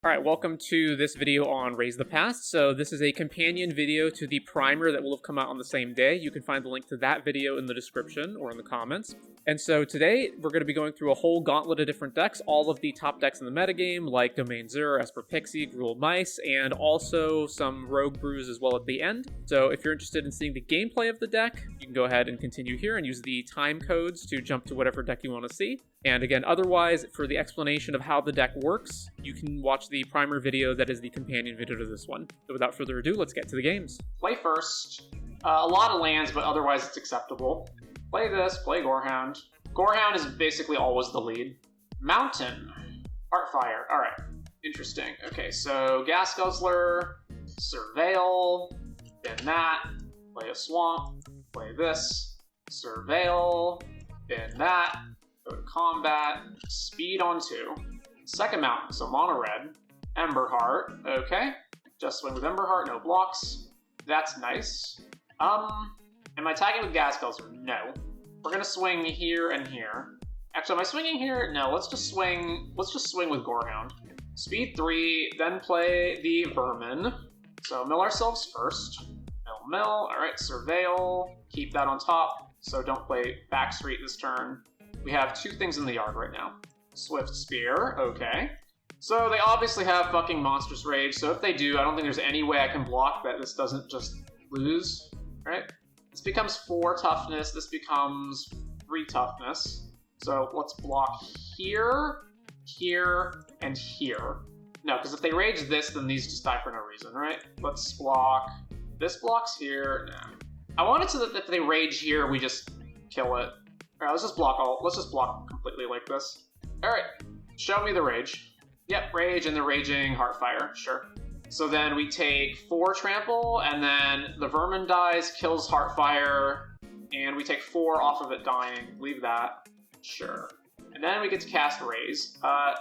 Alright, welcome to this video on Raise the Past. So this is a companion video to the primer that will have come out on the same day. You can find the link to that video in the description or in the comments. And so today, we're going to be going through a whole gauntlet of different decks, all of the top decks in the metagame, like Domain Zur, Esper Pixie, Gruul Mice, and also some Rogue Brews as well at the end. So if you're interested in seeing the gameplay of the deck, you can go ahead and continue here and use the time codes to jump to whatever deck you want to see. And again, otherwise, for the explanation of how the deck works, you can watch the primer video that is the companion video to this one. So without further ado, let's get to the games. Play first. A lot of lands, but otherwise it's acceptable. Play this, play Gorehound. Gorehound is basically always the lead. Mountain. Heartfire. Alright. Interesting. Okay, so Gas Guzzler, Surveil, then that, play a Swamp, play this, Surveil, then that, go to combat, speed on 2. Second mountain, so mono red, Emberheart, okay. Just swing with Emberheart, no blocks. That's nice. Am I tagging with Gas Guzzler? No. We're gonna swing here and here. Actually, am I swinging here? No, let's just swing with Gorehound. Speed 3, then play the Vermin. So mill ourselves first. Mill, alright, Surveil, keep that on top, so don't play Backstreet this turn. We have 2 things in the yard right now. Swift Spear, okay. So they obviously have fucking Monstrous Rage, so if they do, I don't think there's any way I can block that this doesn't just lose, right? This becomes 4 toughness, this becomes 3 toughness. So let's block here, here, and here. No, because if they rage this, then these just die for no reason, right? Let's block, this blocks here, nah. I want it so that if they rage here, we just kill it. Alright, let's just block completely like this. Alright, show me the rage. Yep, rage and the raging Heartfire, sure. So then we take 4 trample, and then the Vermin dies, kills Heartfire, and we take 4 off of it dying. Leave that. Sure. And then we get to cast Raise.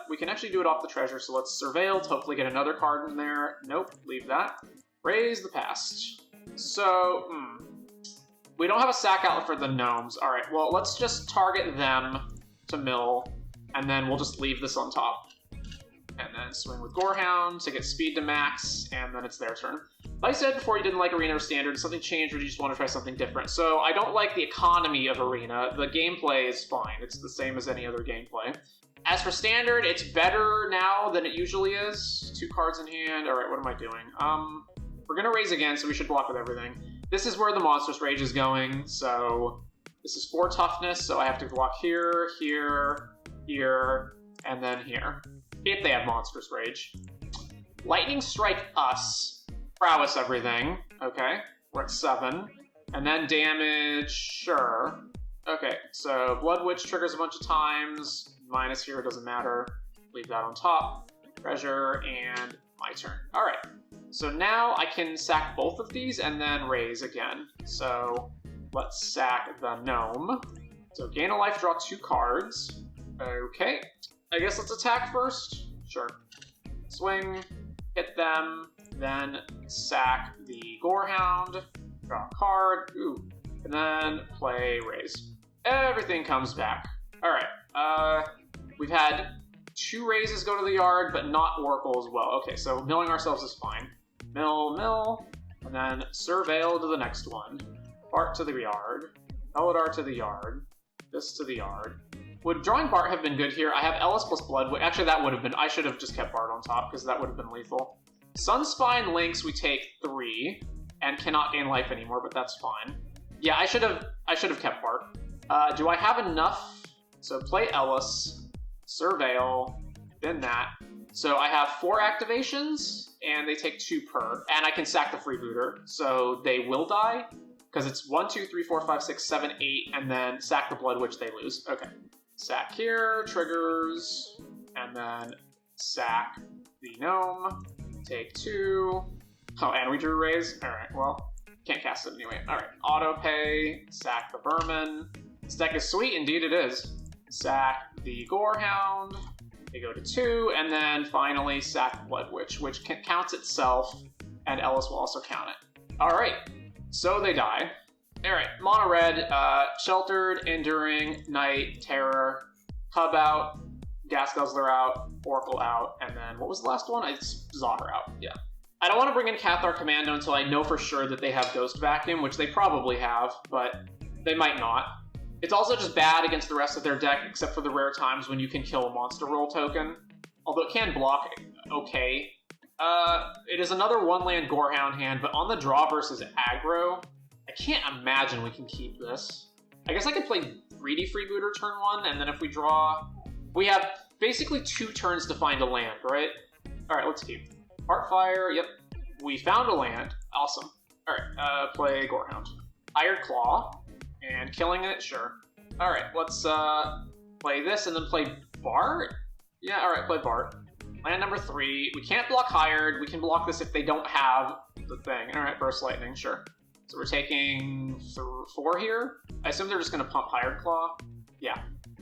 We can actually do it off the treasure, so let's Surveil to hopefully get another card in there. Nope, leave that. Raise the Past. So, we don't have a sack outlet for the gnomes. Alright, well, let's just target them to mill, and then we'll just leave this on top. And then swing with Gorehound to get speed to max, and then it's their turn. Like I said before, you didn't like Arena or Standard. Something changed, or you just want to try something different. So I don't like the economy of Arena. The gameplay is fine. It's the same as any other gameplay. As for Standard, it's better now than it usually is. 2 cards in hand. Alright, what am I doing? We're going to raise again, so we should block with everything. This is where the Monstrous Rage is going, so this is 4 toughness, so I have to block here, here, here, and then here. If they have Monstrous Rage. Lightning Strike us. Prowess everything. Okay, we're at 7. And then damage, sure. Okay, so Blood Witch triggers a bunch of times. Minus here, doesn't matter. Leave that on top. Treasure, and my turn. Alright, so now I can sack both of these and then raise again. So let's sack the gnome. So gain a life, draw 2 cards. Okay. I guess let's attack first. Sure. Swing, hit them, then sack the Gorehound, draw a card, ooh, and then play Raise. Everything comes back. Alright, we've had 2 raises go to the yard, but not Oracle as well. Okay, so milling ourselves is fine. Mill, and then Surveil to the next one. Bart to the yard, Eladar to the yard, this to the yard. Would drawing Bart have been good here? I have Ellis plus Blood. Actually, that would have been... I should have just kept Bart on top, because that would have been lethal. Sunspine Lynx, we take 3, and cannot gain life anymore, but that's fine. Yeah, I should have kept Bart. Do I have enough? So play Ellis, Surveil, then that. So I have 4 activations, and they take 2 per. And I can sack the Freebooter, so they will die, because it's 1, 2, 3, 4, 5, 6, 7, 8, and then sack the Blood Witch, they lose. Okay. Sack here, triggers, and then sack the gnome, take 2. Oh, and we drew Raise? Alright, well, can't cast it anyway. Alright, auto pay, sack the Vermin. This deck is sweet, indeed it is. Sack the Gorehound, they go to 2, and then finally sack Blood Witch, which counts itself, and Ellis will also count it. Alright, so they die. Alright, mono red, Sheltered, Enduring, Nite, Terror, Hub Out, Gas Guzzler out, Oracle out, and then what was the last one? It's Zahra out, yeah. I don't want to bring in Cathar Commando until I know for sure that they have Ghost Vacuum, which they probably have, but they might not. It's also just bad against the rest of their deck, except for the rare times when you can kill a monster roll token. Although it can block okay. It is another 1-land Gorehound hand, but on the draw versus aggro, I can't imagine we can keep this. I guess I could play 3D Freebooter turn 1, and then if we draw... We have basically 2 turns to find a land, right? Alright, let's keep. Heartfire, yep. We found a land. Awesome. Alright, play Gorehound. Iron Claw, and killing it, sure. Alright, let's play this and then play Bart? Yeah, alright, play Bart. Land number 3. We can't block Hired. We can block this if they don't have the thing. Alright, Burst Lightning, sure. So we're taking 4 here. I assume they're just going to pump Hired Claw. Yeah.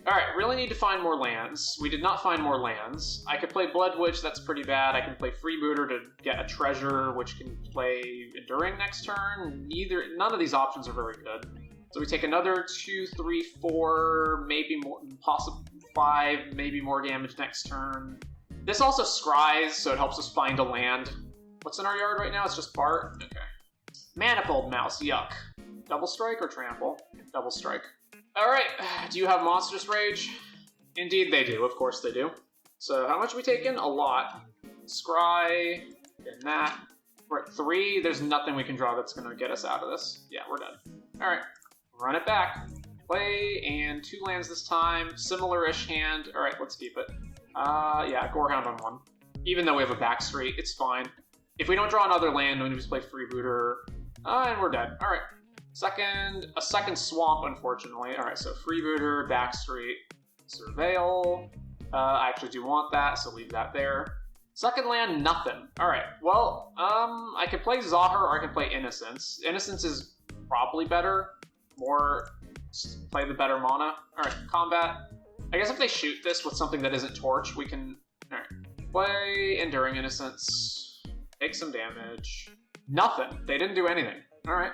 Alright, really need to find more lands. We did not find more lands. I could play Blood Witch, that's pretty bad. I can play Freebooter to get a treasure, which can play Enduring next turn. None of these options are very good. So we take another 2, 3, 4, maybe more, possibly 5, maybe more damage next turn. This also scries, so it helps us find a land. What's in our yard right now? It's just Bart? Okay. Manifold Mouse, yuck. Double Strike or Trample? Double Strike. Alright, do you have Monstrous Rage? Indeed they do, of course they do. So how much are we taking? A lot. Scry, and that. We're at 3, there's nothing we can draw that's going to get us out of this. Yeah, we're done. Alright, run it back. Play, and 2 lands this time. Similar-ish hand. Alright, let's keep it. Yeah, Gorehound on 1. Even though we have a backstreet, it's fine. If we don't draw another land, we just play Freebooter. And we're dead. Alright. A second Swamp, unfortunately. Alright, so Freebooter, Backstreet, Surveil. I actually do want that, so leave that there. Second land, nothing. Alright, well, I could play Zahar or I could play Innocence. Innocence is probably better. Play the better mana. Alright, combat. I guess if they shoot this with something that isn't Torch, we can... Alright. Play Enduring Innocence. Take some damage. Nothing. They didn't do anything. Alright.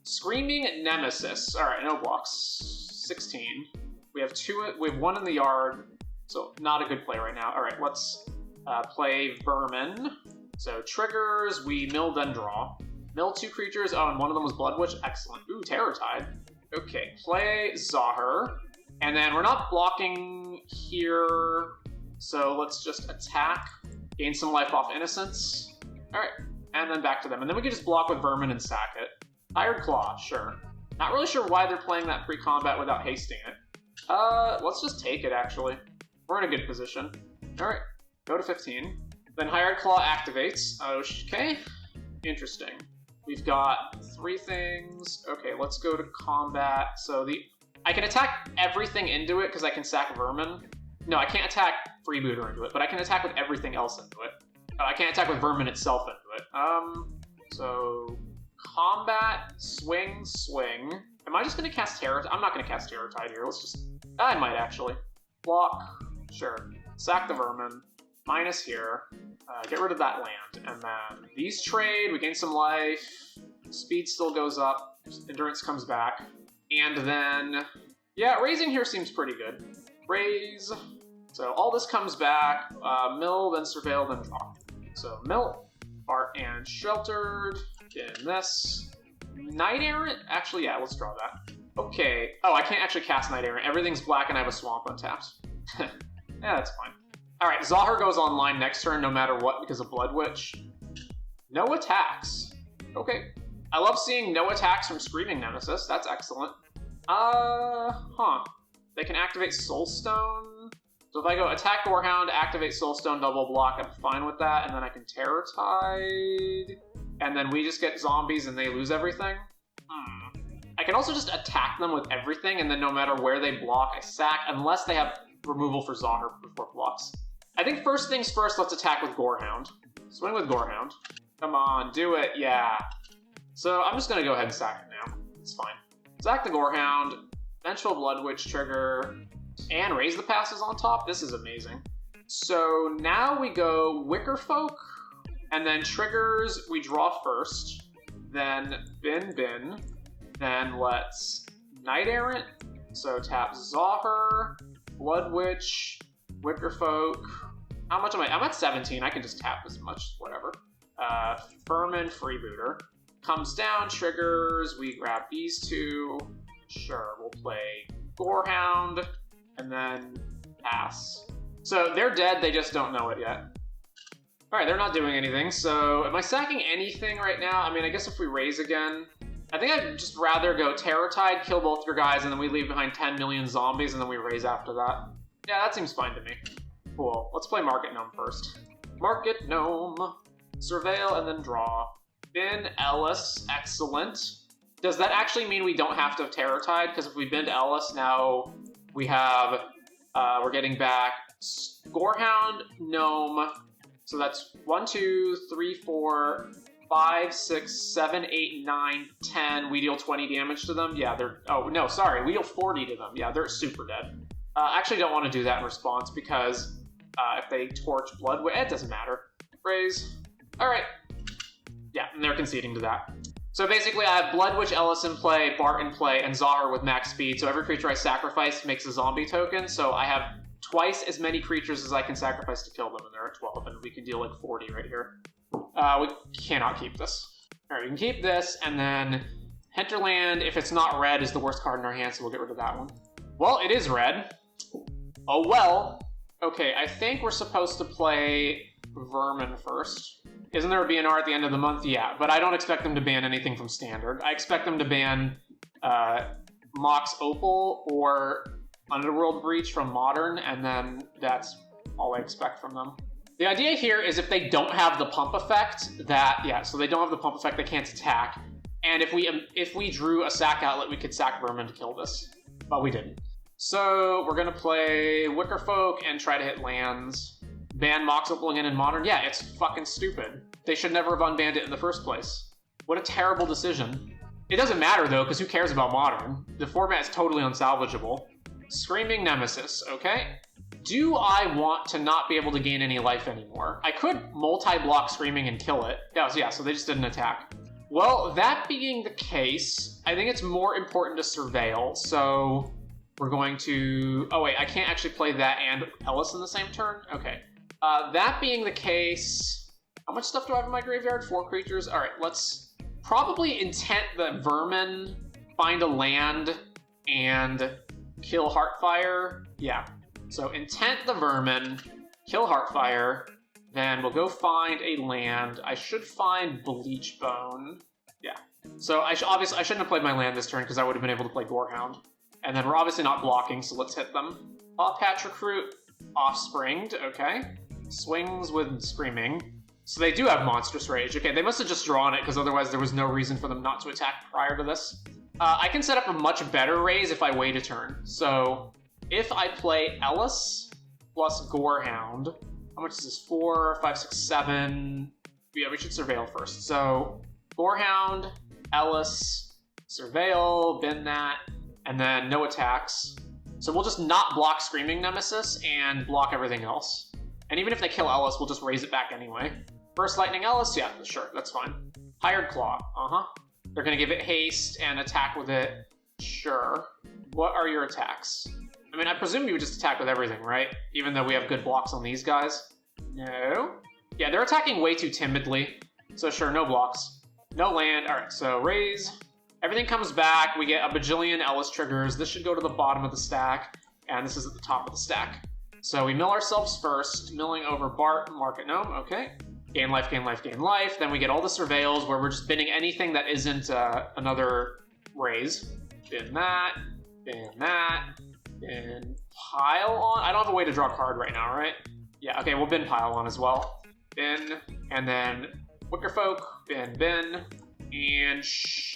Screaming Nemesis. Alright, no blocks. 16. We have 1 in the yard, so not a good play right now. Alright, let's play Vermin. So triggers, we mill then draw. Mill 2 creatures. Oh, and one of them was Blood Witch. Excellent. Ooh, Terror Tide. Okay, play Zahar. And then we're not blocking here, so let's just attack. Gain some life off Innocence. Alright, and then back to them. And then we can just block with Vermin and sack it. Iron Claw, sure. Not really sure why they're playing that pre-combat without hasting it. Let's just take it, actually. We're in a good position. Alright, go to 15. Then Iron Claw activates. Okay, interesting. We've got 3 things. Okay, let's go to combat. So I can attack everything into it because I can sack Vermin. No, I can't attack Freebooter into it, but I can attack with everything else into it. I can't attack with Vermin itself into it. So... Combat, swing. Am I just going to cast Terror? I'm not going to cast Terror Tide here. Let's just... I might, actually. Block. Sure. Sack the Vermin. Minus here. Get rid of that land. And then these trade. We gain some life. Speed still goes up. Endurance comes back. And then... Yeah, raising here seems pretty good. Raise. So all this comes back. Mill, then Surveil, then draw. So Mill, Art, and Sheltered. In this. Knight Errant? Actually, yeah, let's draw that. Okay. Oh, I can't actually cast Knight Errant. Everything's black and I have a Swamp untapped. Yeah, that's fine. Alright, Zahar goes online next turn no matter what because of Blood Witch. No attacks. Okay. I love seeing no attacks from Screaming Nemesis. That's excellent. They can activate Soulstone. So if I go attack Gorehound, activate Soulstone, double block, I'm fine with that. And then I can Terror Tide. And then we just get zombies and they lose everything. I can also just attack them with everything, and then no matter where they block, I sack, unless they have removal for Zahar before blocks. I think first things first, let's attack with Gorehound. Swing with Gorehound. Come on, do it, yeah. So I'm just going to go ahead and sack it now. It's fine. Sack the Gorehound, Vengeful Blood Witch trigger, and raise the passes on top. This is amazing. So now we go Wicker Folk. And then triggers, we draw first, then bin, then let's Knight Errant, so tap Zahar, Blood Witch, Wicker Folk. How much am I? I'm at 17. I can just tap as much, whatever. Furman Freebooter. Comes down, triggers. We grab these two. Sure, we'll play Gorehound. And then pass. So they're dead, they just don't know it yet. Alright, they're not doing anything, so am I sacking anything right now? I mean, I guess if we raise again, I think I'd just rather go Terror Tide, kill both your guys, and then we leave behind 10 million zombies, and then we raise after that. Yeah, that seems fine to me. Cool. Let's play Market Gnome first. Market Gnome. Surveil, and then draw. Bin Ellis. Excellent. Does that actually mean we don't have to have Terror Tide? Because if we bin Ellis, now we have... we're getting back Gorehound, Gnome. So that's 1, 2, 3, 4, 5, 6, 7, 8, 9, 10. We deal 20 damage to them. Yeah, they're... Oh, no, sorry. We deal 40 to them. Yeah, they're super dead. Actually don't want to do that in response because if they torch Blood... It doesn't matter. Raise. Alright. Yeah, and they're conceding to that. So basically I have Blood Witch Ellis in play, Bart in play, and Zahar with max speed. So every creature I sacrifice makes a zombie token. So I have twice as many creatures as I can sacrifice to kill them, and they're at 12, and we can deal like 40 right here. We cannot keep this. Alright, we can keep this, and then Hinterland, if it's not red, is the worst card in our hand, so we'll get rid of that one. Well, it is red. Oh well. Okay, I think we're supposed to play Vermin first. Isn't there a BNR at the end of the month? Yeah, but I don't expect them to ban anything from Standard. I expect them to ban Mox Opal or Underworld Breach from Modern, and then that's all I expect from them. The idea here is if they don't have the pump effect, so they don't have the pump effect, they can't attack. And if we drew a sack outlet, we could sack Vermin to kill this, but we didn't. So we're gonna play Wicker Folk and try to hit lands. Ban Mox Opal again in Modern? Yeah, it's fucking stupid. They should never have unbanned it in the first place. What a terrible decision. It doesn't matter though, because who cares about Modern? The format is totally unsalvageable. Screaming Nemesis, okay. Do I want to not be able to gain any life anymore? I could multi-block Screaming and kill it. Yeah, so they just didn't attack. Well, that being the case, I think it's more important to Surveil, so we're going to... Oh wait, I can't actually play that and Ellis in the same turn? Okay. That being the case, how much stuff do I have in my graveyard? 4 creatures? Alright, let's probably intent the Vermin, find a land, and kill Heartfire. Yeah. So intent the Vermin, kill Heartfire, then we'll go find a land. I should find Bleachbone. Yeah. So obviously I shouldn't have played my land this turn because I would have been able to play Gorehound. And then we're obviously not blocking, so let's hit them. Paw Patch Recruit, Offspringed, okay. Swings with Screaming. So they do have Monstrous Rage. Okay, they must have just drawn it because otherwise there was no reason for them not to attack prior to this. I can set up a much better raise if I wait a turn. So if I play Ellis plus Gorehound, how much is this? 4, 5, 6, 7. Yeah, we should Surveil first. So Gorehound, Ellis, Surveil, bin that, and then no attacks. So we'll just not block Screaming Nemesis and block everything else. And even if they kill Ellis, we'll just raise it back anyway. First Lightning Ellis? Yeah, sure, that's fine. Hired Claw, They're gonna give it haste and attack with it. Sure. What are your attacks? I mean, I presume you would just attack with everything, right? Even though we have good blocks on these guys. No. Yeah, they're attacking way too timidly. So sure, no blocks. No land. Alright, so raise. Everything comes back. We get a bajillion Ellis triggers. This should go to the bottom of the stack. And this is at the top of the stack. So we mill ourselves first. Milling over Bart, Market Gnome. Okay. Gain life, gain life, gain life. Then we get all the Surveils where we're just binning anything that isn't another raise. Bin that. Bin that. Bin Pile On. I don't have a way to draw a card right now, right? Yeah, okay, we'll bin Pile On as well. Bin. And then Wicker Folk. Bin, bin. And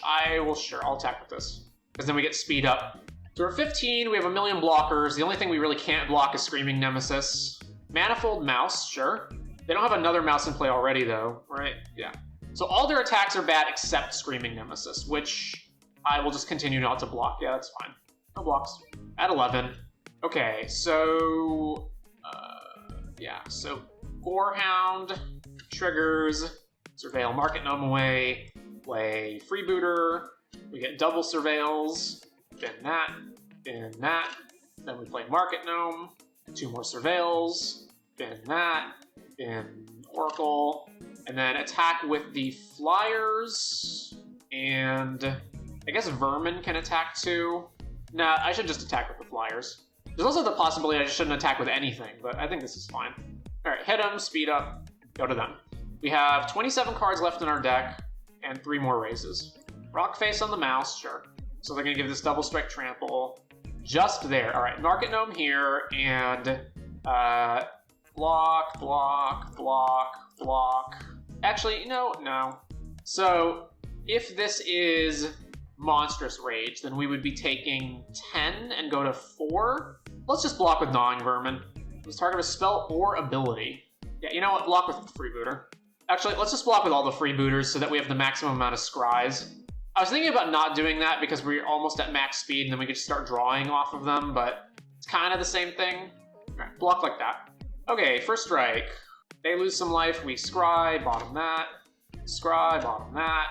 I'll attack with this. Because then we get speed up. So we're 15, we have a million blockers. The only thing we really can't block is Screaming Nemesis. Manifold Mouse, sure. They don't have another mouse in play already, though, right? Yeah. So all their attacks are bad except Screaming Nemesis, which I will just continue not to block. Yeah, that's fine. No blocks. At 11. Okay, so... yeah, so Gorehound, triggers, Surveil Market Gnome away, play Freebooter, we get double Surveils, bin that, then we play Market Gnome, 2 more Surveils, bin that, bin Oracle, and then attack with the Flyers, and I guess Vermin can attack too. Nah, I should just attack with the Flyers. There's also the possibility I just shouldn't attack with anything, but I think this is fine. Alright, hit them, speed up, go to them. We have 27 cards left in our deck, and 3 more raises. Rock Face on the mouse, sure. So they're going to give this double strike trample just there. Alright, Market Gnome here, and block, block, block, block. Actually, no. So if this is Monstrous Rage, then we would be taking 10 and go to 4. Let's just block with Gnawing Vermin. Let's target a spell or ability. Yeah, you know what? Block with Freebooter. Actually, let's just block with all the Freebooters so that we have the maximum amount of Scries. I was thinking about not doing that because we're almost at max speed and then we could start drawing off of them, but it's kind of the same thing. Alright, block like that. Okay, first strike. They lose some life, we scry, bottom that. Scry, bottom that.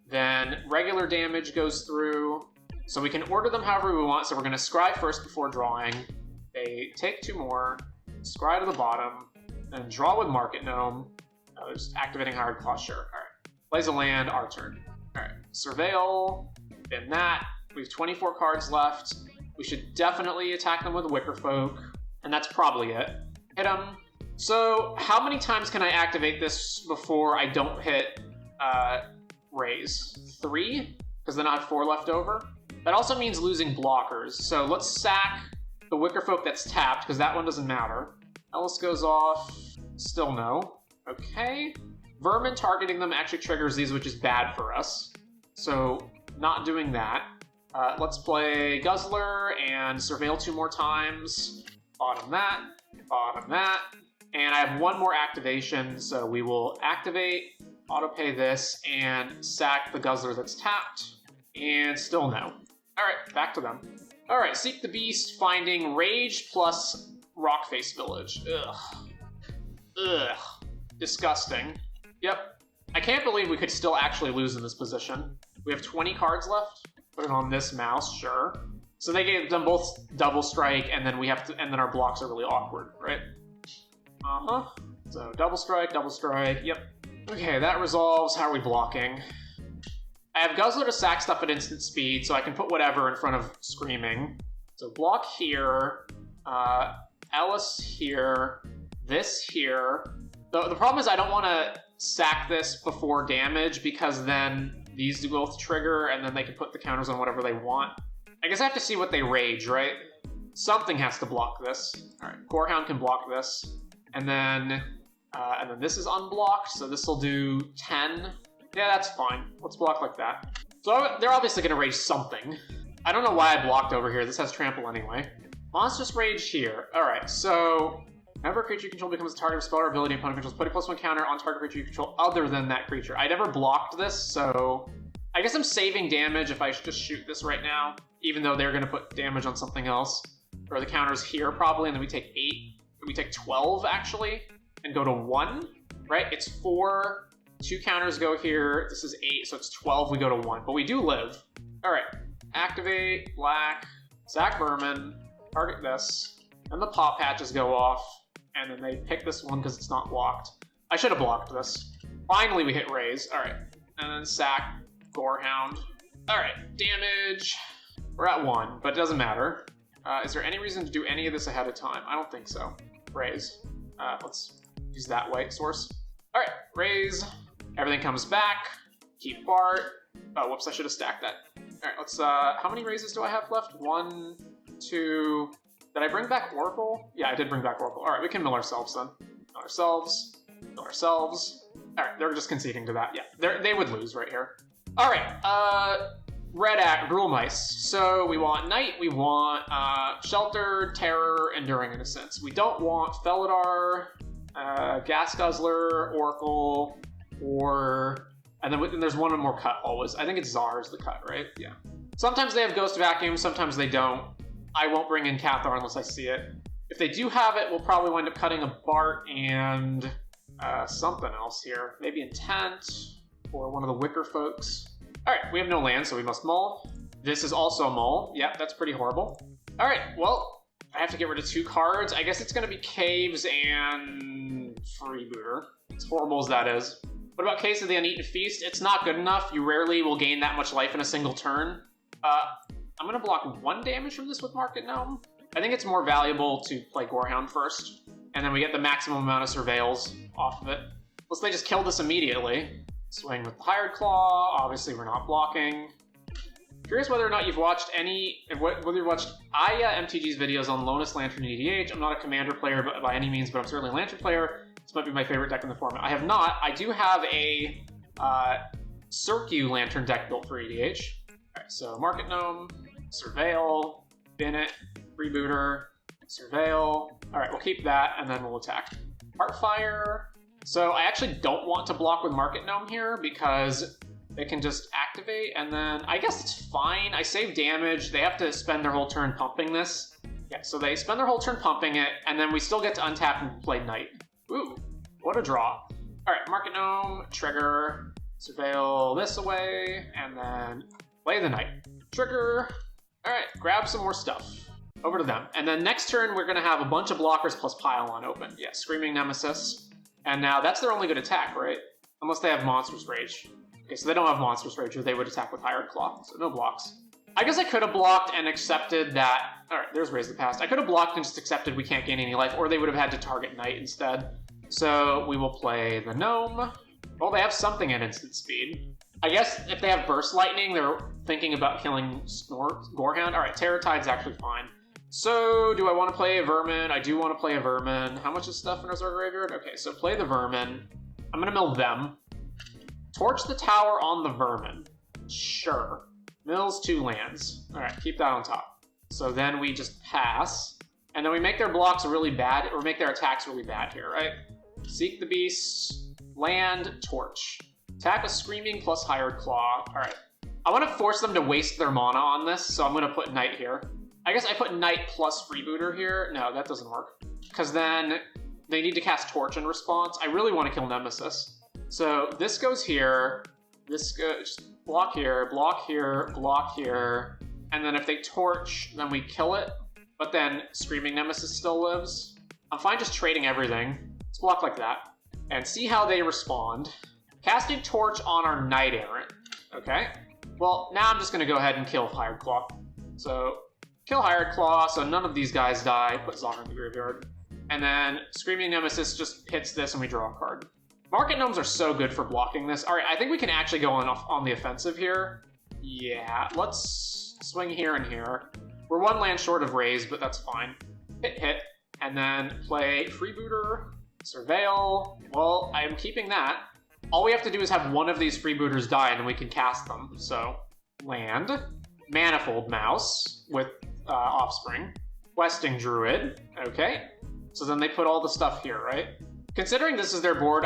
Then regular damage goes through. So we can order them however we want, so we're going to scry first before drawing. They take 2 more, scry to the bottom, and draw with Market Gnome. Just activating Hired Claw, sure. Alright. Plays a land, our turn. Alright, Surveil, bin that. We have 24 cards left. We should definitely attack them with Wicker Folk, and that's probably it. Hit them. So, how many times can I activate this before I don't hit raise? 3? Because then I have 4 left over. That also means losing blockers. So let's sack the Wicker Folk that's tapped, because that one doesn't matter. Ellis goes off. Still no. Okay. Vermin targeting them actually triggers these, which is bad for us. So, not doing that. Let's play Guzzler and Surveil 2 more times. Bottom that. Bottom that. And I have 1 more activation, so we will activate, autopay this, and sack the Guzzler that's tapped. And still no. Alright, back to them. Alright, Seek the Beast, finding Rage plus Rockface Village. Ugh. Ugh. Disgusting. Yep. I can't believe we could still actually lose in this position. We have 20 cards left. Put it on this mouse, sure. So they gave them both double strike, and then we have to, and then our blocks are really awkward, right? Uh-huh. So double strike, yep. Okay, that resolves. How are we blocking? I have Guzzler to sack stuff at instant speed, so I can put whatever in front of Screaming. So block here, Ellis here, this here. The problem is I don't want to sack this before damage, because then these do both trigger, and then they can put the counters on whatever they want. I guess I have to see what they rage, right? Something has to block this. Alright, Gorehound can block this. And then this is unblocked, so this will do 10. Yeah, that's fine. Let's block like that. So they're obviously going to rage something. I don't know why I blocked over here. This has trample anyway. Monstrous Rage here. Alright, so whenever a creature you control becomes a target of spell or ability, opponent controls, put a +1 counter on target creature you control other than that creature. I never blocked this, so I guess I'm saving damage if I just shoot this right now, even though they're going to put damage on something else. Or the counter's here probably, and then we take 8. We take 12, actually, and go to 1, right? It's 4, 2 counters go here, this is 8, so it's 12, we go to 1. But we do live. Alright, activate, black, sack Vermin, target this, and the pop patches go off, and then they pick this one because it's not blocked. I should have blocked this. Finally we hit raise, alright. And then sack, Gorehound. Alright, damage. We're at 1, but it doesn't matter. Is there any reason to do any of this ahead of time? I don't think so. Raise. Let's use that white source. Alright, raise. Everything comes back. Keep Bart. Oh, whoops, I should have stacked that. Alright, let's, how many raises do I have left? 1, 2... Did I bring back Oracle? Yeah, I did bring back Oracle. Alright, we can mill ourselves then. Mill ourselves. Mill ourselves. Alright, they're just conceding to that. Yeah, they would lose right here. Alright, Red Act, Rule Mice. So we want Nite, we want Shelter, Terror, Enduring Innocence. We don't want Felidar, Gas Guzzler, Oracle, or... And then there's one more cut always. I think it's Czar is the cut, right? Yeah. Sometimes they have Ghost Vacuum, sometimes they don't. I won't bring in Cathar unless I see it. If they do have it, we'll probably wind up cutting a Bart and something else here. Maybe Intent, or one of the Wicker folks. Alright, we have no land, so we must mull. This is also a mull. Yep, that's pretty horrible. Alright, well, I have to get rid of 2 cards. I guess it's going to be Caves and Freebooter. As horrible as that is. What about Case of the Uneaten Feast? It's not good enough. You rarely will gain that much life in a single turn. I'm going to block 1 damage from this with Market Gnome. I think it's more valuable to play Gorehound first, and then we get the maximum amount of Surveils off of it. Unless they just kill this immediately. Swing with the Hired Claw. Obviously, we're not blocking. Curious whether or not you've watched whether you've watched Aya MTG's videos on Lonus, Lantern, and EDH. I'm not a Commander player by any means, but I'm certainly a Lantern player. This might be my favorite deck in the format. I have not. I do have a Circu Lantern deck built for EDH. Alright, so Market Gnome, Surveil, Bennett, Freebooter, Surveil. Alright, we'll keep that, and then we'll attack. Heartfire. So I actually don't want to block with Market Gnome here, because they can just activate, and then I guess it's fine. I save damage. They have to spend their whole turn pumping this. Yeah, so they spend their whole turn pumping it, and then we still get to untap and play Nite. Ooh, what a draw. Alright, Market Gnome, trigger, Surveil this away, and then play the Nite. Trigger. Alright, grab some more stuff. Over to them. And then next turn, we're going to have a bunch of blockers plus Pylon open. Yeah, Screaming Nemesis. And now that's their only good attack, right? Unless they have Monstrous Rage. Okay, so they don't have Monstrous Rage, or they would attack with Hired Claw, so no blocks. I guess I could have blocked and accepted that... Alright, there's Raise the Past. I could have blocked and just accepted we can't gain any life, or they would have had to target Nite instead. So we will play the Gnome. Well, they have something at instant speed. I guess if they have Burst Lightning, they're thinking about killing Gorehound. Alright, Terratide's actually fine. So, do I want to play a Vermin? I do want to play a Vermin. How much is stuff in Reserve Graveyard? Okay, so play the Vermin. I'm going to mill them. Torch the tower on the Vermin. Sure. Mills 2 lands. Alright, keep that on top. So then we just pass. And then we make their blocks really bad, or make their attacks really bad here, right? Seek the Beast. Land. Torch. Attack with Screaming plus Hired Claw. Alright. I want to force them to waste their mana on this, so I'm going to put Nite here. I guess I put Nite plus Freebooter here. No, that doesn't work. Because then they need to cast Torch in response. I really want to kill Nemesis. So this goes here. This goes... Block here, block here, block here. And then if they Torch, then we kill it. But then Screaming Nemesis still lives. I'm fine just trading everything. Let's block like that. And see how they respond. Casting Torch on our Knight Errant. Okay. Well, now I'm just going to go ahead and kill Hired Claw. So... Kill Hired Claw, so none of these guys die. Put Zombie in the graveyard. And then Screaming Nemesis just hits this and we draw a card. Market Gnomes are so good for blocking this. Alright, I think we can actually go on the offensive here. Yeah, let's swing here and here. We're 1 land short of Raise, but that's fine. Hit. And then play Freebooter, Surveil. Well, I'm keeping that. All we have to do is have one of these Freebooters die and then we can cast them. So, land. Manifold Mouse with Offspring. Questing Druid. Okay. So then they put all the stuff here, right? Considering this is their board,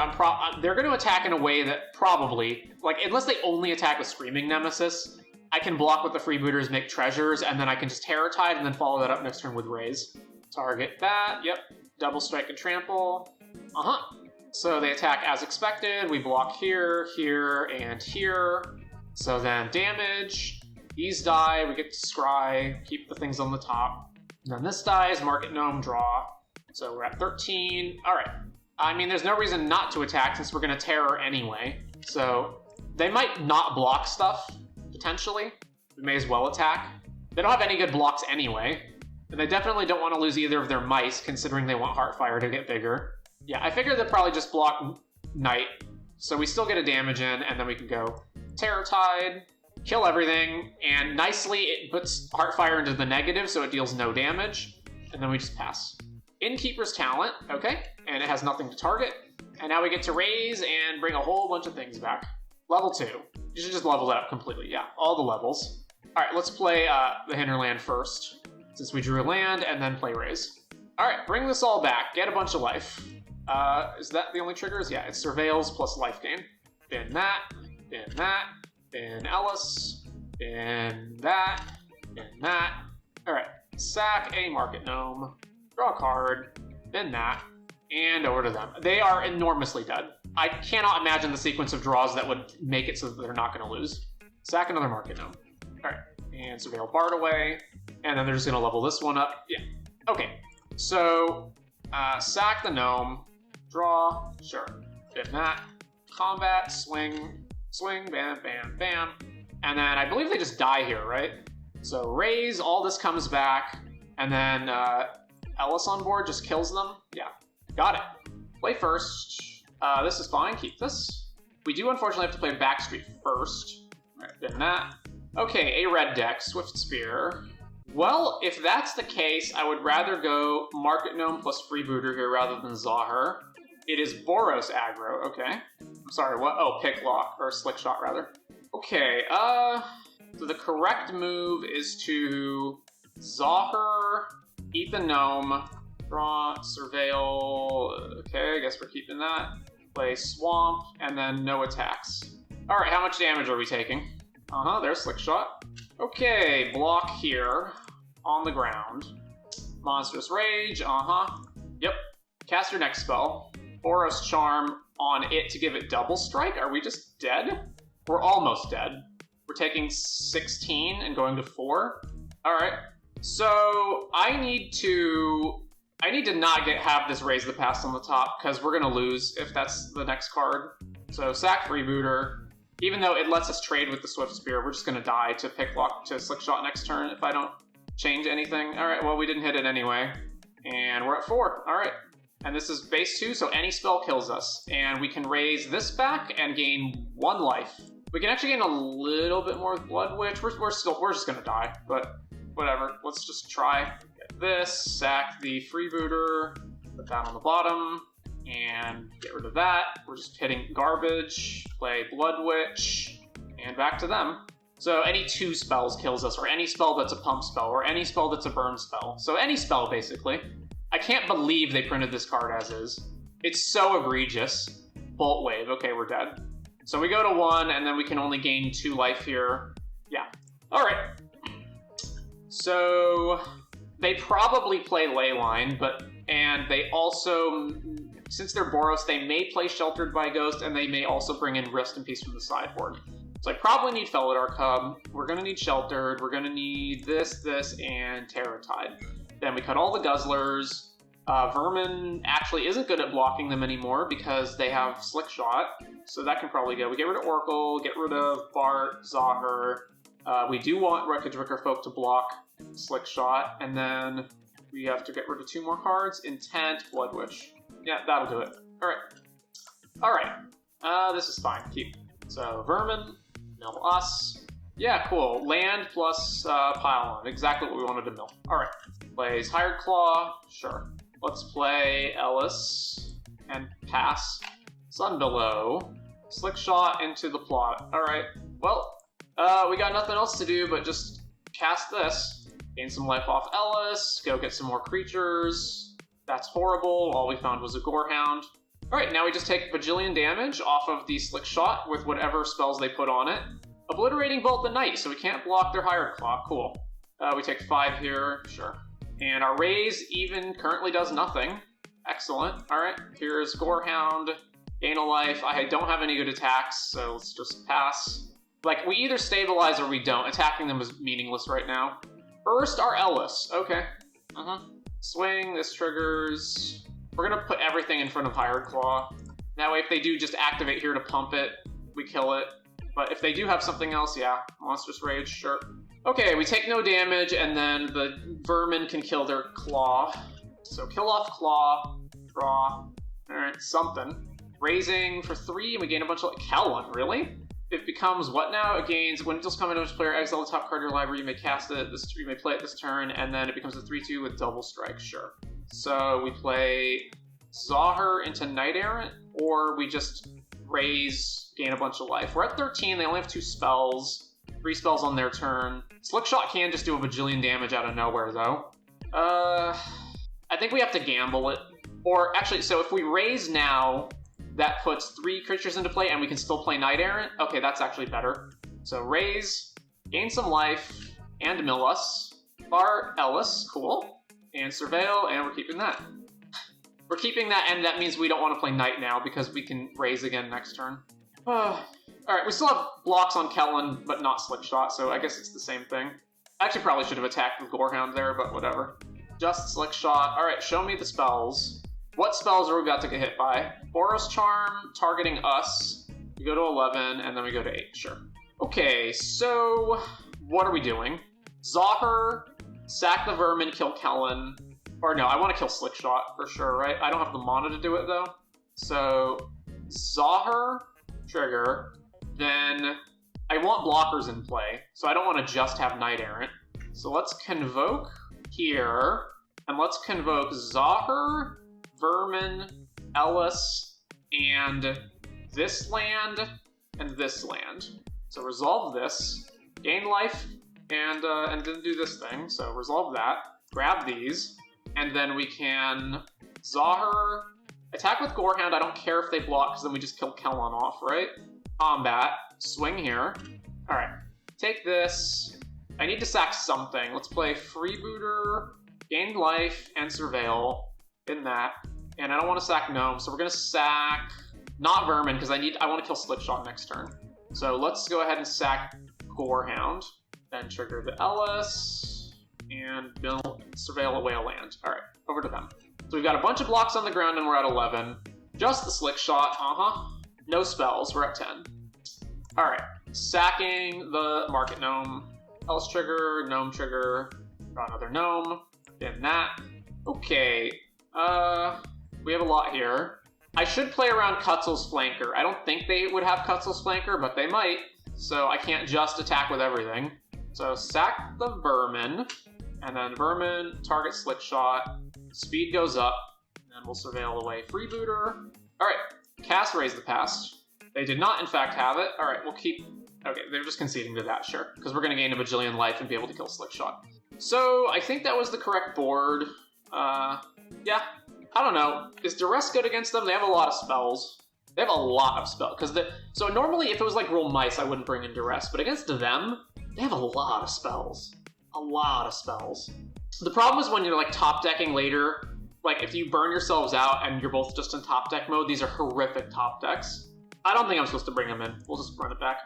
they're going to attack in a way that probably, like, unless they only attack with Screaming Nemesis, I can block with the Freebooters, make treasures, and then I can just Terrortide and then follow that up next turn with Raise. Target that. Yep. Double Strike and Trample. So they attack as expected. We block here, here, and here. So then damage. These die, we get to scry, keep the things on the top. And then this dies, Market Gnome, draw. So we're at 13. Alright. I mean, there's no reason not to attack since we're going to Terror anyway. So they might not block stuff, potentially. We may as well attack. They don't have any good blocks anyway. And they definitely don't want to lose either of their mice, considering they want Heartfire to get bigger. Yeah, I figured they'll probably just block Nite. So we still get a damage in, and then we can go Terrortide. Kill everything, and nicely it puts Heartfire into the negative, so it deals no damage, and then we just pass. Innkeeper's Talent, okay, and it has nothing to target, and now we get to raise and bring a whole bunch of things back. Level 2. You should just level that up completely, yeah, all the levels. Alright, let's play the Hinterland first, since we drew a land, and then play raise. Alright, bring this all back, get a bunch of life. Is that the only triggers? Yeah, it's Surveils plus life gain. Bin that, bin that. Bin Ellis, bin that, bin that. Alright, sack a Market Gnome, draw a card, bin that, and over to them. They are enormously dead. I cannot imagine the sequence of draws that would make it so that they're not going to lose. Sack another Market Gnome. Alright, and Surveil Bard away, and then they're just going to level this one up. Yeah. Okay, so sack the gnome, draw, sure, did that, combat, swing, bam, bam, bam, and then I believe they just die here, right? So raise, all this comes back, and then Ellis on board just kills them. Yeah, got it. Play first. This is fine, keep this. We do unfortunately have to play Backstreet first. All right, then that. Okay, a red deck, Swift Spear. Well, if that's the case, I would rather go Market Gnome plus Freebooter here rather than Zahar. It is Boros aggro, okay. I'm sorry, what? Oh, Pick Lock, or Slickshot rather. Okay, so the correct move is to Zahar, eat the gnome, draw, surveil, okay, I guess we're keeping that. Play Swamp, and then no attacks. Alright, how much damage are we taking? There's Slickshot. Okay, block here, on the ground. Monstrous Rage, Yep. Cast your next spell. Boros Charm on it to give it double strike? Are we just dead? We're almost dead. We're taking 16 and going to 4. Alright. So I need to not have this Raise the Past on the top, because we're gonna lose if that's the next card. So sack Freebooter. Even though it lets us trade with the Swift Spear, we're just gonna die to Pick Lock to Slickshot next turn if I don't change anything. Alright, well we didn't hit it anyway. And we're at 4. Alright. And this is base 2, so any spell kills us. And we can raise this back and gain 1 life. We can actually gain a little bit more with Blood Witch. We're just gonna die, but whatever. Let's just try. Get this, sack the Freebooter, put that on the bottom, and get rid of that. We're just hitting garbage, play Blood Witch, and back to them. So any 2 spells kills us, or any spell that's a pump spell, or any spell that's a burn spell. So any spell, basically. I can't believe they printed this card as is. It's so egregious. Bolt Wave, okay, we're dead. So we go to 1, and then we can only gain 2 life here. Yeah. Alright. So they probably play Leyline, and they also, since they're Boros, they may play Sheltered by Ghost, and they may also bring in Rest in Peace from the sideboard. So I probably need Felidar Cub, we're gonna need Sheltered, we're gonna need this, and Terror Tide. Then we cut all the Guzzlers. Vermin actually isn't good at blocking them anymore because they have Slickshot, so that can probably go. We get rid of Oracle, get rid of Bart, Zahar. We do want Wreckage Wicker Folk to block Slickshot, and then we have to get rid of 2 more cards. Intent, Blood Witch. Yeah, that'll do it. Alright. This is fine. Keep. So, Vermin, mill us. Yeah, cool. Land plus pile on. Exactly what we wanted to mill. Alright. Plays Hired Claw. Sure. Let's play Ellis and pass. Sun Below. Slickshot into the plot. Alright. Well, we got nothing else to do but just cast this. Gain some life off Ellis. Go get some more creatures. That's horrible. All we found was a Gorehound. Alright, now we just take bajillion damage off of the Slickshot with whatever spells they put on it. Obliterating Bolt the Knight, so we can't block their Hired Claw. Cool. We take 5 here. Sure. And our Raise even currently does nothing. Excellent. Alright, here's Gorehound. Gain a life. I don't have any good attacks, so let's just pass. Like, we either stabilize or we don't. Attacking them is meaningless right now. First, our Ellis. Okay. Swing, this triggers. We're gonna put everything in front of Hired Claw. That way, if they do just activate here to pump it, we kill it. But if they do have something else, yeah. Monstrous Rage, sure. Okay, we take no damage, and then the Vermin can kill their Claw. So kill off Claw, draw. Alright, something. Raising for 3, and we gain a bunch of... Kellen, really? It becomes what now? It gains, when it does come into each player, exile the top card of your library, you may cast it, you may play it this turn, and then it becomes a 3-2 with double strike, sure. So we play Zahar into Knight Errant, or we just raise, gain a bunch of life. We're at 13, they only have 2 spells. 3 spells on their turn. Slickshot can just do a bajillion damage out of nowhere, though. I think we have to gamble it. Or, actually, so if we raise now, that puts 3 creatures into play, and we can still play Knight Errant. Okay, that's actually better. So raise, gain some life, and mill us. Bart, Ellis, cool. And Surveil, and we're keeping that. We're keeping that, and that means we don't want to play Knight now, because we can raise again next turn. Alright, we still have blocks on Kellen, but not Slickshot, so I guess it's the same thing. I actually probably should have attacked with Gorehound there, but whatever. Just Slickshot. Alright, show me the spells. What spells are we about to get hit by? Boros Charm, targeting us. We go to 11, and then we go to 8, sure. Okay, so what are we doing? Zahir, sack the vermin, kill Kellen. Or no, I want to kill Slickshot for sure, right? I don't have the mana to do it though. So Zahir, trigger. Then I want blockers in play, so I don't want to just have Knight Errant. So let's convoke here, and let's convoke Zahir, Vermin, Ellis, and this land, and this land. So resolve this, gain life, and then do this thing. So resolve that, grab these, and then we can Zahir, attack with Gorehound. I don't care if they block, because then we just kill Kellen off, right? Combat, swing here. Alright, take this. I need to sack something. Let's play Freebooter, gain life, and Surveil in that. And I don't want to sack Gnome, so we're going to sack not Vermin, because I want to kill Slickshot next turn. So let's go ahead and sack Gorehound. Then trigger the Ellis, and Surveil away a land. Alright, over to them. So we've got a bunch of blocks on the ground, and we're at 11. Just the Slickshot, No spells, we're at 10. Alright, sacking the Market Gnome. Ellis trigger, Gnome trigger, draw another Gnome, then that. Okay, we have a lot here. I should play around Kutzel's Flanker. I don't think they would have Kutzel's Flanker, but they might. So I can't just attack with everything. So sack the Vermin, and then Vermin, target Slickshot, speed goes up, and then we'll Surveil away Freebooter. Alright, cast Raise the Past. They did not, in fact, have it. Alright, we'll keep... Okay, they're just conceding to that, sure. Because we're going to gain a bajillion life and be able to kill Slickshot. So, I think that was the correct board. Yeah. I don't know. Is Duress good against them? They have a lot of spells. They have a lot of spells. So normally, if it was like Real Mice, I wouldn't bring in Duress. But against them, they have a lot of spells. A lot of spells. The problem is when you're like top decking later, like if you burn yourselves out and you're both just in top deck mode, these are horrific top decks. I don't think I'm supposed to bring them in. We'll just run it back.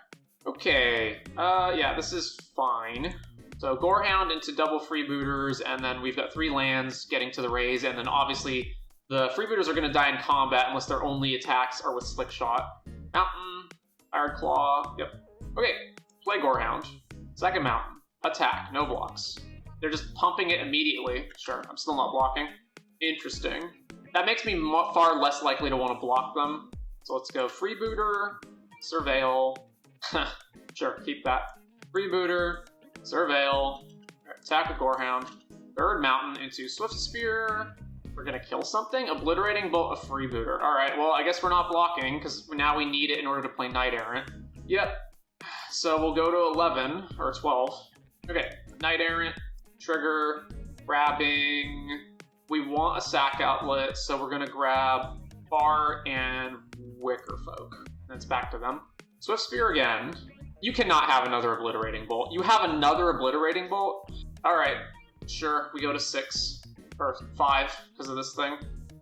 Okay, yeah, this is fine. So Gorehound into double Freebooters, and then we've got 3 lands getting to the raise, and then obviously the Freebooters are going to die in combat unless their only attacks are with Slickshot. Mountain, Iron Claw, yep. Okay, play Gorehound. Second Mountain, attack, no blocks. They're just pumping it immediately. Sure, I'm still not blocking. Interesting. That makes me far less likely to want to block them. So let's go Freebooter, Surveil. Sure, keep that. Freebooter, Surveil, attack with Gorehound. Third Mountain into Swift Spear. We're gonna kill something. Obliterating Bolt of Freebooter. Alright, well, I guess we're not blocking, because now we need it in order to play Knight Errant. Yep. So we'll go to 11, or 12. Okay, Knight Errant, trigger, grabbing. We want a sack outlet, so we're gonna grab Bar and Wickerfolk. And it's back to them. Swift Spear again. You cannot have another Obliterating Bolt. You have another Obliterating Bolt? Alright, sure, we go to 6. Or 5, because of this thing.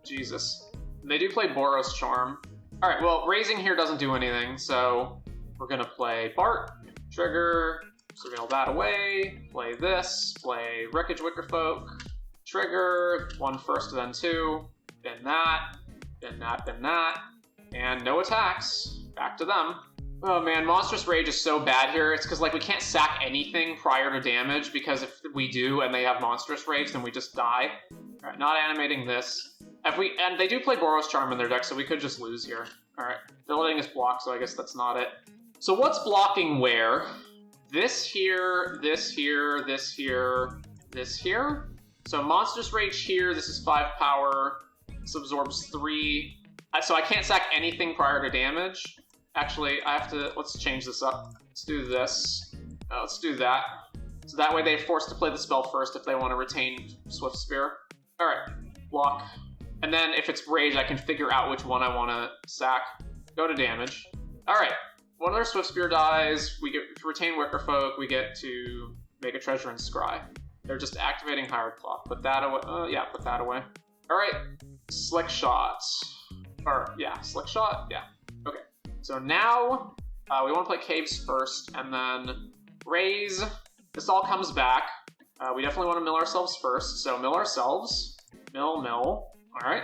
Jesus. And they do play Boros Charm. Alright, well, raising here doesn't do anything, so we're gonna play Bart, trigger, Surveil that away, play this, play Wreckage Wickerfolk, trigger, 1 first, then 2, then that, then that, then that, and no attacks. Back to them. Oh man, Monstrous Rage is so bad here. It's because like we can't sack anything prior to damage, because if we do and they have Monstrous Rage, then we just die. Alright, not animating this. And they do play Boros Charm in their deck, so we could just lose here. Alright, they're letting us block, so I guess that's not it. So what's blocking where? This here, this here, this here, this here. So Monstrous Rage here, this is 5 power. This absorbs 3. So I can't sack anything prior to damage. Actually, I have to, let's change this up. Let's do this. Let's do that. So that way they're forced to play the spell first if they want to retain Swift Spear. Alright, block. And then if it's Rage, I can figure out which one I want to sack. Go to damage. Alright, one of their Swift Spear dies, we get to retain Wickerfolk, we get to make a treasure and scry. They're just activating Hired Claw. Put that away. Yeah, put that away. Alright, Slickshot. Slickshot? Yeah. Okay. So now, we want to play Caves first, and then Raise. This all comes back. We definitely want to mill ourselves first, so mill ourselves. Mill. Alright.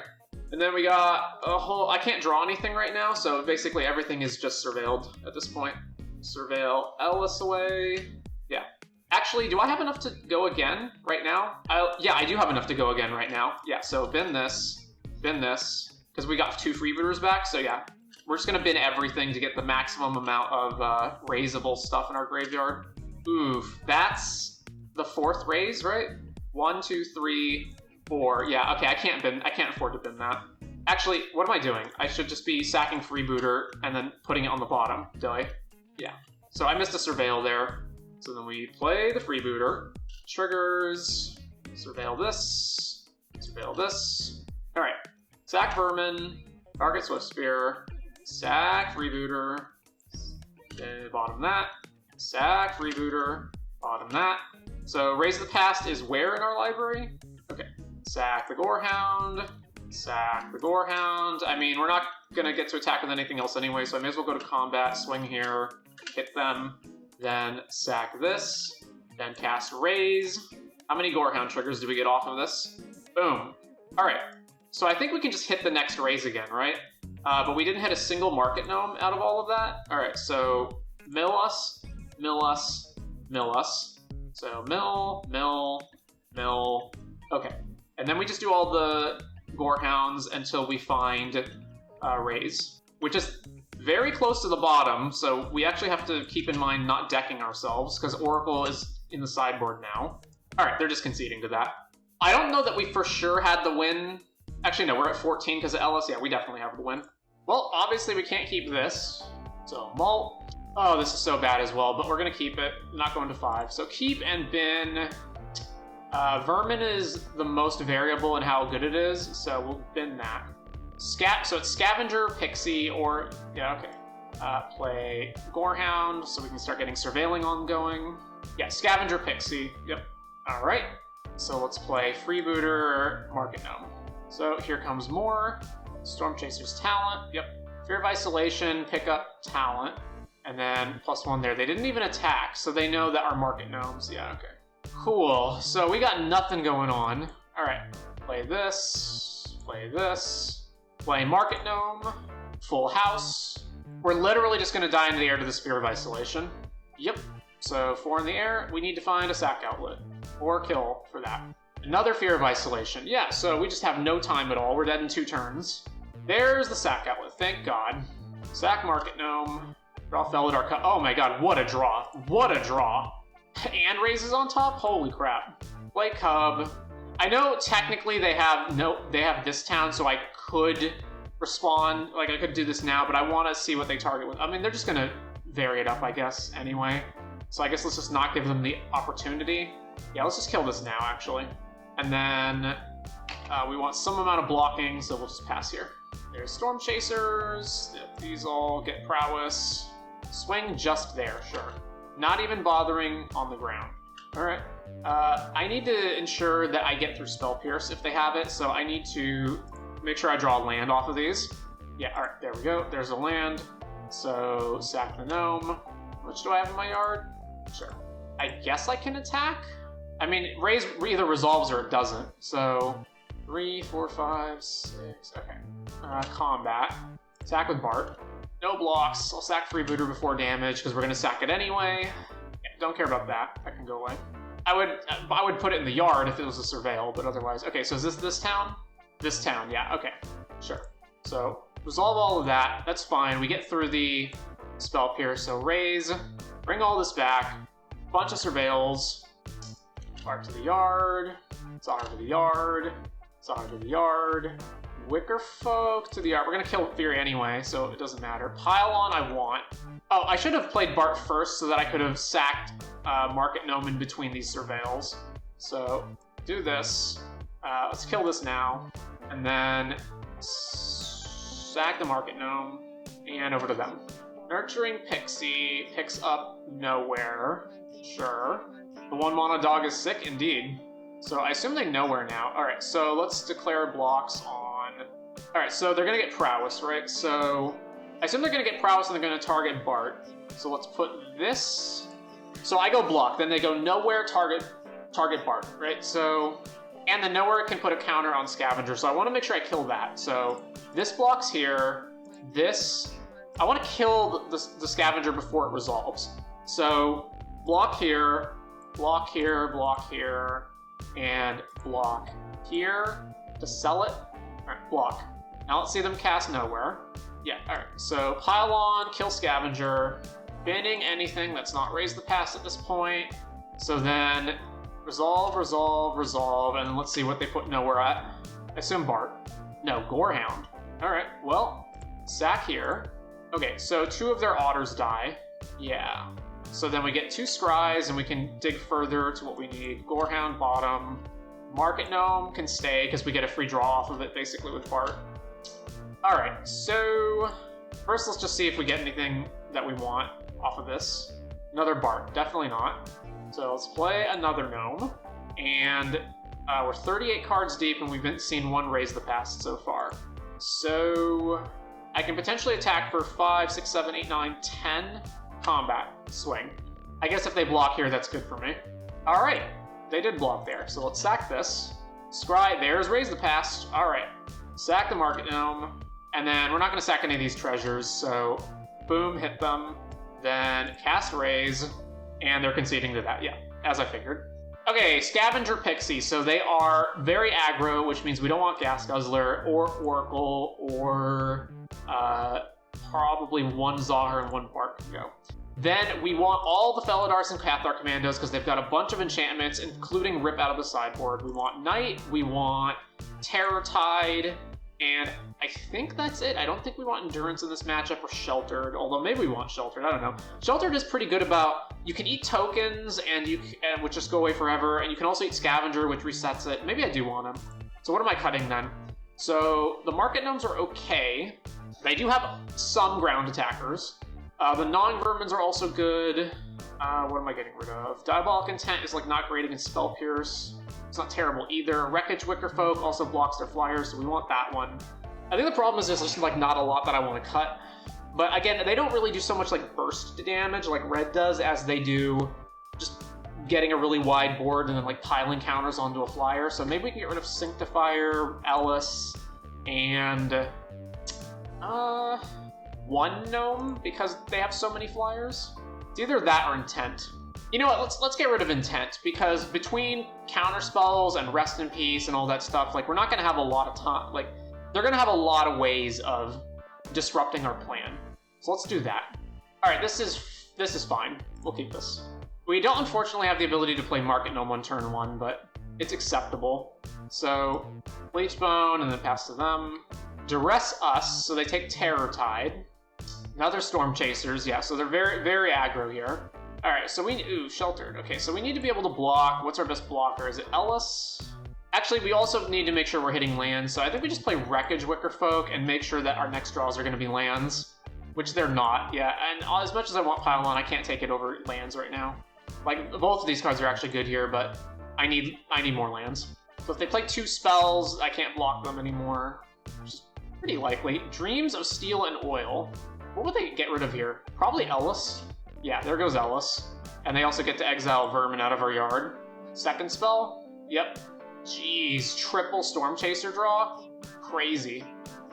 And then we got a whole... I can't draw anything right now, so basically everything is just surveilled at this point. Surveil Ellis away. Yeah. Actually, do I have enough to go again right now? Yeah, I do have enough to go again right now. Yeah, so bin this, because we got 2 freebooters back, so yeah. We're just going to bin everything to get the maximum amount of raisable stuff in our graveyard. Oof, that's the 4th raise, right? 1, 2, 3, 4. Yeah, okay, I can't afford to bin that. Actually, what am I doing? I should just be sacking freebooter and then putting it on the bottom, do I? Yeah. So I missed a surveil there. So then we play the freebooter. Triggers. Surveil this. Alright. Sack Vermin. Target Swift Spear. Sack freebooter. Bottom that. Sack freebooter. Bottom that. So Raise the Past is where in our library? Okay. Sack the Gorehound. Sack the Gorehound. I mean, we're not going to get to attack with anything else anyway, so I may as well go to combat, swing here, hit them, then sack this, then cast Raise. How many Gorehound triggers do we get off of this? Boom. Alright, so I think we can just hit the next Raise again, right? But we didn't hit a single Market Gnome out of all of that. Alright, so mill us. So mill. Okay. And then we just do all the Gorehounds until we find Raise, which is very close to the bottom, so we actually have to keep in mind not decking ourselves, because Oracle is in the sideboard now. Alright, they're just conceding to that. I don't know that we for sure had the win. Actually, no, we're at 14 because of Ellis. Yeah, we definitely have the win. Well, obviously we can't keep this. So, Malt. Oh, this is so bad as well, but we're going to keep it. Not going to 5. So keep and bin. Vermin is the most variable in how good it is, so we'll bin that. So it's Scavenger, Pixie, or... Yeah, okay. Play Gorehound, so we can start getting Surveilling ongoing. Yeah, Scavenger, Pixie. Yep. Alright. So let's play Freebooter, Market Gnome. So here comes more. Storm Chaser's Talent. Yep. Fear of Isolation, pick up Talent. And then +1 there. They didn't even attack, so they know that our Market Gnomes... Yeah, okay. Cool. So we got nothing going on. Alright. Play this. Play Market Gnome. Full House. We're literally just going to die into the air to the Spear of Isolation. Yep. So 4 in the air. We need to find a sack outlet. Or kill for that. Another Fear of Isolation. Yeah, so we just have no time at all. We're dead in 2 turns. There's the sack outlet. Thank God. Sack Market Gnome. Draw Felidar Cut. Oh my God, what a draw. What a draw. And Raises on top? Holy crap. Play Cub. I know technically they have this town, so I could respond. Like, I could do this now, but I want to see what they target with. I mean, they're just going to vary it up, I guess, anyway. So I guess let's just not give them the opportunity. Yeah, let's just kill this now, actually. And then we want some amount of blocking, so we'll just pass here. There's Storm Chasers. Yep, these all get prowess. Swing just there, sure. Not even bothering on the ground. Alright. I need to ensure that I get through Spell Pierce if they have it, so I need to make sure I draw land off of these. Yeah, alright, there we go. There's a land. So, sack the gnome. How much do I have in my yard? Sure. I guess I can attack? I mean, Raise either resolves or it doesn't, so... 3, 4, 5, 6, okay. Combat. Attack with Bart. No blocks. I'll sack Freebooter before damage, because we're going to sack it anyway. Yeah, don't care about that. That can go away. I would put it in the yard if it was a Surveil, but otherwise... Okay, so is this town? This town, yeah, okay. Sure. So, resolve all of that. That's fine. We get through the Spell Pierce, so Raise. Bring all this back. Bunch of Surveils. Bark to the yard. Zar to the yard. Zar to the yard. Wicker Folk to the yard. We're going to kill Theory anyway, so it doesn't matter. Pylon I want. Oh, I should have played Bart first so that I could have sacked Market Gnome in between these Surveils. So, do this. Let's kill this now. And then sack the Market Gnome. And over to them. Nurturing Pixie picks up Nowhere. Sure. The 1-mana dog is sick, indeed. So I assume they know where now. Alright, so let's declare blocks on... Alright, so they're going to get Prowess, right? So I assume they're going to get Prowess and they're going to target Bart. So let's put this... So I go block, then they go Nowhere, target target Bart, right? So, and then nowhere it can put a counter on Scavenger, so I want to make sure I kill that. So this blocks here, I want to kill the Scavenger before it resolves. So block here, block here, block here, and block here to sell it. All right, block. Now let's see them cast nowhere. Yeah, all right, so pile on, kill Scavenger, banning anything that's not Raise the Past at this point. So then resolve, resolve, resolve, and then let's see what they put nowhere at. I assume Bart. No, Gorehound. All right, well, sack here. Okay, so 2 of their otters die. Yeah. So then we get 2 scries, and we can dig further to what we need. Gorehound, bottom. Market Gnome can stay, because we get a free draw off of it, basically, with Bart. Alright, so first let's just see if we get anything that we want off of this. Another Bart, definitely not. So let's play another Gnome, and we're 38 cards deep, and we've seen 1 Raise the Past so far. So I can potentially attack for 5, 6, 7, 8, 9, 10 combat swing. I guess if they block here, that's good for me. Alright, they did block there, so let's sack this. Scry, there's Raise the Past. Alright, sack the Market Gnome, and then we're not going to sack any of these treasures, so boom, hit them, then cast Raise, and they're conceding to that, yeah, as I figured. Okay, Scavenger Pixie, so they are very aggro, which means we don't want Gas Guzzler, or Oracle, or probably 1 Zahar and 1 Bart can go. Then we want all the Felidars and Cathar Commandos, because they've got a bunch of enchantments, including Rip out of the sideboard. We want Nite, we want Terror Tide, and I think that's it. I don't think we want Endurance in this matchup or Sheltered, although maybe we want Sheltered, I don't know. Sheltered is pretty good about, you can eat tokens, which just go away forever, and you can also eat Scavenger, which resets it. Maybe I do want them. So what am I cutting then? So the Market Gnomes are okay. They do have some ground attackers. The non-vermins are also good. What am I getting rid of? Diabolic Intent is like not great against Spell Pierce. It's not terrible either. Wreckage Wickerfolk also blocks their flyers, so we want that one. I think the problem is there's just like not a lot that I want to cut. But again, they don't really do so much like burst damage like red does as they do just getting a really wide board and then like piling counters onto a flyer. So maybe we can get rid of Sanctifier, Ellis, and 1 Gnome because they have so many flyers. It's either that or Intent. You know what, let's get rid of Intent, because between counter spells and Rest in Peace and all that stuff, like we're not gonna have a lot of time, like they're gonna have a lot of ways of disrupting our plan. So let's do that. Alright, this is fine. We'll keep this. We don't unfortunately have the ability to play Market Gnome on turn 1, but it's acceptable. So, Bleachbone and then pass to them. Duress us, so they take Terror Tide. Another Storm Chasers, yeah, so they're very, very aggro here. Alright, so Sheltered. Okay, so we need to be able to block. What's our best blocker? Is it Ellis? Actually, we also need to make sure we're hitting lands, so I think we just play Wreckage Wickerfolk and make sure that our next draws are going to be lands. Which they're not, yeah, and as much as I want Pile On, I can't take it over lands right now. Like, both of these cards are actually good here, but I need more lands. So if they play 2 spells, I can't block them anymore, which is pretty likely. Dreams of Steel and Oil. What would they get rid of here? Probably Ellis. Yeah, there goes Ellis. And they also get to exile Vermin out of our yard. Second spell? Yep. Jeez, triple Storm Chaser draw? Crazy.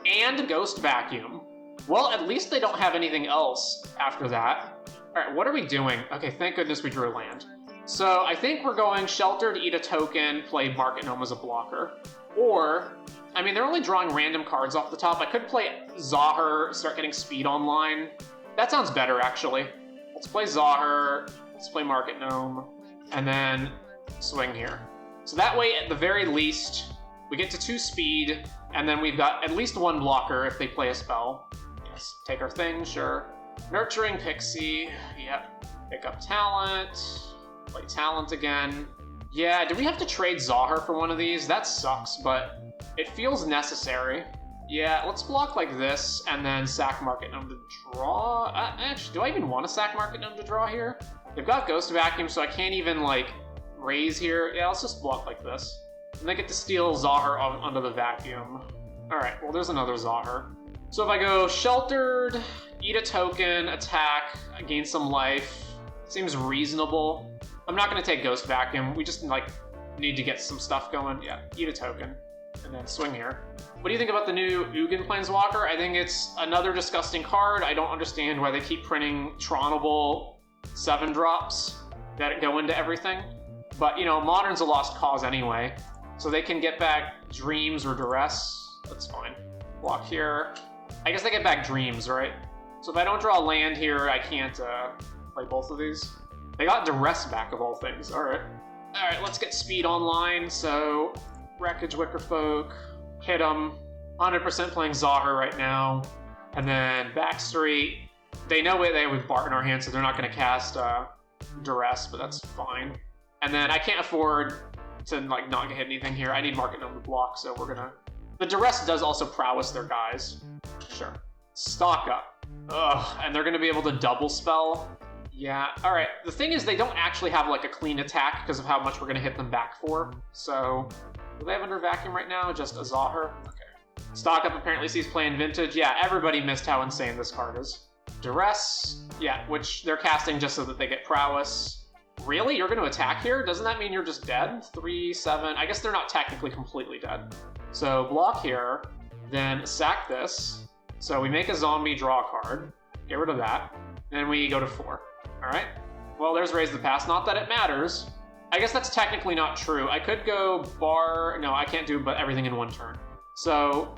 And Ghost Vacuum. Well, at least they don't have anything else after that. Alright, what are we doing? Okay, thank goodness we drew land. So, I think we're going Sheltered, eat a token, play Market Gnome as a blocker. Or, I mean, they're only drawing random cards off the top. I could play Zahar, start getting speed online. That sounds better, actually. Let's play Zahar, let's play Market Gnome, and then swing here. So that way, at the very least, we get to 2 speed, and then we've got at least 1 blocker if they play a spell. Yes, take our thing, sure. Nurturing Pixie, yep. Pick up Talent, play Talent again. Yeah, do we have to trade Zahar for one of these? That sucks, but it feels necessary. Yeah, let's block like this, and then sack Market Gnome to draw. Actually, do I even want to sack Market Gnome to draw here? They've got Ghost Vacuum, so I can't even, like, raise here. Yeah, let's just block like this. And they get to steal Zahar under the vacuum. Alright, well, there's another Zahar. So if I go Sheltered, eat a token, attack, gain some life, seems reasonable. I'm not going to take Ghost Vacuum. We just, like, need to get some stuff going. Yeah, eat a token. And then swing here. What do you think about the new Ugin Planeswalker? I think it's another disgusting card. I don't understand why they keep printing Tronable 7-drops that go into everything. But, you know, Modern's a lost cause anyway. So they can get back Dreams or Duress. That's fine. Block here. I guess they get back Dreams, right? So if I don't draw a land here, I can't play both of these. They got Duress back, of all things. Alright. Alright, let's get speed online. So, Wreckage Wickerfolk, hit them. 100% playing Zahar right now. And then Backstreet. They know they have Bart in our hand, so they're not going to cast Duress, but that's fine. And then I can't afford to like not get hit anything here. I need Market Gnome to block, so we're gonna... The Duress does also prowess their guys. Sure. Stock up. Ugh, and they're gonna be able to double spell. Yeah, alright. The thing is they don't actually have like a clean attack because of how much we're gonna hit them back for. So, do they have under vacuum right now? Just a Zahar? Okay. Stock up apparently sees playing Vintage. Yeah, everybody missed how insane this card is. Duress, yeah, which they're casting just so that they get prowess. Really? You're going to attack here? Doesn't that mean you're just dead? 3, 7... I guess they're not technically completely dead. So block here, then sack this. So we make a zombie, draw a card. Get rid of that. Then we go to 4. Alright. Well, there's Raise the Past. Not that it matters. I guess that's technically not true. I could go bar... No, I can't do but everything in one turn. So...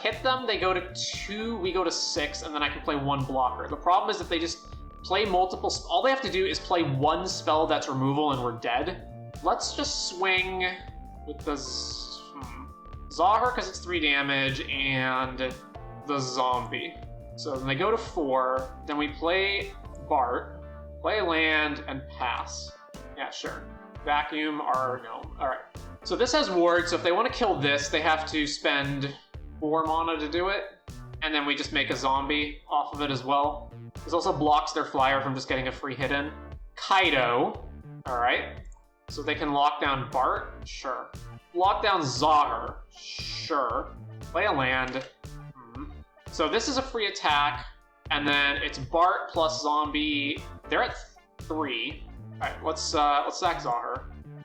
hit them, they go to 2, we go to 6, and then I can play 1 blocker. The problem is if they just play multiple... All they have to do is play 1 spell that's removal and we're dead. Let's just swing with the Zahar because it's 3 damage and the zombie. So then they go to 4, then we play Bart, play land, and pass. Yeah, sure. Vacuum our gnome. Alright. So this has ward, so if they want to kill this, they have to spend 4 mana to do it, and then we just make a zombie off of it as well. This also blocks their flyer from just getting a free hit in. Kaido. Alright. So they can lock down Bart? Sure. Lock down Zahar? Sure. Play a land. So this is a free attack, and then it's Bart plus zombie. They're at 3. Alright, let's sack Zahar.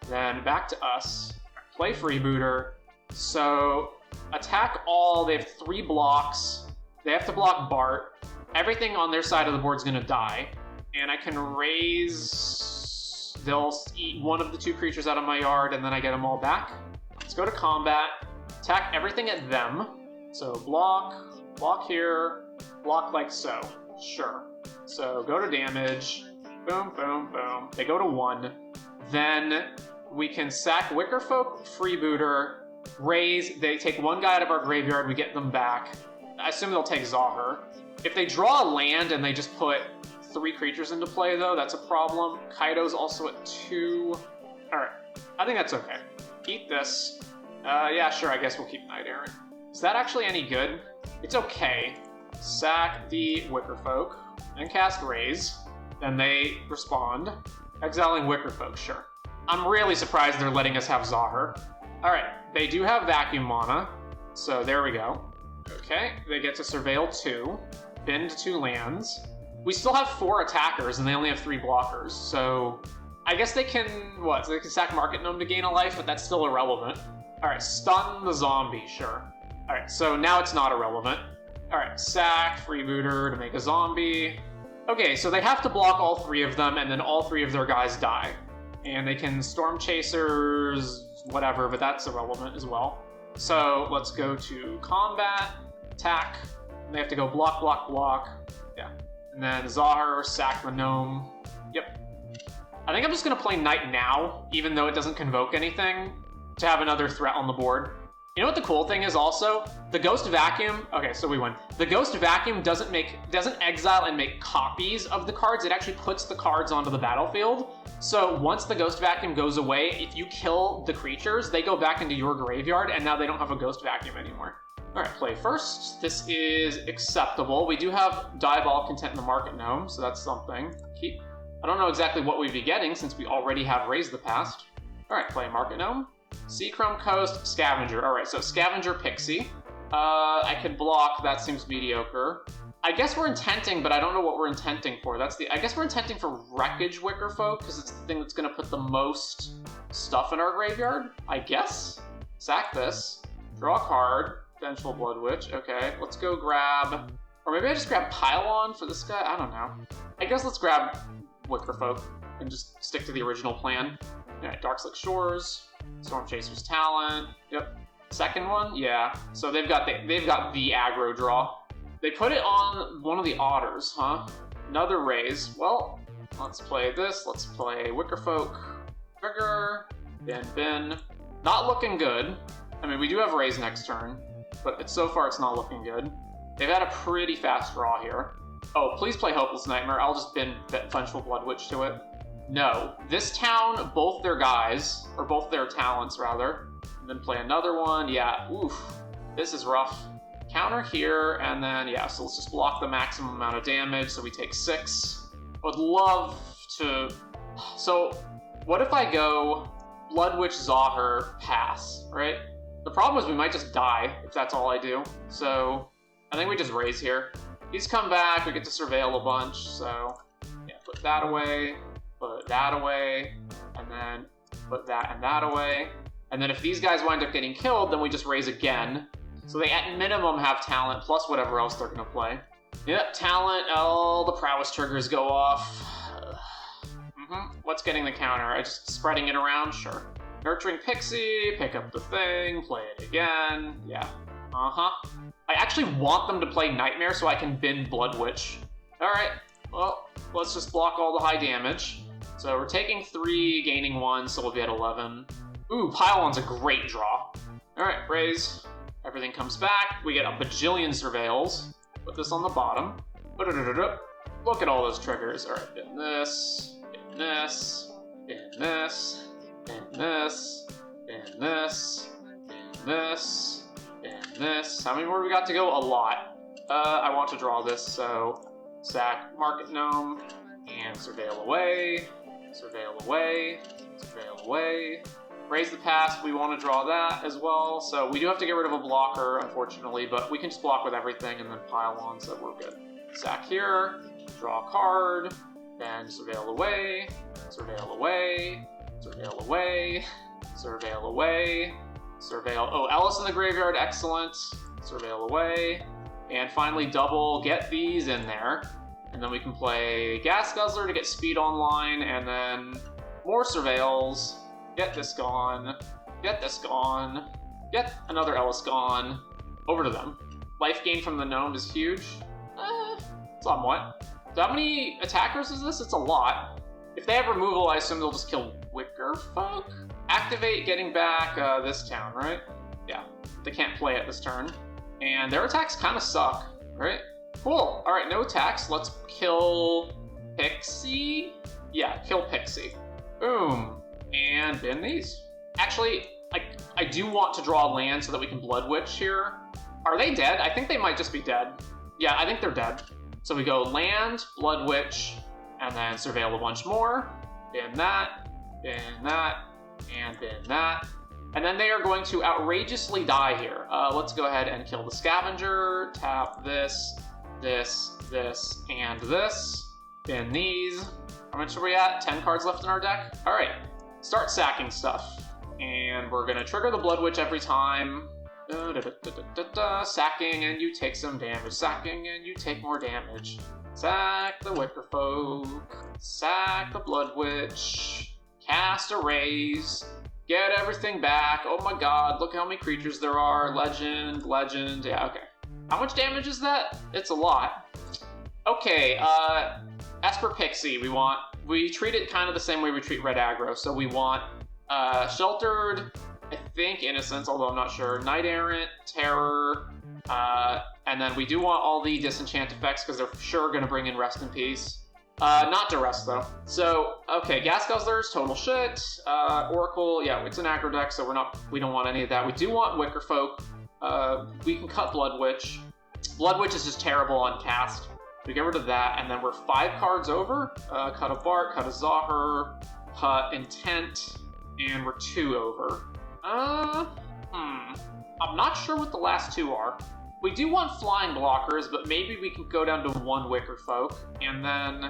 Then back to us. Play Freebooter. So attack all. They have 3 blocks. They have to block Bart. Everything on their side of the board is going to die. And I can raise... They'll eat one of the 2 creatures out of my yard, and then I get them all back. Let's go to combat. Attack everything at them. So block here, block like so. Sure. So go to damage. Boom, boom, boom. They go to 1. Then we can sack Wickerfolk, Freebooter, raise. They take 1 guy out of our graveyard. We get them back. I assume they'll take Zahar. If they draw a land and they just put 3 creatures into play, though, that's a problem. Kaido's also at 2. Alright. I think that's okay. Eat this. Yeah, sure, I guess we'll keep Knight Errant. Is that actually any good? It's okay. Sack the Wickerfolk, and cast Raise. Then they respond. Exiling Wickerfolk, sure. I'm really surprised they're letting us have Zahar. Alright, they do have Vacuum Mana, so there we go. Okay, they get to Surveil 2, bend 2 lands. We still have 4 attackers, and they only have 3 blockers, so... I guess they can, what? So they can sack Market Gnome to gain a life, but that's still irrelevant. Alright, stun the zombie, sure. Alright, so now it's not irrelevant. Alright, sack, Freebooter to make a zombie. Okay, so they have to block all 3 of them, and then all 3 of their guys die. And they can Storm Chasers, whatever, but that's irrelevant as well. So let's go to combat, attack. They have to go block, block, block. Yeah. And then Zahar, sack the gnome. Yep. I think I'm just going to play Nite now, even though it doesn't convoke anything, to have another threat on the board. You know what the cool thing is also? The Ghost Vacuum... Okay, so we win. The Ghost Vacuum doesn't exile and make copies of the cards. It actually puts the cards onto the battlefield. So once the Ghost Vacuum goes away, if you kill the creatures, they go back into your graveyard, and now they don't have a Ghost Vacuum anymore. Alright, play first. This is acceptable. We do have Diabolic Content in the Market Gnome, so that's something. Keep. I don't know exactly what we'd be getting, since we already have Raise the Past. Alright, play Market Gnome. Seachrome Coast, Scavenger. Alright, so Scavenger Pixie. I can block, that seems mediocre. I guess we're intenting, but I don't know what we're intenting for. I guess we're intenting for Wreckage Wickerfolk, because it's the thing that's going to put the most stuff in our graveyard, I guess. Sack this. Draw a card. Vengeful Blood Witch. Okay, let's go grab... Or maybe I just grab Pylon for this guy? I don't know. I guess let's grab Wickerfolk and just stick to the original plan. Alright, Darkslick Shores. Storm Chaser's Talent. Yep. Second one? Yeah. So they've got the aggro draw. They put it on one of the otters, huh? Another raise. Well, let's play this. Let's play Wickerfolk. Trigger. Bin. Not looking good. I mean, we do have raise next turn, but so far it's not looking good. They've had a pretty fast draw here. Oh, please play Hopeless Nightmare. I'll just bin Vengeful Blood Witch to it. No. This town, both their guys, or both their talents, rather, and then play another one. Yeah, oof. This is rough. Counter here, and then, yeah, so let's just block the maximum amount of damage, so we take 6. Would love to... So, what if I go Blood Witch, Zahir, pass, right? The problem is we might just die, if that's all I do. So, I think we just raise here. He's come back, we get to surveil a bunch, so... Yeah, put that away, put that away, and then put that and that away. And then if these guys wind up getting killed, then we just raise again. So they at minimum have talent plus whatever else they're gonna play. Yep, talent, the prowess triggers go off. What's getting the counter? Just spreading it around? Sure. Nurturing Pixie, pick up the thing, play it again. Yeah. I actually want them to play Nightmare so I can bin Blood Witch. Alright, well, let's just block all the high damage. So we're taking 3, gaining 1, so we'll be at 11. Ooh, Pylon's a great draw. Alright, raise. Everything comes back. We get a bajillion surveils. Put this on the bottom. Look at all those triggers. Alright, bin this, bin this, bin this, bin this, bin this, bin this, bin this. How many more do we got to go? A lot. I want to draw this, so sack Market Gnome and surveil away, surveil away, surveil away. Raise the pass, we want to draw that as well, so we do have to get rid of a blocker, unfortunately, but we can just block with everything and then pile on, so we're good. Sack here, draw a card, then surveil away, surveil away, surveil away, surveil away, surveil... Oh, Ellis in the graveyard, excellent. Surveil away, and finally double, get these in there, and then we can play Gas Guzzler to get speed online, and then more surveils. Get this gone. Get this gone. Get another Ellis gone. Over to them. Life gain from the gnome is huge. Somewhat. So how many attackers is this? It's a lot. If they have removal, I assume they'll just kill Wickerfolk? Activate getting back this town, right? Yeah. They can't play it this turn. And their attacks kind of suck, right? Cool. Alright, no attacks. Let's kill Pixie? Yeah, kill Pixie. Boom. And bin these. Actually, I do want to draw land so that we can Blood Witch here. Are they dead? I think they might just be dead. Yeah, I think they're dead. So we go land, Blood Witch, and then surveil a bunch more. Bin that, and bin that. And then they are going to outrageously die here. Let's go ahead and kill the Scavenger. Tap this, this, and this. Bin these. How much are we at? 10 cards left in our deck? All right. Start sacking stuff. And we're gonna trigger the Blood Witch every time. Sacking and you take some damage. Sacking and you take more damage. Sack the Wickerfolk. Sack the Blood Witch. Cast a raise. Get everything back. Oh my god, look how many creatures there are. Legend. Yeah, okay. How much damage is that? It's a lot. Okay, Esper Pixie, we treat it kind of the same way we treat Red Aggro. So we want Sheltered, I think Innocence, although I'm not sure, Knight Errant, Terror, and then we do want all the disenchant effects because they're sure going to bring in Rest in Peace. Not Duress though. So, okay, Gas Guzzlers, total shit. Oracle, yeah, it's an aggro deck, so we don't want any of that. We do want Wickerfolk. We can cut Blood Witch. Blood Witch is just terrible on cast. We get rid of that, and then we're 5 cards over. Cut a Bart, cut a Zahir, cut Intent, and we're 2 over. I'm not sure what the last 2 are. We do want flying blockers, but maybe we can go down to 1 Wicker Folk, and then...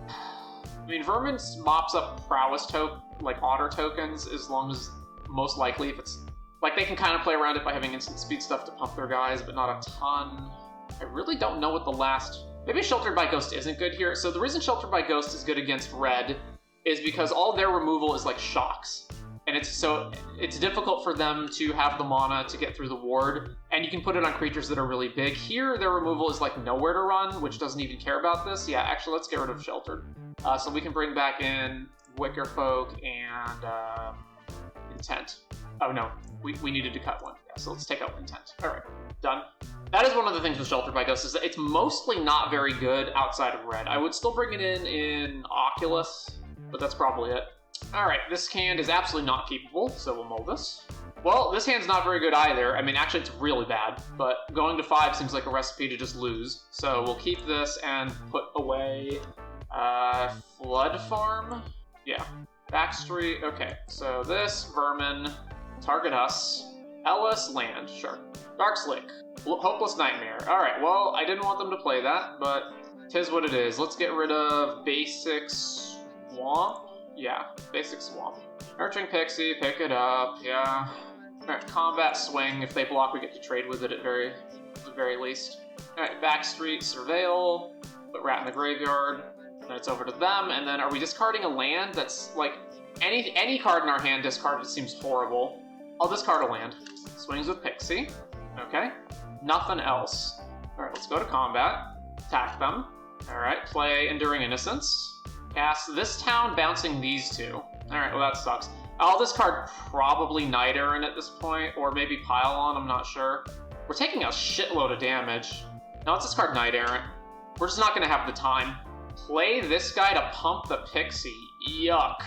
I mean, Vermin mops up prowess otter tokens, as long as, most likely, if it's... Like, they can kind of play around it by having instant speed stuff to pump their guys, but not a ton. I really don't know what the last... Maybe Sheltered by Ghost isn't good here. So the reason Sheltered by Ghost is good against red is because all their removal is like shocks. And it's difficult for them to have the mana to get through the ward, and you can put it on creatures that are really big. Here, their removal is like nowhere to run, which doesn't even care about this. Yeah, actually, let's get rid of Sheltered. So we can bring back in Wicker Folk and Intent. Oh no, we needed to cut one. Yeah, so let's take out Intent. All right, done. That is one of the things with Sheltered by Ghost, is that it's mostly not very good outside of red. I would still bring it in Oculus, but that's probably it. Alright, this hand is absolutely not keepable, so we'll mull this. Well, this hand's not very good either. I mean, actually, it's really bad, but going to 5 seems like a recipe to just lose. So we'll keep this and put away Flood Farm? Yeah. Backstreet, okay. So this, Vermin, target us. Ellis, land, sure. Dark Slick, Hopeless Nightmare. Alright, well, I didn't want them to play that, but 'tis what it is. Let's get rid of Basic Swamp. Yeah, Basic Swamp. Nurturing Pixie, pick it up, yeah. Alright, Combat Swing. If they block, we get to trade with it at the very least. Alright, Backstreet, Surveil, put Rat in the graveyard. Then it's over to them, and then are we discarding a land that's, like, any card in our hand discarded seems horrible. I'll discard a land. Swings with Pixie. Okay. Nothing else. Alright, let's go to combat. Attack them. Alright, play Enduring Innocence. Cast this town, bouncing these two. Alright, well that sucks. I'll discard probably Night Errant at this point, or maybe Pile-On, I'm not sure. We're taking a shitload of damage. Now let's discard Night Errant. We're just not going to have the time. Play this guy to pump the Pixie. Yuck.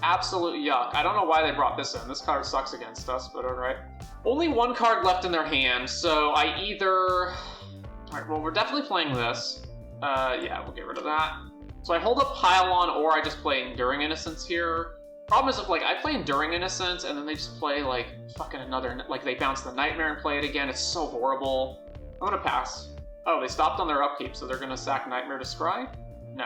Absolute yuck. I don't know why they brought this in. This card sucks against us, but alright. Only 1 card left in their hand, so I either... Alright, well we're definitely playing this. Yeah, we'll get rid of that. So I hold up Pile-On, or I just play Enduring Innocence here. Problem is, if like I play Enduring Innocence, and then they just play like fucking another, like they bounce the Nightmare and play it again. It's so horrible. I'm gonna pass. Oh, they stopped on their upkeep, so they're gonna sack Nightmare to Scry? No,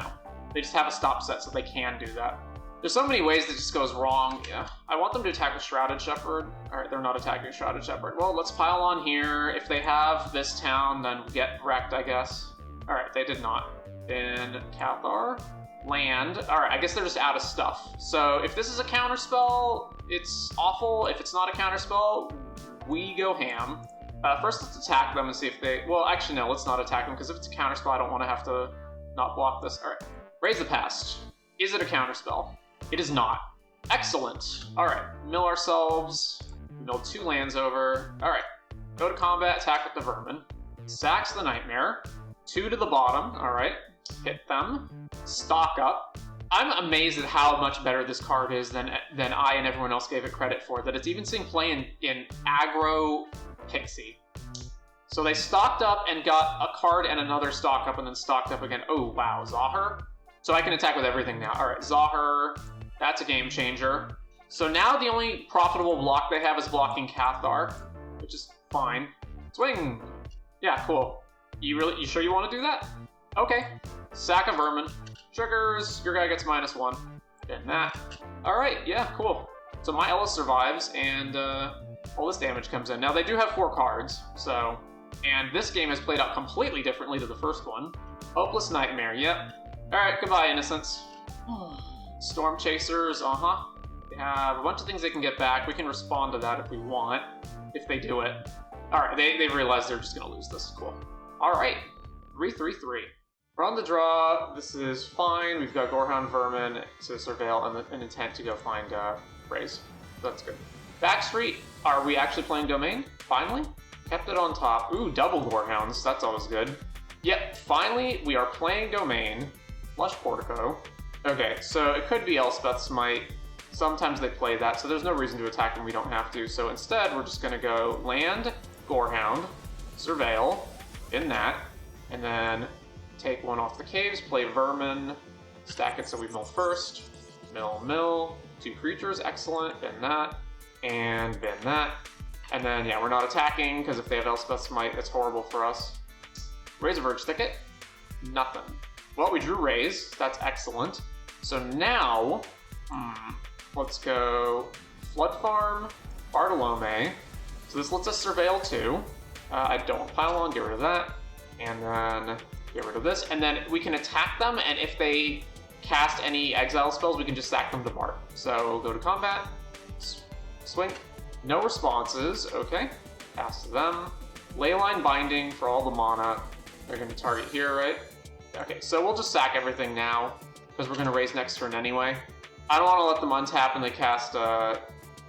they just have a stop set, so they can do that. There's so many ways that just goes wrong. Yeah, I want them to attack with Shrouded Shepherd. All right, they're not attacking Shrouded Shepherd. Well, let's pile on here. If they have this town, then get wrecked, I guess. All right, they did not. Then Cathar, land. All right, I guess they're just out of stuff. So if this is a counterspell, it's awful. If it's not a counterspell, we go ham. First, let's attack them and see if they... Well, actually, no, let's not attack them, because if it's a counterspell, I don't want to have to not block this. All right, Raise the Past. Is it a counterspell? It is not. Excellent. All right, mill ourselves. Mill 2 lands over. All right, go to combat, attack with the Vermin. Sacks the Nightmare. 2 to the bottom. All right. Hit them. Stock up. I'm amazed at how much better this card is than I and everyone else gave it credit for. That it's even seeing play in aggro Pixie. So they stocked up and got a card and another stock up and then stocked up again. Oh, wow. Zahir? So I can attack with everything now. All right. Zahir. That's a game changer. So now the only profitable block they have is blocking Cathar, which is fine. Swing. Yeah, cool. You sure you want to do that? Okay. Sack a Vermin. Triggers. Your guy gets -1. Then that. Alright, yeah, cool. So my Ellis survives, and all this damage comes in. Now, they do have 4 cards, so... And this game is played out completely differently to the first one. Hopeless Nightmare, yep. Alright, goodbye, Innocence. Storm Chasers, They have a bunch of things they can get back. We can respond to that if we want, if they do it. Alright, they've realized they're just gonna lose this. Cool. Alright, 3-3-3. We're on the draw. This is fine. We've got Gorehound, Vermin to surveil, and an intent to go find Raise. That's good. Backstreet, are we actually playing Domain? Finally? Kept it on top. Ooh, double Gorehounds. That's always good. Yep, finally we are playing Domain. Lush Portico. Okay, so it could be Elspeth's Might. Sometimes they play that, so there's no reason to attack them. We don't have to. So instead, we're just going to go land, Gorehound, surveil, in that, and then take 1 off the caves, play Vermin, stack it so we mill first, mill, 2 creatures, excellent, bin that, and bin that. And then, yeah, we're not attacking, because if they have Elspeth's Might, it's horrible for us. Raise a Verge Thicket. Nothing. Well, we drew Raise. That's excellent. So now, let's go Flood Farm, Bartolome. So this lets us Surveil too. I don't want Pylon, get rid of that. And then get rid of this. And then we can attack them, and if they cast any exile spells, we can just sack them to Bart. So go to combat, swing. No responses, okay. Pass to them. Leyline Binding for all the mana. They're going to target here, right? Okay, so we'll just sack everything now, because we're going to raise next turn anyway. I don't want to let them untap and they cast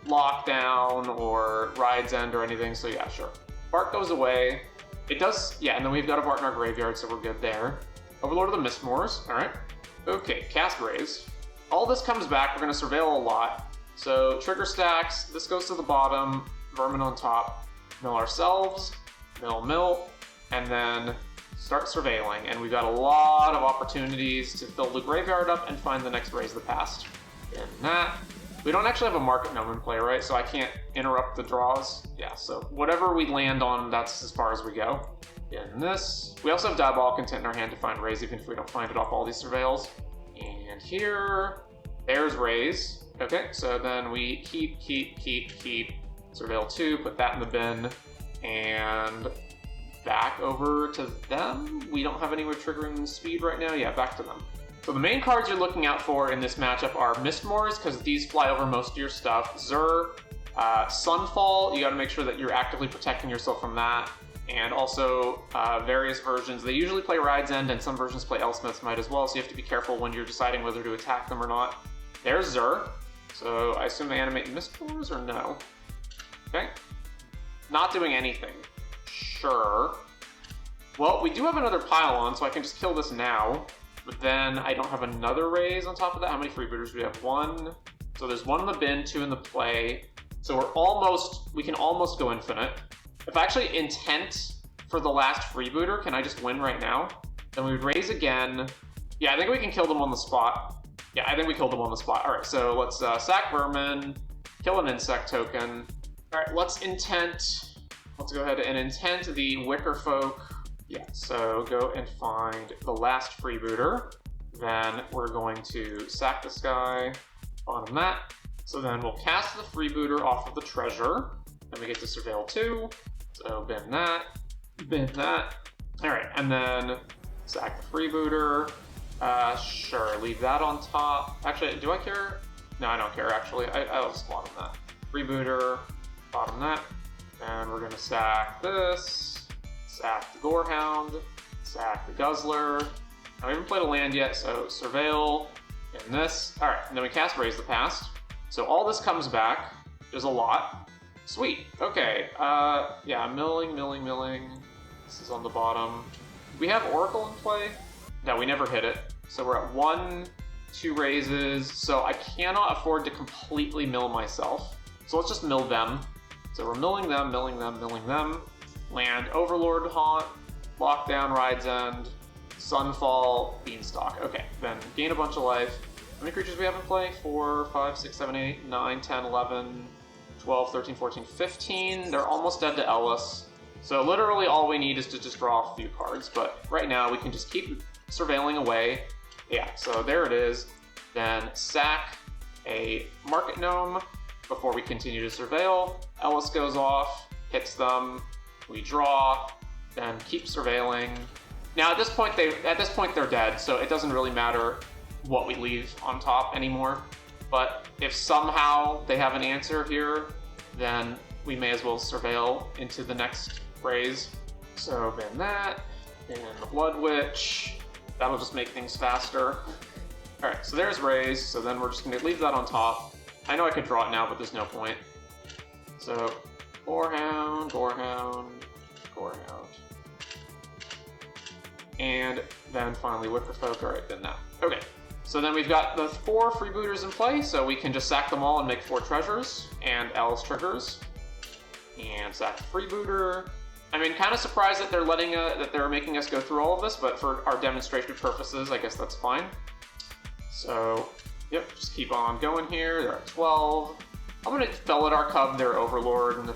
Lockdown or Ride's End or anything, so yeah, sure. Bart goes away. It does, yeah, and then we've got a Bart in our graveyard, so we're good there. Overlord of the Mistmoors, alright. Okay, cast Raise. All this comes back, we're going to Surveil a lot. So, trigger stacks, this goes to the bottom, Vermin on top, mill ourselves, mill, and then start surveilling. And we've got a lot of opportunities to fill the graveyard up and find the next Raise the Past. And that. We don't actually have a Market Gnome in play, right? So I can't interrupt the draws. Yeah, so whatever we land on, that's as far as we go. In this. We also have Diabolic Intent in our hand to find Raise, even if we don't find it off all these surveils. And here, there's Raise. Okay, so then we keep. Surveil 2, put that in the bin, and back over to them. We don't have any way of triggering speed right now. Yeah, back to them. So the main cards you're looking out for in this matchup are Mistmoors, because these fly over most of your stuff. Zur, Sunfall, you got to make sure that you're actively protecting yourself from that. And also various versions. They usually play Ride's End, and some versions play Elspeth's Might as well, so you have to be careful when you're deciding whether to attack them or not. There's Zur. So I assume they animate Mistmoors or no? Okay. Not doing anything. Sure. Well, we do have another Pylon, so I can just kill this now. But then I don't have another Raise on top of that. How many Freebooters do we have? 1. So there's 1 in the bin, 2 in the play. So we can almost go infinite. If I actually intent for the last Freebooter, can I just win right now? Then we would Raise again. Yeah, I think we can kill them on the spot. Yeah, I think we killed them on the spot. All right, so let's sack Vermin, kill an insect token. All right, let's go ahead and intent the Wicker Folk. Yeah, so go and find the last Freebooter. Then we're going to sack this guy, bottom that. So then we'll cast the Freebooter off of the treasure. Then we get to Surveil 2. So bin that. All right, and then sack the Freebooter. Sure, leave that on top. Actually, do I care? No, I don't care, actually. I'll just bottom that. Freebooter, bottom that. And we're gonna sack this, sack the Gorehound, sack the Guzzler. I haven't played a land yet, so Surveil in this. All right, and then we cast Raise the Past. So all this comes back. There's a lot. Sweet, okay. Yeah, milling. This is on the bottom. We have Oracle in play. No, we never hit it. So we're at 1, 2 raises. So I cannot afford to completely mill myself. So let's just mill them. So we're milling them. Land, Overlord Haunt, Lockdown, Ride's End, Sunfall, Beanstalk. Okay, then gain a bunch of life. How many creatures do we have in play? 4, 5, 6, 7, 8, 9, 10, 11, 12, 13, 14, 15. They're almost dead to Ellis. So literally all we need is to just draw a few cards. But right now we can just keep surveilling away. Yeah, so there it is. Then sack a Market Gnome before we continue to surveil. Ellis goes off, hits them, we draw, then keep surveilling. Now at this point they're dead, so it doesn't really matter what we leave on top anymore. But if somehow they have an answer here, then we may as well surveil into the next Raise. So ban that, and the Blood Witch. That'll just make things faster. Alright, so there's Raise, so then we're just gonna leave that on top. I know I could draw it now, but there's no point. So, Gorehound. And then finally Wickerfolk. Alright, then that. Okay, so then we've got the 4 Freebooters in play, so we can just sack them all and make 4 treasures, and Alice triggers. And sack the Freebooter. I mean, kind of surprised that they're making us go through all of this, but for our demonstration purposes, I guess that's fine. So, yep, just keep on going here. They're at 12. I'm going to Felidar Cub their Overlord, and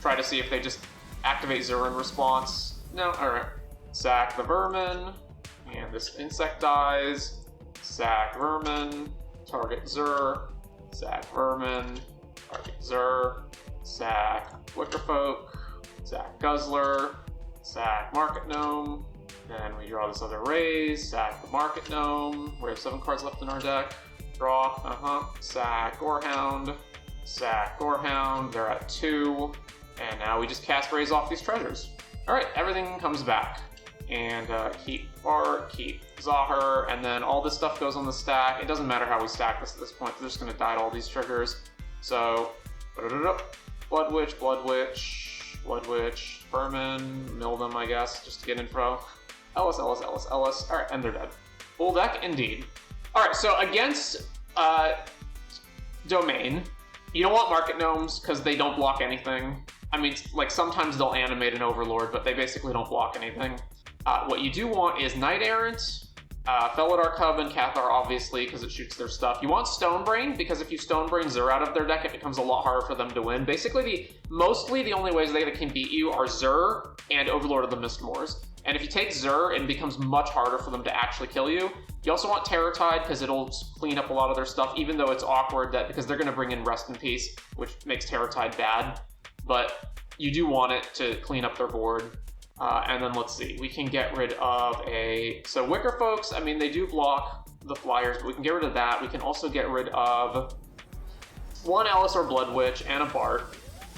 try to see if they just activate Zur in response. No, alright. Sack the vermin, and this insect dies. Sack vermin, target Zur, sack vermin, target Zur, sack Wickerfolk, sack Guzzler, sack Market Gnome, then we draw this other raise, sack the Market Gnome, we have 7 cards left in our deck, draw, sack Gorehound, they're at 2, and now we just cast raise off these treasures. Alright, everything comes back. And keep Bart, keep Zahir, and then all this stuff goes on the stack. It doesn't matter how we stack this at this point, they're just going to die to all these triggers. So, Blood Witch, Vermin, mill them, I guess, just to get info. Ellis. Alright, and they're dead. Full deck, indeed. Alright, so against Domain, you don't want Market Gnomes, because they don't block anything. I mean, like, sometimes they'll animate an Overlord, but they basically don't block anything. What you do want is Knight Errant, Felidar Cub, and Cathar, obviously, because it shoots their stuff. You want Stonebrain, because if you Stonebrain Zur out of their deck, it becomes a lot harder for them to win. Basically, mostly the only ways they can beat you are Zur and Overlord of the Mistmoors. And if you take Zur, it becomes much harder for them to actually kill you. You also want Terror Tide, because it'll clean up a lot of their stuff, even though it's awkward that because they're going to bring in Rest in Peace, which makes Terror Tide bad. But you do want it to clean up their board. And then let's see, we can get rid of so Wicker Folks, I mean, they do block the flyers, but we can get rid of that. We can also get rid of 1 Ellis or Blood Witch and a Bart.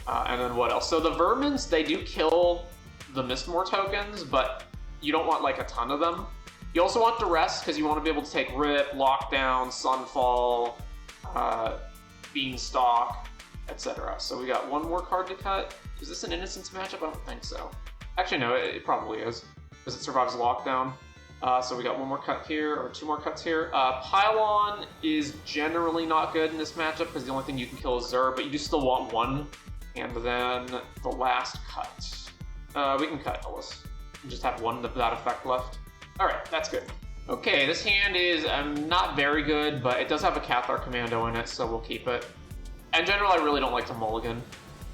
And then what else? So the Vermins, they do kill the Mistmore tokens, but you don't want like a ton of them. You also want Duress, because you want to be able to take Rip, Lockdown, Sunfall, Beanstalk, etc. So we got 1 more card to cut. Is this an Innocence matchup? I don't think so. Actually, no, it probably is, because it survives lockdown. So we got 1 more cut here, or 2 more cuts here. Pylon is generally not good in this matchup, because the only thing you can kill is Zur, but you do still want 1. And then the last cut. We can cut Ellis. And just have 1 of that effect left. Alright, that's good. Okay, this hand is not very good, but it does have a Cathar Commando in it, so we'll keep it. In general, I really don't like to mulligan.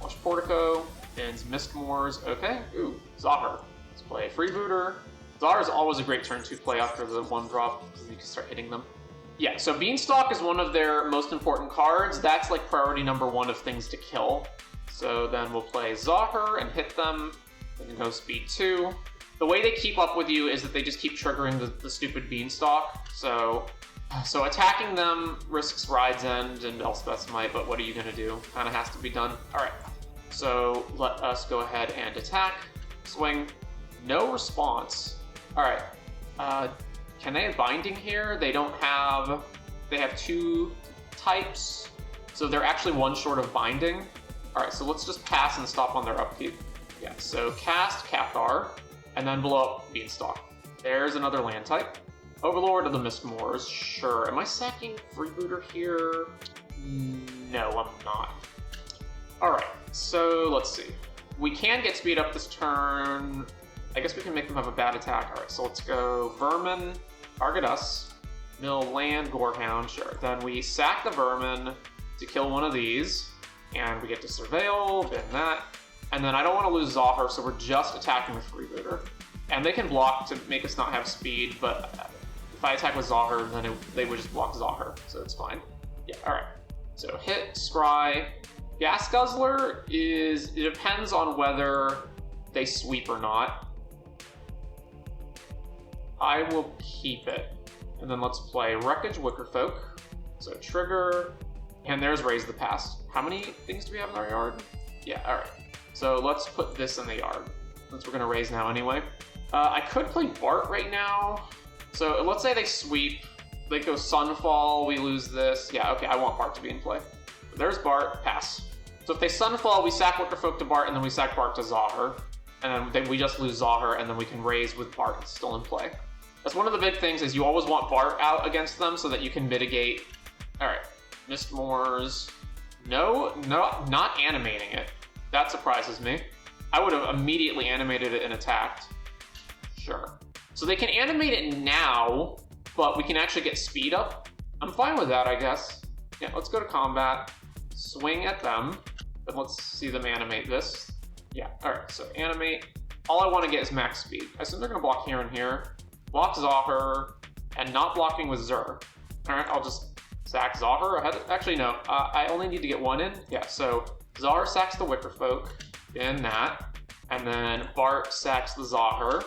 Watch Portico. Ends Mistmoors. Okay. Ooh, Zahir. Let's play Freebooter. Zahir is always a great turn to play after the 1 drop, because you can start hitting them. Yeah, so Beanstalk is one of their most important cards. That's like priority number 1 of things to kill. So then we'll play Zahir and hit them. They can go speed 2. The way they keep up with you is that they just keep triggering the stupid Beanstalk. So attacking them risks Ride's End and Elspeth's Might, but what are you going to do? Kind of has to be done. Alright. So let us go ahead and attack. Swing. No response. Alright. Can they have Binding here? They don't have... They have 2 types. So they're actually 1 short of Binding. Alright, so let's just pass and stop on their upkeep. Yeah, so cast Cathar, and then blow up Beanstalk. There's another land type. Overlord of the Mistmoors. Sure. Am I sacking Freebooter here? No, I'm not. Alright, so let's see. We can get speed up this turn. I guess we can make them have a bad attack. Alright, so let's go Vermin, target us, mill land, Gorehound, sure. Then we sack the Vermin to kill 1 of these, and we get to Surveil, bin that. And then I don't want to lose Zahir, so we're just attacking with Freebooter. And they can block to make us not have speed, but if I attack with Zahir, then they would just block Zahir, so it's fine. Yeah, alright. So hit, scry. Gas Guzzler it depends on whether they sweep or not. I will keep it. And then let's play Wreckage Wickerfolk. So trigger, and there's Raise the Past. How many things do we have in our yard? Yeah, alright. So let's put this in the yard, since we're going to raise now anyway. I could play Bart right now. So let's say they sweep, they go Sunfall, we lose this. Yeah, okay, I want Bart to be in play. There's Bart, pass. So if they Sunfall, we sack Wickerfolk to Bart, and then we sack Bart to Zahir. And then we just lose Zahir, and then we can raise with Bart still in play. That's one of the big things, is you always want Bart out against them so that you can mitigate. Alright, Mistmoors. No, not animating it. That surprises me. I would have immediately animated it and attacked. Sure. So they can animate it now, but we can actually get speed up. I'm fine with that, I guess. Yeah, let's go to combat. Swing at them. Then let's see them animate this. Yeah, alright, so animate. All I want to get is max speed. I assume they're going to block here and here. Block Zahir, and not blocking with Zur. Alright, I'll just sack Zahir ahead. Actually, no, I only need to get one in. Yeah, so Zahir sacks the Wickerfolk, in that. And then Bart sacks the Zahir.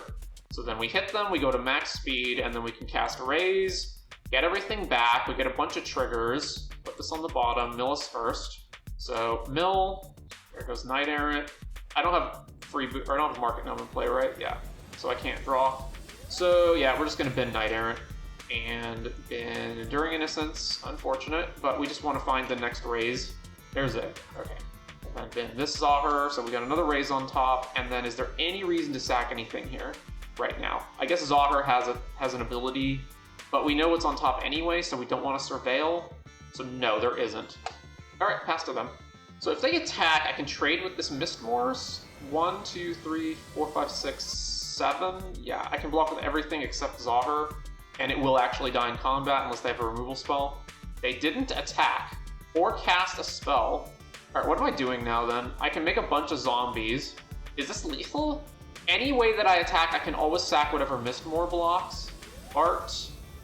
So then we hit them, we go to max speed, and then we can cast Raise, get everything back, we get a bunch of triggers. Put this on the bottom, mill us first. So mill, there goes Knight Errant. I don't have I don't have Market Gnome in play, right? Yeah, so I can't draw. So yeah, we're just gonna bin Knight Errant and bin Enduring Innocence, unfortunate, but we just want to find the next Raise. There's it, okay. And then bin this Zahir, so we got another Raise on top, and then is there any reason to sack anything here right now? I guess Zahir has an ability, but we know what's on top anyway, so we don't want to Surveil, so no, there isn't. Alright, pass to them. So if they attack, I can trade with this Mistmoors. 1, 2, 3, 4, 5, 6, 7. Yeah, I can block with everything except Zahir, and it will actually die in combat unless they have a removal spell. They didn't attack or cast a spell. Alright, what am I doing now then? I can make a bunch of zombies. Is this lethal? Any way that I attack, I can always sack whatever Mistmoor blocks. Art,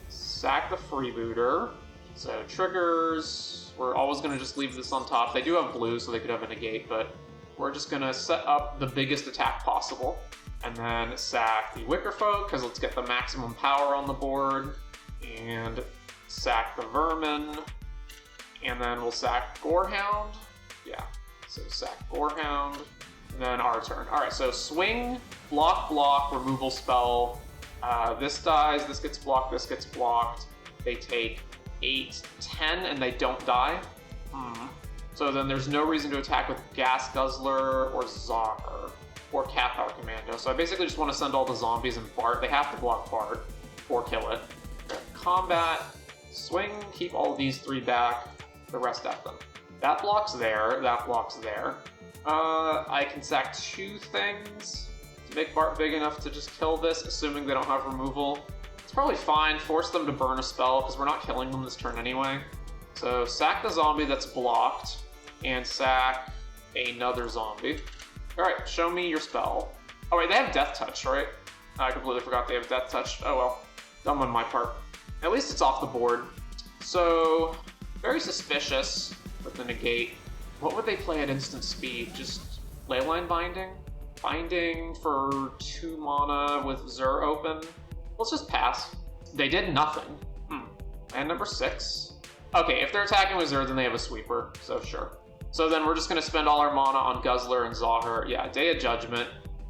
sack the Freebooter. So triggers, we're always going to just leave this on top. They do have blue, so they could have a negate, but we're just going to set up the biggest attack possible. And then sack the Wickerfolk, because let's get the maximum power on the board. And sack the Vermin. And then we'll sack Gorehound. Yeah, so sack Gorehound. And then our turn. Alright, so swing, block, removal spell. This dies, this gets blocked, this gets blocked. They take 8, 10, and they don't die. So then there's no reason to attack with Gas Guzzler or Zahir or Cat Power Commando. So I basically just want to send all the zombies and Bart. They have to block Bart or kill it. Combat, swing, keep all of these 3 back, the rest at them. That blocks there, that blocks there. I can sack 2 things to make Bart big enough to just kill this, assuming they don't have removal. It's probably fine, force them to burn a spell, because we're not killing them this turn anyway. So sack the zombie that's blocked, and sack another zombie. Alright, show me your spell. Oh wait, they have Death Touch, right? I completely forgot they have Death Touch. Oh well, dumb on my part. At least it's off the board. So, very suspicious with the negate. What would they play at instant speed? Just Leyline Binding? Binding for 2 mana with Zur open? Let's just pass. They did nothing. And number 6. Okay, if they're attacking with Zur, then they have a sweeper, so sure. So then we're just going to spend all our mana on Guzzler and Zahir. Yeah, Day of Judgment.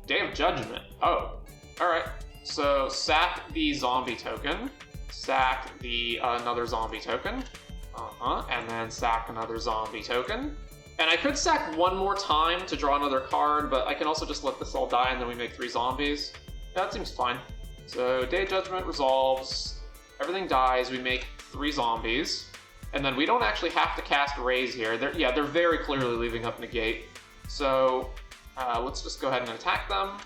Day of Judgment. Oh, alright. So sack the zombie token. Sack the another zombie token. And then sack another zombie token. And I could sack one more time to draw another card, but I can also just let this all die and then we make 3 zombies. Yeah, that seems fine. So Day of Judgment resolves. Everything dies. We make 3 zombies. And then we don't actually have to cast Raise here. They're very clearly leaving up negate. So let's just go ahead and attack them.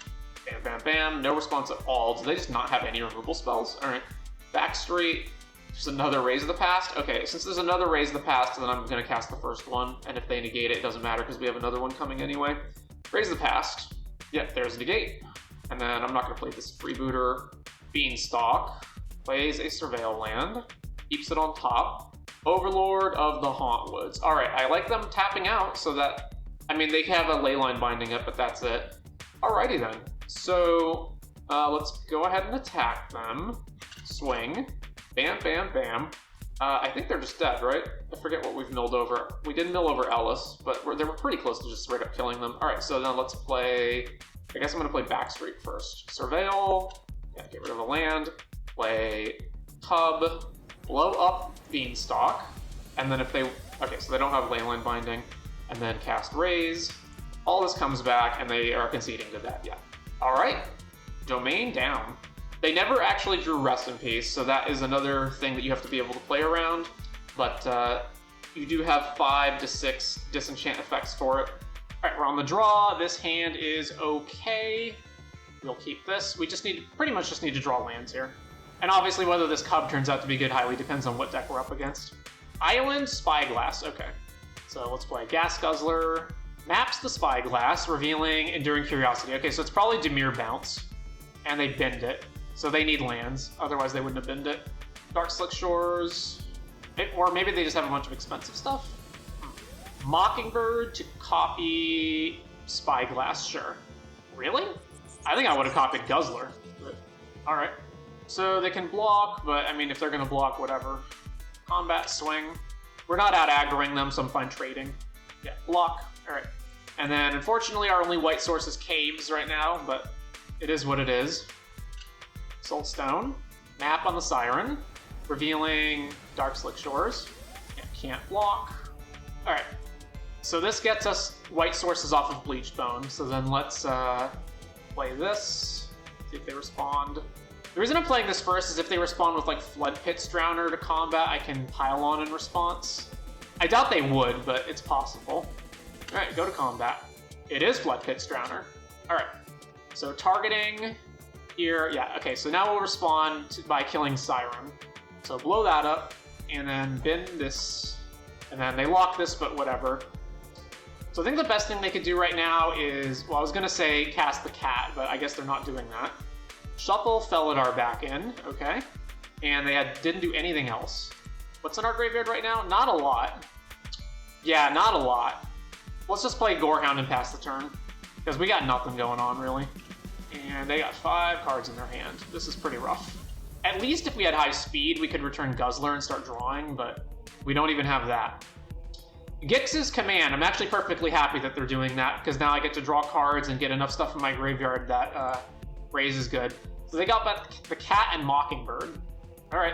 Bam, bam, bam. No response at all. Do they just not have any removal spells? All right. Backstreet. There's another Raise of the Past. Okay, since there's another Raise of the Past, then I'm going to cast the first one. And if they negate it, it doesn't matter because we have another one coming anyway. Raise of the Past. Yep, there's negate. And then I'm not going to play this Freebooter. Beanstalk. Plays a Surveil land. Keeps it on top. Overlord of the Hauntwoods. Alright, I like them tapping out so that... I mean, they have a Leyline Binding up, but that's it. Alrighty then. So, let's go ahead and attack them. Swing. Bam, bam, bam. I think they're just dead, right? I forget what we've milled over. We did mill over Ellis, but they were pretty close to just straight up killing them. Alright, so then let's play... I guess I'm going to play Backstreet first. Surveil. Yeah, get rid of a land. Play Tub. Blow up Beanstalk. And then if they... Okay, so they don't have Leyline Binding. And then cast Raise. All this comes back, and they are conceding to that, yeah. Alright. Domain down. They never actually drew Rest in Peace, so that is another thing that you have to be able to play around. But you do have 5 to 6 disenchant effects for it. Alright, we're on the draw. This hand is okay. We'll keep this. We just pretty much just need to draw lands here. And obviously whether this Cub turns out to be good highly depends on what deck we're up against. Island, Spyglass, okay. So let's play Gas Guzzler, Maps the Spyglass, revealing Enduring Curiosity. Okay, so it's probably Dimir Bounce, and they bend it. So they need lands, otherwise they wouldn't have bend it. Dark Slick Shores, or maybe they just have a bunch of expensive stuff. Mockingbird to copy Spyglass, sure. Really? I think I would have copied Guzzler. But, all right. So they can block, but I mean, if they're gonna block, whatever. Combat Swing. We're not out aggroing them, so I'm fine trading. Yeah, block. All right. And then, unfortunately, our only white source is Caves right now, but it is what it is. Soulstone. Map on the Siren. Revealing Dark Slick Shores. Yeah, can't block. All right. So this gets us white sources off of Bleached Bone. So then let's play this. See if they respond. The reason I'm playing this first is if they respond with like Flood Pit's Drowner to combat, I can pile on in response. I doubt they would, but it's possible. All right, go to combat. It is Flood Pit's Drowner. All right, so targeting here, yeah, okay, so now we'll respond by killing Siren. So blow that up, and then bend this, and then they lock this, but whatever. So I think the best thing they could do right now is, well, I was gonna say cast the cat, but I guess they're not doing that. Shuffle Felidar back in, okay. And they didn't do anything else. What's in our graveyard right now? Not a lot. Yeah, not a lot. Let's just play Gorehound and pass the turn, because we got nothing going on, really. And they got 5 cards in their hand. This is pretty rough. At least if we had high speed, we could return Guzzler and start drawing, but we don't even have that. Gix's Command. I'm actually perfectly happy that they're doing that, because now I get to draw cards and get enough stuff in my graveyard that Raise is good. So they got back the cat and Mockingbird. All right,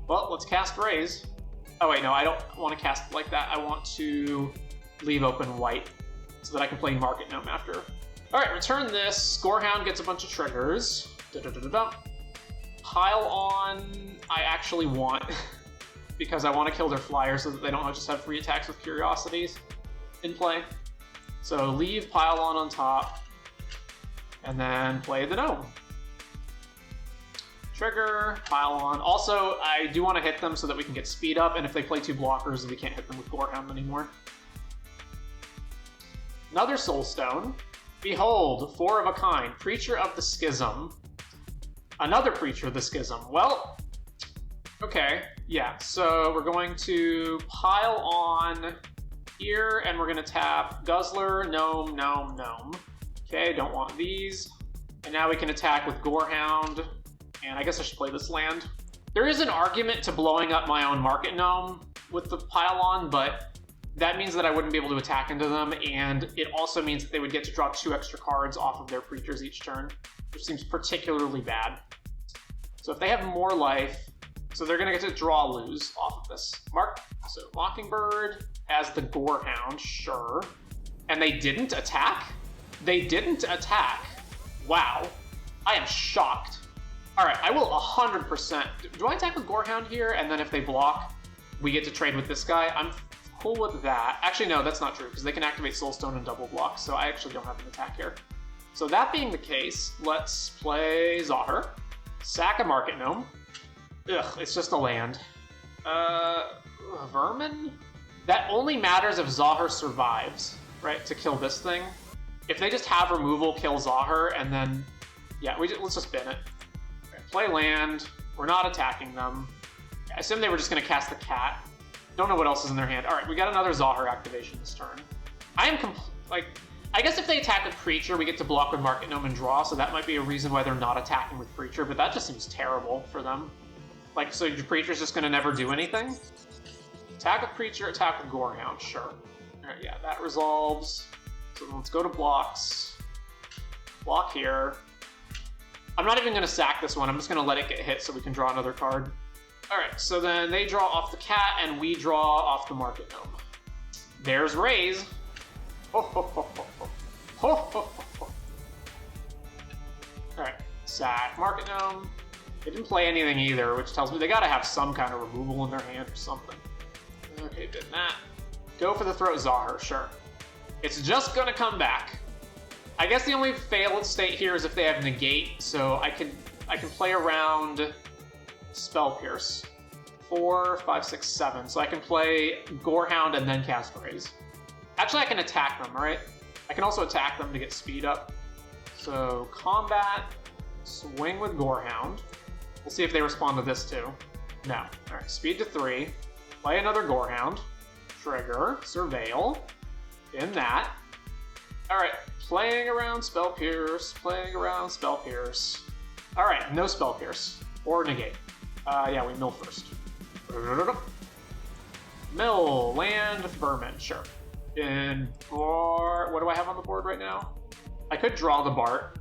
well, let's cast Raise. Oh wait, no, I don't want to cast it like that. I want to leave open Whyte so that I can play Market Gnome after. All right, return this. Gorehound gets a bunch of triggers. Pile on, I actually want, because I want to kill their flyer so that they don't just have free attacks with Curiosities in play. So leave Pile on top. And then play the Gnome. Trigger, pile on. Also, I do want to hit them so that we can get speed up, and if they play 2 blockers, we can't hit them with Gorehound anymore. Another Soulstone. Behold, 4 of a kind. Preacher of the Schism. Another Preacher of the Schism. Well, okay, yeah. So we're going to pile on here, and we're going to tap Guzzler, Gnome, Gnome, Gnome. Okay, don't want these. And now we can attack with Gorehound. And I guess I should play this land. There is an argument to blowing up my own Market Gnome with the pile-on, but that means that I wouldn't be able to attack into them, and it also means that they would get to draw 2 extra cards off of their Preachers each turn, which seems particularly bad. So if they have more life, so they're gonna get to draw lose off of this. So Mockingbird has the Gorehound, sure. And they didn't attack? They didn't attack. Wow. I am shocked. All right, I will 100%. Do I attack with Gorehound here? And then if they block, we get to trade with this guy? I'm cool with that. Actually, no, that's not true, because they can activate Soulstone and double block, so I actually don't have an attack here. So that being the case, let's play Zahir. Sack a Market Gnome. Ugh, it's just a land. Vermin? That only matters if Zahir survives, right, to kill this thing. If they just have removal, kill Zahir, and then, yeah, let's just bin it. Okay, play land. We're not attacking them. I assume they were just going to cast the cat. Don't know what else is in their hand. All right, we got another Zahir activation this turn. I am I guess if they attack with Preacher, we get to block with Market Gnome and draw, so that might be a reason why they're not attacking with Preacher, but that just seems terrible for them. Like, so your Preacher's just going to never do anything? Attack with Preacher, attack with Gorehound, sure. All right, yeah, that resolves. So let's go to blocks. Block here. I'm not even going to sack this one. I'm just going to let it get hit so we can draw another card. All right, so then they draw off the cat, and we draw off the Market Gnome. There's Raise. Ho, ho, ho, ho, ho. Ho, ho, ho, ho. All right, sack Market Gnome. They didn't play anything either, which tells me they got to have some kind of removal in their hand or something. Okay, did that. Go for the Throat Zahir, sure. It's just gonna come back. I guess the only failed state here is if they have Negate, so I can play around Spell Pierce. 4, 5, 6, 7. So I can play Gorehound and then cast Raise. Actually, I can attack them, right? I can also attack them to get speed up. So, combat, swing with Gorehound. We'll see if they respond to this too. No. Alright, speed to 3. Play another Gorehound. Trigger, surveil. In that. Alright, playing around Spell Pierce, playing around Spell Pierce. Alright, no Spell Pierce. Or negate. Yeah, we mill first. Mill, land, vermin, sure. In Bart, what do I have on the board right now? I could draw the Bart.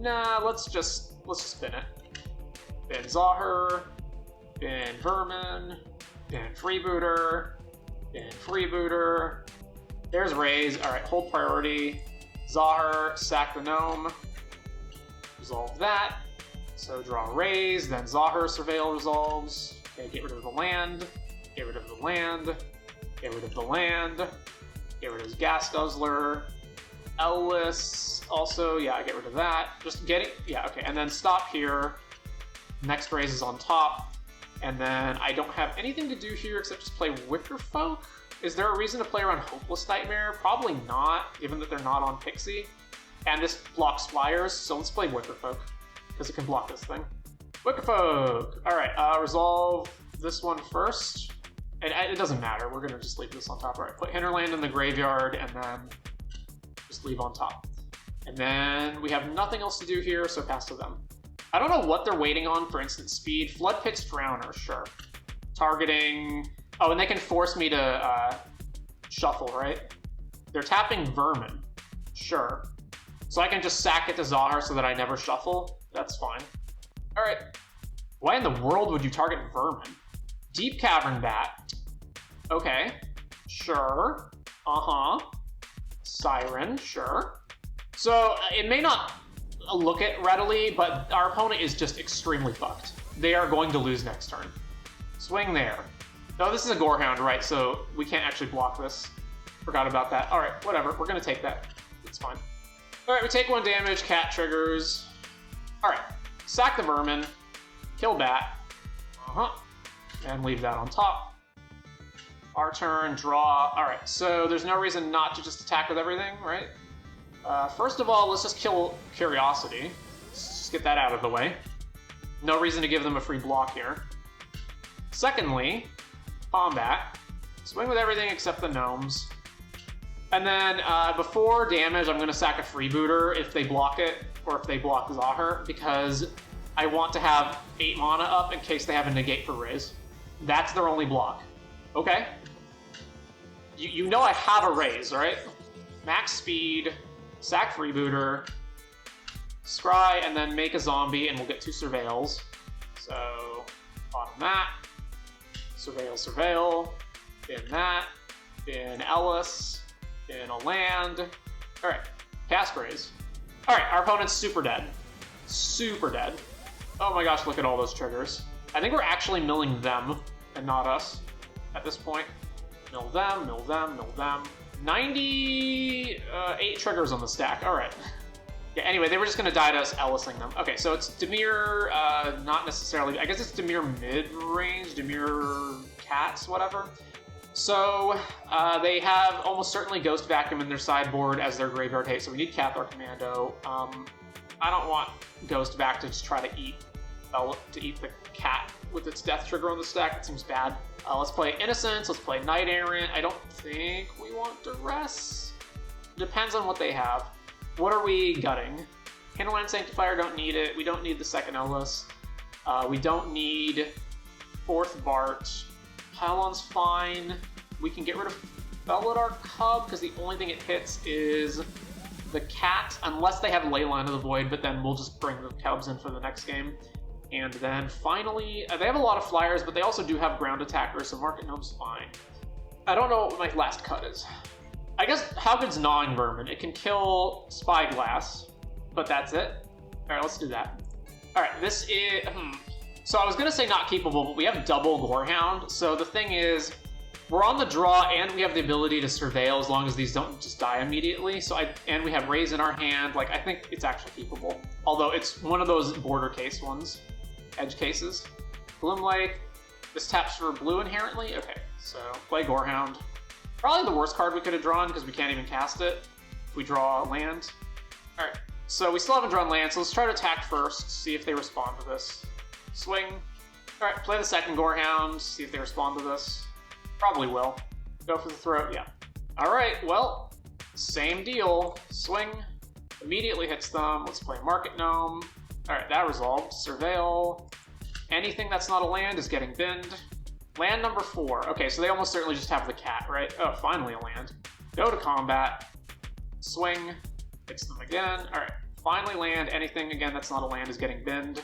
Nah, let's just spin it. Bin Zahir, bin Vermin, bin Freebooter, bin Freebooter. There's Raise. Alright, hold priority. Zahir, sack the gnome. Resolve that. So draw Raise, then Zahir surveil resolves. Okay, get rid of the land. Get rid of the land. Get rid of the land. Get rid of Gas Guzzler. Ellis. Also, yeah, get rid of that. Just getting, yeah, okay. And then stop here. Next Raise is on top. And then I don't have anything to do here except just play Wickerfolk. Is there a reason to play around Hopeless Nightmare? Probably not, given that they're not on Pixie. And this blocks flyers, so let's play Wickerfolk, because it can block this thing. Wickerfolk! Alright, resolve this one first. And it doesn't matter, we're gonna just leave this on top. Alright, put Hinterland in the graveyard, and then just leave on top. And then we have nothing else to do here, so pass to them. I don't know what they're waiting on for instant speed. Flood Pit's Drowner, sure. Targeting... Oh, and they can force me to shuffle, right? They're tapping Vermin. Sure. So I can just sack it to Zahir so that I never shuffle. That's fine. Alright. Why in the world would you target Vermin? Deep Cavern Bat. Okay. Sure. Uh-huh. Siren. Sure. So, it may not look it readily, but our opponent is just extremely fucked. They are going to lose next turn. Swing there. No, this is a Gorehound, right, so we can't actually block this. Forgot about that. Alright, whatever, we're gonna take that. It's fine. Alright, we take 1 damage, cat triggers. Alright, sack the Vermin, kill Bat. And leave that on top. Our turn, draw. Alright, so there's no reason not to just attack with everything, right? First of all, let's just kill Curiosity. Let's just get that out of the way. No reason to give them a free block here. Secondly, combat. Swing with everything except the gnomes. And then, before damage, I'm going to sack a Freebooter if they block it, or if they block Zahir, because I want to have 8 mana up in case they have a negate for Raise. That's their only block. Okay. You know I have a Raise, right? Max speed, sack Freebooter, scry, and then make a zombie, and we'll get 2 surveils. So, bottom that. Surveil, in that, in Ellis, in a land. Alright, cast Raise. Alright, our opponent's super dead. Super dead. Oh my gosh, look at all those triggers. I think we're actually milling them, and not us, at this point. Mill them, mill them, mill them. 98 triggers on the stack, alright. Yeah, anyway, they were just going to die to us Ellising them. Okay, so it's Dimir, not necessarily... I guess it's Dimir Midrange, Dimir Cats, whatever. So, they have almost certainly Ghost Vacuum in their sideboard as their graveyard hate, so we need Cathar Commando. I don't want Ghost Vac to just try to eat the cat with its death trigger on the stack. It seems bad. Let's play Innocence, let's play Knight Errant. I don't think we want Duress. Depends on what they have. What are we gutting? Hinterland Sanctifier, don't need it. We don't need the second Ellis. We don't need 4th Bart. Pylon's fine. We can get rid of Felidar Cub, because the only thing it hits is the cat, unless they have Leyline of the Void, but then we'll just bring the Cubs in for the next game. And then finally, they have a lot of flyers, but they also do have ground attackers, so Market Gnome's fine. I don't know what my last cut is. I guess, how good's Gnawing Vermin? It can kill Spyglass, but that's it. Alright, let's do that. Alright, this is... So I was going to say not keepable, but we have double Gorehound, so the thing is, we're on the draw, and we have the ability to surveil as long as these don't just die immediately, and we have Raise in our hand. Like, I think it's actually keepable. Although, it's one of those border case ones. Edge cases. Gloomlight. This taps for blue inherently? Okay, so play Gorehound. Probably the worst card we could have drawn because we can't even cast it. If we draw land. Alright, so we still haven't drawn land, so let's try to attack first, see if they respond to this. Swing. Alright, play the second Gorehound, see if they respond to this. Probably will. Go for the throat, yeah. Alright, well, same deal. Swing. Immediately hits them. Let's play Market Gnome. Alright, that resolved. Surveil. Anything that's not a land is getting binned. Land number 4. Okay, so they almost certainly just have the cat, right? Oh, finally a land. Go to combat. Swing. Hits them again. Alright, finally land. Anything, again, that's not a land is getting binned.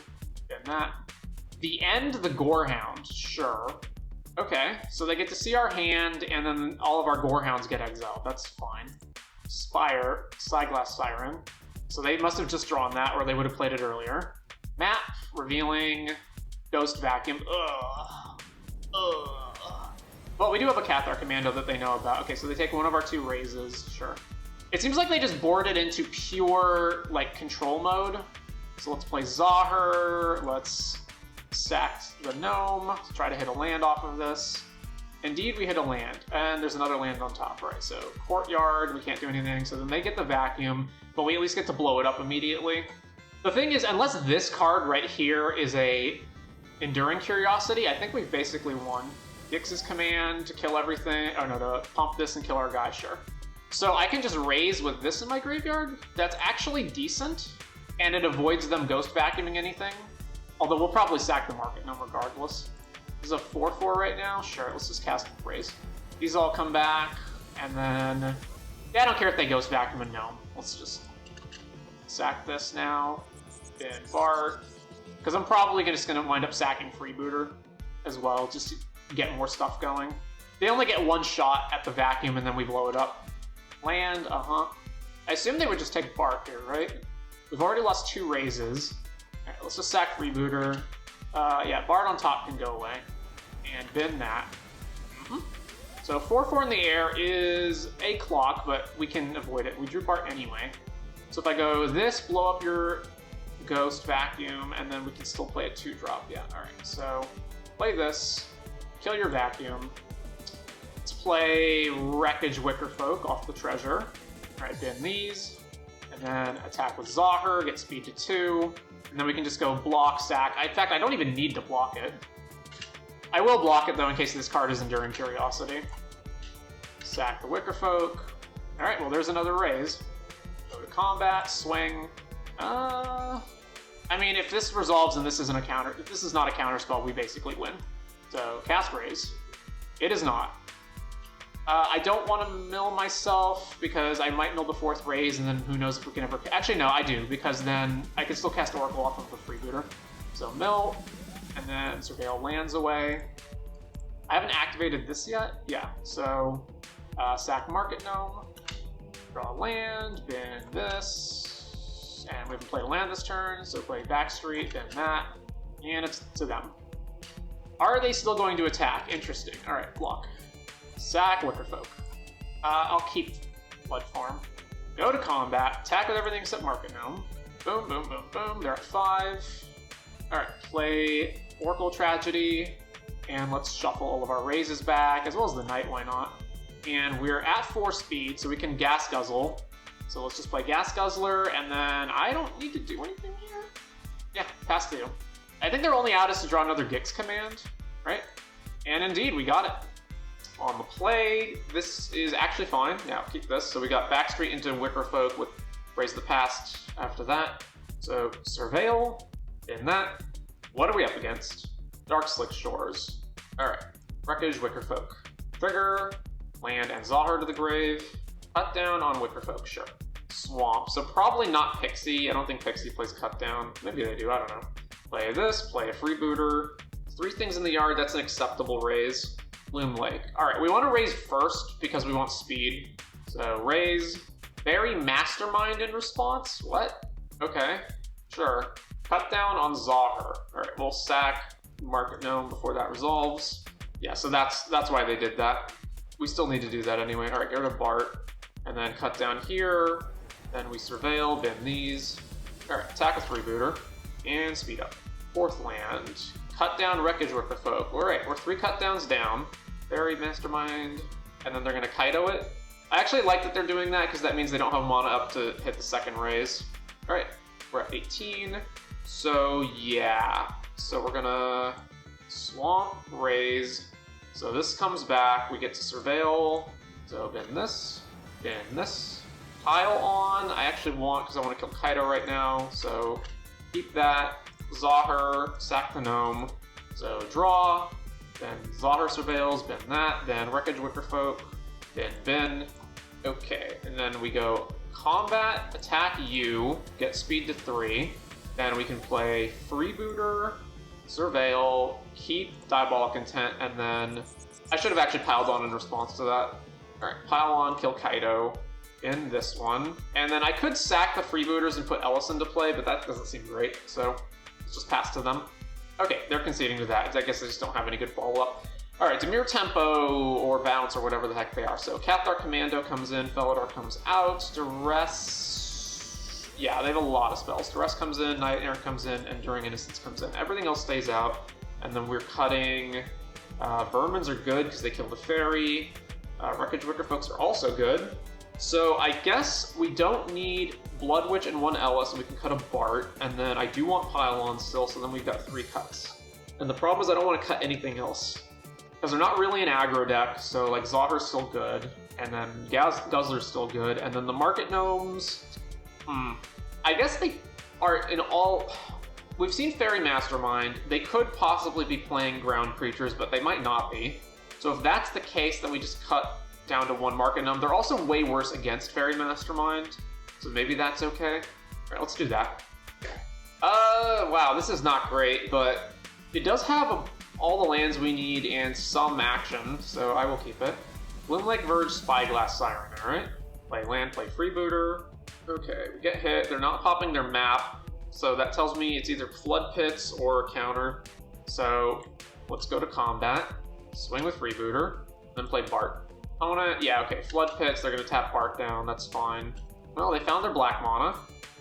Bin that. The end the Gorehound. Sure. Okay, so they get to see our hand, and then all of our Gorehounds get exiled. That's fine. Spire. Siglass Siren. So they must have just drawn that, or they would have played it earlier. Map. Revealing. Ghost Vacuum. Ugh. Well, we do have a Cathar Commando that they know about. Okay, so they take one of our 2 raises. Sure. It seems like they just bored it into pure, like, control mode. So let's play Zahir. Let's sack the Gnome. Let's try to hit a land off of this. Indeed, we hit a land. And there's another land on top, right? So Courtyard, we can't do anything. So then they get the Vacuum, but we at least get to blow it up immediately. The thing is, unless this card right here is a Enduring Curiosity, I think we've basically won. Gix's command to kill everything. Oh no, to pump this and kill our guy, sure. So I can just raise with this in my graveyard. That's actually decent, and it avoids them ghost vacuuming anything. Although we'll probably sack the Market Gnome regardless. This is a 4/4 right now. Sure, let's just cast raise. These all come back, and then yeah, I don't care if they ghost vacuum a Gnome. Let's just sack this now. Then Bart. Because I'm probably just going to wind up sacking Freebooter as well, just to get more stuff going. They only get 1 shot at the Vacuum, and then we blow it up. Land, I assume they would just take Bart here, right? We've already lost 2 raises. Alright, let's just sack Freebooter. Yeah, Bart on top can go away. And bin that. So 4/4 in the air is a clock, but we can avoid it. We drew Bart anyway. So if I go this, blow up your Ghost Vacuum, and then we can still play a 2-drop. Yeah, alright. So play this, kill your Vacuum. Let's play Wreckage Wickerfolk off the treasure. Alright, bin these. And then attack with Zahir, get speed to 2. And then we can just go block, sack. In fact, I don't even need to block it. I will block it, though, in case this card is Enduring Curiosity. Sack the Wickerfolk. Alright, well, there's another raise. Go to combat, swing. I mean, if this resolves and this isn't a counter, if this is not a counter spell, we basically win. So, cast raise. It is not. I don't want to mill myself because I might mill the 4th raise, and then who knows if we can ever... Actually, no, I do, because then I can still cast Oracle off of the Freebooter. So, mill, and then Surveil lands away. I haven't activated this yet. Yeah, so sack Market Gnome, draw land, bin this. And we haven't played a land this turn, so play Backstreet, then that, and it's to them. Are they still going to attack? Interesting. Alright, block. Sack Wickerfolk. I'll keep Blood Farm. Go to combat, attack with everything except Market Gnome. Boom, boom, boom, boom. They're at 5. Alright, play Oracle Tragedy, and let's shuffle all of our raises back, as well as the Nite, why not? And we're at 4 speed, so we can Gas Guzzle. So let's just play Gas Guzzler, and then I don't need to do anything here. Yeah, pass through. I think their only out is to draw another Gix command, right? And indeed, we got it. On the play, this is actually fine. Yeah, keep this. So we got Backstreet into Wickerfolk with Raise the Past after that. So Surveil, in that. What are we up against? Dark Slick Shores. Alright, Wreckage Wickerfolk. Trigger, land and Zahir to the grave. Cut down on Wickerfolk, sure. Swamp, so probably not Pixie. I don't think Pixie plays Cut Down. Maybe they do, I don't know. Play this, play a Freebooter. 3 things in the yard, that's an acceptable raise. Loom Lake. Alright, we want to raise first because we want speed. So raise. Bury Mastermind in response? What? Okay, sure. Cut down on Zahir. Alright, we'll sack Market Gnome before that resolves. Yeah, so that's why they did that. We still need to do that anyway. Alright, get rid of Bart. And then cut down here. Then we Surveil, bin these. Alright, attack with Freebooter. And speed up. 4th land. Cut down Wreckage Worker Folk. Alright, we're 3 cut downs down. Fairy Mastermind. And then they're gonna Kaido it. I actually like that they're doing that because that means they don't have mana up to hit the second raise. Alright, we're at 18. So yeah. So we're gonna Swamp, raise. So this comes back, we get to Surveil. So bin this, pile on. I actually want, because I want to kill Kaido right now, so keep that. Zahir, sack the gnome. So draw, then Zahir surveils, bin that, then Wreckage Wicker Folk, then bin. Okay, and then we go combat, attack you, get speed to 3. Then we can play Freebooter, Surveil, keep Diabolic Intent, and then I should have actually piled on in response to that. Alright, pile on, kill Kaido in this one. And then I could sack the Freebooters and put Ellis into play, but that doesn't seem great, so let's just pass to them. Okay, they're conceding to that. I guess they just don't have any good follow-up. Alright, Dimir Tempo, or Bounce, or whatever the heck they are. So Cathar Commando comes in, Felidar comes out, Duress... Yeah, they have a lot of spells. Duress comes in, Night Errant comes in, Enduring Innocence comes in. Everything else stays out. And then we're cutting... Vermins are good because they kill the fairy. Wreckage Wicker Folks are also good. So I guess we don't need Blood Witch and 1 Ellis, and we can cut a Bart. And then I do want Pile On still, so then we've got 3 cuts. And the problem is I don't want to cut anything else. Because they're not really an aggro deck, so like Zahir's still good. And then Guzzler's still good. And then the Market Gnomes... I guess they are in all... We've seen Fairy Mastermind. They could possibly be playing ground creatures, but they might not be. So if that's the case, then we just cut down to 1 Market Gnome. They're also way worse against Fairy Mastermind, so maybe that's okay. Alright, let's do that. Wow, this is not great, but it does have all the lands we need and some action, so I will keep it. Bloom Lake Verge, Spyglass Siren, alright? Play land, play Freebooter. Okay, we get hit. They're not popping their map, so that tells me it's either Flood Pits or counter. So let's go to combat, swing with Freebooter, then play Bart. Opponent, yeah, okay, Flood Pits, they're going to tap Bart down, that's fine. Well, they found their black mana.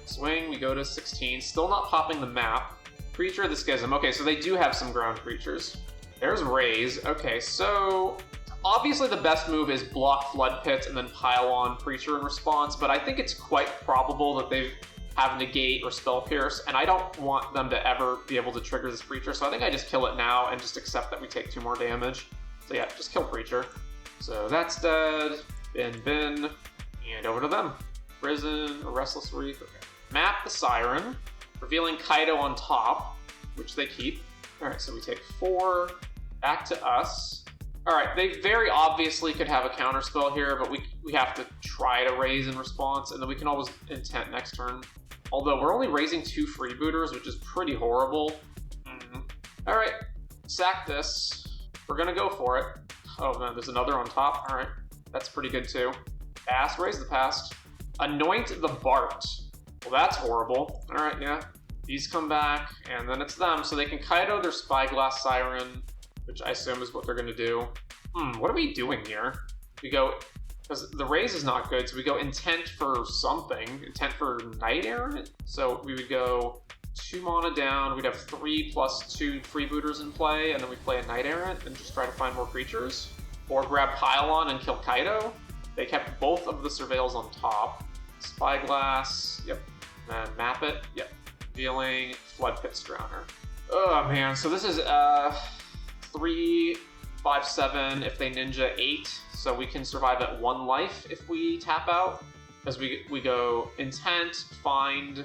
Swing, we go to 16, still not popping the map. Creature of the Schism, okay, so they do have some ground creatures. There's Raise, okay, so... Obviously the best move is block Flood Pits and then pile on Preacher in response, but I think it's quite probable that they have Negate or Spell Pierce, and I don't want them to ever be able to trigger this Preacher, so I think I just kill it now and just accept that we take 2 more damage. So yeah, just kill Preacher. So that's dead, bin, and over to them. Prison, a Restless Wreath, okay. Map the Siren, revealing Kaido on top, which they keep. Alright, so we take 4, back to us. Alright, they very obviously could have a counterspell here, but we have to try to raise in response, and then we can always intent next turn. Although we're only raising 2 Freebooters, which is pretty horrible. Alright, sack this. We're gonna go for it. Oh man, there's another on top. Alright, that's pretty good too. Pass, raise the past. Anoint the Bart. Well, that's horrible. Alright, yeah. These come back, and then it's them, so they can Kaido their Spyglass Siren, which I assume is what they're going to do. What are we doing here? We go, because the raise is not good, so we go intent for something. Intent for Knight Errant? So we would go 2 mana down, we'd have 3 plus 2 Freebooters in play, and then we play a Knight Errant and just try to find more creatures. Or grab Pylon and kill Kaido. They kept both of the Surveils on top. Spyglass, yep. And then map it, yep. Revealing Flood Pits Drowner. Oh man, so this is 3, 5, 7, if they ninja 8, so we can survive at 1 life if we tap out. As we go intent, find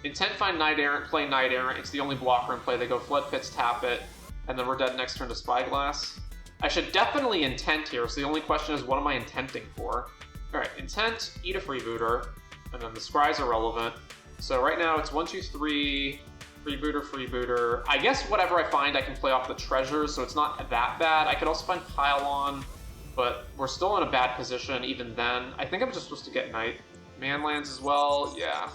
Knight Errant, play Knight Errant, it's the only blocker in play, they go Flood Pits, tap it, and then we're dead next turn to Spyglass. I should definitely intent here, so the only question is what am I intenting for? Alright, intent, eat a Freebooter, and then the Scry's irrelevant. So right now it's 1, 2, 3, Freebooter. I guess whatever I find I can play off the treasures, so it's not that bad. I could also find Pile On, but we're still in a bad position even then. I think I'm just supposed to get Knight. Manlands as well, yeah.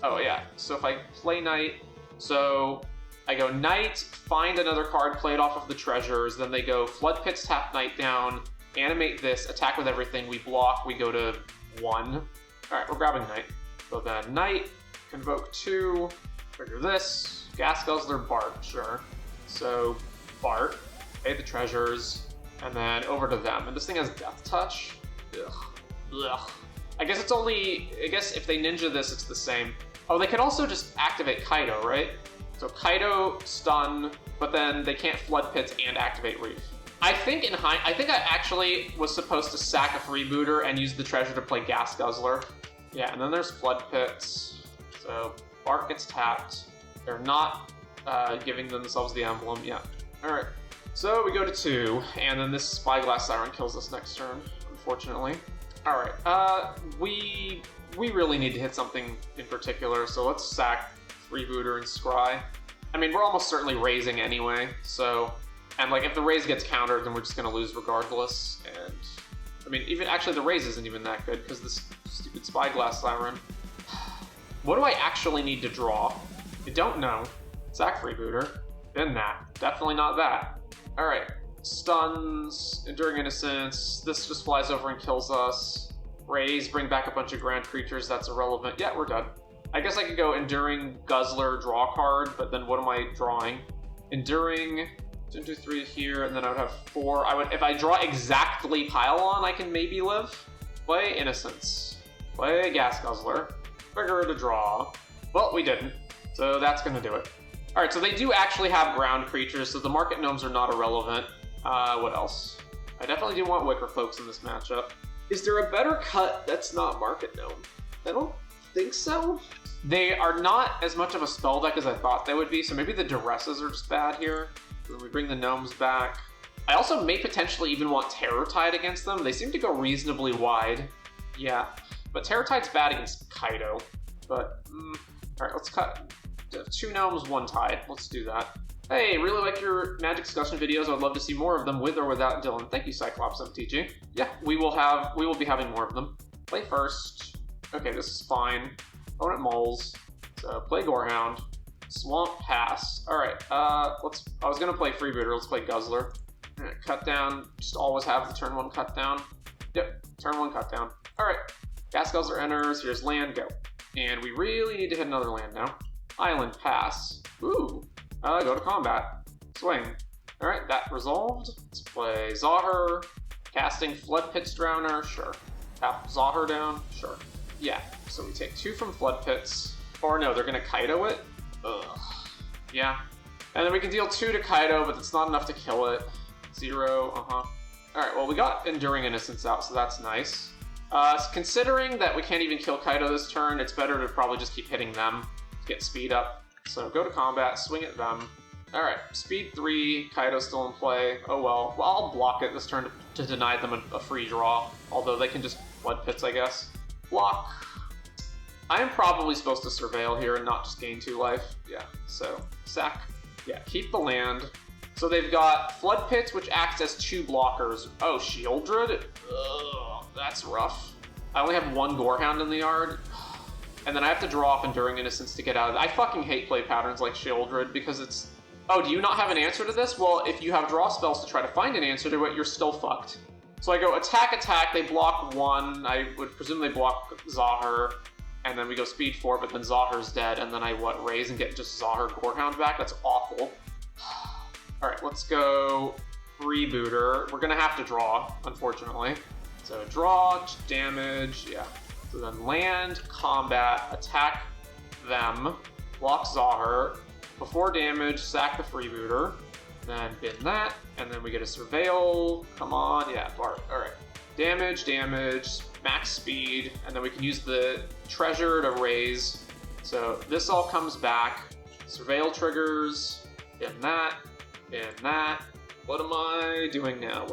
Oh yeah, so if I play Knight, so I go Knight, find another card, play it off of the treasures, then they go Flood Pits, tap Knight down, animate this, attack with everything, we block, we go to 1. Alright, we're grabbing Knight. So then Knight, convoke 2, trigger this, Gas Guzzler, Bart, sure. So Bart, pay the treasures, and then over to them. And this thing has Death Touch. Ugh. Ugh. I guess if they ninja this, it's the same. Oh, they could also just activate Kaido, right? So Kaido, stun, but then they can't Flood Pits and activate Reef. I think I actually was supposed to sack a Freebooter and use the treasure to play Gas Guzzler. Yeah, and then there's Flood Pits. So Bart gets tapped. They're not giving themselves the emblem. Yeah. Alright. So we go to 2, and then this Spyglass Siren kills us next turn, unfortunately. Alright, we really need to hit something in particular, so let's sack Freebooter and Scry. I mean, we're almost certainly raising anyway, so... And, like, if the raise gets countered, then we're just gonna lose regardless, and... I mean, actually, the raise isn't even that good, because this stupid Spyglass Siren... What do I actually need to draw? I don't know. Sack Freebooter. Then that. Definitely not that. Alright. Stuns, Enduring Innocence, this just flies over and kills us. Raise, bring back a bunch of ground creatures, that's irrelevant. Yeah, we're done. I guess I could go Enduring, Guzzler, draw a card, but then what am I drawing? Enduring, 2, 2, 3 here, and then I would have 4. If I draw exactly Pylon, I can maybe live. Play Innocence. Play Gas Guzzler. Trigger to draw. Well, we didn't, so that's gonna do it. Alright, so they do actually have ground creatures, so the Market Gnomes are not irrelevant. What else? I definitely do want Wicker Folks in this matchup. Is there a better cut that's not Market Gnome? I don't think so. They are not as much of a spell deck as I thought they would be, so maybe the Duresses are just bad here. Then we bring the Gnomes back. I also may potentially even want Terror Tide against them. They seem to go reasonably wide. Yeah, but Terror Tide's bad against Kaido. But, alright, let's cut 2 Gnomes, 1 Tide. Let's do that. Hey, really like your Magic discussion videos. I would love to see more of them with or without Dylan. Thank you, Cyclops MTG. Yeah, we will be having more of them. Play first. Okay, this is fine. Opponent moles. So play Gorehound. Swamp pass. Alright, I was gonna play Freebooter, let's play Guzzler. Cut down, just always have the turn 1 cut down. Yep, turn 1 cut down. Alright, Gas Guzzler enters, here's land, go. And we really need to hit another land now. Island pass. Ooh. Go to combat. Swing. Alright, that resolved. Let's play Zahir. Casting Flood Pits Drowner, sure. Tap Zahir down, sure. Yeah, so we take 2 from Flood Pits. Or no, they're gonna Kaido it. Ugh. Yeah. And then we can deal 2 to Kaido, but that's not enough to kill it. 0, Alright, well we got Enduring Innocence out, so that's nice. Considering that we can't even kill Kaido this turn, it's better to probably just keep hitting them to get speed up. So go to combat, swing at them. Alright, speed 3, Kaido still in play. Oh well. Well, I'll block it this turn to deny them a free draw. Although they can just Flood Pits, I guess. Block. I am probably supposed to Surveil here and not just gain 2 life. Yeah, so sack. Yeah, keep the land. So they've got Flood Pits, which acts as 2 blockers. Oh, Shieldred? Ugh, that's rough. I only have 1 Gorehound in the yard. And then I have to draw off Enduring Innocence to get out of it. I fucking hate play patterns like Shieldred because it's... Oh, do you not have an answer to this? Well, if you have draw spells to try to find an answer to it, you're still fucked. So I go attack, they block 1. I would presume they block Zahir. And then we go speed 4, but then Zahir's dead. And then I, raise and get just Zahir Gorehound back? That's awful. Alright, let's go Freebooter. We're gonna have to draw, unfortunately. So draw, damage, yeah. So then land, combat, attack them, block Zahir, before damage, sack the Freebooter, then bin that, and then we get a Surveil, come on, yeah, Bart, alright. Damage, max speed, and then we can use the treasure to raise. So this all comes back, Surveil triggers, bin that, What am I doing now?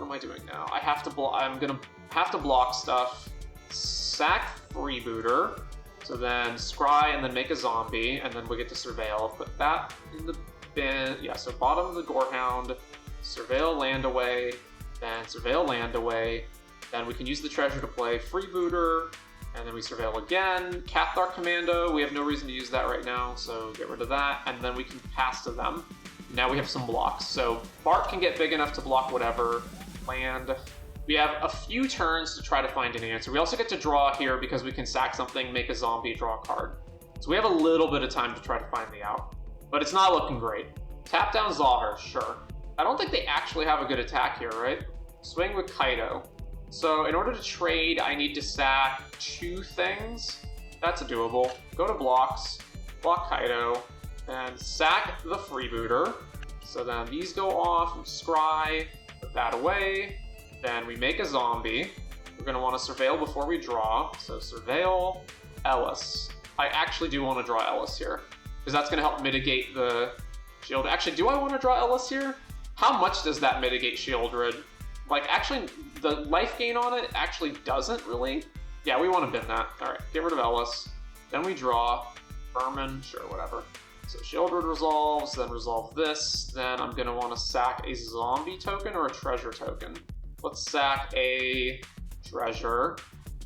I have to I'm gonna have to block stuff. Sack Freebooter, so then scry and then make a zombie, and then we get to Surveil. Put that in the bin. Yeah, so bottom of the Gorehound, Surveil land away, then Surveil land away. Then we can use the treasure to play Freebooter, and then we Surveil again. Cathar Commando, we have no reason to use that right now, so get rid of that, and then we can pass to them. Now we have some blocks, so Bart can get big enough to block whatever. Land. We have a few turns to try to find an answer. We also get to draw here because we can sack something, make a zombie, draw a card. So we have a little bit of time to try to find the out. But it's not looking great. Tap down Zahar, sure. I don't think they actually have a good attack here, right? Swing with Kaido. So in order to trade, I need to sack 2 things. That's doable. Go to blocks, block Kaido, and sack the freebooter. So then these go off, scry, put that away. Then we make a zombie. We're going to want to surveil before we draw. So surveil, Ellis. I actually do want to draw Ellis here, because that's going to help mitigate the shield. Actually, do I want to draw Ellis here? How much does that mitigate Shieldred? Like, actually, the life gain on it actually doesn't really. Yeah, we want to bin that. All right, get rid of Ellis. Then we draw Vermin, sure, whatever. So Shieldred resolves, then resolve this. Then I'm going to want to sack a zombie token or a treasure token. Let's sack a treasure.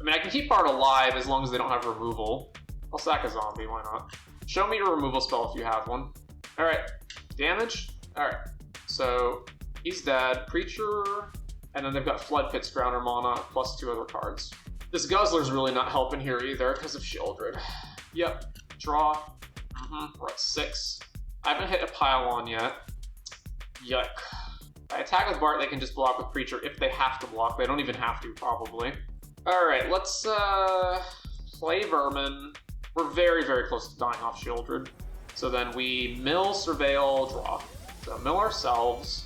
I mean, I can keep Bard alive as long as they don't have removal. I'll sack a zombie, why not? Show me your removal spell if you have one. All right, damage. All right, so he's dead. Creature, and then they've got Flood Pit's Grounder mana plus 2 other cards. This Guzzler's really not helping here either because of Shieldred. Yep, draw. We're at 6. I haven't hit a pile-on yet. Yuck. If I attack with Bart, they can just block with Creature if they have to block. They don't even have to, probably. Alright, let's play Vermin. We're very, very close to dying off Shieldred. So then we mill, surveil, draw. So mill ourselves.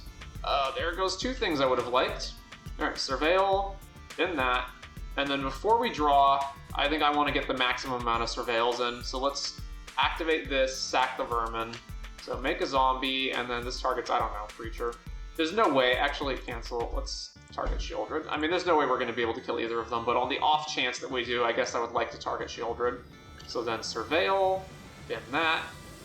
There goes 2 things I would have liked. Alright, surveil, bin that. And then before we draw, I think I want to get the maximum amount of surveils in. So let's activate this, sack the Vermin. So make a zombie, and then this targets, I don't know, Creature. There's no way, actually cancel, let's target Shieldred. I mean, there's no way we're going to be able to kill either of them, but on the off chance that we do, I guess I would like to target Shieldred. So then surveil, bin that,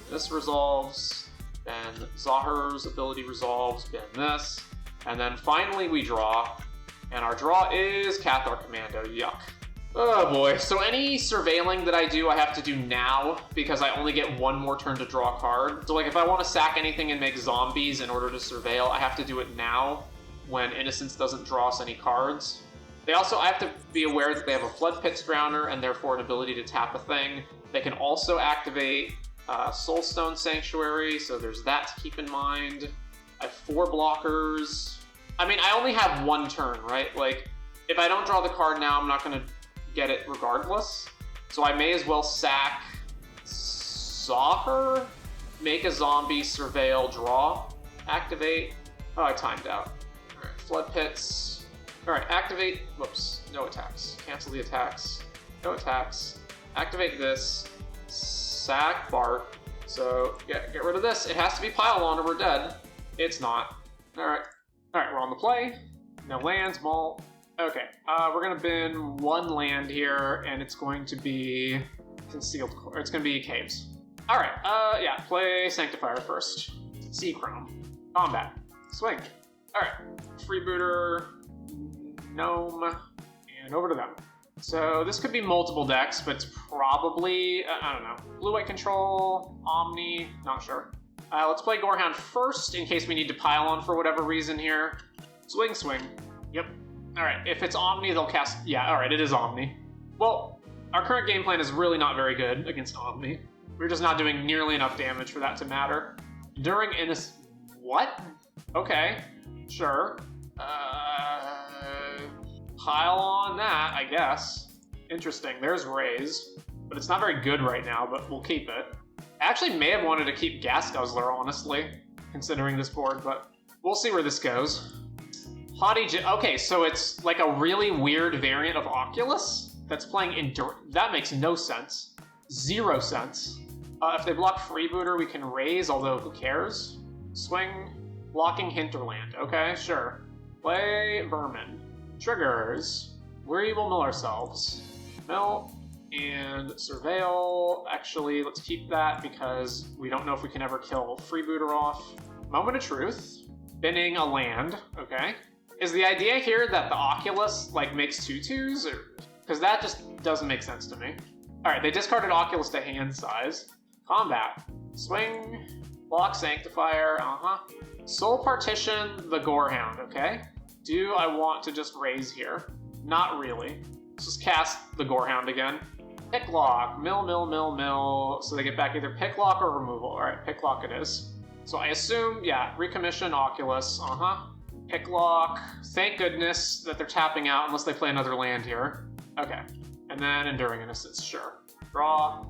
this resolves, then Zahar's ability resolves, bin this, and then finally we draw, and our draw is Cathar Commando, yuck. Oh boy, so any surveilling that I do, I have to do now, because I only get 1 more turn to draw a card. So like if I want to sack anything and make zombies in order to surveil, I have to do it now, when Innocence doesn't draw us any cards. I have to be aware that they have a Flood Pit's Grounder, and therefore an ability to tap a thing. They can also activate Soulstone Sanctuary, so there's that to keep in mind. I have 4 blockers. I mean, I only have 1 turn, right? Like, if I don't draw the card now, I'm not going to get it regardless. So I may as well sack Zahar, make a zombie, surveil, draw, activate. Oh, I timed out. All right, Flood Pits. All right, activate. Whoops, no attacks. Cancel the attacks. No attacks. Activate this. Sack Bart. So get rid of this. It has to be pile on or we're dead. It's not. All right, we're on the play. No lands, Malt. Okay, we're gonna bin 1 land here, and it's going to be concealed, or it's gonna be caves. All right, yeah, play Sanctifier first. Sea Chrome, combat, swing. All right, freebooter, gnome, and over to them. So this could be multiple decks, but it's probably I don't know. Blue-white control, Omni, not sure. Let's play Gorehound first in case we need to pile on for whatever reason here. Swing. Yep. Alright, if it's Omni, they'll cast... Yeah, alright, it is Omni. Well, our current game plan is really not very good against Omni. We're just not doing nearly enough damage for that to matter. During Innocence... What? Okay, sure. Pile on that, I guess. Interesting, there's Raise. But it's not very good right now, but we'll keep it. I actually may have wanted to keep Gas Guzzler, honestly, considering this board, but we'll see where this goes. Okay, so it's like a really weird variant of Oculus that's playing that makes no sense. 0 sense. If they block Freebooter, we can raise, although who cares? Swing, blocking Hinterland. Okay, sure. Play Vermin. Triggers. We will mill ourselves. Mill and surveil. Actually, let's keep that because we don't know if we can ever kill Freebooter off. Moment of Truth. Binning a land. Okay. Is the idea here that the Oculus, like, makes 2/2s? Because that just doesn't make sense to me. Alright, they discarded Oculus to hand size. Combat. Swing. Block Sanctifier. Soul Partition the Gorehound, okay? Do I want to just raise here? Not really. Let's just cast the Gorehound again. Picklock. Mill. So they get back either Picklock or removal. Alright, Picklock it is. So I assume, yeah, recommission Oculus, Picklock. Thank goodness that they're tapping out unless they play another land here. Okay. And then Enduring Innocence, sure. Draw.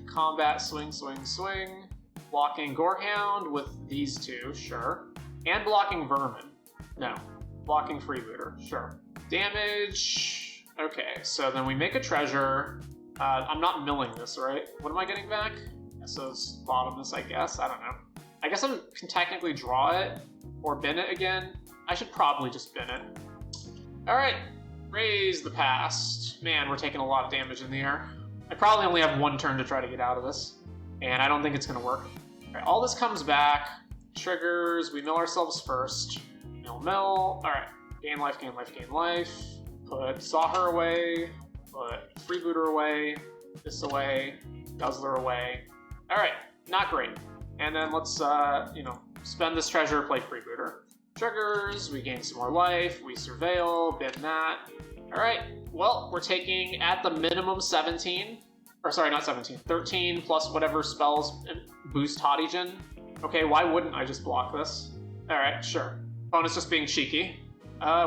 Combat, swing, swing, swing. Blocking Gorehound with these two, sure. And blocking Vermin. No. Blocking Freebooter, sure. Damage. Okay, so then we make a treasure. I'm not milling this, right? What am I getting back? So it's bottomless, I guess. I don't know. I guess I can technically draw it or bin it again. I should probably just bin it. Alright, Raise the Past. Man, we're taking a lot of damage in the air. I probably only have one turn to try to get out of this, and I don't think it's going to work. Alright, all this comes back. Triggers, we mill ourselves first. Mill. Alright, gain life, gain life, gain life. Put Saw Her away. Put Freebooter away. This away. Guzzler away. Alright, not great. And then let's, spend this treasure, play Freebooter. Triggers, we gain some more life, we surveil, bin that. Alright, well, we're taking at the minimum 17. Or sorry, not 17, 13 plus whatever spells boost Hottigen. Okay, why wouldn't I just block this? Alright, sure. Opponent's just being cheeky.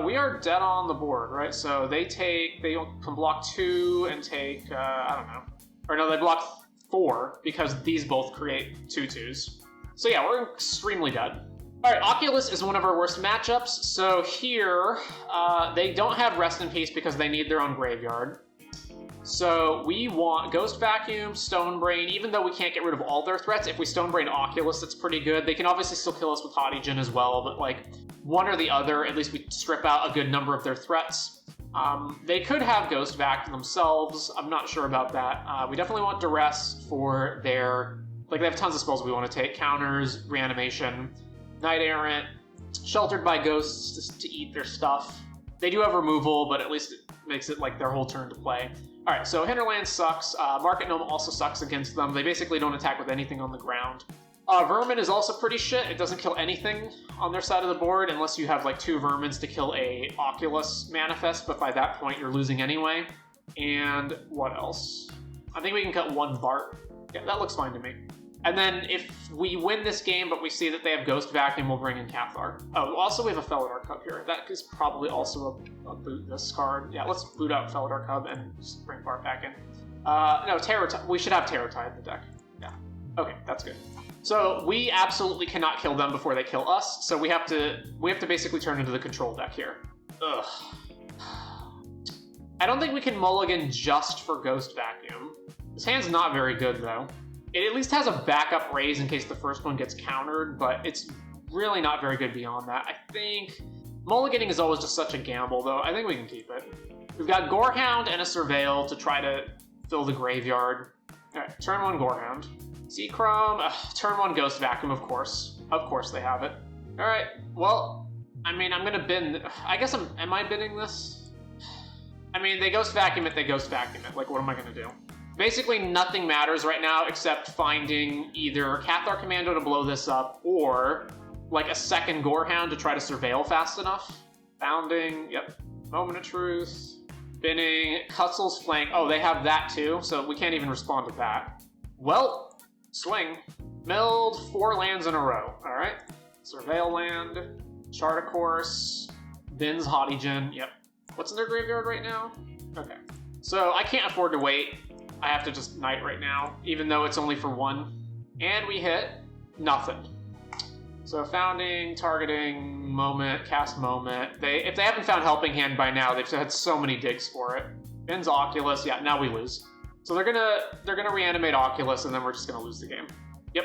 We are dead on the board, right? So they can block 2 and take, I don't know. Or no, they block 4 because these both create 2/2s. So yeah, we're extremely dead. Alright, Oculus is one of our worst matchups. So here, they don't have Rest in Peace because they need their own graveyard. So we want Ghost Vacuum, Stone Brain, even though we can't get rid of all their threats. If we Stone Brain Oculus, that's pretty good. They can obviously still kill us with Hottigen as well, but like one or the other, at least we strip out a good number of their threats. They could have Ghost Vac themselves. I'm not sure about that. We definitely want Duress for their... Like, they have tons of spells we want to take. Counters, Reanimation, Knight Errant, Sheltered by Ghosts to eat their stuff. They do have Removal, but at least it makes it like their whole turn to play. Alright, so Hinterland sucks. Market Gnome also sucks against them. They basically don't attack with anything on the ground. Vermin is also pretty shit. It doesn't kill anything on their side of the board unless you have like 2 Vermins to kill a Oculus Manifest, but by that point you're losing anyway. And what else? I think we can cut 1 Bart. Yeah, that looks fine to me. And then if we win this game, but we see that they have Ghost Vacuum, we'll bring in Cathar. Oh, also we have a Felidar Cub here. That is probably also a boot this card. Yeah, let's boot out Felidar Cub and just bring Bart back in. No, Terror-Tide. We should have Terror-Tide in the deck. Yeah. Okay, that's good. So we absolutely cannot kill them before they kill us. So we have to basically turn into the control deck here. Ugh. I don't think we can mulligan just for Ghost Vacuum. This hand's not very good though. It at least has a backup raise in case the first one gets countered, but it's really not very good beyond that. I think mulliganing is always just such a gamble though. I think we can keep it. We've got Gorehound and a Surveil to try to fill the graveyard. Alright, turn 1 Gorehound. Seachrome, turn 1 Ghost Vacuum, of course. Of course they have it. Alright, well, I mean, I'm gonna bin... I guess am I binning this? I mean, they Ghost Vacuum it, they Ghost Vacuum it. Like, what am I gonna do? Basically, nothing matters right now except finding either Cathar Commando to blow this up or, like, a second Gorehound to try to surveil fast enough. Founding, yep. Moment of Truth. Binning, Cutsel's Flank. Oh, they have that too, so we can't even respond to that. Well, swing. Milled 4 lands in a row, alright? Surveil land, Chart a Course, Bins Hottigen, yep. What's in their graveyard right now? Okay. So I can't afford to wait. I have to just Nite right now, even though it's only for 1. And we hit nothing. So founding, targeting, moment, cast moment. If they haven't found Helping Hand by now, they've had so many digs for it. Bins Oculus, yeah, now we lose. So they're gonna reanimate Oculus, and then we're just gonna lose the game. Yep.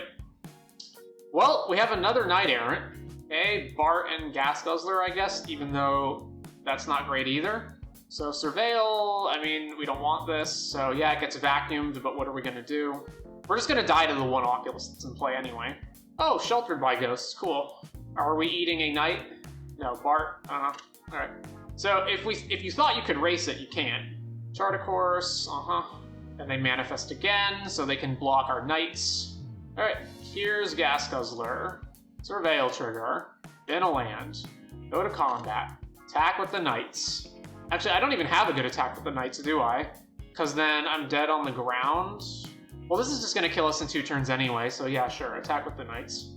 Well, we have another Knight Errant. Okay, Bart and Gas Guzzler, I guess, even though that's not great either. So Surveil, I mean, we don't want this, so yeah, it gets vacuumed, but what are we gonna do? We're just gonna die to the 1 Oculus that's in play anyway. Oh, Sheltered by Ghosts, cool. Are we eating a Knight? No, Bart, alright. So if you thought you could race it, you can't. Chart a Course, And they manifest again, so they can block our Knights. Alright, here's Gas Guzzler. Surveil trigger. Bin a land. Go to combat. Attack with the Knights. Actually, I don't even have a good attack with the Knights, do I? Because then I'm dead on the ground. Well, this is just going to kill us in 2 turns anyway, so yeah, sure. Attack with the Knights.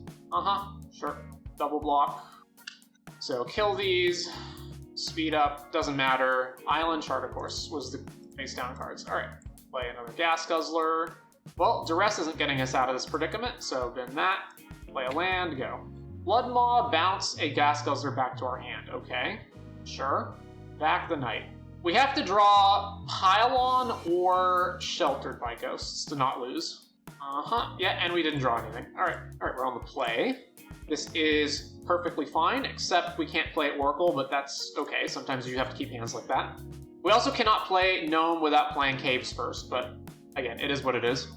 Sure. Double block. So kill these. Speed up. Doesn't matter. Island Chart, of course, was the face down cards. Alright. Play another Gas Guzzler. Well, Duress isn't getting us out of this predicament, so bin that. Play a land, go. Blood Maw, bounce a Gas Guzzler back to our hand. Okay. Sure. Back the Nite. We have to draw Pylon or Sheltered by Ghosts to not lose. Yeah, and we didn't draw anything. Alright, we're on the play. This is perfectly fine, except we can't play at Oracle, but that's okay. Sometimes you have to keep hands like that. We also cannot play Gnome without playing Caves first, but again, it is what it is.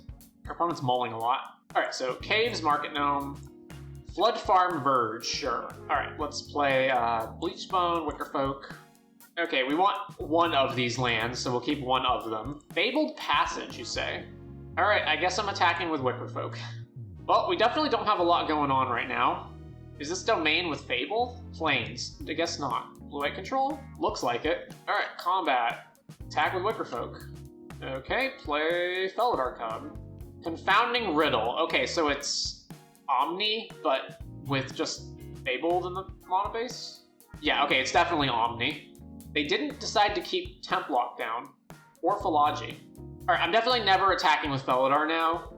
Our opponent's mulling a lot. Alright, so Caves, Market Gnome, Flood Farm, Verge, sure. Alright, let's play Bleachbone, Wickerfolk. Okay, we want one of these lands, so we'll keep one of them. Fabled Passage, you say? Alright, I guess I'm attacking with Wickerfolk. Well, we definitely don't have a lot going on right now. Is this domain with Fable? Plains. I guess not. Blue-white control? Looks like it. Alright, combat. Attack with Wickerfolk. Okay, play Felidar Cub. Confounding Riddle. Okay, so it's Omni, but with just Fabled in the mono base? Yeah, okay, it's definitely Omni. They didn't decide to keep Temp Lockdown or Philology. Alright, I'm definitely never attacking with Felidar now.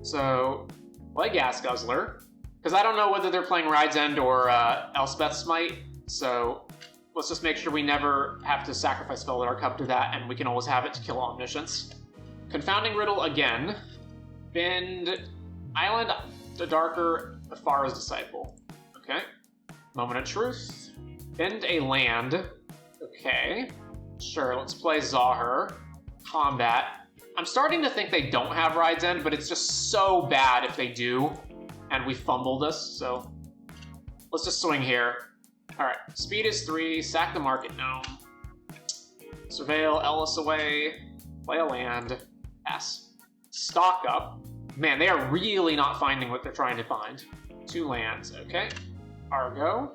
So, play Gas Guzzler. Because I don't know whether they're playing Ride's End or Elspeth's Smite. So, let's just make sure we never have to sacrifice Felidar Cub to that, and we can always have it to kill Omniscience. Confounding Riddle again. Bend Island, the Darker, Afara's Disciple. Okay. Moment of Truth. Bend a land. Okay. Sure, let's play Zahir. Combat. I'm starting to think they don't have Ride's End, but it's just so bad if they do, and we fumble this, so let's just swing here. Alright, speed is 3, sack the Market Gnome. Surveil Ellis away, play a land, pass. Stock up. Man, they are really not finding what they're trying to find. 2 lands, okay. Argo.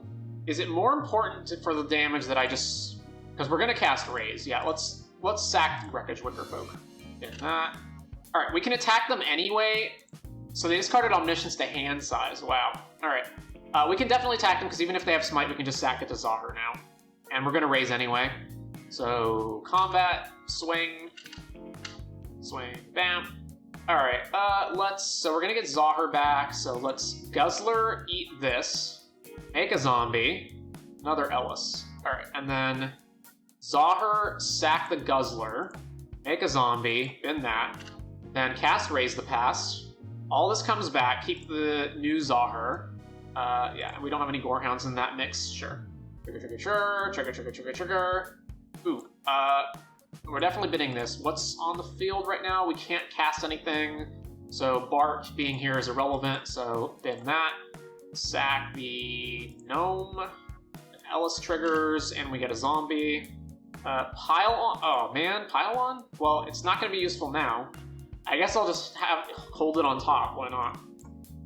Is it more important for the damage that I just... Because we're going to cast Raise, yeah, let's sack Wreckage Wickerfolk. In that. Alright, we can attack them anyway. So they discarded Omniscience to hand size. Wow. Alright. We can definitely attack them, because even if they have Smite, we can just sack it to Zahir now. And we're going to raise anyway. So, combat, swing, bam. Alright, so we're going to get Zahir back. So let's Guzzler, eat this, make a zombie, another Ellis. Alright, and then Zahir, sack the Guzzler, make a zombie, bin that, then cast Raise the Pass. All this comes back, keep the new Zahir. Yeah, we don't have any Gorehounds in that mix, sure. Trigger. Ooh, we're definitely bidding this. What's on the field right now? We can't cast anything, so Bart being here is irrelevant, so bin that. Sack the Gnome, Ellis triggers, and we get a zombie. Pylon, oh man, Pylon? Well, it's not going to be useful now. I guess I'll just hold it on top, why not?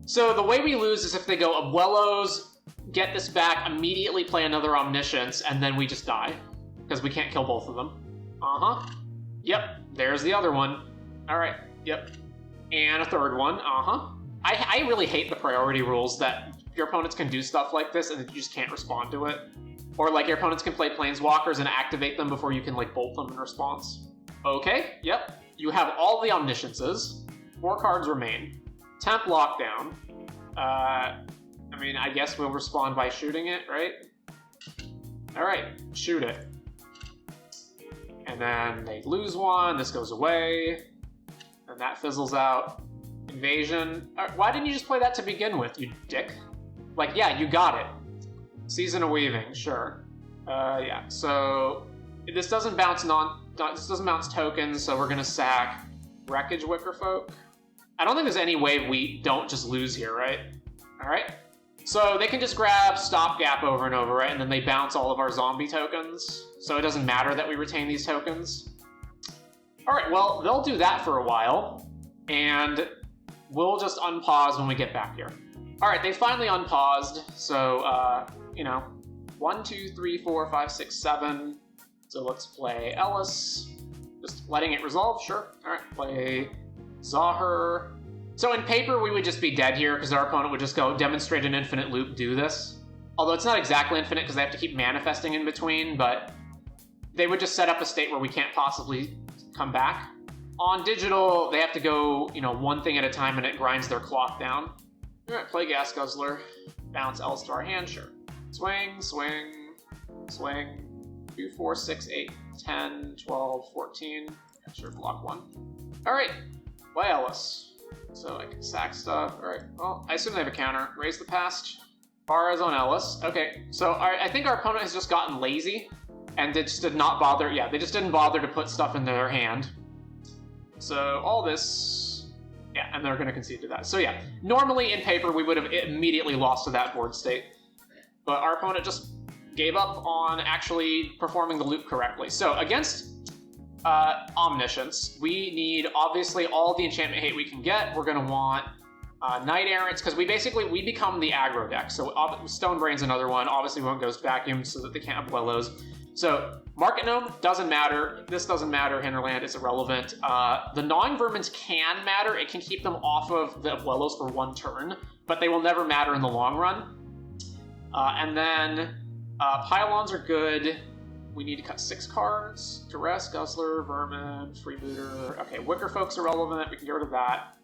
So the way we lose is if they go Abuelos, get this back, immediately play another Omniscience, and then we just die. Because we can't kill both of them. Yep, there's the other one. Alright, yep. And a third one, I really hate the priority rules that your opponents can do stuff like this and you just can't respond to it. Or like your opponents can play Planeswalkers and activate them before you can like bolt them in response. Okay, yep. You have all the Omnisciences. 4 cards remain. Temp Lockdown. I mean, I guess we'll respond by shooting it, right? Alright, shoot it. And then they lose one, this goes away. And that fizzles out. Invasion. Why didn't you just play that to begin with, you dick? Like, yeah, you got it. Season of Weaving, sure. Yeah, so this doesn't bounce tokens, so we're gonna sack Wreckage Wickerfolk. I don't think there's any way we don't just lose here, right? Alright. So they can just grab Stopgap over and over, right? And then they bounce all of our zombie tokens. So it doesn't matter that we retain these tokens. Alright, well, they'll do that for a while. And we'll just unpause when we get back here. Alright, they finally unpaused. So, you know, 1, 2, 3, 4, 5, 6, 7. So let's play Ellis. Just letting it resolve, sure. Alright, play Zahir. So in paper, we would just be dead here because our opponent would just go demonstrate an infinite loop, do this. Although it's not exactly infinite because they have to keep manifesting in between, but they would just set up a state where we can't possibly come back. On digital, they have to go, one thing at a time and it grinds their clock down. All right, play Gas Guzzler. Bounce Ls to our hand, sure. Swing, swing, swing. 2, 4, 6, 8, 10, 12, 14. Yeah, sure, block 1. All right, play Ellis. So I can sack stuff. All right, well, I assume they have a counter. Raise the past. Barra's on Ellis. Okay, so I think our opponent has just gotten lazy and they just did not bother. Yeah, they just didn't bother to put stuff into their hand. So all this, yeah, and they're going to concede to that. So yeah, normally in paper we would have immediately lost to that board state, but our opponent just gave up on actually performing the loop correctly. So against Omniscience, we need obviously all the enchantment hate we can get. We're going to want Knight Errants, because we become the aggro deck. So Stone Brain's another one. Obviously we want Ghost Vacuum so that they can't have Wellows. So Market Gnome doesn't matter. This doesn't matter. Hinterland is irrelevant. The Gnawing Vermins can matter. It can keep them off of the Wellows for 1 turn, but they will never matter in the long run. And then Pylons are good. We need to cut 6 cards. Duress, Guzzler, Vermin, Freebooter. Okay, Wicker Folk's irrelevant. We can get rid of that.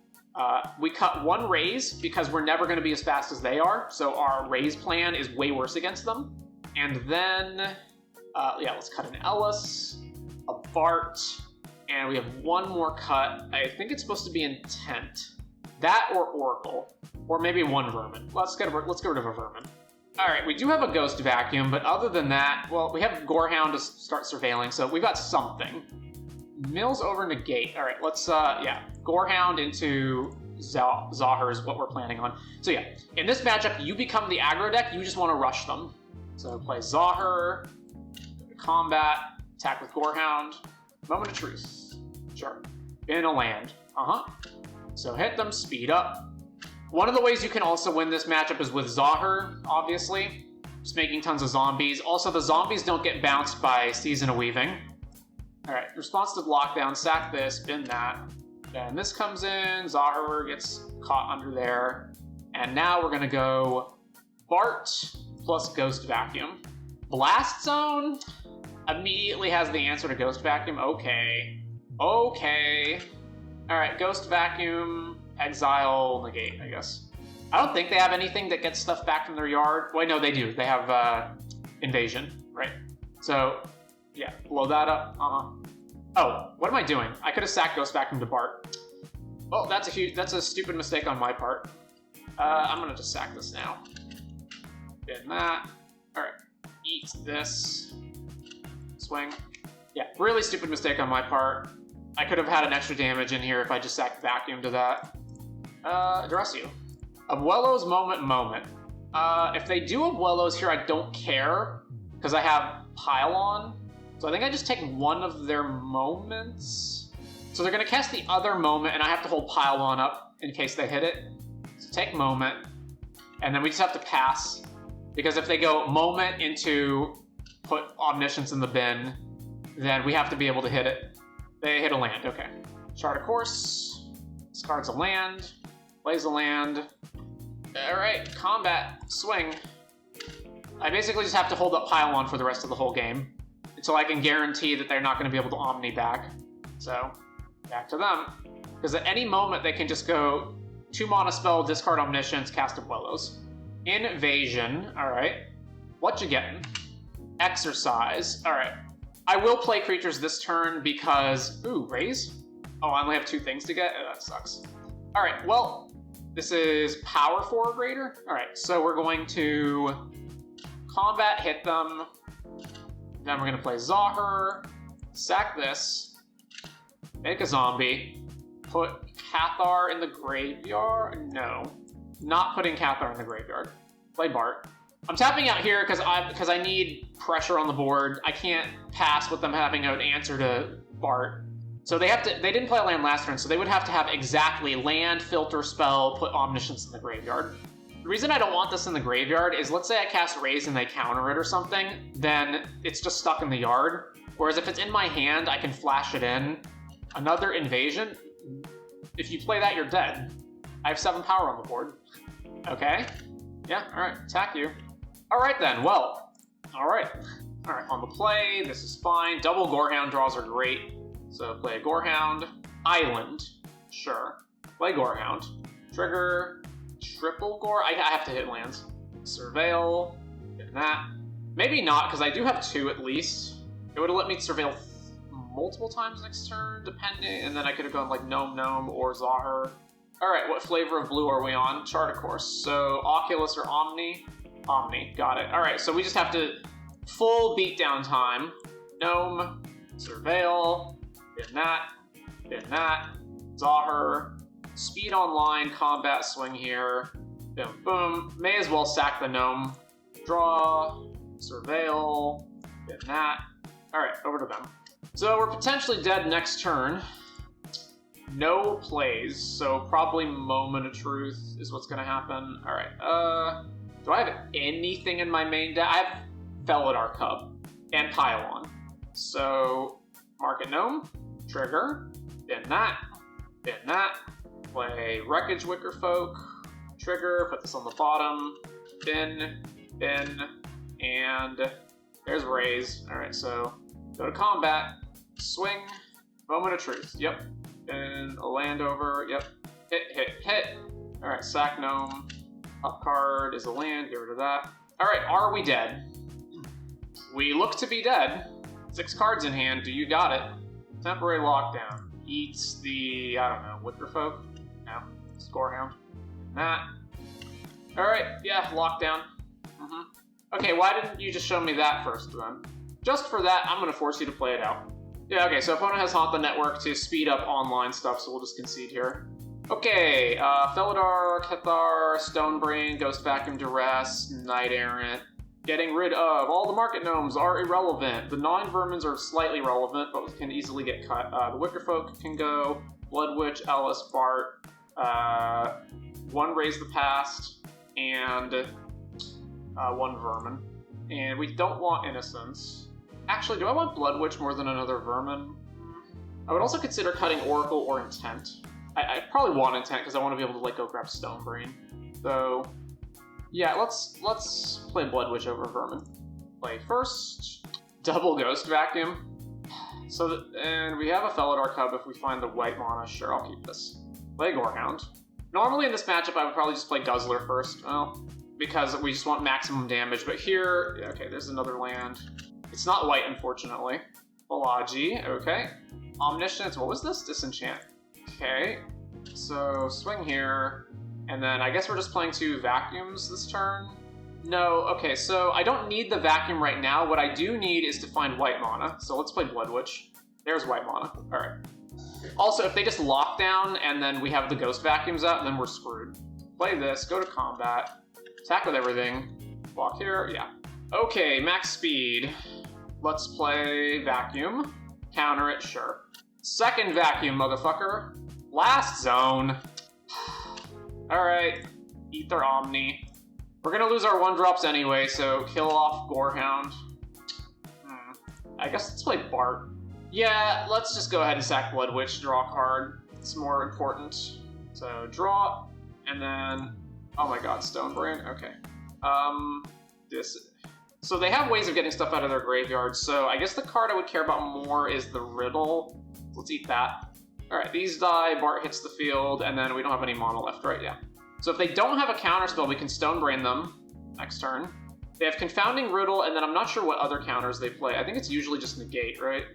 We cut 1 Raise because we're never going to be as fast as they are. So our Raise plan is way worse against them. And then, yeah, let's cut an Ellis, a Bart, and we have 1 more cut. I think it's supposed to be Intent. That or Oracle, or maybe 1 Vermin. Let's get rid of a Vermin. All right, we do have a Ghost Vacuum, but other than that, well, we have Gorehound to start surveilling, so we've got something. Mills over Negate. All right, let's, yeah, Gorehound into Zahir is what we're planning on. So yeah, in this matchup, you become the aggro deck, you just want to rush them. So play Zahir, combat, attack with Gorehound, Moment of Truth. Sure. In a land. So hit them, speed up. One of the ways you can also win this matchup is with Zahir, obviously. Just making tons of zombies. Also, the zombies don't get bounced by Season of Weaving. Alright, responsive lockdown, sack this, bin that. Then this comes in, Zahir gets caught under there. And now we're gonna go Bart plus Ghost Vacuum. Blast Zone immediately has the answer to Ghost Vacuum. Okay. Okay. Alright, Ghost Vacuum, Exile, Negate, I guess. I don't think they have anything that gets stuff back from their yard. Wait, no, they do. They have Invasion, right? So, yeah, blow that up. Oh, what am I doing? I could have sacked Ghost Vacuum to Bart. Oh, that's a stupid mistake on my part. I'm gonna just sack this now. Did that. Alright, eat this. Swing. Yeah, really stupid mistake on my part. I could have had an extra damage in here if I just sacked Vacuum to that. Address you. Abuelo's Moment. If they do Abuelo's here, I don't care, because I have Pylon. So I think I just take 1 of their moments. So they're going to cast the other moment, and I have to hold Pylon up in case they hit it. So take Moment, and then we just have to pass, because if they go Moment into put Omniscience in the bin, then we have to be able to hit it. They hit a land, okay. Chart of Course, discards a land, plays a land. Alright, combat, swing. I basically just have to hold up Pylon for the rest of the whole game, until I can guarantee that they're not going to be able to Omni back. So, back to them. Because at any moment they can just go 2 mana spell, discard Omniscience, cast Abuelos. Invasion, alright. What you getting? Exercise, alright. I will play creatures this turn because... Ooh, raise? Oh, I only have 2 things to get? Oh, that sucks. Alright, well, this is power 4 or greater. Alright, so we're going to combat, hit them. Then we're going to play Zahir, sack this, make a zombie, put Cathar in the graveyard? No, not putting Cathar in the graveyard. Play Bart. I'm tapping out here because I need pressure on the board. I can't pass with them having an answer to Bart. So they didn't play a land last turn, so they would have to have exactly land, filter spell, put Omniscience in the graveyard. The reason I don't want this in the graveyard is, let's say I cast Raise and they counter it or something, then it's just stuck in the yard. Whereas if it's in my hand, I can flash it in. Another Invasion? If you play that, you're dead. I have 7 power on the board. Okay. Yeah, alright, attack you. Alright then, well. Alright, on the play, this is fine. Double Gorehound draws are great. So play a Gorehound. Island, sure. Play Gorehound. Trigger, triple Gore. I have to hit lands. Surveil, and that. Maybe not, because I do have 2 at least. It would have let me surveil multiple times next turn, depending, and then I could have gone like Gnome or Zahir. Alright, what flavor of blue are we on? Chart, of course. So, Oculus or Omni? Omni, got it. Alright, so we just have to full beatdown time. Gnome, Surveil, then that, Zahir, speed online, combat swing here, boom, boom. May as well sack the Gnome. Draw, Surveil, then that. Alright, over to them. So we're potentially dead next turn. No plays, so probably Moment of Truth is what's gonna happen. Alright, do I have anything in my main deck? I have Felidar Cub and Pylon. So, Market Gnome, trigger, then that, play Wreckage Wicker Folk, trigger, put this on the bottom, bin, and there's Raise. Alright, so go to combat, swing, Moment of Truth, yep. And a land over, yep. Hit. Alright, sack Gnome. Up card is a land, get rid of that. Alright, are we dead? We look to be dead. 6 cards in hand, do you got it? Temporary lockdown. Eats the, I don't know, Wickerfolk? No, Scorehound. That. Alright, yeah, lockdown. Okay, why didn't you just show me that first then? Just for that, I'm gonna force you to play it out. Yeah, okay, so opponent has Haunt the Network to speed up online stuff, so we'll just concede here. Okay, Felidar, Cathar, Stonebrain, Ghost Vacuum Duress, Knight Errant. Getting rid of all the Market Gnomes are irrelevant. The non-vermins are slightly relevant, but can easily get cut. The Wickerfolk can go, Blood Witch, Ellis, Bart, 1 Raise the Past, and 1 Vermin. And we don't want Innocence. Actually, do I want Blood Witch more than another Vermin? I would also consider cutting Oracle or Intent. I probably want Intent because I want to be able to like go grab Stonebrain. So, yeah, let's play Blood Witch over Vermin. Play first, double Ghost Vacuum. So, and we have a Felidar Cub if we find the white mana. Sure, I'll keep this. Play Gorehound. Normally in this matchup, I would probably just play Guzzler first. Well, because we just want maximum damage. But here, okay, there's another land. It's not white, unfortunately. Balaji, okay. Omniscience, what was this? Disenchant. Okay, so swing here, and then I guess we're just playing 2 vacuums this turn? No, okay, so I don't need the vacuum right now. What I do need is to find white mana, so let's play Blood Witch. There's white mana, alright. Also, if they just lock down and then we have the ghost vacuums out, then we're screwed. Play this, go to combat, attack with everything, block here, yeah. Okay, max speed. Let's play vacuum. Counter it, sure. Second vacuum, motherfucker. Last zone. Alright, eat their Omni. We're gonna lose our 1-drops anyway, so kill off Gorehound. I guess let's play Bart. Yeah, let's just go ahead and sack Blood Witch, draw a card. It's more important. So draw, and then, oh my god, Stonebrain, okay. So they have ways of getting stuff out of their graveyard, so I guess the card I would care about more is the Riddle. Let's eat that. Alright, these die, Bart hits the field, and then we don't have any mana left, right? Yeah. So if they don't have a counterspell, we can Stonebrain them next turn. They have Confounding Riddle, and then I'm not sure what other counters they play. I think it's usually just Negate, right?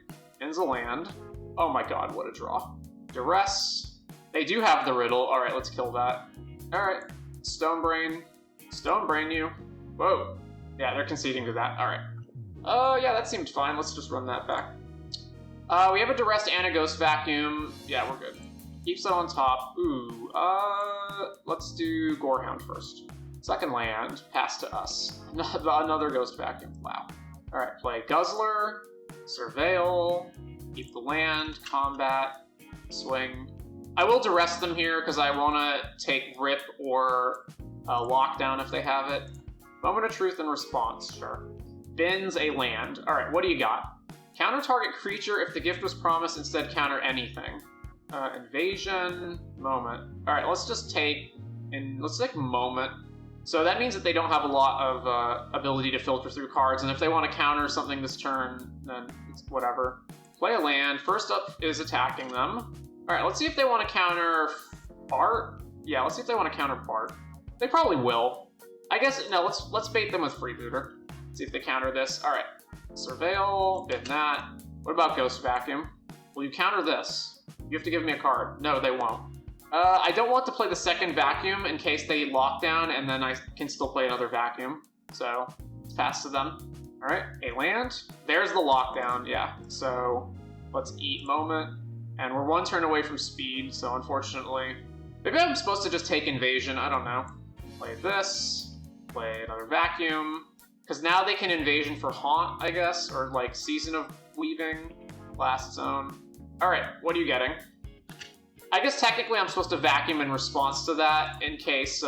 Ends a land. Oh my god, what a draw. Duress. They do have the Riddle. Alright, let's kill that. Alright, Stonebrain. Stonebrain you. Whoa. Yeah, they're conceding to that. Alright. Oh, yeah, that seemed fine. Let's just run that back. We have a Duress and a Ghost Vacuum. Yeah, we're good. Keeps it on top. Ooh, let's do Gorehound first. Second land, pass to us. Another Ghost Vacuum. Wow. Alright, play Guzzler, Surveil, keep the land, combat, swing. I will Duress them here because I want to take Rip or Lockdown if they have it. Moment of Truth and Response, sure. Bins a land. Alright, what do you got? Counter target creature if the gift was promised, instead counter anything. Invasion, Moment. Alright, let's just take Moment. So that means that they don't have a lot of ability to filter through cards, and if they want to counter something this turn, then it's whatever. Play a land. First up is attacking them. Alright, let's see if they want to counter Bart. Yeah, let's see if they want to counter Bart. They probably will. I guess, no, let's bait them with Freebooter. See if they counter this. Alright. Surveil, bin that. What about Ghost Vacuum? Will you counter this? You have to give me a card. No, they won't. I don't want to play the second Vacuum in case they lock down, and then I can still play another Vacuum. So, let's pass to them. Alright, a land. There's the lockdown, yeah. So, let's eat Moment. And we're one turn away from speed, so unfortunately... Maybe I'm supposed to just take Invasion, I don't know. Play this. Play another Vacuum. Because now they can Invasion for Haunt, I guess, or like Season of Weaving, Blast Zone. Alright, what are you getting? I guess technically I'm supposed to Vacuum in response to that in case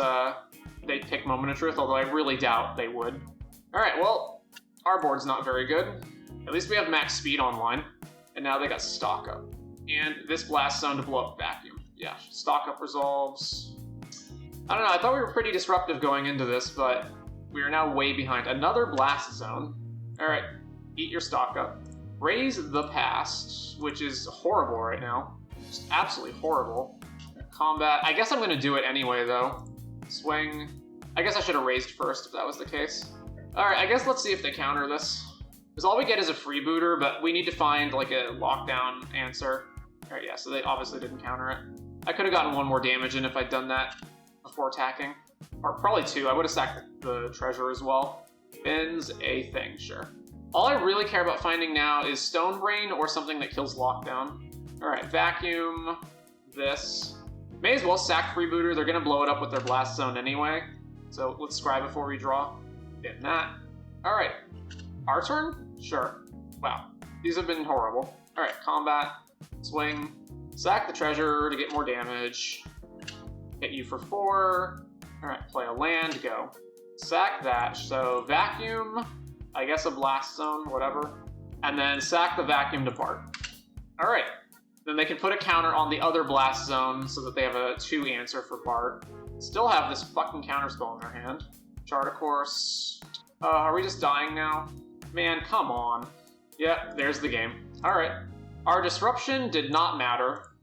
they pick Moment of Truth, although I really doubt they would. Alright, well, our board's not very good. At least we have max speed online, and now they got Stock Up. And this Blast Zone to blow up Vacuum. Yeah, Stock Up resolves. I don't know, I thought we were pretty disruptive going into this, but we are now way behind. Another Blast Zone. Alright, eat your Stock Up. Raise the Past, which is horrible right now. Just absolutely horrible. Combat. I guess I'm going to do it anyway, though. Swing. I guess I should have raised first if that was the case. Alright, I guess let's see if they counter this. Because all we get is a Freebooter, but we need to find, like, a lockdown answer. Alright, yeah, so they obviously didn't counter it. I could have gotten one more damage in if I'd done that before attacking. Or probably two. I would have sacked the treasure as well. Bins a thing, sure. All I really care about finding now is Stone Brain or something that kills lockdown. Alright, Vacuum, this. May as well sack Freebooter, they're gonna blow it up with their Blast Zone anyway. So let's scry before we draw. Bin that. Alright, our turn? Sure. Wow, these have been horrible. Alright, combat, swing, sack the treasure to get more damage. Hit you for 4. Alright, play a land, go. Sack that, so Vacuum, I guess a Blast Zone, whatever. And then sack the Vacuum to Bart. Alright. Then they can put a counter on the other Blast Zone so that they have a 2 answer for Bart. Still have this fucking counterspell in their hand. Chart a course. Are we just dying now? Man, come on. Yeah, there's the game. Alright. Our disruption did not matter.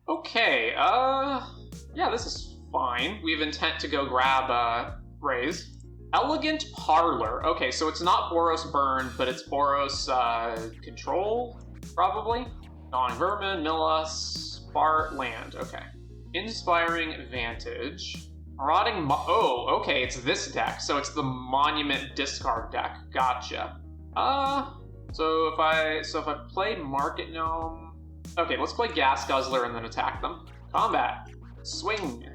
Okay, yeah, this is fine. We have intent to go grab, Rays. Elegant Parlor. Okay, so it's not Boros Burn, but it's Boros, Control, probably? Gnawing Vermin, Millis, Bart, Land. Okay. Inspiring Vantage. Marauding oh, okay, it's this deck. So it's the Monument Discard deck. Gotcha. So if I play Market Gnome... Okay, let's play Gas Guzzler and then attack them. Combat. Swing.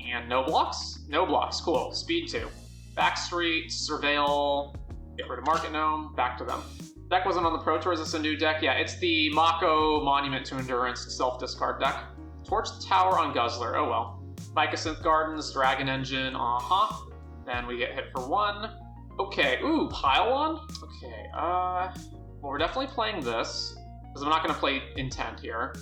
And no blocks? No blocks, cool. Speed 2. Backstreet, Surveil, get rid of Market Gnome, back to them. Deck wasn't on the Pro Tour, is this a new deck? Yeah, it's the Mako Monument to Endurance self-discard deck. Torch the Tower on Guzzler, oh well. Mycosynth Gardens, Dragon Engine, Then we get hit for 1. Okay, ooh, Pylon? Okay, well, we're definitely playing this, because I'm not going to play Intent here.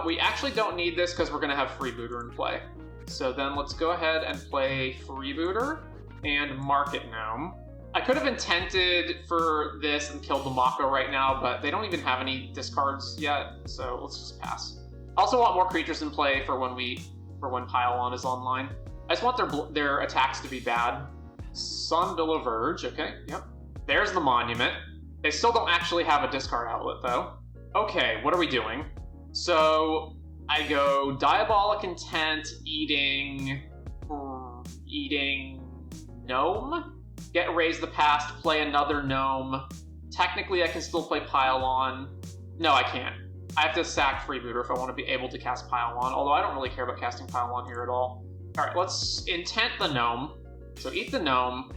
We actually don't need this because we're going to have Freebooter in play. So then let's go ahead and play Freebooter and Market Gnome. I could have intented for this and killed the Mako right now, but they don't even have any discards yet, so let's just pass. I also want more creatures in play for when Pylon is online. I just want their attacks to be bad. Sunbillow Verge, okay, yep. There's the Monument. They still don't actually have a discard outlet, though. Okay, what are we doing? So, I go Diabolic Intent, eating Gnome? Get Raise the Past, play another Gnome. Technically, I can still play Pylon. No, I can't. I have to sack Freebooter if I want to be able to cast Pylon, although I don't really care about casting Pylon here at all. Alright, let's Intent the Gnome. So eat the Gnome,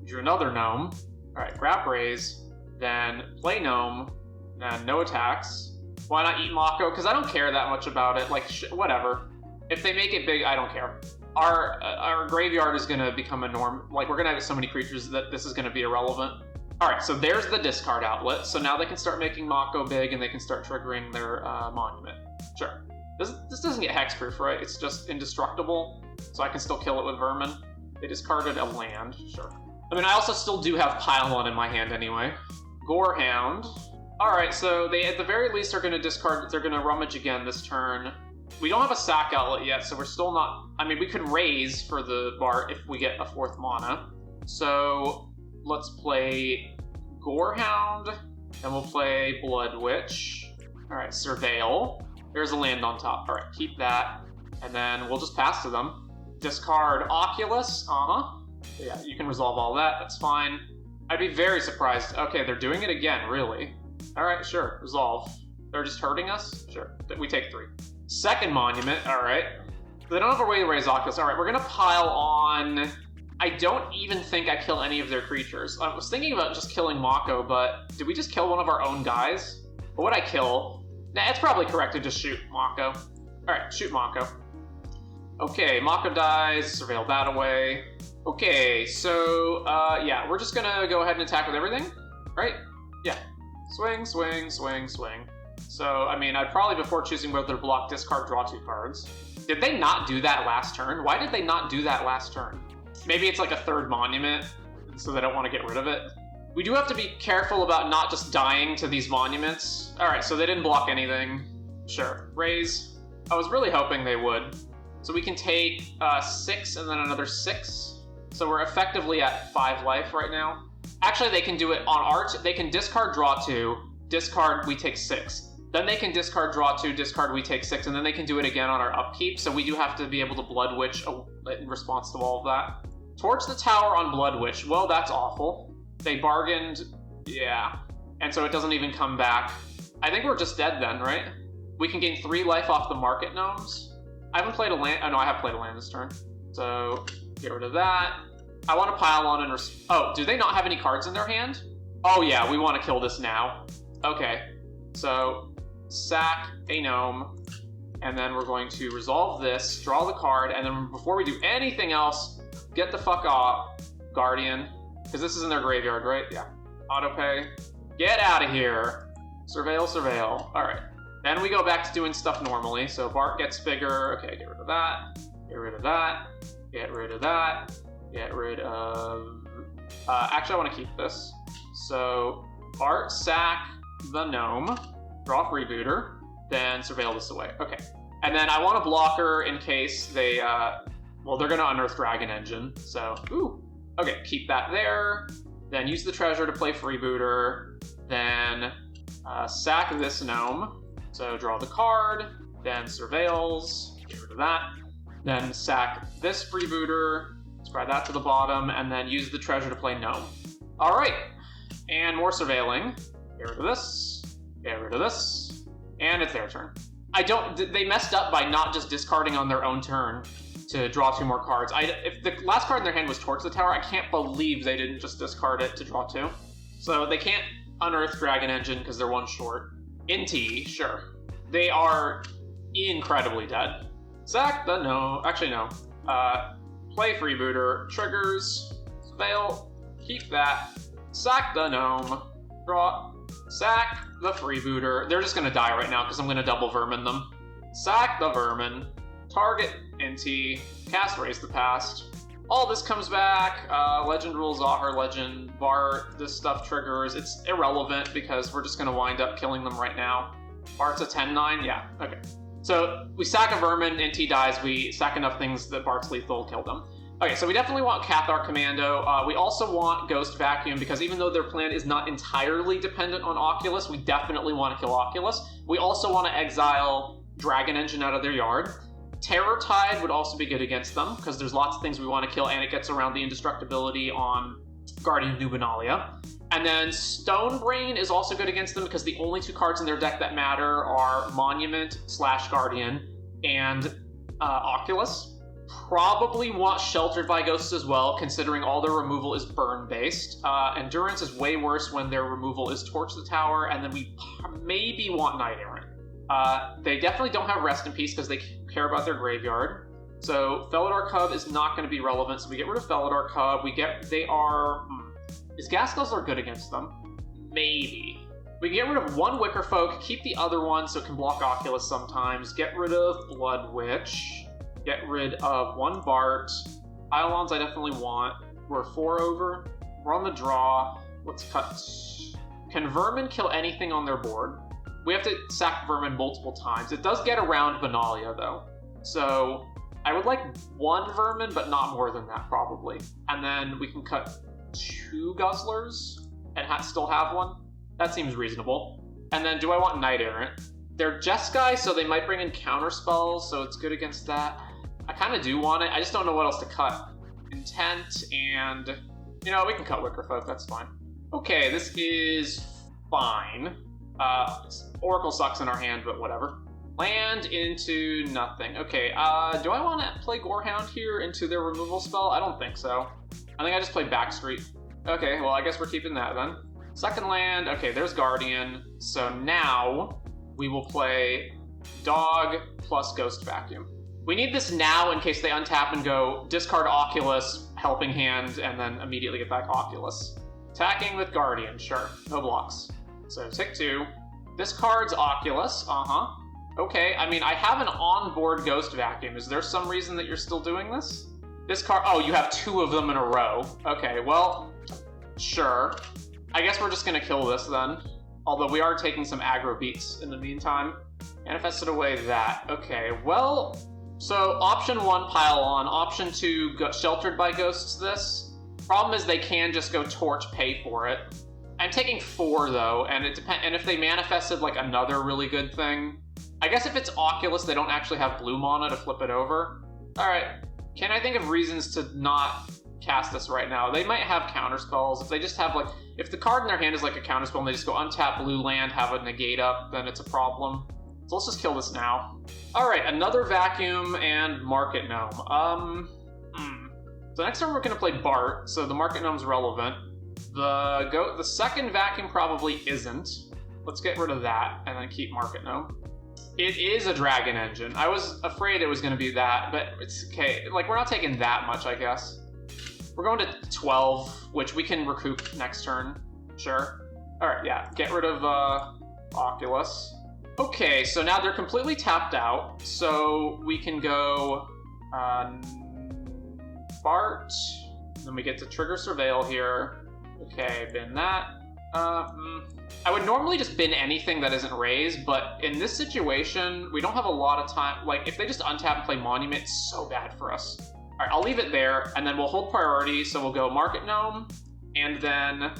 drew another Gnome. Alright, grab Raise, then play Gnome, then no attacks. Why not eat Mako? Because I don't care that much about it, like, whatever. If they make it big, I don't care. Our graveyard is going to become a norm. Like, we're going to have so many creatures that this is going to be irrelevant. Alright, so there's the discard outlet. So now they can start making Mako big and they can start triggering their Monument. Sure. This doesn't get hexproof, right? It's just indestructible, so I can still kill it with vermin. They discarded a land, sure. I mean, I also still do have Pylon in my hand anyway. Gorehound. Alright, so they at the very least are going to discard, they're going to rummage again this turn. We don't have a sack outlet yet, so we're still not, I mean, we could raise for the Bart if we get a 4th mana. So, let's play Gorehound, and we'll play Blood Witch. Alright, Surveil. There's a land on top. Alright, keep that. And then we'll just pass to them. Discard Oculus. Yeah, you can resolve all that. That's fine. I'd be very surprised. Okay, they're doing it again, really. Alright, sure. Resolve. They're just hurting us? Sure. We take 3. Second Monument. Alright. They don't have a way to raise Oculus. Alright, we're gonna pile on... I don't even think I kill any of their creatures. I was thinking about just killing Mako, but did we just kill one of our own guys? What would I kill? Nah, it's probably correct to just shoot Mako. Alright, shoot Mako. Okay, Mako dies, surveil that away. Okay, so, yeah, we're just gonna go ahead and attack with everything, right? Yeah. Swing, swing, swing, swing. So, I mean, I'd probably, before choosing whether to block, discard, draw 2 cards. Did they not do that last turn? Why did they not do that last turn? Maybe it's like a 3rd monument, so they don't want to get rid of it. We do have to be careful about not just dying to these monuments. Alright, so they didn't block anything. Sure. Raise. I was really hoping they would. So we can take 6 and then another 6. So we're effectively at 5 life right now. Actually, they can do it on art. They can discard, draw 2, discard, we take 6. Then they can discard, draw 2, discard, we take 6, and then they can do it again on our upkeep, so we do have to be able to Blood Witch in response to all of that. Torch the tower on Blood Witch. Well, that's awful. They bargained, yeah. And so it doesn't even come back. I think we're just dead then, right? We can gain 3 life off the Market Gnomes. I haven't played a land, oh no, I have played a land this turn. So, get rid of that. I want to pile on and oh, do they not have any cards in their hand? Oh yeah, we want to kill this now. Okay, so sack a gnome, and then we're going to resolve this, draw the card, and then before we do anything else, get the fuck off, Guardian, because this is in their graveyard, right? Yeah. Autopay. Get out of here. Surveil, surveil. Alright. Then we go back to doing stuff normally, so Bart gets bigger. Okay, get rid of that. Get rid of that. Get rid of that. Get rid of... actually, I want to keep this. So, Bart, sack the gnome, draw Freebooter, then surveil this away. Okay. And then I want a blocker in case they, well, they're going to unearth Dragon Engine, so, ooh. Okay, keep that there. Then use the treasure to play Freebooter. Then sack this gnome. So draw the card, then surveils, get rid of that. Then sack this Freebooter, spread that to the bottom, and then use the treasure to play gnome. Alright, and more surveilling. Get rid of this, get rid of this, and it's their turn. They messed up by not just discarding on their own turn to draw 2 more cards. If the last card in their hand was Torch the Tower, I can't believe they didn't just discard it to draw 2. So they can't unearth Dragon Engine because they're 1 short. Inti, sure. They are incredibly dead. Sack the no. Actually, no. Play Freebooter. Triggers. Fail. Keep that. Sack the gnome. Draw. Sack the Freebooter. They're just gonna die right now because I'm gonna double vermin them. Sack the vermin. Target Inti. Cast Raise the Past. All this comes back. Legend rules Zahar, Legend, Bart. This stuff triggers. It's irrelevant because we're just going to wind up killing them right now. Bart's a 10-9? Yeah, okay. So we sack a vermin, Inti dies. We sack enough things that Bart's lethal, kill them. Okay, so we definitely want Cathar Commando. We also want Ghost Vacuum because even though their plan is not entirely dependent on Oculus, we definitely want to kill Oculus. We also want to exile Dragon Engine out of their yard. Terror Tide would also be good against them, because there's lots of things we want to kill, and it gets around the indestructibility on Guardian of Nubenalia. And then Stone Brain is also good against them, because the only 2 cards in their deck that matter are Monument / Guardian and Oculus. Probably want Sheltered by Ghosts as well, considering all their removal is burn-based. Endurance is way worse when their removal is Torch the Tower, and then we maybe want Knight Errant. They definitely don't have Rest in Peace because they care about their graveyard. So Felidar Cub is not going to be relevant, so we get rid of Felidar Cub. Is Gas Guzzler good against them? Maybe. We can get rid of one Wicker Folk, keep the other one so it can block Oculus sometimes, get rid of Blood Witch, get rid of one Bart. Pylons I definitely want. We're 4 over. We're on the draw. Let's cut. Can Vermin kill anything on their board? We have to sack Vermin multiple times. It does get around Benalia, though. So I would like 1 Vermin, but not more than that, probably. And then we can cut 2 Guzzlers and still have 1. That seems reasonable. And then do I want Knight Errant? They're Jeskai, so they might bring in counter spells, so it's good against that. I kind of do want it. I just don't know what else to cut. Intent and... You know, we can cut Wicker Folk. That's fine. Okay, this is fine. Oracle sucks in our hand, but whatever. Land into nothing. Okay, do I want to play Gorehound here into their removal spell? I don't think so. I think I just played Backstreet. Okay, well, I guess we're keeping that then. Second land. Okay, there's Guardian. So now we will play Dog plus Ghost Vacuum. We need this now in case they untap and go discard Oculus, helping hand, and then immediately get back Oculus. Attacking with Guardian, sure. No blocks. So tick 2. This card's Oculus, Okay, I mean, I have an on-board Ghost Vacuum. Is there some reason that you're still doing this? This card, oh, you have 2 of them in a row. Okay, well, sure. I guess we're just gonna kill this then. Although we are taking some aggro beats in the meantime. Manifested away that. Okay, well, so option 1, pile on. Option 2, sheltered by ghosts this. Problem is they can just go torch, pay for it. I'm taking 4 though, and it depends. And if they manifested like another really good thing, I guess if it's Oculus, they don't actually have blue mana to flip it over. All right, can I think of reasons to not cast this right now? They might have counter spells. If they just have like, if the card in their hand is like a counter spell and they just go untap blue land, have a negate up, then it's a problem. So let's just kill this now. All right, another Vacuum and Market Gnome. So next turn we're gonna play Bart, so the Market Gnome's relevant. The second Vacuum probably isn't. Let's get rid of that and then keep Market Gnome. It is a Dragon Engine. I was afraid it was gonna be that, but it's okay. Like, we're not taking that much, I guess. We're going to 12, which we can recoup next turn. Sure. All right, yeah, get rid of Oculus. Okay, so now they're completely tapped out, so we can go Bart, then we get to trigger Surveil here. Okay, bin that. I would normally just bin anything that isn't raised, but in this situation, we don't have a lot of time. Like, if they just untap and play Monument, it's so bad for us. All right, I'll leave it there, and then we'll hold priority, so we'll go Market Gnome, and then...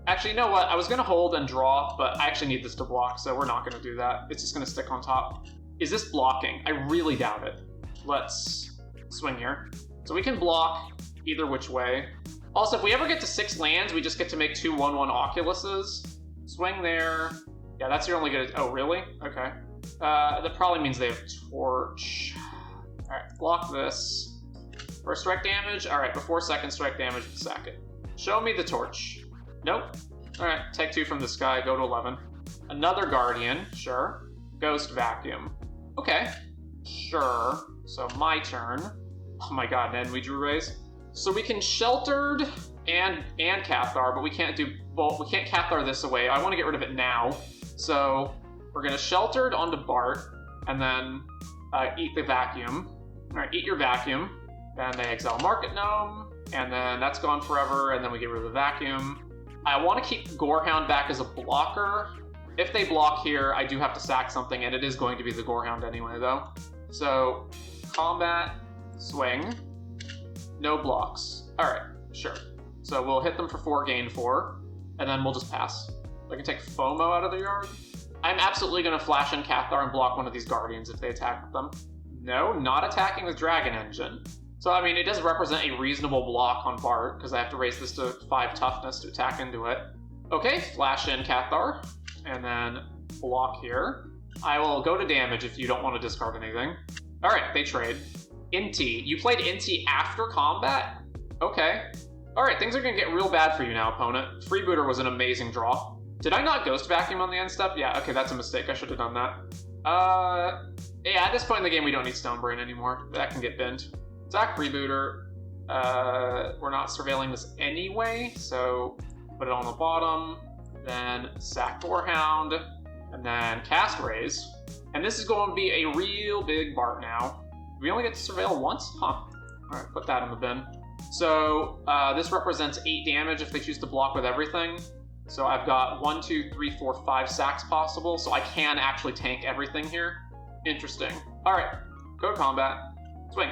Actually, you know what? I was going to hold and draw, but I actually need this to block, so we're not going to do that. It's just going to stick on top. Is this blocking? I really doubt it. Let's swing here. So we can block either which way. Also, if we ever get to 6 lands, we just get to make 2 1/1 Oculuses. Swing there. Yeah, that's your only good... Oh, really? Okay. That probably means they have Torch. All right, block this. First strike damage. All right, before second strike damage, sack it. Show me the Torch. Nope. All right, take 2 from this guy, go to 11. Another Guardian, sure. Ghost Vacuum. Okay, sure. So my turn. Oh my god, and we drew raise. So we can Sheltered and Cathar, but we can't do, well, we can't Cathar this away. I want to get rid of it now. So we're gonna Sheltered onto Bart, and then eat the Vacuum. All right, eat your Vacuum. Then they exile Market Gnome, and then that's gone forever, and then we get rid of the Vacuum. I want to keep Gorehound back as a blocker. If they block here, I do have to sack something, and it is going to be the Gorehound anyway, though. So, combat, swing, no blocks. All right, sure. So we'll hit them for 4, gain 4, and then we'll just pass. I can take FOMO out of the yard. I'm absolutely going to flash in Cathar and block one of these Guardians if they attack with them. No, not attacking with Dragon Engine. So, I mean, it does represent a reasonable block on Bart, because I have to raise this to 5 toughness to attack into it. Okay, flash in Cathar, and then block here. I will go to damage if you don't want to discard anything. Alright, they trade. Inti. You played Inti after combat? Okay. Alright, things are going to get real bad for you now, opponent. Freebooter was an amazing draw. Did I not Ghost Vacuum on the end step? Yeah, okay, that's a mistake. I should have done that. Yeah, at this point in the game, we don't need Stonebrain anymore. That can get binned. Attack Freebooter. We're not surveilling this anyway, so put it on the bottom. then sack Gorehound, and then cast Raise. And this is going to be a real big Bart now. We only get to surveil once? Huh. Alright, put that in the bin. So, this represents 8 damage if they choose to block with everything. So I've got 1, 2, 3, 4, 5 sacks possible, so I can actually tank everything here. Interesting. Alright, go to combat. Swing.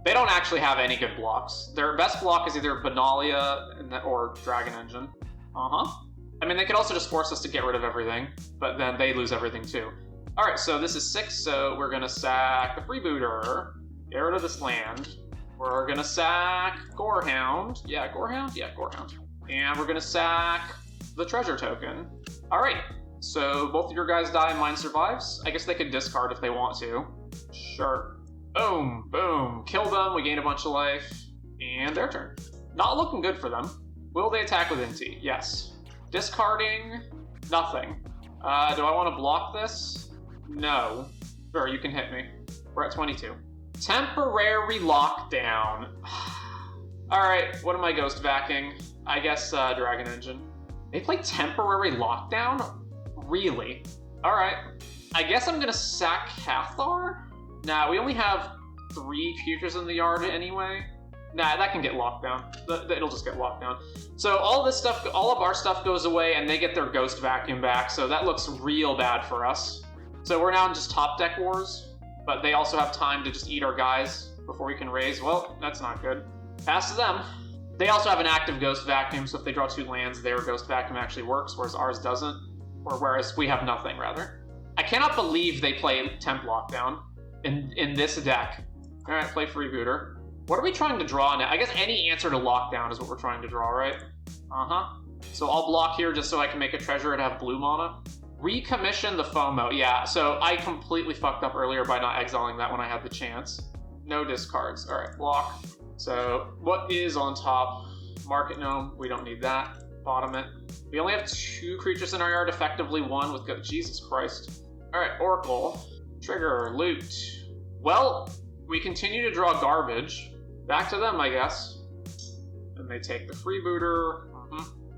They don't actually have any good blocks. Their best block is either Benalia or Dragon Engine. I mean, they could also just force us to get rid of everything, but then they lose everything too. Alright, so this is 6, so we're gonna sack the Freebooter, get rid of this land. We're gonna sack Gorehound. Yeah, Gorehound? Yeah, Gorehound. And we're gonna sack the treasure token. Alright, so both of your guys die and mine survives. I guess they could discard if they want to. Sure. Boom, boom. Kill them, we gain a bunch of life. And their turn. Not looking good for them. Will they attack with Inti? Yes. Discarding, nothing. Do I want to block this? No. Sure, you can hit me. We're at 22. Temporary lockdown. Alright, what am I ghost backing? I guess Dragon Engine. They play temporary lockdown? Really? Alright. I guess I'm gonna sack Cathar? Nah, we only have 3 creatures in the yard anyway. Nah, that can get locked down. It'll just get locked down. So all this stuff, all of our stuff goes away and they get their ghost vacuum back, so that looks real bad for us. So we're now in just top deck wars, but they also have time to just eat our guys before we can raise. Well, that's not good. Pass to them. They also have an active ghost vacuum, so if they draw 2 lands, their ghost vacuum actually works, whereas ours doesn't. Or whereas we have nothing, rather. I cannot believe they play Temp Lockdown in this deck. Alright, play Freebooter. What are we trying to draw now? I guess any answer to Lockdown is what we're trying to draw, right? So I'll block here just so I can make a treasure and have blue mana. Recommission the FOMO. Yeah, so I completely fucked up earlier by not exiling that when I had the chance. No discards. Alright, block. So what is on top? Market Gnome. We don't need that. Bottom it. We only have 2 creatures in our yard, effectively 1 with Jesus Christ. Alright, Oracle. Trigger. Loot. Well, we continue to draw garbage. Back to them, I guess. And they take the Freebooter.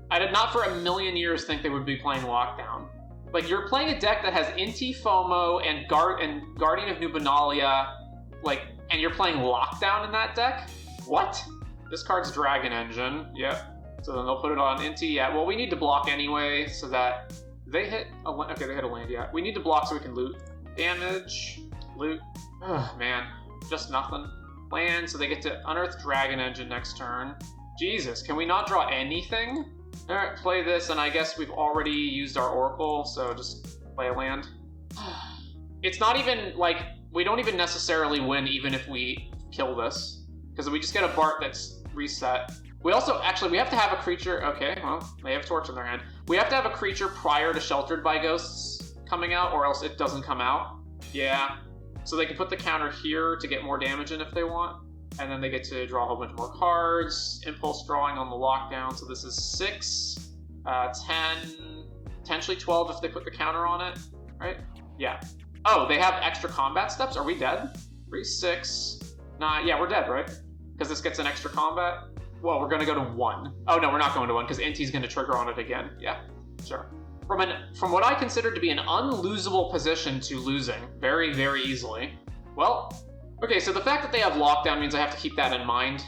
I did not for a million years think they would be playing Lockdown. Like, you're playing a deck that has Inti, FOMO, and Guardian of New Benalia, like, and you're playing Lockdown in that deck? What? This card's Dragon Engine. Yep. So then they'll put it on Inti. Yeah, well, we need to block anyway, so that... They hit a land. Okay, they hit a land, yeah. We need to block so we can loot. Damage. Loot. Ugh, man. Just nothing. Land, so they get to unearth Dragon Engine next turn. Jesus, can we not draw anything? Alright, play this, and I guess we've already used our Oracle, so just play a land. It's not even, like, we don't even necessarily win even if we kill this. Because we just get a Bart that's reset. We also, actually, we have to have a creature, okay, well, they have Torch in their hand. We have to have a creature prior to Sheltered by Ghosts coming out, or else it doesn't come out. Yeah. So they can put the counter here to get more damage in if they want. And then they get to draw a whole bunch more cards. Impulse drawing on the lockdown. So this is 6, 10, potentially 12 if they put the counter on it, right? Yeah. Oh, they have extra combat steps? Are we dead? 3, 6, 9. Yeah, we're dead, right? Because this gets an extra combat. Well, we're going to go to 1. Oh, no, we're not going to 1 because Inti's going to trigger on it again. Yeah, sure. From what I consider to be an unlosable position to losing very, very easily. Well, okay, so the fact that they have Lockdown means I have to keep that in mind.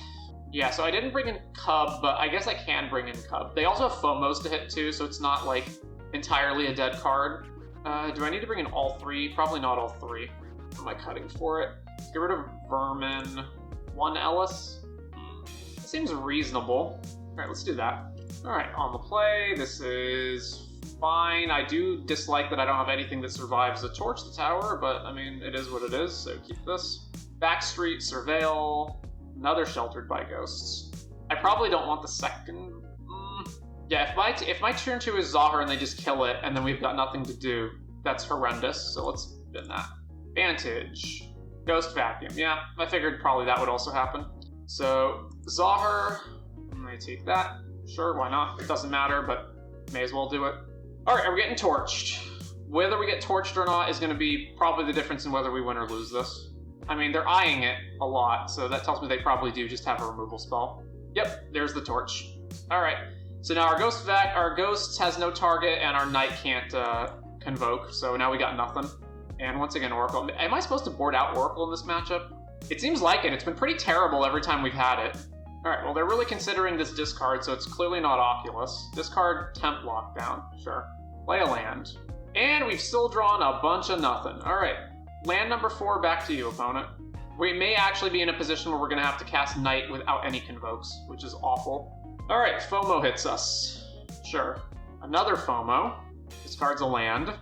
Yeah, so I didn't bring in Cub, but I guess I can bring in Cub. They also have FOMOs to hit too, so it's not like entirely a dead card. Do I need to bring in all 3? Probably not all 3. What am I cutting for it? Let's get rid of Vermin. 1 Ellis? Seems reasonable. Alright, let's do that. Alright, on the play, this is fine. I do dislike that I don't have anything that survives the Torch the Tower, but I mean, it is what it is, so keep this. Backstreet, Surveil, another Sheltered by Ghosts. I probably don't want the second. Yeah, if my turn 2 is Zahar and they just kill it, and then we've got nothing to do, that's horrendous, so let's bin that. Vantage. Ghost Vacuum. Yeah, I figured probably that would also happen. So, Zahar, I'm gonna take that. Sure, why not? It doesn't matter, but may as well do it. Alright, are we getting torched? Whether we get torched or not is going to be probably the difference in whether we win or lose this. I mean, they're eyeing it a lot, so that tells me they probably do just have a removal spell. Yep, there's the torch. Alright, So now our ghost has no target, and our Nite can't convoke, so now we got nothing. And once again, Oracle. Am I supposed to board out Oracle in this matchup? It seems like it. It's been pretty terrible every time we've had it. Alright, well, they're really considering this discard, so it's clearly not Oculus. Discard Temp Lockdown, sure. Play a land. And we've still drawn a bunch of nothing. Alright, land number 4, back to you, opponent. We may actually be in a position where we're going to have to cast Nite without any convokes, which is awful. Alright, FOMO hits us. Sure. Another FOMO. Discards a land.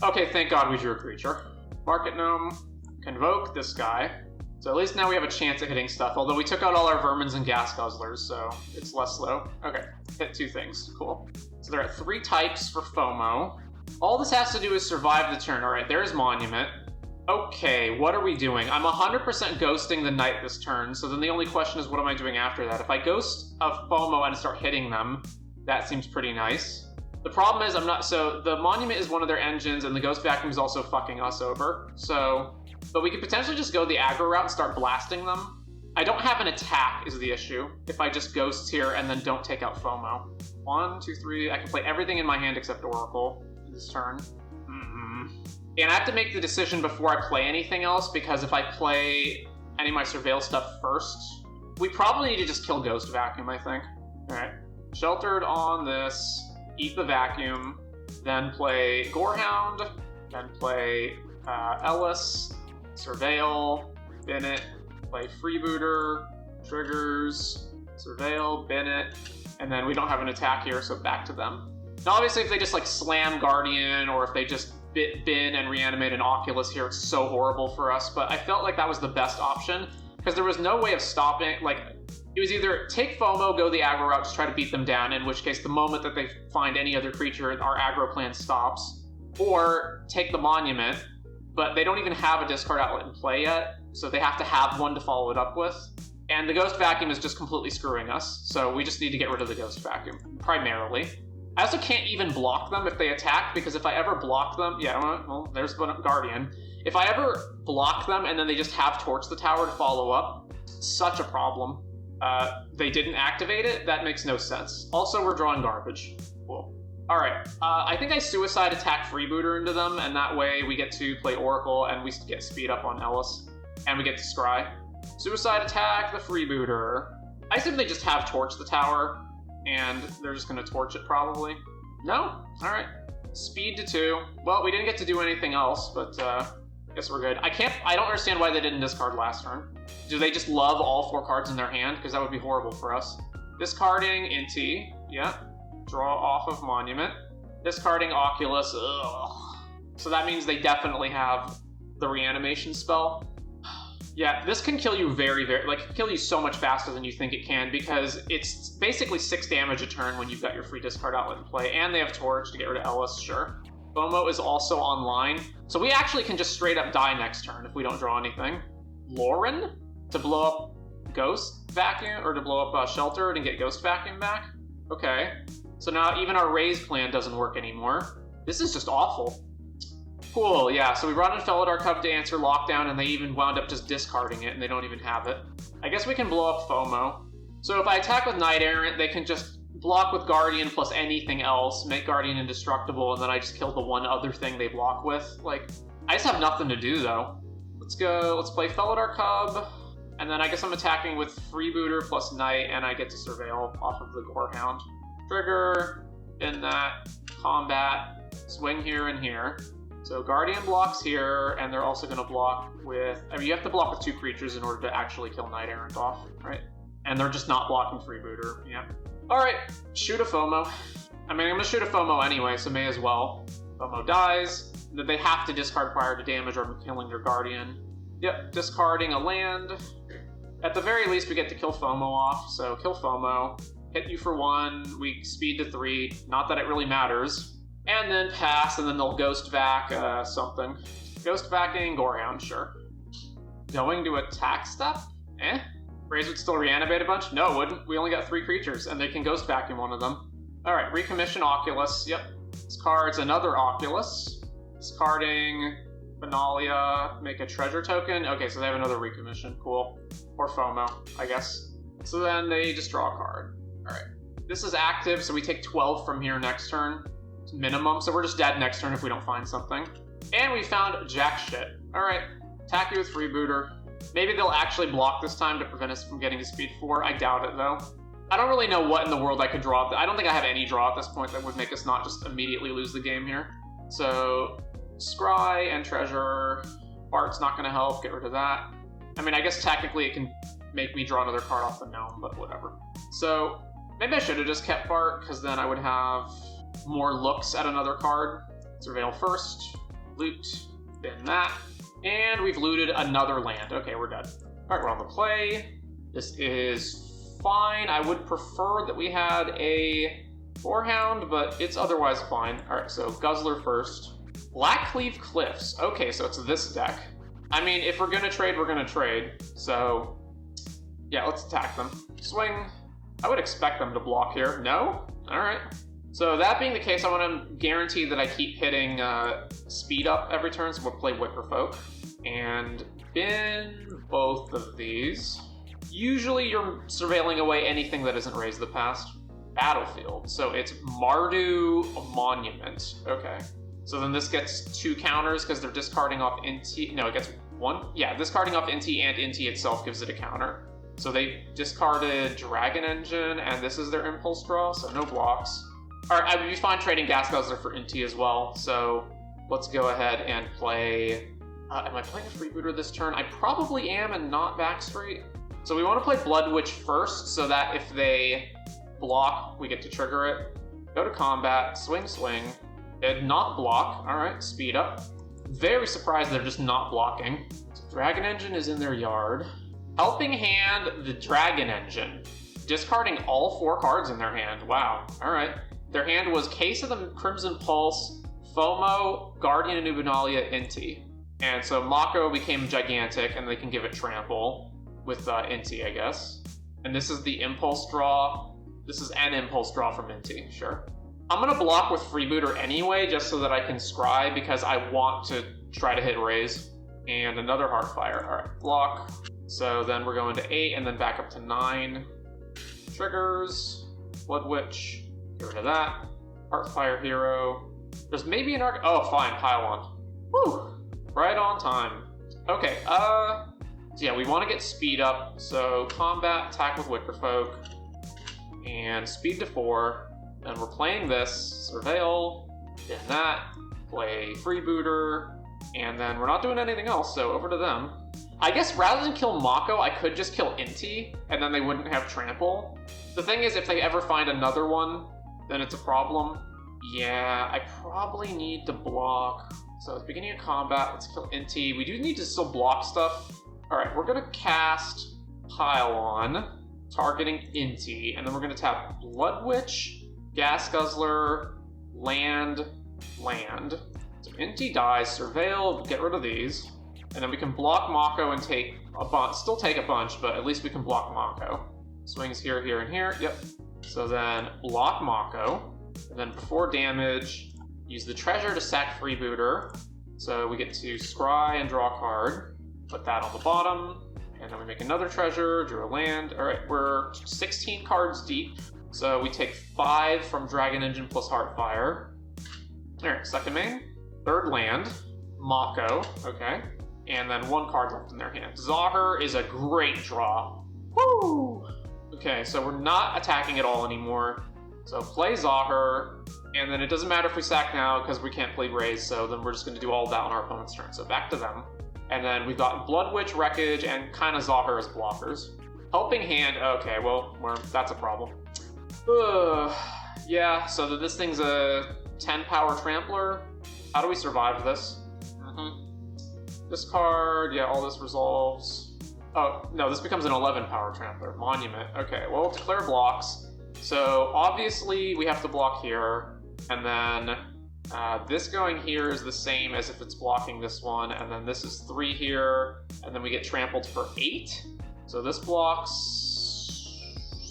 Okay, thank God we drew a creature. Market Gnome. Convoke this guy. So at least now we have a chance at hitting stuff, although we took out all our Vermins and Gas Guzzlers, so it's less slow. Okay, hit 2 things. Cool. So there are 3 types for FOMO. All this has to do is survive the turn. Alright, there's Monument. Okay, what are we doing? I'm 100% ghosting the Nite this turn, so then the only question is what am I doing after that? If I ghost a FOMO and start hitting them, that seems pretty nice. The problem is so the Monument is one of their engines, and the Ghost Vacuum is also fucking us over, so... But we could potentially just go the aggro route and start blasting them. I don't have an attack is the issue, if I just ghost here and then don't take out FOMO. 1, 2, 3, I can play everything in my hand except Oracle this turn. And I have to make the decision before I play anything else, because if I play any of my Surveil stuff first, we probably need to just kill Ghost Vacuum, I think. Alright. Sheltered on this, eat the Vacuum, then play Gorehound, then play Ellis, Surveil, Bennett, play Freebooter, Triggers, Surveil, Bennett, and then we don't have an attack here, so back to them. Now obviously if they just like slam Guardian, or if they just bin and reanimate an Oculus here, it's so horrible for us, but I felt like that was the best option, because there was no way of stopping, like, it was either take FOMO, go the aggro route, just try to beat them down, in which case the moment that they find any other creature, our aggro plan stops, or take the Monument, but they don't even have a discard outlet in play yet, so they have to have one to follow it up with. And the Ghost Vacuum is just completely screwing us, so we just need to get rid of the Ghost Vacuum, primarily. I also can't even block them if they attack, because if I ever block them... Yeah, well, there's Guardian. If I ever block them and then they just have Torch the Tower to follow up, such a problem. They didn't activate it? That makes no sense. Also, we're drawing garbage. Cool. Alright, I think I Suicide Attack Freebooter into them, and that way we get to play Oracle, and we get speed up on Ellis, and we get to Scry. Suicide Attack the Freebooter. I assume they just have Torch the Tower, and they're just gonna torch it probably. No? Alright. Speed to 2. Well, we didn't get to do anything else, but I guess we're good. I don't understand why they didn't discard last turn. Do they just love all 4 cards in their hand? Because that would be horrible for us. Discarding Inti. Yeah. Draw off of Monument. Discarding Oculus. Ugh. So that means they definitely have the reanimation spell. Yeah, this can kill you kill you so much faster than you think it can, because it's basically 6 damage a turn when you've got your free discard outlet in play, and they have Torch to get rid of Ellis, sure. FOMO is also online, so we actually can just straight up die next turn if we don't draw anything. Lauren? To blow up Ghost Vacuum, or to blow up Sheltered and get Ghost Vacuum back? Okay. So now even our raise plan doesn't work anymore. This is just awful. Cool, yeah, so we brought in Felidar Cub to answer Lockdown, and they even wound up just discarding it, and they don't even have it. I guess we can blow up FOMO. So if I attack with Knight Errant, they can just block with Guardian plus anything else, make Guardian indestructible, and then I just kill the one other thing they block with. Like, I just have nothing to do, though. Let's play Felidar Cub, and then I guess I'm attacking with Freebooter plus Knight, and I get to Surveil off of the Gorehound. Trigger, in that, combat, swing here and here. So Guardian blocks here, and they're also going to block with... I mean, you have to block with 2 creatures in order to actually kill Knight Errant off, right? And they're just not blocking Freebooter, yeah. Alright, shoot a FOMO. I mean, I'm going to shoot a FOMO anyway, so may as well. FOMO dies. They have to discard prior to damage or killing their Guardian. Yep, discarding a land. At the very least, we get to kill FOMO off, so kill FOMO. Hit you for 1, we speed to 3. Not that it really matters. And then pass, and then they'll Ghost Vac something. Ghost Vacking Gorehound, sure. Going to attack step? Eh? Raze would still reanimate a bunch? No, it wouldn't. We only got 3 creatures, and they can Ghost Vacuum one of them. Alright, recommission Oculus. Yep. Discards another Oculus. Discarding Benalia, make a treasure token. Okay, so they have another recommission. Cool. Or FOMO, I guess. So then they just draw a card. Alright. This is active, so we take 12 from here next turn. It's minimum, so we're just dead next turn if we don't find something. And we found jack shit. Alright, attack you with Freebooter. Maybe they'll actually block this time to prevent us from getting to speed 4. I doubt it, though. I don't really know what in the world I could draw. I don't think I have any draw at this point that would make us not just immediately lose the game here. So, Scry and Treasure. Bart's not going to help. Get rid of that. I mean, I guess technically it can make me draw another card off the gnome, but whatever. So, maybe I should have just kept Bart, because then I would have more looks at another card. Surveil first. Loot. Bin that. And we've looted another land. Okay, we're dead. Alright, we're on the play. This is fine. I would prefer that we had a Boarhound, but it's otherwise fine. Alright, so Guzzler first. Blackcleave Cliffs. Okay, so it's this deck. I mean, if we're gonna trade, we're gonna trade. So, yeah, let's attack them. Swing. I would expect them to block here. No? Alright. So that being the case, I want to guarantee that I keep hitting speed up every turn, so we'll play Wickerfolk. And bin both of these. Usually you're surveilling away anything that isn't Raise the Past. Battlefield. So it's Mardu Monument. Okay. So then this gets 2 counters because they're discarding off Inti. No, it gets 1. Yeah, discarding off Inti and Inti itself gives it a counter. So they discarded Dragon Engine, and this is their Impulse Draw, so no blocks. Alright, I would be fine trading Gas Guzzler for Inti as well, so let's go ahead and play... am I playing a Freebooter this turn? I probably am and not Backstreet. So we want to play Blood Witch first, so that if they block, we get to trigger it. Go to combat, swing, swing. Did not block. Alright, speed up. Very surprised they're just not blocking. So Dragon Engine is in their yard. Helping hand the Dragon Engine. Discarding all 4 cards in their hand. Wow. Alright. Their hand was Case of the Crimson Pulse, FOMO, Guardian of Nubenalia, Inti. And so Mako became gigantic, and they can give it trample with Inti, I guess. And this is the Impulse Draw. This is an Impulse Draw from Inti, sure. I'm going to block with Freebooter anyway, just so that I can scry, because I want to try to hit Raise. And another Heartfire. Alright, block. So then we're going to 8, and then back up to 9. Triggers. Blood Witch. Get rid of that. Heartfire Hero. There's maybe an Arc... Oh, fine. Pile on. Woo! Right on time. Okay, so yeah, we want to get speed up. So combat, attack with Wickerfolk. And speed to 4. Then we're playing this. Surveil. Then that. Play Freebooter. And then we're not doing anything else, so over to them. I guess rather than kill Mako, I could just kill Inti, and then they wouldn't have trample. The thing is, if they ever find another one, then it's a problem. Yeah, I probably need to block. So at the beginning of combat, let's kill Inti. We do need to still block stuff. Alright, we're gonna cast Pile On, targeting Inti, and then we're gonna tap Blood Witch, Gas Guzzler, Land. So Inti dies, Surveil, get rid of these. And then we can block Mako and take a bunch. Still take a bunch, but at least we can block Mako. Swings here, here, and here. Yep. So then block Mako. And then before damage, use the treasure to sack Freebooter. So we get to scry and draw a card. Put that on the bottom. And then we make another treasure, drew a land. Alright, we're 16 cards deep. So we take 5 from Dragon Engine plus Heartfire. Alright, second main. Third land. Mako. Okay. And then 1 card left in their hand. Zahir is a great draw. Woo! Okay, so we're not attacking at all anymore. So play Zahir, and then it doesn't matter if we sack now because we can't play Raise, so then we're just going to do all of that on our opponent's turn. So back to them. And then we've got Blood Witch, Wreckage, and kind of Zahir as blockers. Helping hand, okay, well, that's a problem. Yeah, so this thing's a 10 power Trampler. How do we survive this? Discard, yeah, all this resolves. Oh, no, this becomes an 11 power Trampler. Monument, okay, well, declare blocks. So, obviously, we have to block here, and then this going here is the same as if it's blocking this one, and then this is 3 here, and then we get trampled for 8. So this blocks...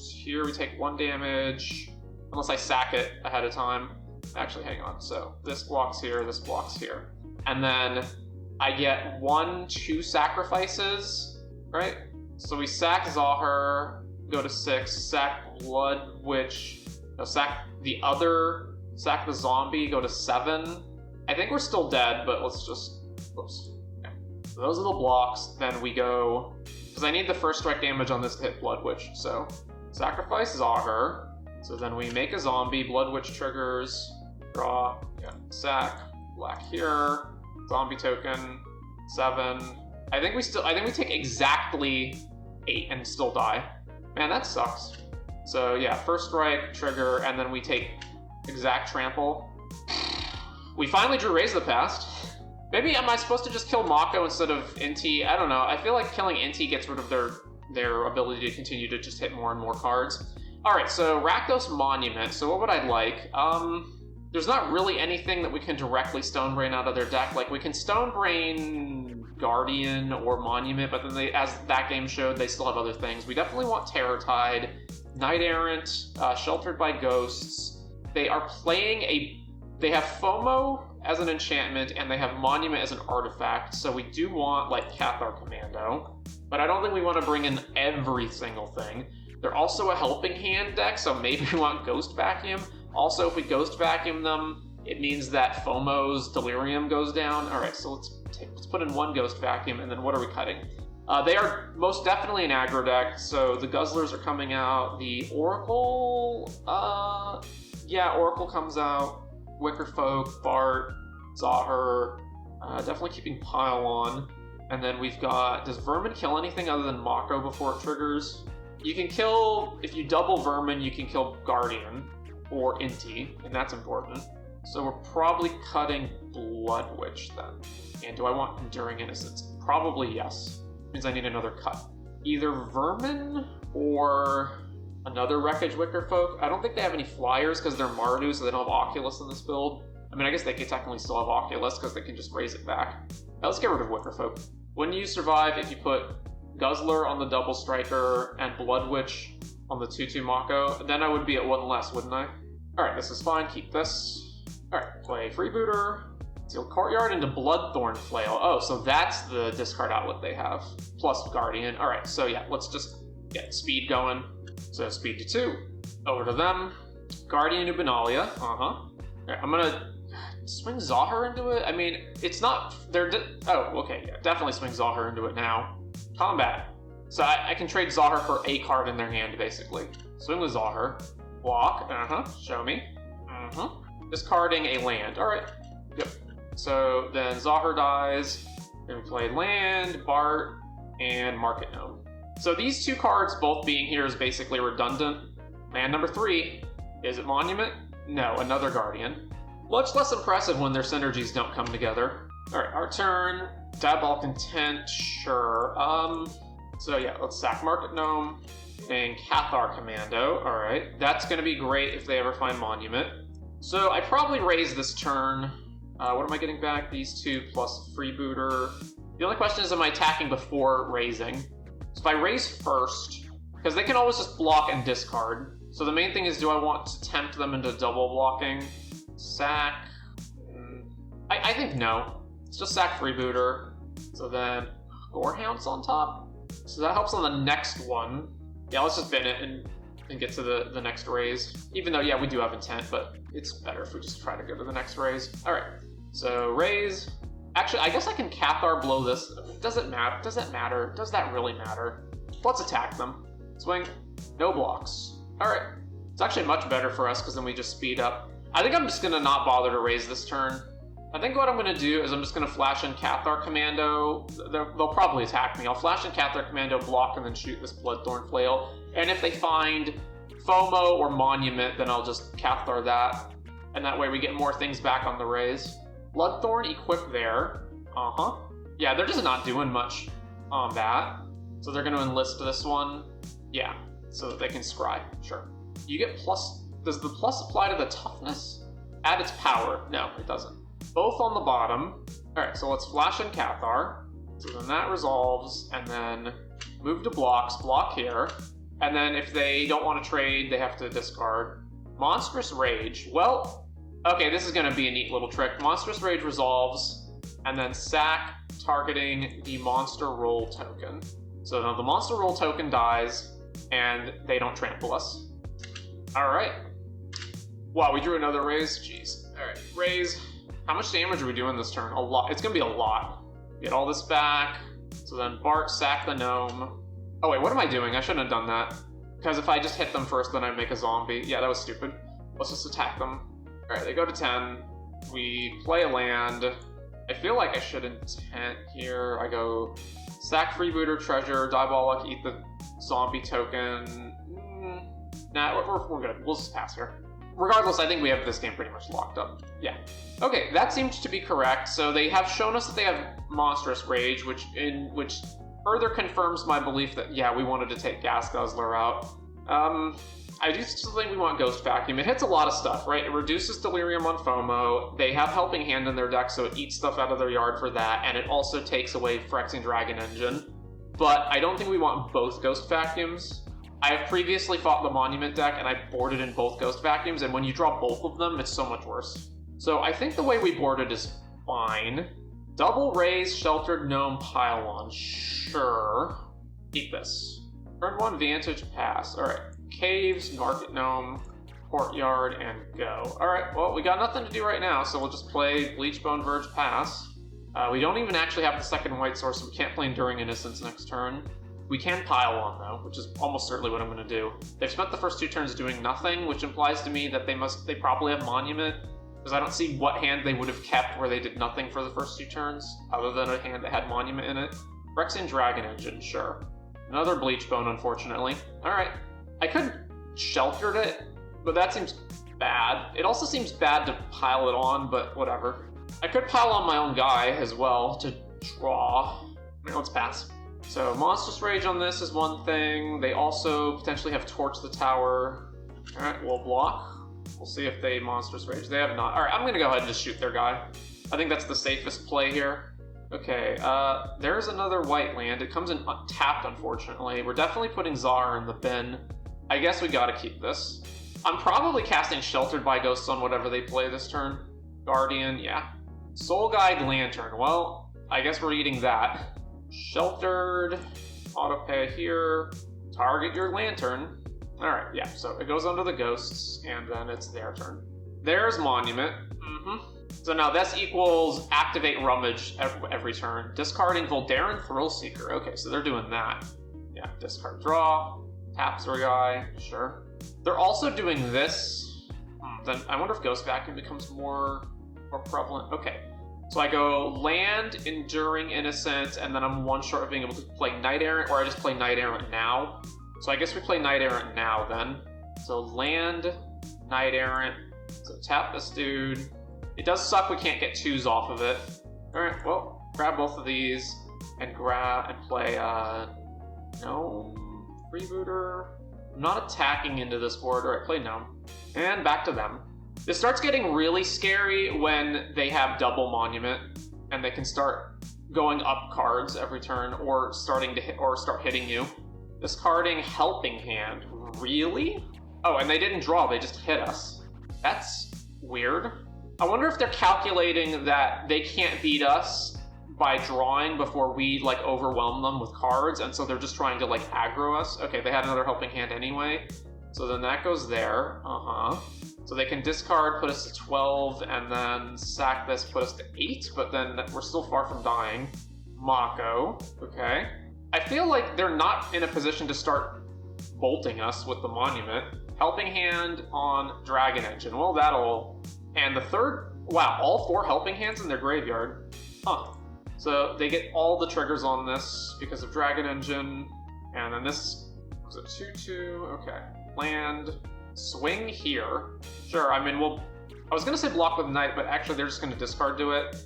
Here we take 1 damage, unless I sack it ahead of time. Actually, hang on, so this blocks here, this blocks here. And then I get 1, 2 sacrifices, right? So we sack Zahir, go to 6, sack Blood Witch, No, sack the zombie, go to 7. I think we're still dead, but let's just, whoops. Okay. So those are the blocks, then we go, because I need the first strike damage on this to hit Blood Witch, so sacrifice Zahir. So then we make a zombie, Blood Witch triggers, draw, yeah, sack, black here, zombie token, 7. I think we take exactly 8 and still die. Man, that sucks. So yeah, first strike, trigger, and then we take exact trample. We finally drew Raise the Past. Maybe am I supposed to just kill Mako instead of Inti? I don't know. I feel like killing Inti gets rid of their ability to continue to just hit more and more cards. Alright, so Rakdos Monument. So what would I like? There's not really anything that we can directly Stonebrain out of their deck. Like, we can Stonebrain Guardian or Monument, but then as that game showed, they still have other things. We definitely want Terror Tide, Knight Errant, Sheltered by Ghosts. They are playing they have FOMO as an enchantment, and they have Monument as an artifact, so we do want, like, Cathar Commando. But I don't think we want to bring in every single thing. They're also a Helping Hand deck, so maybe we want Ghost Vacuum. Also, if we Ghost Vacuum them, it means that FOMO's Delirium goes down. Alright, so let's put in 1 Ghost Vacuum, and then what are we cutting? They are most definitely an aggro deck, so the Guzzlers are coming out. The Oracle, yeah, Oracle comes out. Wickerfolk, Bart, Zahir, definitely keeping Pile on. And then we've got, does Vermin kill anything other than Mako before it triggers? You can kill, if you double Vermin, you can kill Guardian or Inti, and that's important. So we're probably cutting Blood Witch then. And do I want Enduring Innocence? Probably yes. Means I need another cut. Either Vermin or another Wreckage Wickerfolk. I don't think they have any flyers because they're Mardu, so they don't have Oculus in this build. I mean, I guess they could technically still have Oculus because they can just raise it back. Now let's get rid of Wickerfolk. Wouldn't you survive if you put Guzzler on the double striker and Blood Witch on the 2/2 Mako? Then I would be at 1 less, wouldn't I? Alright, this is fine. Keep this. Alright, play Freebooter. Sealed Courtyard into Bloodthorn Flail. Oh, so that's the discard outlet they have. Plus Guardian. Alright, so yeah, let's just get speed going. So speed to 2. Over to them. Guardian to Benalia. Right, I'm gonna swing Zahir into it. I mean, it's not. Oh, okay, yeah, definitely swing Zahir into it now. Combat. So I can trade Zahir for a card in their hand, basically. Swing with Zahir. Block. Show me. Discarding a land. All right. Yep. So then Zahir dies. Then we play land, Bart, and Market Gnome. So these 2 cards both being here is basically redundant. Land number 3. Is it Monument? No, another Guardian. Much less impressive when their synergies don't come together. Alright, our turn. Diabolic Intent, sure. So yeah, let's sack Market Gnome and Cathar Commando. Alright, that's gonna be great if they ever find Monument. So I probably raise this turn. What am I getting back? These 2 plus Freebooter. The only question is, am I attacking before raising? So if I raise first, because they can always just block and discard. So the main thing is, do I want to tempt them into double blocking? Sack. I think no. Let's just sack Freebooter. So then Gorehound's on top. So that helps on the next one. Yeah, let's just bin it and get to the next raise. Even though, yeah, we do have intent, but it's better if we just try to go to the next raise. Alright, so raise. Actually, I guess I can Cathar blow this. Does it matter? Does that matter? Does that really matter? Let's attack them. Swing. No blocks. Alright. It's actually much better for us because then we just speed up. I think I'm just going to not bother to raise this turn. I think what I'm going to do is I'm just going to flash in Cathar Commando. They'll probably attack me. I'll flash in Cathar Commando, block, and then shoot this Bloodthorn Flail. And if they find FOMO or Monument, then I'll just Cathar that. And that way we get more things back on the raise. Bloodthorn equip there. Yeah, they're just not doing much on that. So they're going to enlist this one. Yeah, so that they can scry. Sure. You get plus... Does the plus apply to the toughness? Add its power. No, it doesn't. Both on the bottom. Alright, so let's flash in Cathar. So then that resolves, and then move to blocks, block here. And then if they don't want to trade, they have to discard. Monstrous Rage. Well, okay, this is going to be a neat little trick. Monstrous Rage resolves, and then sack targeting the Monster Roll token. So now the Monster Roll token dies, and they don't trample us. Alright. Wow, we drew another raise? Jeez. Alright, raise. How much damage are we doing this turn? A lot. It's gonna be a lot. Get all this back. So then Bart, sack the gnome. Oh wait, what am I doing? I shouldn't have done that. Because if I just hit them first, then I'd make a zombie. Yeah, that was stupid. Let's just attack them. Alright, they go to 10. We play a land. I feel like I should intent here. I go sack freebooter, treasure, diabolic, eat the zombie token. Nah, we're good. We'll just pass here. Regardless, I think we have this game pretty much locked up. Yeah. Okay, that seems to be correct. So they have shown us that they have Monstrous Rage, which further confirms my belief that, yeah, we wanted to take Gas Guzzler out. I do still think we want Ghost Vacuum. It hits a lot of stuff, right? It reduces Delirium on FOMO. They have Helping Hand in their deck, so it eats stuff out of their yard for that, and it also takes away Phyrexian Dragon Engine. But I don't think we want both Ghost Vacuums. I have previously fought the Monument deck, and I boarded in both Ghost Vacuums, and when you draw both of them, it's so much worse. So I think the way we boarded is fine. Double Raise, Sheltered Gnome, Pylon. Sure. Keep this. Turn 1, Vantage, pass. Alright. Caves, Market Gnome, Courtyard, and go. Alright, well, we got nothing to do right now, so we'll just play Bleachbone Verge, pass. We don't even actually have the second white source, so we can't play Enduring Innocence next turn. We can pile on, though, which is almost certainly what I'm going to do. They've spent the first 2 turns doing nothing, which implies to me that they probably have Monument, because I don't see what hand they would have kept where they did nothing for the first 2 turns, other than a hand that had Monument in it. Phyrexian Dragon Engine, sure. Another Bleachbone, unfortunately. Alright. I could have sheltered it, but that seems bad. It also seems bad to pile it on, but whatever. I could pile on my own guy as well to draw. Let's pass. So Monstrous Rage on this is one thing. They also potentially have Torch the Tower. Alright, we'll block. We'll see if they Monstrous Rage. They have not. Alright, I'm gonna go ahead and just shoot their guy. I think that's the safest play here. Okay, there's another white land. It comes in tapped, unfortunately. We're definitely putting Czar in the bin. I guess we gotta keep this. I'm probably casting Sheltered by Ghosts on whatever they play this turn. Guardian, yeah. Soul Guide Lantern. Well, I guess we're eating that. Sheltered, autopay here, target your lantern. Alright, yeah, so it goes under the ghosts, and then it's their turn. There's Monument. So now this equals activate Rummage every turn. Discarding Voldaren Thrillseeker. Okay, so they're doing that. Yeah, discard draw, taps their guy, sure. They're also doing this. Then I wonder if Ghost Vacuum becomes more prevalent. Okay. So I go land, Enduring Innocence, and then I'm one short of being able to play Knight Errant, or I just play Knight Errant now. So I guess we play Knight Errant now then. So land, Knight Errant, so tap this dude. It does suck we can't get 2s off of it. Alright, well, grab both of these, and play, Gnome, Freebooter. I'm not attacking into this board. Alright, play Gnome. And back to them. This starts getting really scary when they have double Monument and they can start going up cards every turn or start hitting you. Discarding Helping Hand. Really? Oh, and they didn't draw, they just hit us. That's weird. I wonder if they're calculating that they can't beat us by drawing before we like overwhelm them with cards, and so they're just trying to like aggro us. Okay, they had another Helping Hand anyway. So then that goes there. So they can discard, put us to 12, and then sack this, put us to 8, but then we're still far from dying. Mako. Okay. I feel like they're not in a position to start bolting us with the Monument. Helping Hand on Dragon Engine. Well, that'll... And the third... Wow, all 4 Helping Hands in their graveyard. Huh. So they get all the triggers on this because of Dragon Engine. And then this was a 2-2. Okay. Land. Swing here. Sure, I mean, I was gonna say block with Knight, but actually they're just gonna discard to it.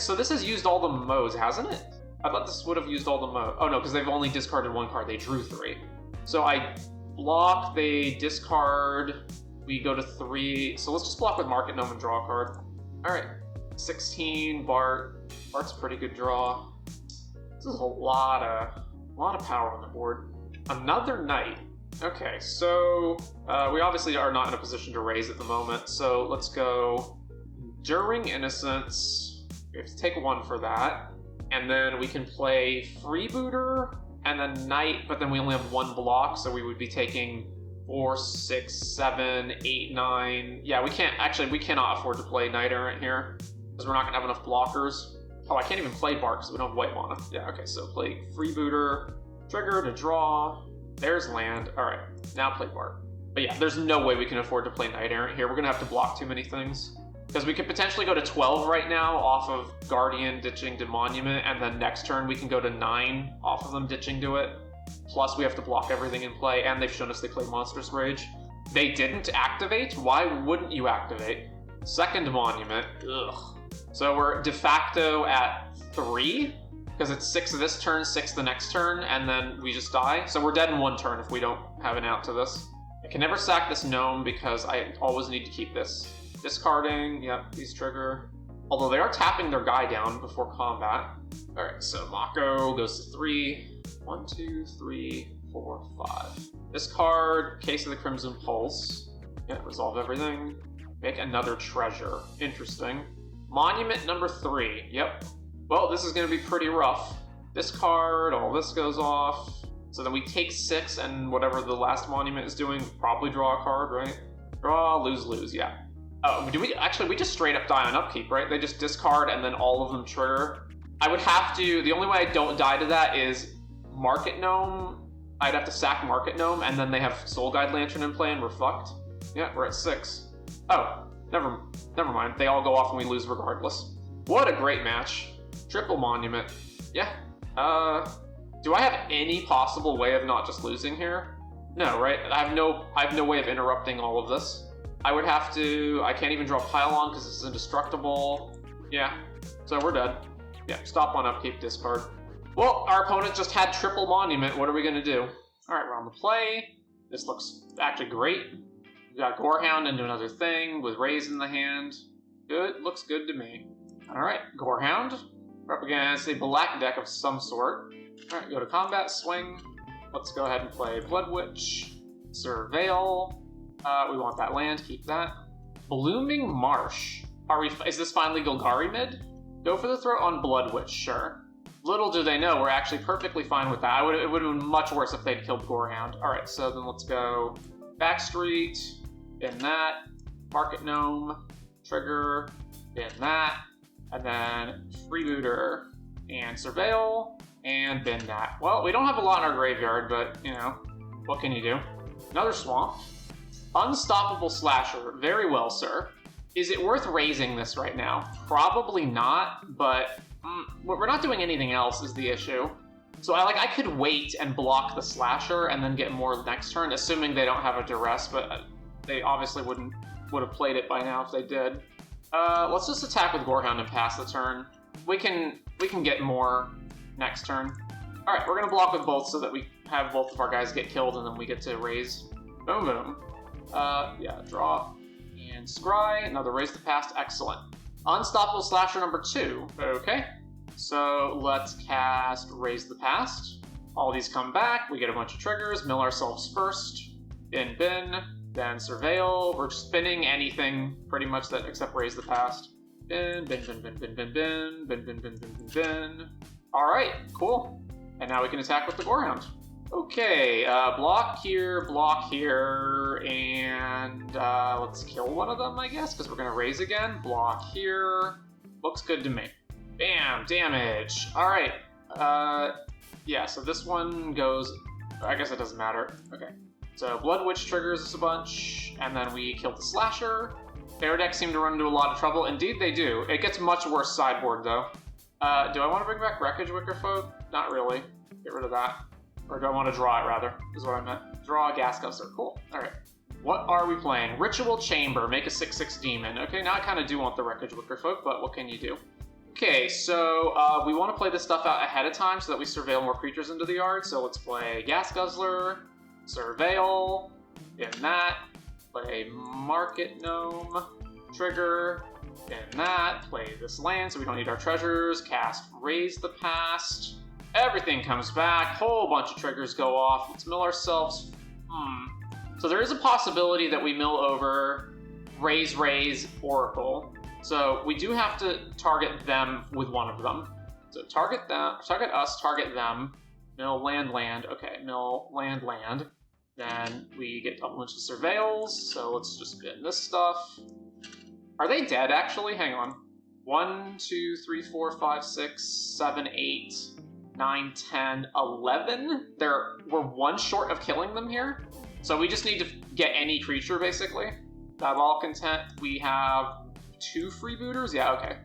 So this has used all the modes, hasn't it? I thought this would have used all the modes. Oh no, because they've only discarded 1 card. They drew 3. So I block, they discard, we go to 3. So let's just block with Market Gnome and draw a card. Alright. 16, Bart. Bart's a pretty good draw. This is a lot of power on the board. Another Knight. Okay, so we obviously are not in a position to raise at the moment, so let's go Enduring Innocence. We have to take 1 for that. And then we can play Freebooter, and then Knight, but then we only have 1 block, so we would be taking 4, 6, 7, 8, 9. Yeah, we cannot afford to play Knight Errant here, because we're not going to have enough blockers. Oh, I can't even play Bark because we don't have white mana. Yeah, okay, so play Freebooter, trigger to draw. There's land. Alright, now play Bark. But yeah, there's no way we can afford to play Knight Errant here. We're going to have to block too many things. Because we could potentially go to 12 right now off of Guardian ditching to Monument, and then next turn we can go to 9 off of them ditching to it. Plus we have to block everything in play, and they've shown us they play Monstrous Rage. They didn't activate? Why wouldn't you activate? Second Monument. Ugh. So we're de facto at 3, because it's 6 this turn, 6 the next turn, and then we just die. So we're dead in 1 turn if we don't have an out to this. I can never sack this gnome because I always need to keep this. Discarding, yep, these trigger. Although they are tapping their guy down before combat. Alright, so Mako goes to 3. 1, 2, 3, 4, 5. Discard, Case of the Crimson Pulse. Yeah, resolve everything. Make another treasure. Interesting. Monument number 3. Yep. Well, this is going to be pretty rough. Discard, all this goes off. So then we take 6, and whatever the last monument is doing, probably draw a card, right? Draw, lose, lose, yeah. Oh, we just straight up die on upkeep, right? They just discard and then all of them trigger. I would have to, the only way I don't die to that is Market Gnome. I'd have to sack Market Gnome, and then they have Soul Guide Lantern in play and we're fucked. Yeah, we're at 6. Oh, never mind. They all go off and we lose regardless. What a great match. Triple Monument. Yeah. Do I have any possible way of not just losing here? No, right? I have no way of interrupting all of this. I can't even draw Pylon because this is indestructible. Yeah, so we're dead. Yeah, stop on upkeep, discard. Well, our opponent just had triple Monument. What are we going to do? Alright, we're on the play. This looks actually great. We got Gorehound into another thing with Rays in the hand. Good, looks good to me. Alright, Gorehound. We're up against a black deck of some sort. Alright, go to combat, swing. Let's go ahead and play Blood Witch. Surveil. We want that land, keep that. Blooming Marsh. Is this finally Golgari mid? Go for the throw on Blood Witch, sure. Little do they know, we're actually perfectly fine with that. It would have been much worse if they'd killed Gorehound. Alright, so then let's go Backstreet, bin that, Market Gnome, trigger, bin that, and then Freebooter, and Surveil, and bin that. Well, we don't have a lot in our graveyard, but, you know, what can you do? Another Swamp. Unstoppable Slasher. Very well, sir. Is it worth raising this right now? Probably not, but we're not doing anything else is the issue. So I could wait and block the Slasher and then get more next turn, assuming they don't have a Duress, but they obviously would have played it by now if they did. Let's just attack with Gorehound and pass the turn. We can get more next turn. Alright, we're gonna block with both so that we have both of our guys get killed and then we get to raise. Boom boom. Yeah, draw and scry. Another Raise the Past. Excellent. Unstoppable Slasher number 2. Okay. So let's cast Raise the Past. All these come back. We get a bunch of triggers. Mill ourselves first. Bin, then Surveil. We're spinning anything pretty much that except Raise the Past. Bin. Alright, cool. And now we can attack with the Gorehound. Okay, block here, and let's kill one of them, I guess, because we're going to raise again. Block here. Looks good to me. Bam, damage. Alright, yeah, so this one goes... I guess it doesn't matter. Okay, so Blood Witch triggers us a bunch, and then we kill the Slasher. Fair decks seem to run into a lot of trouble. Indeed they do. It gets much worse sideboard, though. Do I want to bring back Wreckage Wicker Folk? Not really. Get rid of that. Or do I want to draw it, rather, is what I meant. Draw a Gas Guzzler. Cool. Alright. What are we playing? Ritual Chamber. Make a 6/6 demon. Okay, now I kind of do want the Wreckage Wicker Folk, but what can you do? Okay, so we want to play this stuff out ahead of time so that we surveil more creatures into the yard. So let's play Gas Guzzler, Surveil, in that, play Market Gnome, trigger, in that, play this land so we don't need our treasures, cast Raise the Past. Everything comes back, whole bunch of triggers go off. Let's mill ourselves. So there is a possibility that we mill over Raise, Oracle. So we do have to target them with one of them. So target us, target them. Mill land. Okay, mill land. Then we get a bunch of surveils, so let's just bin this stuff. Are they dead, actually? Hang on. 1, 2, 3, 4, 5, 6, 7, 8, 9, 10, 11? We're one short of killing them here. So we just need to get any creature, basically. All content. We have 2 freebooters? Yeah, okay.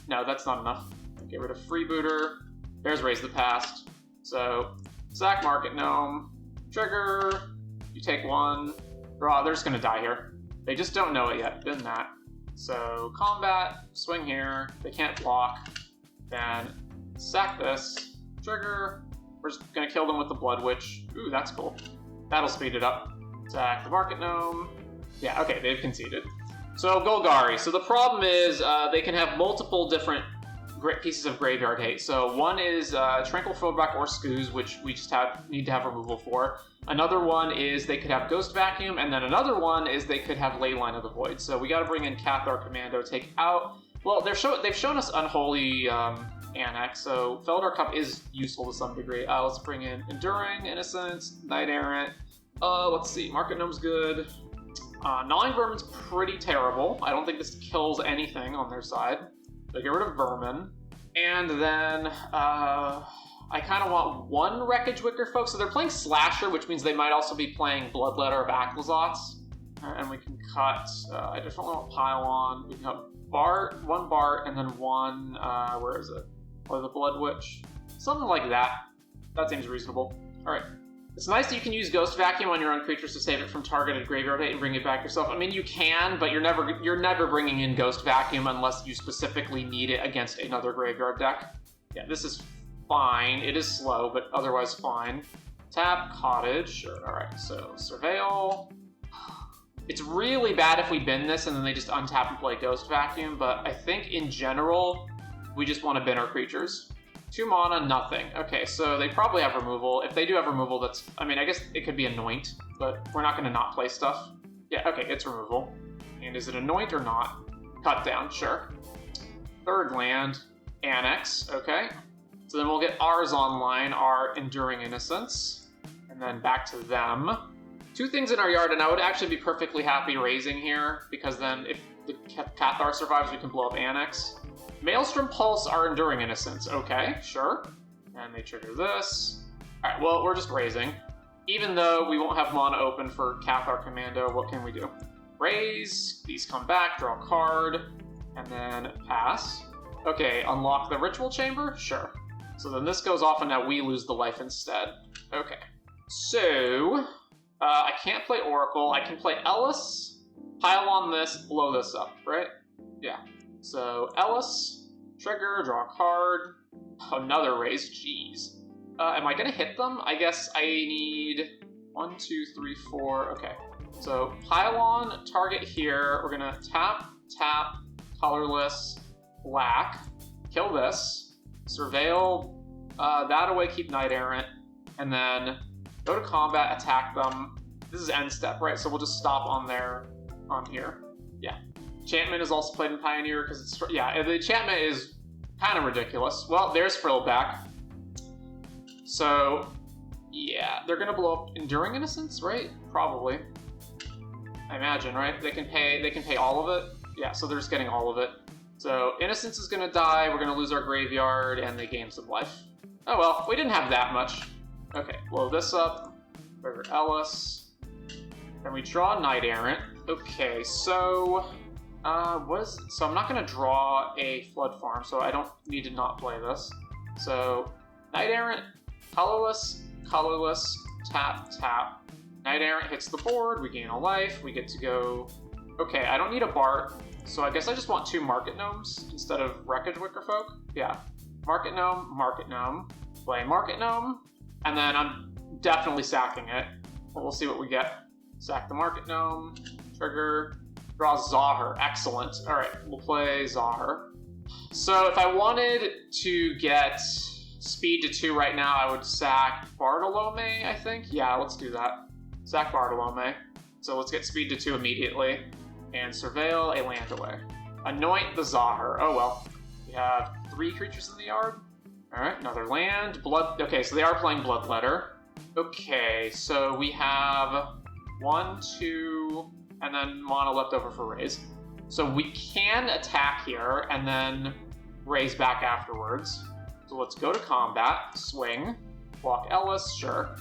No, that's not enough. Get rid of freebooter. There's Raise the Past. So, sack Market Gnome. Trigger. You take 1. Draw. They're just going to die here. They just don't know it yet. Bin that. So, combat. Swing here. They can't block. Then, sack this. Trigger. We're just going to kill them with the Blood Witch. Ooh, that's cool. That'll speed it up. Sack the Market Gnome. Yeah, okay, they've conceded. So, Golgari. So the problem is they can have multiple different pieces of graveyard hate. So one is Tranquil Throwback or Scooze, which we just need to have removal for. Another one is they could have Ghost Vacuum, and then another one is they could have Leyline of the Void. So we got to bring in Cathar Commando, take out... Well, they've shown us Unholy Annex, so Feldar Cup is useful to some degree. Let's bring in Enduring Innocence, Knight Errant. Let's see, Market Gnome's good. Gnawing Vermin's pretty terrible. I don't think this kills anything on their side. So get rid of Vermin. And then, I kind of want 1 Wreckage Wicker folk. So they're playing Slasher, which means they might also be playing Bloodletter of Aclazotz. And we can cut, I definitely want Pylon. We can cut Bart, 1 Bart, and then 1, where is it? Or the Blood Witch. Something like that. That seems reasonable. Alright. It's nice that you can use Ghost Vacuum on your own creatures to save it from targeted graveyard hate and bring it back yourself. I mean, you can, but you're never bringing in Ghost Vacuum unless you specifically need it against another graveyard deck. Yeah, this is fine. It is slow, but otherwise fine. Tap, Cottage. Sure, alright, so Surveil. It's really bad if we bin this and then they just untap and play Ghost Vacuum, but I think in general, we just want to bin our creatures. 2 mana, nothing. Okay, so they probably have removal. If they do have removal, that's... I mean, I guess it could be Anoint, but we're not going to not play stuff. Yeah, okay, it's removal. And is it Anoint or not? Cut down, sure. 3rd land, Annex, okay. So then we'll get ours online, our Enduring Innocence. And then back to them. 2 things in our yard, and I would actually be perfectly happy raising here, because then if the Cathar survives, we can blow up Annex. Maelstrom Pulse, our Enduring Innocence. Okay, sure. And they trigger this. Alright, well, we're just raising. Even though we won't have mana open for Cathar Commando, what can we do? Raise, these come back, draw a card, and then pass. Okay, unlock the Ritual Chamber? Sure. So then this goes off and now we lose the life instead. Okay. So, I can't play Oracle. I can play Ellis, pile on this, blow this up, right? Yeah. So, Ellis, trigger, draw a card, another raise, jeez. Am I gonna hit them? I guess I need 1, 2, 3, 4, okay. So, pile on, target here, we're gonna tap, tap, colorless, black, kill this, surveil, that away, keep Knight Errant, and then go to combat, attack them. This is end step, right? So we'll just stop on here. Yeah. Enchantment is also played in Pioneer because it's... Yeah, the enchantment is kind of ridiculous. Well, there's Frillback. So, yeah, they're going to blow up Enduring Innocence, right? Probably. I imagine, right? They can pay all of it. Yeah, so they're just getting all of it. So, Innocence is going to die, we're going to lose our graveyard, and they gain some life. Oh well, we didn't have that much. Okay, blow this up. Trigger Ellis. Then we draw Knight Errant. Okay, so... So I'm not going to draw a Flood Farm, so I don't need to not play this. So, Knight Errant, colorless, tap, tap. Knight Errant hits the board, we gain a life, we get to go... Okay, I don't need a Bart, so I guess I just want 2 Market Gnomes instead of Wreckage Wicker Folk. Yeah. Market Gnome, play Market Gnome, and then I'm definitely sacking it. But we'll see what we get. Sack the Market Gnome, trigger... Draw Zahir. Excellent. Alright, we'll play Zahir. So if I wanted to get speed to 2 right now, I would sack Bartolome, I think? Yeah, let's do that. Sack Bartolome. So let's get speed to 2 immediately. And surveil a land away. Anoint the Zahir. Oh well. We have 3 creatures in the yard. Alright, another land. Blood. Okay, so they are playing Bloodletter. Okay, so we have 1, 2, and then mana left over for raise. So we can attack here and then raise back afterwards. So let's go to combat, swing, block Ellis, sure.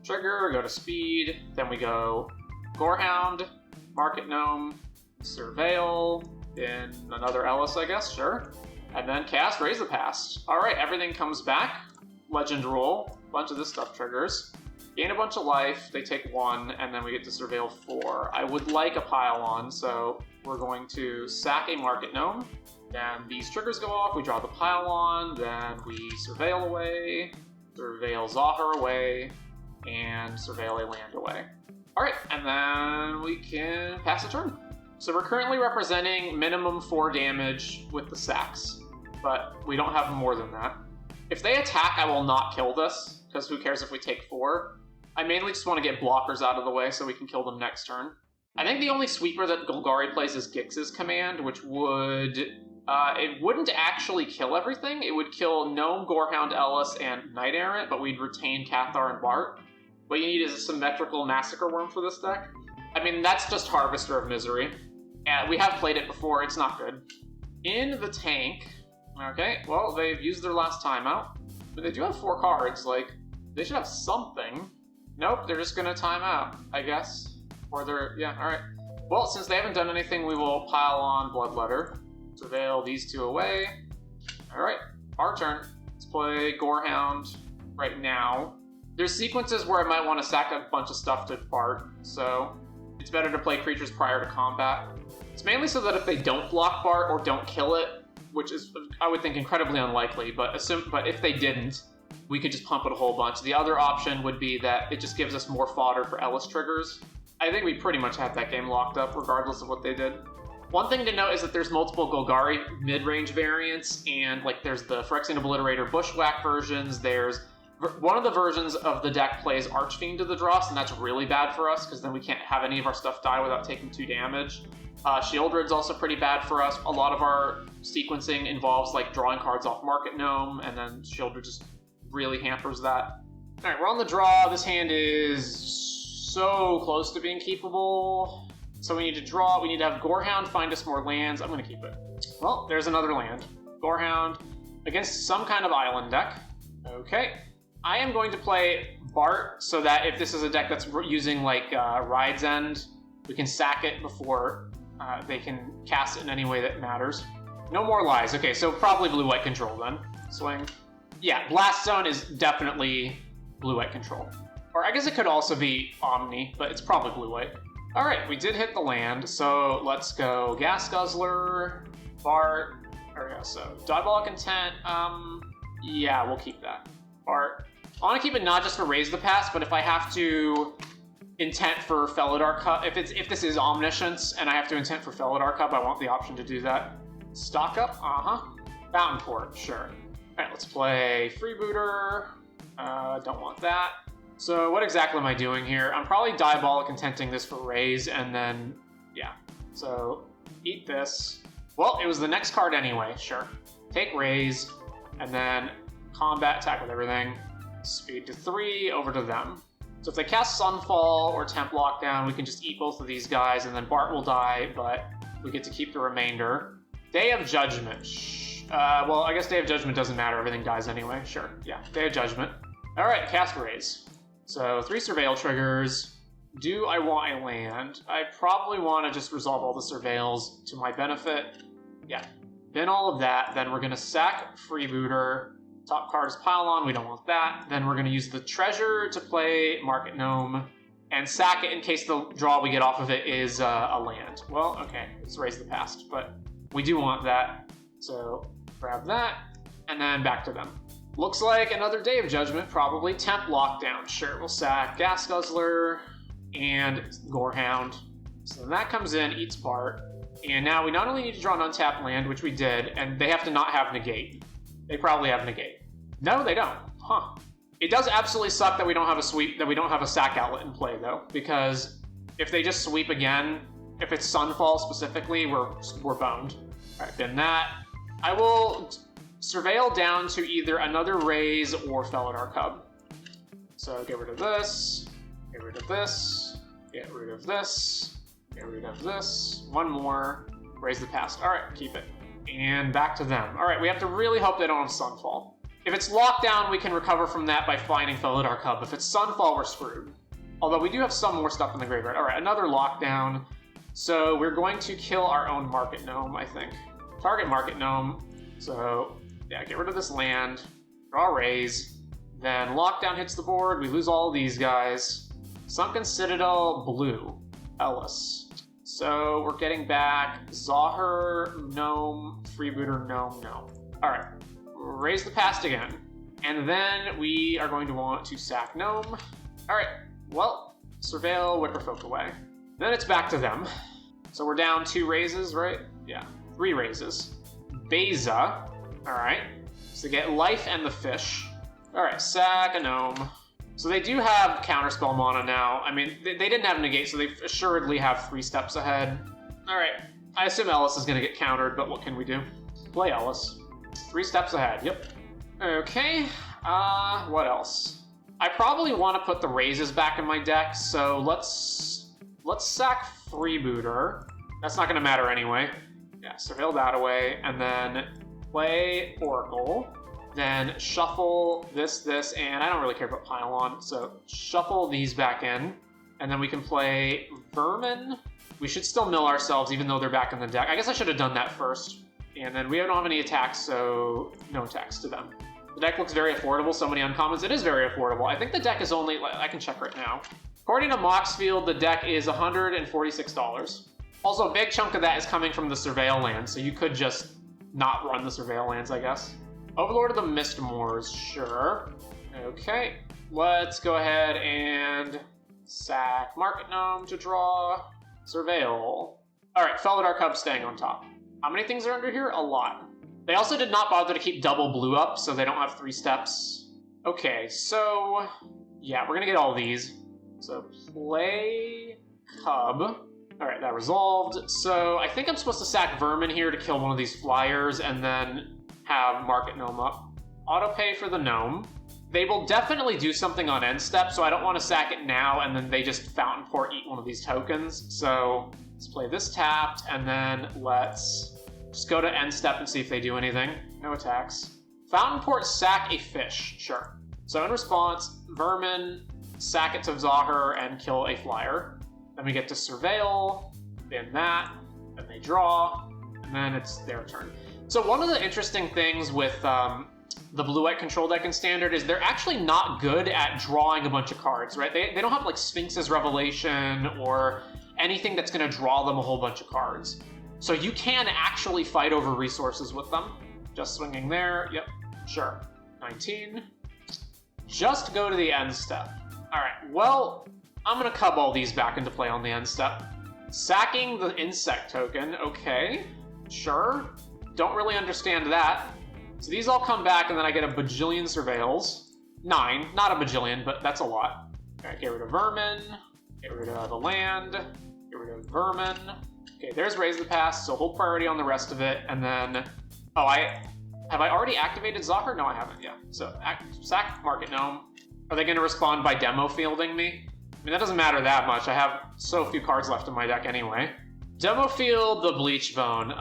Trigger, go to speed, then we go Gorehound, Market Gnome, Surveil, then another Ellis, I guess, sure. And then cast Raise the Past. Alright, everything comes back. Legend roll, a bunch of this stuff triggers. Gain a bunch of life, they take 1, and then we get to Surveil 4. I would like a Pile-On, so we're going to sack a Market Gnome. Then these triggers go off, we draw the Pile-On, then we Surveil away, Surveil Zahar away, and Surveil a land away. Alright, and then we can pass a turn. So we're currently representing minimum 4 damage with the sacks, but we don't have more than that. If they attack, I will not kill this, because who cares if we take 4? I mainly just want to get blockers out of the way so we can kill them next turn. I think the only sweeper that Golgari plays is Gix's command, which would... it wouldn't actually kill everything. It would kill Gnome, Gorehound, Ellis, and Knight Errant, but we'd retain Cathar and Bart. What you need is a symmetrical Massacre Worm for this deck. I mean, that's just Harvester of Misery. And we have played it before, it's not good. In the tank... Okay, well, they've used their last timeout. But they do have 4 cards, like, they should have something. Nope, they're just gonna time out, I guess. Or they're... yeah, alright. Well, since they haven't done anything, we will pile on Bloodletter. Surveil these 2 away. Alright, our turn. Let's play Gorehound right now. There's sequences where I might want to sack a bunch of stuff to Bart, so it's better to play creatures prior to combat. It's mainly so that if they don't block Bart or don't kill it, which is, I would think, incredibly unlikely, but if they didn't, we could just pump it a whole bunch. The other option would be that it just gives us more fodder for Ellis triggers. I think we pretty much have that game locked up, regardless of what they did. One thing to note is that there's multiple Golgari Midrange variants, and like there's the Phyrexian Obliterator Bushwhack versions, there's... One of the versions of the deck plays Archfiend to the Dross, and that's really bad for us, because then we can't have any of our stuff die without taking 2 damage. Shieldred's also pretty bad for us. A lot of our sequencing involves like drawing cards off Market Gnome, and then Shieldred just really hampers that. Alright, we're on the draw. This hand is so close to being keepable. So we need to draw, we need to have Gorehound find us more lands. I'm going to keep it. Well, there's another land. Gorehound against some kind of island deck. Okay. I am going to play Bart so that if this is a deck that's using like Ride's End, we can sack it before they can cast it in any way that matters. No more lies. Okay, so probably blue-white control then. Swing. Yeah, Blast Zone is definitely blue-white control. Or I guess it could also be Omni, but it's probably blue-white. Alright, we did hit the land, so let's go Gas Guzzler, Bart. There we go, so Diabolic Intent, yeah, we'll keep that. Bart. I want to keep it not just for Raise the Past, but if I have to intent for Felidar Cup, if this is Omniscience and I have to intent for Felidar Cup, I want the option to do that. Stock Up, Fountain Port, sure. Alright, let's play Freebooter. Don't want that. So what exactly am I doing here? I'm probably Diabolic Intenting this for Raise, and then, yeah. So, eat this. Well, it was the next card anyway, sure. Take Raise, and then combat, attack with everything. Speed to 3, over to them. So if they cast Sunfall or Temp Lockdown, we can just eat both of these guys, and then Bart will die, but we get to keep the remainder. Day of Judgment. Well, I guess Day of Judgment doesn't matter. Everything dies anyway. Sure. Yeah, Day of Judgment. All right, cast Raise. So 3 Surveil triggers. Do I want a land? I probably want to just resolve all the Surveils to my benefit. Yeah. Then all of that. Then we're going to sack Freebooter. Top card is Pile-On, we don't want that. Then we're going to use the Treasure to play Market Gnome, and sack it in case the draw we get off of it is a land. Well, okay, let's Raise the Past, but we do want that. So grab that, and then back to them. Looks like another Day of Judgment, probably. Temp Lockdown, sure, we'll sack Gas Guzzler and Gorehound. So then that comes in, eats Bart, and now we not only need to draw an untapped land, which we did, and they have to not have Negate. They probably have Negate. No, they don't. Huh. It does absolutely suck that we don't have a sweep, that we don't have a sack outlet in play, though, because if they just sweep again, if it's Sunfall specifically, we're boned. Alright, then that. I will Surveil down to either another Raise or Felidar Cub. So get rid of this, get rid of this, get rid of this, get rid of this. One more. Raise the past. All right, keep it. And back to them. All right, we have to really hope they don't have Sunfall. If it's Lockdown, we can recover from that by finding Felidar Cub. If it's Sunfall, we're screwed. Although we do have some more stuff in the graveyard. All right, another Lockdown. So we're going to kill our own Market Gnome, I think. Target Market Gnome. So yeah, get rid of this land. Draw Raise. Then Lockdown hits the board. We lose all of these guys. Sunken Citadel, blue. Ellis. So we're getting back Zahir, Gnome, Freebooter, Gnome, Gnome. All right, raise the past again. And then we are going to want to sack Gnome. All right, well, surveil Wickerfolk away. Then it's back to them. So we're down 2 raises, right? Yeah, 3 raises. Beza, all right. So get life and the fish. All right, sack a Gnome. So they do have counterspell mana now. I mean, they didn't have negate, so they assuredly have 3 steps ahead. All right, I assume Ellis is going to get countered, but what can we do? Play Ellis. 3 steps ahead, yep. Okay, what else? I probably want to put the raises back in my deck, so let's sack Freebooter. That's not going to matter anyway. Yeah, surveil that away, and then play Oracle. Then shuffle this, and I don't really care about Pylon, so shuffle these back in. And then we can play Vermin. We should still mill ourselves, even though they're back in the deck. I guess I should have done that first. And then we don't have any attacks, so no attacks to them. The deck looks very affordable, so many uncommons. It is very affordable. I think the deck is only, I can check right now. According to Moxfield, the deck is $146. Also, a big chunk of that is coming from the Surveil land, so you could just not run the Surveil lands, I guess. Overlord of the Mistmoors, sure. Okay, let's go ahead and sack Market Gnome to draw. Surveil. Alright, Felidar Cub staying on top. How many things are under here? A lot. They also did not bother to keep double blue up, so they don't have 3 steps. Okay, so yeah, we're gonna get all these. So play Cub. Alright, that resolved. So I think I'm supposed to sack Vermin here to kill one of these flyers, and then have Market Gnome up. Autopay for the Gnome. They will definitely do something on end step, so I don't want to sack it now and then they just Fountain Port eat one of these tokens. So let's play this tapped, and then let's just go to end step and see if they do anything. No attacks. Fountain Port, sack a fish. Sure. So in response, Vermin, sack it to Zahir and kill a flyer. Then we get to Surveil, then that, then they draw, and then it's their turn. So one of the interesting things with the blue-white control deck in Standard is they're actually not good at drawing a bunch of cards, right? They don't have like Sphinx's Revelation or anything that's going to draw them a whole bunch of cards. So you can actually fight over resources with them. Just swinging there, yep, sure. 19. Just go to the end step. All right, well, I'm going to cub all these back into play on the end step. Sacking the insect token, okay, sure. Don't really understand that. So these all come back, and then I get a bajillion surveils. 9, not a bajillion, but that's a lot. Alright, get rid of Vermin, get rid of the land, get rid of Vermin. Okay, there's Raise the Past, so hold priority on the rest of it, and then... Oh, have I already activated Zahir? No, I haven't, yeah. So, sack Market Gnome. Are they going to respond by demo fielding me? I mean, that doesn't matter that much. I have so few cards left in my deck anyway. Demo field the Bleach Bone.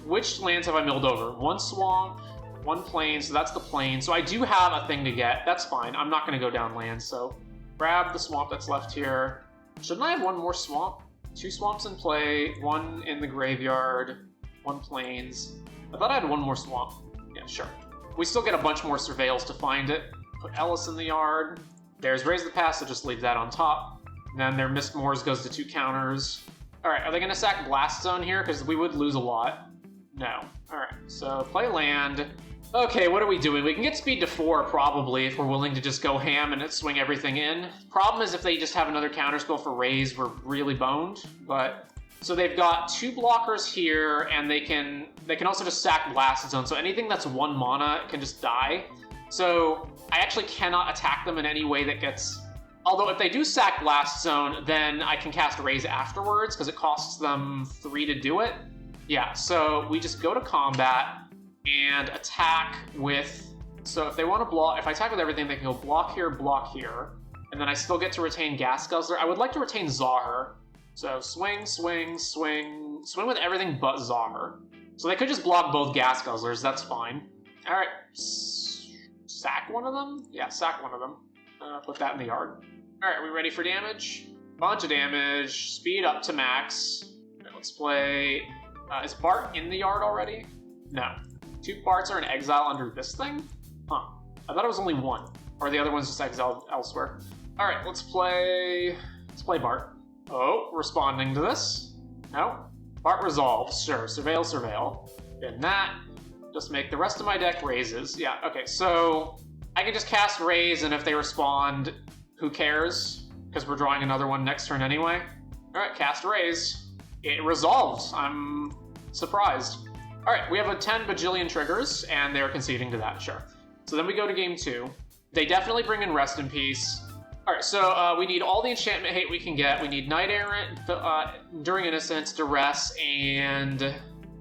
Which lands have I milled over? 1 swamp, 1 plain, so that's the plain. So I do have a thing to get. That's fine. I'm not going to go down land, so grab the swamp that's left here. Shouldn't I have 1 more swamp? 2 swamps in play, 1 in the graveyard, 1 plains. I thought I had 1 more swamp. Yeah, sure. We still get a bunch more surveils to find it. Put Ellis in the yard. There's Raise the Past, so just leave that on top. And then their Mistmoors goes to 2 counters. Alright, are they going to sack Blast Zone here? Because we would lose a lot. No. Alright, so play land. Okay, what are we doing? We can get speed to 4, probably, if we're willing to just go ham and swing everything in. Problem is, if they just have another counterspell for Raise, we're really boned. But so they've got 2 blockers here, and they can also just sack Blast Zone, so anything that's 1 mana can just die. So I actually cannot attack them in any way that gets... Although if they do sack Blast Zone, then I can cast Raise afterwards, because it costs them 3 to do it. Yeah, so we just go to combat and attack with So if they want to block, if I attack with everything, they can go block here, and then I still get to retain Gas Guzzler. I would like to retain Zahar. So swing, swing, swing, swing with everything but Zahar. So they could just block both Gas Guzzlers, that's fine. Alright, sack one of them? Yeah, sack one of them. Put that in the yard. Alright, are we ready for damage? Bunch of damage, speed up to max. Right, let's play... is Bart in the yard already? No. 2 Barts are in exile under this thing? Huh. I thought it was only 1. Or the other one's just exiled elsewhere. Alright, let's play Bart. Oh, responding to this. No. Bart resolves, sure. Surveil. Then that. Just make the rest of my deck raises. Yeah, okay, so I can just cast Raise, and if they respond, who cares? Because we're drawing another one next turn anyway. Alright, cast Raise. It resolved. I'm surprised. Alright, we have a 10 bajillion triggers, and they're conceding to that, sure. So then we go to game 2. They definitely bring in Rest in Peace. Alright, so we need all the enchantment hate we can get. We need Knight Errant, Enduring Innocence, Duress, and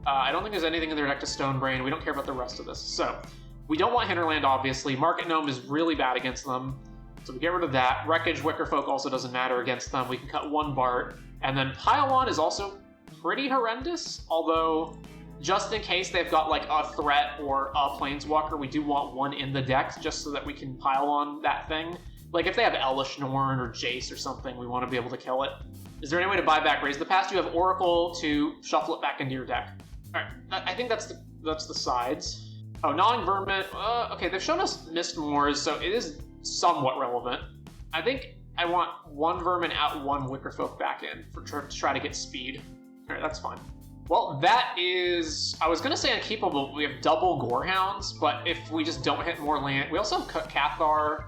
I don't think there's anything in their deck to Stonebrain. We don't care about the rest of this. So, we don't want Hinterland, obviously. Market Gnome is really bad against them. So we get rid of that. Wreckage, Wickerfolk also doesn't matter against them. We can cut 1 Bart. And then Pile-On is also pretty horrendous, although just in case they've got like a threat or a Planeswalker, we do want 1 in the deck just so that we can pile on that thing. Like, if they have Elesh Norn or Jace or something, we want to be able to kill it. Is there any way to buy back Raise the Past? You have Oracle to shuffle it back into your deck. Alright, I think that's the sides. Oh, Gnawing Vermin. Okay, they've shown us Mist Moors, so it is somewhat relevant. I think I want 1 Vermin out, 1 Wickerfolk back in to try to get speed. Alright, that's fine. Well, that is... I was going to say unkeepable, but we have double Gorehounds, but if we just don't hit more land... We also have Cathar...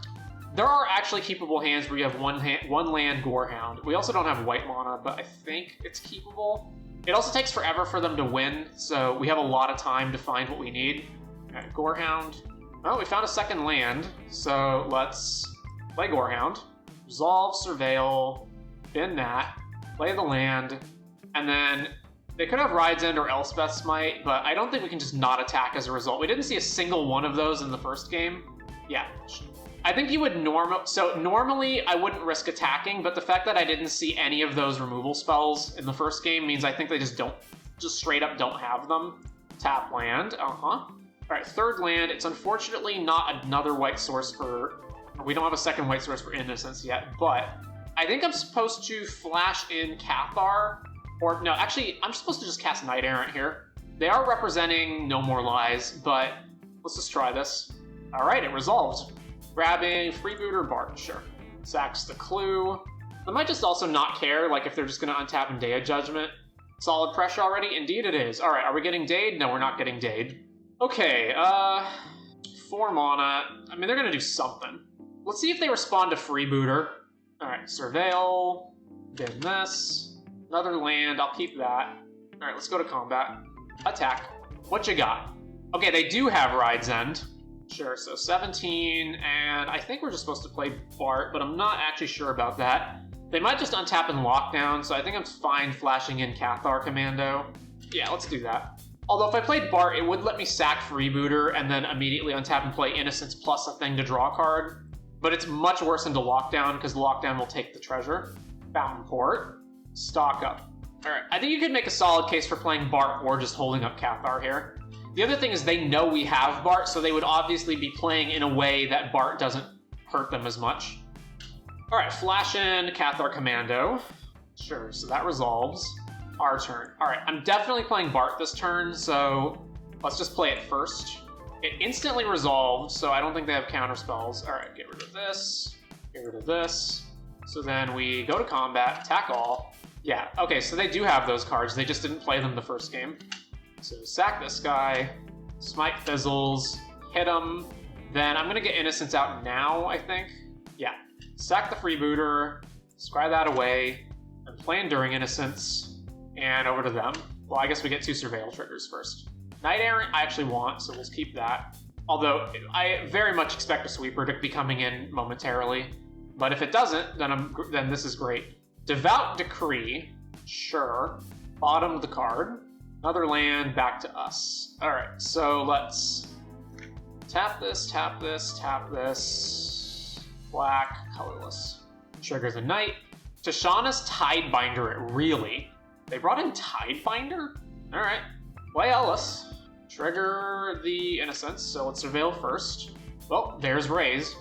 There are actually keepable hands where you have one land Gorehound. We also don't have white mana, but I think it's keepable. It also takes forever for them to win, so we have a lot of time to find what we need. Alright, Gorehound. Oh, we found a second land, so let's play Gorehound. Resolve, Surveil, bin that, play the land, and then they could have Ride's End or Elspeth's Smite, but I don't think we can just not attack as a result. We didn't see a single one of those in the first game. Yeah. I think you would normally I wouldn't risk attacking, but the fact that I didn't see any of those removal spells in the first game means I think they just straight up don't have them. Tap land, Alright, 3rd land. It's unfortunately not another white source for... We don't have a second white source for Innocence yet, but I think I'm supposed to flash in Cathar, or no, actually, I'm supposed to just cast Knight Errant here. They are representing No More Lies, but let's just try this. Alright, it resolved. Grabbing Freebooter Bart, sure. Sacks the Clue. They might just also not care, like if they're just going to untap and Day of Judgment. Solid pressure already? Indeed it is. Alright, are we getting Dayed? No, we're not getting Dayed. Okay, 4 mana. I mean, they're going to do something. Let's see if they respond to Freebooter. Alright, Surveil. Then this. Another land, I'll keep that. Alright, let's go to combat. Attack. What you got? Okay, they do have Ride's End. Sure, so 17, and I think we're just supposed to play Bart, but I'm not actually sure about that. They might just untap and lockdown, so I think I'm fine flashing in Cathar Commando. Yeah, let's do that. Although if I played Bart, it would let me sack Freebooter and then immediately untap and play Innocence plus a thing to draw a card. But it's much worse into lockdown, because lockdown will take the treasure. Fountain Port. Stock up. Alright, I think you could make a solid case for playing Bart or just holding up Cathar here. The other thing is they know we have Bart, so they would obviously be playing in a way that Bart doesn't hurt them as much. Alright, flash in Cathar Commando. Sure, so that resolves. Our turn. Alright, I'm definitely playing Bart this turn, so let's just play it first. It instantly resolved, so I don't think they have counter spells. Alright, get rid of this. Get rid of this. So then we go to combat, attack all. Yeah, okay, so they do have those cards, they just didn't play them the first game. So sack this guy, Smite fizzles, hit him, then I'm going to get Innocence out now, I think. Yeah. Sack the Freebooter, scry that away, and play Enduring Innocence, and over to them. Well, I guess we get 2 Surveil triggers first. Knight Errant I actually want, so we'll keep that. Although, I very much expect a Sweeper to be coming in momentarily. But if it doesn't, then this is great. Devout Decree, sure. Bottom of the card. Another land, back to us. Alright, so let's Tap this, tap this, tap this. Black, colorless. Trigger the Nite. Tishana's Tidebinder it, really? They brought in Tidebinder? Alright. Play Ellis. Trigger the Innocence, so let's surveil first. Well, there's Rays.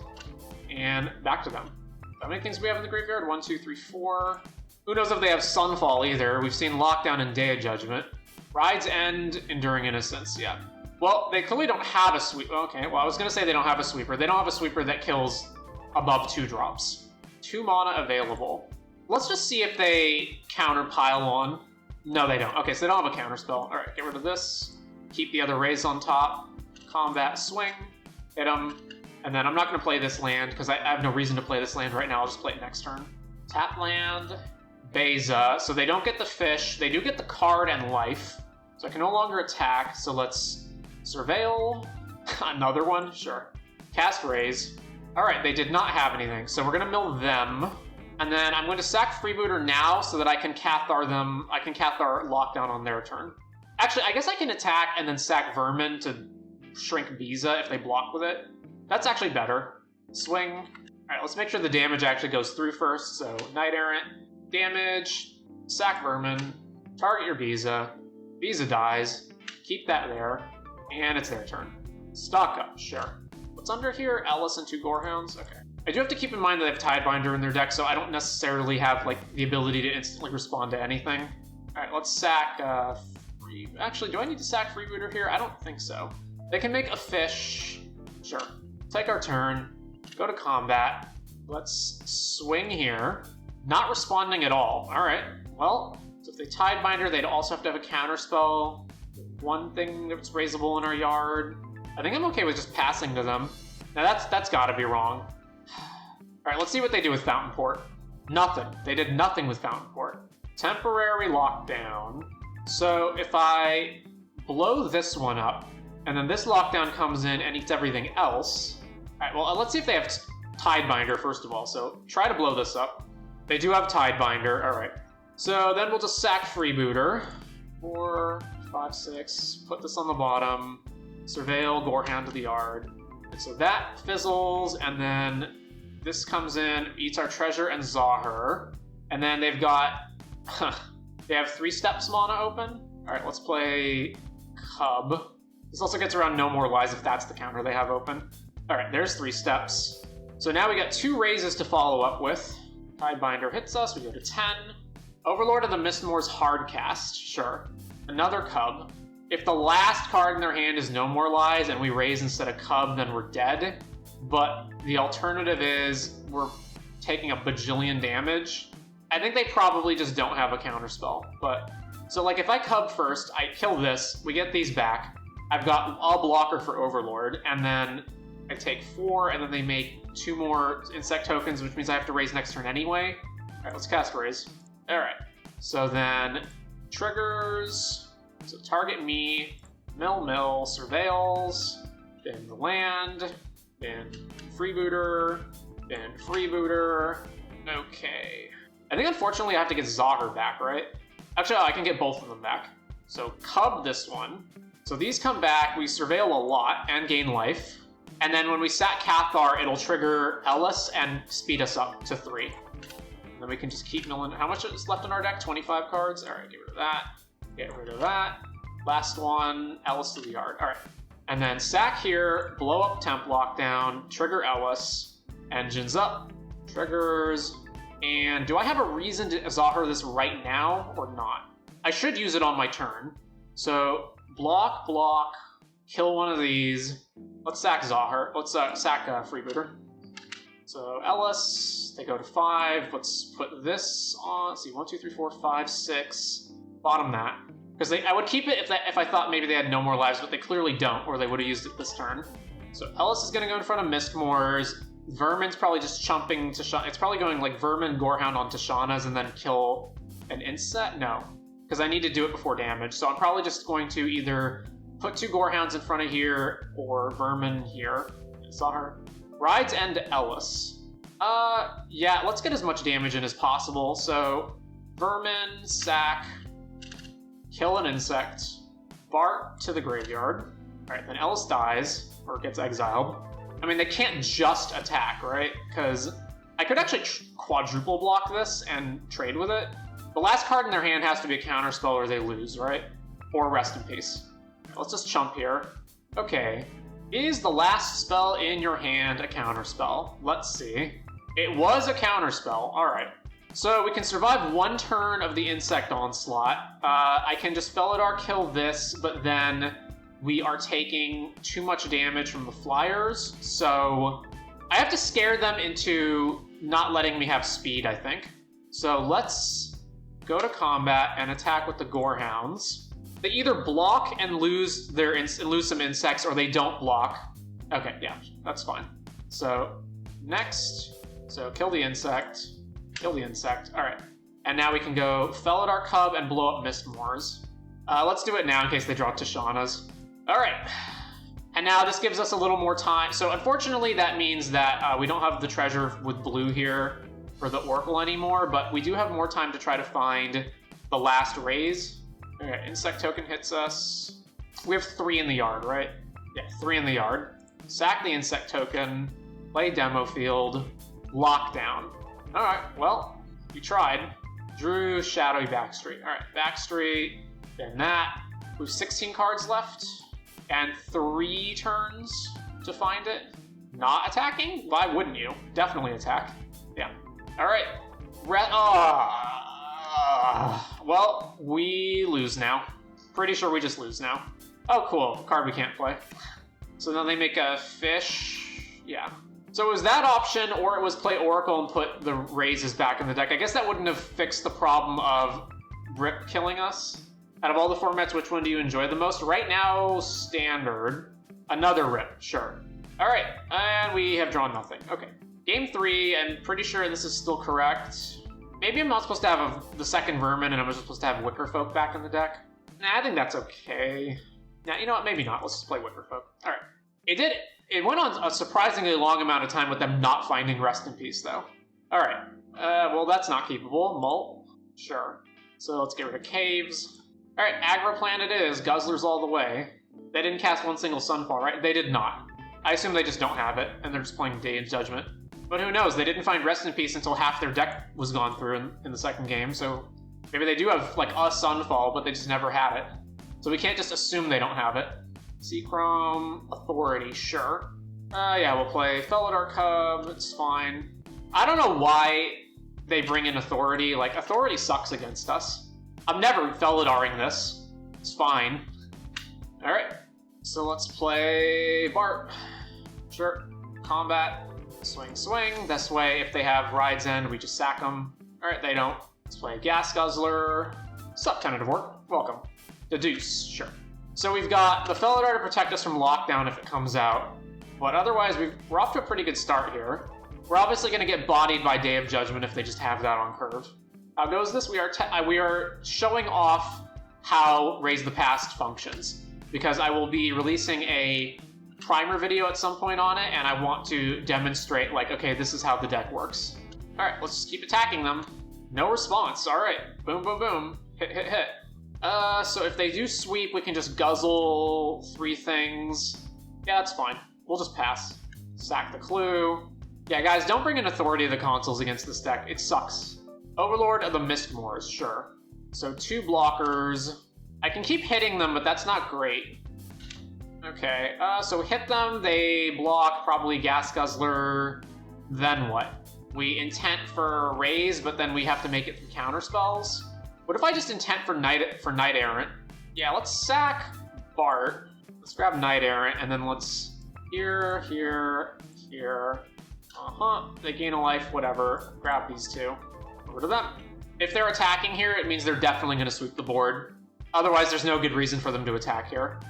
And back to them. How many things we have in the graveyard? 1, 2, 3, 4. Who knows if they have Sunfall either. We've seen Lockdown and Day of Judgment. Ride's End, Enduring Innocence, yeah. Well, they clearly don't have a sweeper. Okay, well, I was going to say they don't have a sweeper. They don't have a sweeper that kills above 2 drops. 2 mana available. Let's just see if they counter pile on. No, they don't. Okay, so they don't have a counter spell. All right, get rid of this. Keep the other Rays on top. Combat swing. Hit them. And then I'm not going to play this land because I have no reason to play this land right now. I'll just play it next turn. Tap land. Beza. So they don't get the fish. They do get the card and life. So I can no longer attack. So let's surveil. Another one? Sure. Cast Rays. Alright, they did not have anything. So we're going to mill them. And then I'm going to sack Freebooter now so that I can Cathar them. I can Cathar Lockdown on their turn. Actually, I guess I can attack and then sack Vermin to shrink Beza if they block with it. That's actually better. Swing. Alright, let's make sure the damage actually goes through first. So, Knight Errant. Damage. Sack Vermin. Target your Beza. Beza dies. Keep that there. And it's their turn. Stock up, sure. What's under here? Ellis and 2 Gorehounds? Okay. I do have to keep in mind that they have Tidebinder in their deck, so I don't necessarily have, like, the ability to instantly respond to anything. Alright, let's sack, Actually, do I need to sack Freebooter here? I don't think so. They can make a fish. Sure. Take our turn. Go to combat. Let's swing here. Not responding at all. Alright. Well, so if they Tidebinder, they'd also have to have a counterspell. One thing that's raisable in our yard. I think I'm okay with just passing to them. Now that's gotta be wrong. Alright, let's see what they do with Fountain Port. Nothing. They did nothing with Fountain Port. Temporary lockdown. So if I blow this one up, and then this lockdown comes in and eats everything else. Alright, well, let's see if they have Tidebinder first of all. So try to blow this up. They do have Tidebinder. Alright. So then we'll just sack Freebooter. 4, 5, 6. Put this on the bottom. Surveil, Gorehound to the yard. And so that fizzles, and then this comes in, eats our treasure and Zahir. And then they've got... they have 3 steps mana open. Alright, let's play Cub. This also gets around No More Lies if that's the counter they have open. Alright, there's 3 steps. So now we got 2 raises to follow up with. Tidebinder hits us, we go to 10. Overlord of the Mistmore's Hardcast, sure. Another Cub. If the last card in their hand is No More Lies and we raise instead of Cub, then we're dead. But the alternative is we're taking a bajillion damage. I think they probably just don't have a counterspell. But so like if I Cub first, I kill this, we get these back. I've got a blocker for Overlord, and then I take 4, and then they make 2 more insect tokens, which means I have to raise next turn anyway. Alright, let's cast Raise. Alright, so then triggers, so target me, mill, surveils, then the land, then freebooter, then freebooter. Okay. I think unfortunately I have to get Zahir back, right? Actually, I can get both of them back. So Cub this one. So these come back, we surveil a lot and gain life. And then when we sack Cathar, it'll trigger Ellis and speed us up to 3. And then we can just keep milling. How much is left in our deck? 25 cards? Alright, get rid of that. Get rid of that. Last one, Ellis to the yard. Alright. And then sack here, blow up Temp Lockdown, trigger Ellis, engines up, triggers. And do I have a reason to Zahir this right now or not? I should use it on my turn. So block, kill one of these. Let's sack Zahir. Let's sack Freebooter. So Ellis, they go to 5. Let's put this on. Let's see, 1, 2, 3, 4, 5, 6. Bottom that. Because I would keep it if I thought maybe they had no more lives, but they clearly don't, or they would have used it this turn. So Ellis is going to go in front of Mistmore's. Vermin's probably just chumping Tishana. It's probably going like Vermin, Gorehound on Tishana's and then kill an insect? No. Because I need to do it before damage. So I'm probably just going to either put 2 Gorehounds in front of here or Vermin here. Zahir. Rides End Ellis. Yeah, let's get as much damage in as possible. So Vermin, sack, kill an insect, Bart to the graveyard. Alright, then Ellis dies. or gets exiled. I mean, they can't just attack, right? Because I could actually quadruple block this and trade with it. The last card in their hand has to be a counterspell or they lose, right? Or rest in peace. Let's just chump here. Okay. Is the last spell in your hand a counterspell? Let's see. It was a counterspell. All right. So we can survive one turn of the insect onslaught. I can just Felidar kill this, but then we are taking too much damage from the flyers. So I have to scare them into not letting me have speed, I think. So let's go to combat and attack with the Gorehounds. They either block and lose some insects, or they don't block. Okay, yeah, that's fine. So next, so kill the insect. Kill the insect. All right. And now we can go Felidar Cub and blow up Mistmoors. Let's do it now in case they draw Tishana's. All right. And now this gives us a little more time. So unfortunately, that means that we don't have the treasure with blue here for the Oracle anymore, but we do have more time to try to find the last raise. Okay, insect token hits us. We have 3 in the yard, right? Yeah, 3 in the yard. Sack the insect token, play demo field, lockdown. All right, well, we tried. Drew Shadowy Backstreet. All right, Backstreet, then that. We have 16 cards left and 3 turns to find it. Not attacking? Why wouldn't you? Definitely attack. Yeah. All right. Well, we lose now. Pretty sure we just lose now. Oh, cool. Card we can't play. So then they make a fish. Yeah. So it was that option, or it was play Oracle and put the raises back in the deck. I guess that wouldn't have fixed the problem of Rip killing us. Out of all the formats, which one do you enjoy the most? Right now, Standard. Another Rip, sure. All right, and we have drawn nothing. Okay. Game 3, I'm pretty sure this is still correct. Maybe I'm not supposed to have the second Vermin and I'm just supposed to have Wickerfolk back in the deck. Nah, I think that's okay. Now, you know what? Maybe not. Let's just play Wickerfolk. All right. It went on a surprisingly long amount of time with them not finding Rest in Peace, though. All right. Well, that's not keepable. Mult. Sure. So let's get rid of Caves. All right, Aggro Plan it is. Guzzlers all the way. They didn't cast one single Sunfall, right? They did not. I assume they just don't have it, and they're just playing Day of Judgment. But who knows? They didn't find Rest in Peace until half their deck was gone through in the second game, so maybe they do have, like, a Sunfall, but they just never had it. So we can't just assume they don't have it. Seachrome, Authority, sure. Yeah, we'll play Felidar Cub, it's fine. I don't know why they bring in Authority. Like, Authority sucks against us. I'm never Felidaring this. It's fine. Alright, so let's play Bart. Sure. Combat. Swing, swing. This way, if they have Ride's End, we just sack them. Alright, they don't. Let's play Gas Guzzler. Sup, Tentative Work. Welcome. Deduce. Sure. So we've got the Felidar to protect us from lockdown if it comes out. But otherwise, we're off to a pretty good start here. We're obviously going to get bodied by Day of Judgment if they just have that on curve. How goes this? We are showing off how Raise the Past functions. Because I will be releasing a primer video at some point on it, and I want to demonstrate, like, okay, this is how the deck works. Alright, let's just keep attacking them. No response. Alright. Boom, boom, boom. Hit, hit, hit. So if they do sweep, we can just guzzle 3 things. Yeah, that's fine. We'll just pass. Sack the clue. Yeah, guys, don't bring an Authority of the consoles against this deck. It sucks. Overlord of the Mistmoors, sure. So 2 blockers. I can keep hitting them, but that's not great. Okay, so we hit them, they block, probably Gas Guzzler, then what? We intent for Raise, but then we have to make it through counterspells? What if I just intent for Knight Errant? Yeah, let's sack Bart. Let's grab Knight Errant, and then let's... Here, here, here. They gain a life, whatever. Grab these 2. Over to them. If they're attacking here, it means they're definitely going to sweep the board. Otherwise, there's no good reason for them to attack here.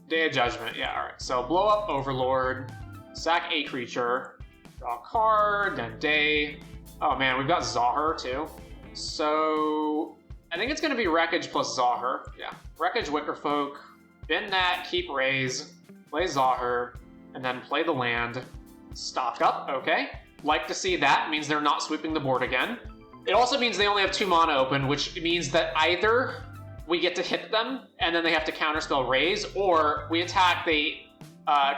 Day of Judgment, yeah, alright. So blow up Overlord, sack a creature, draw a card, then Day. Oh man, we've got Zahir too. So I think it's gonna be Wreckage plus Zahir. Yeah. Wreckage, Wickerfolk, bin that, keep Raise, play Zahir, and then play the land. Stock up, okay. Like to see that, means they're not sweeping the board again. It also means they only have 2 mana open, which means that either we get to hit them, and then they have to counterspell Raise, or we attack, they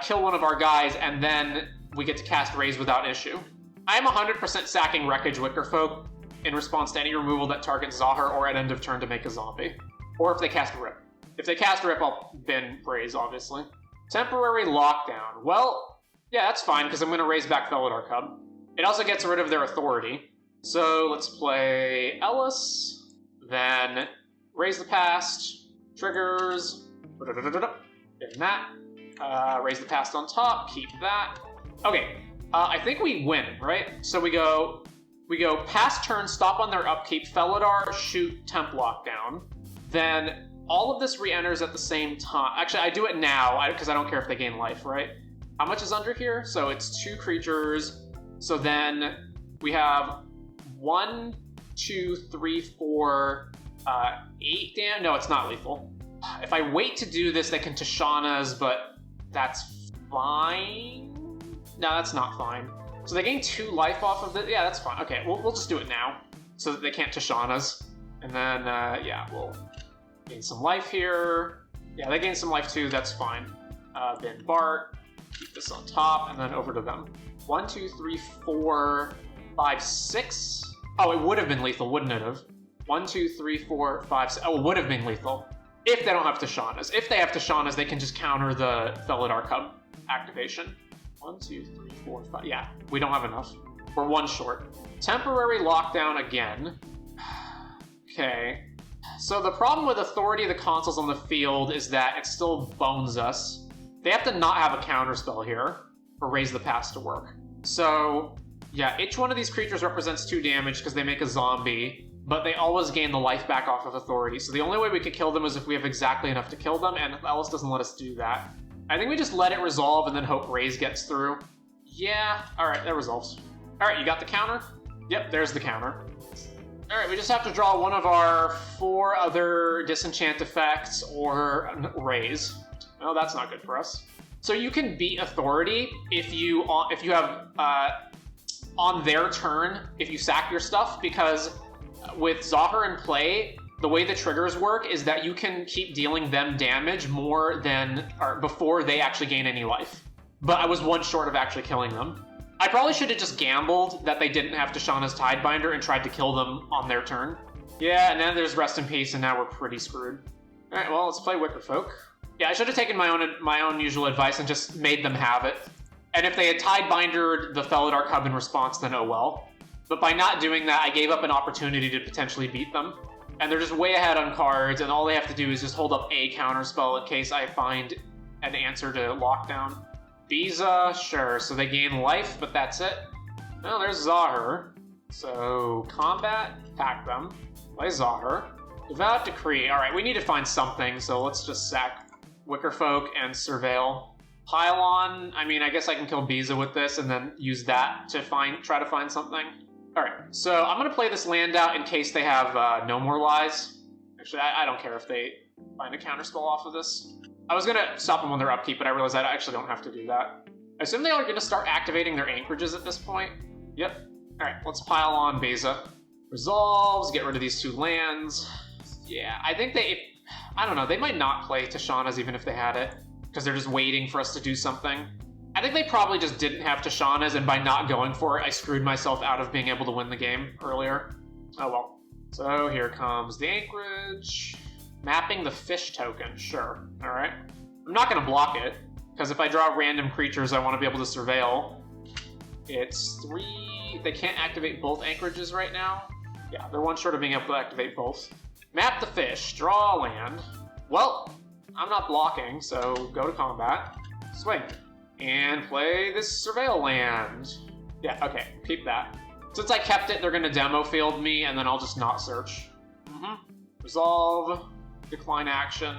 kill one of our guys, and then we get to cast Raise without issue. I am 100% sacking Wreckage Wickerfolk in response to any removal that targets Zahar or at end of turn to make a zombie. Or if they cast Rip. If they cast Rip, I'll bin Raise, obviously. Temporary Lockdown. Well, yeah, that's fine, because I'm going to raise back Felidar Cub. It also gets rid of their authority. So let's play Ellis, then Raise the Past, triggers, in that. Raise the Past on top, keep that. Okay, I think we win, right? So we go past turn, stop on their upkeep, Felidar, shoot, temp lockdown. Then all of this re-enters at the same time. Actually, I do it now, because I don't care if they gain life, right? How much is under here? So it's 2 creatures. So then we have 1, 2, 3, 4, 8 damage. No, it's not lethal. If I wait to do this, they can Tishana's, but that's fine. No, that's not fine. So they gain 2 life off of it. Yeah, that's fine. Okay, we'll just do it now, so that they can't Tishana's. And then, yeah, we'll gain some life here. Yeah, they gain some life too, that's fine. Then Bart, keep this on top, and then over to them. 1, 2, 3, 4, 5, 6. Oh, it would have been lethal, wouldn't it have? 1, 2, 3, 4, 5, 6. Oh, it would have been lethal. If they don't have Tishana's. If they have Tishana's, they can just counter the Felidar Cub activation. 1, 2, 3, 4, 5. Yeah, we don't have enough. We're 1 short. Temporary lockdown again. Okay. So the problem with authority of the consoles on the field is that it still bones us. They have to not have a counterspell here for Raise the Past to work. So, yeah, each one of these creatures represents 2 damage because they make a zombie, but they always gain the life back off of authority. So the only way we could kill them is if we have exactly enough to kill them, and Alice doesn't let us do that. I think we just let it resolve and then hope Raise gets through. Yeah, alright, that resolves. Alright, you got the counter? Yep, there's the counter. Alright, we just have to draw one of our 4 other disenchant effects or Raise. Oh, that's not good for us. So you can beat authority if you have on their turn, if you sack your stuff, because with Zahar in play, the way the triggers work is that you can keep dealing them damage more than or before they actually gain any life. But I was 1 short of actually killing them. I probably should have just gambled that they didn't have Tishana's Tidebinder and tried to kill them on their turn. Yeah, and then there's Rest in Peace, and now we're pretty screwed. Alright, well, let's play Wickerfolk. Yeah, I should have taken my own usual advice and just made them have it. And if they had Tidebindered the Felidar Cub in response, then oh well. But by not doing that, I gave up an opportunity to potentially beat them. And they're just way ahead on cards, and all they have to do is just hold up a counterspell in case I find an answer to lockdown. Biza, sure, so they gain life, but that's it. Well, there's Zahar. So, combat, attack them. Play Zahar. Devout Decree. Alright, we need to find something, so let's just sack Wickerfolk and Surveil. Pylon, I mean, I guess I can kill Biza with this and then use that to try to find something. Alright, so I'm going to play this land out in case they have no more lies. Actually, I don't care if they find a counterspell off of this. I was going to stop them on their upkeep, but I realized I actually don't have to do that. I assume they are going to start activating their anchorages at this point. Yep. Alright, let's pile on Beza. Resolves, get rid of these 2 lands. Yeah, I think I don't know, they might not play Tishana's even if they had it, because they're just waiting for us to do something. I think they probably just didn't have Tishana's, and by not going for it, I screwed myself out of being able to win the game earlier. Oh well. So here comes the anchorage. Mapping the fish token, sure. Alright. I'm not going to block it, because if I draw random creatures I want to be able to surveil. It's 3... They can't activate both anchorages right now. Yeah, they're 1 short of being able to activate both. Map the fish, draw a land. Well, I'm not blocking, so go to combat. Swing. And play this surveil land. Yeah, okay, keep that. Since I kept it, they're going to demo field me, and then I'll just not search. Resolve. Decline action.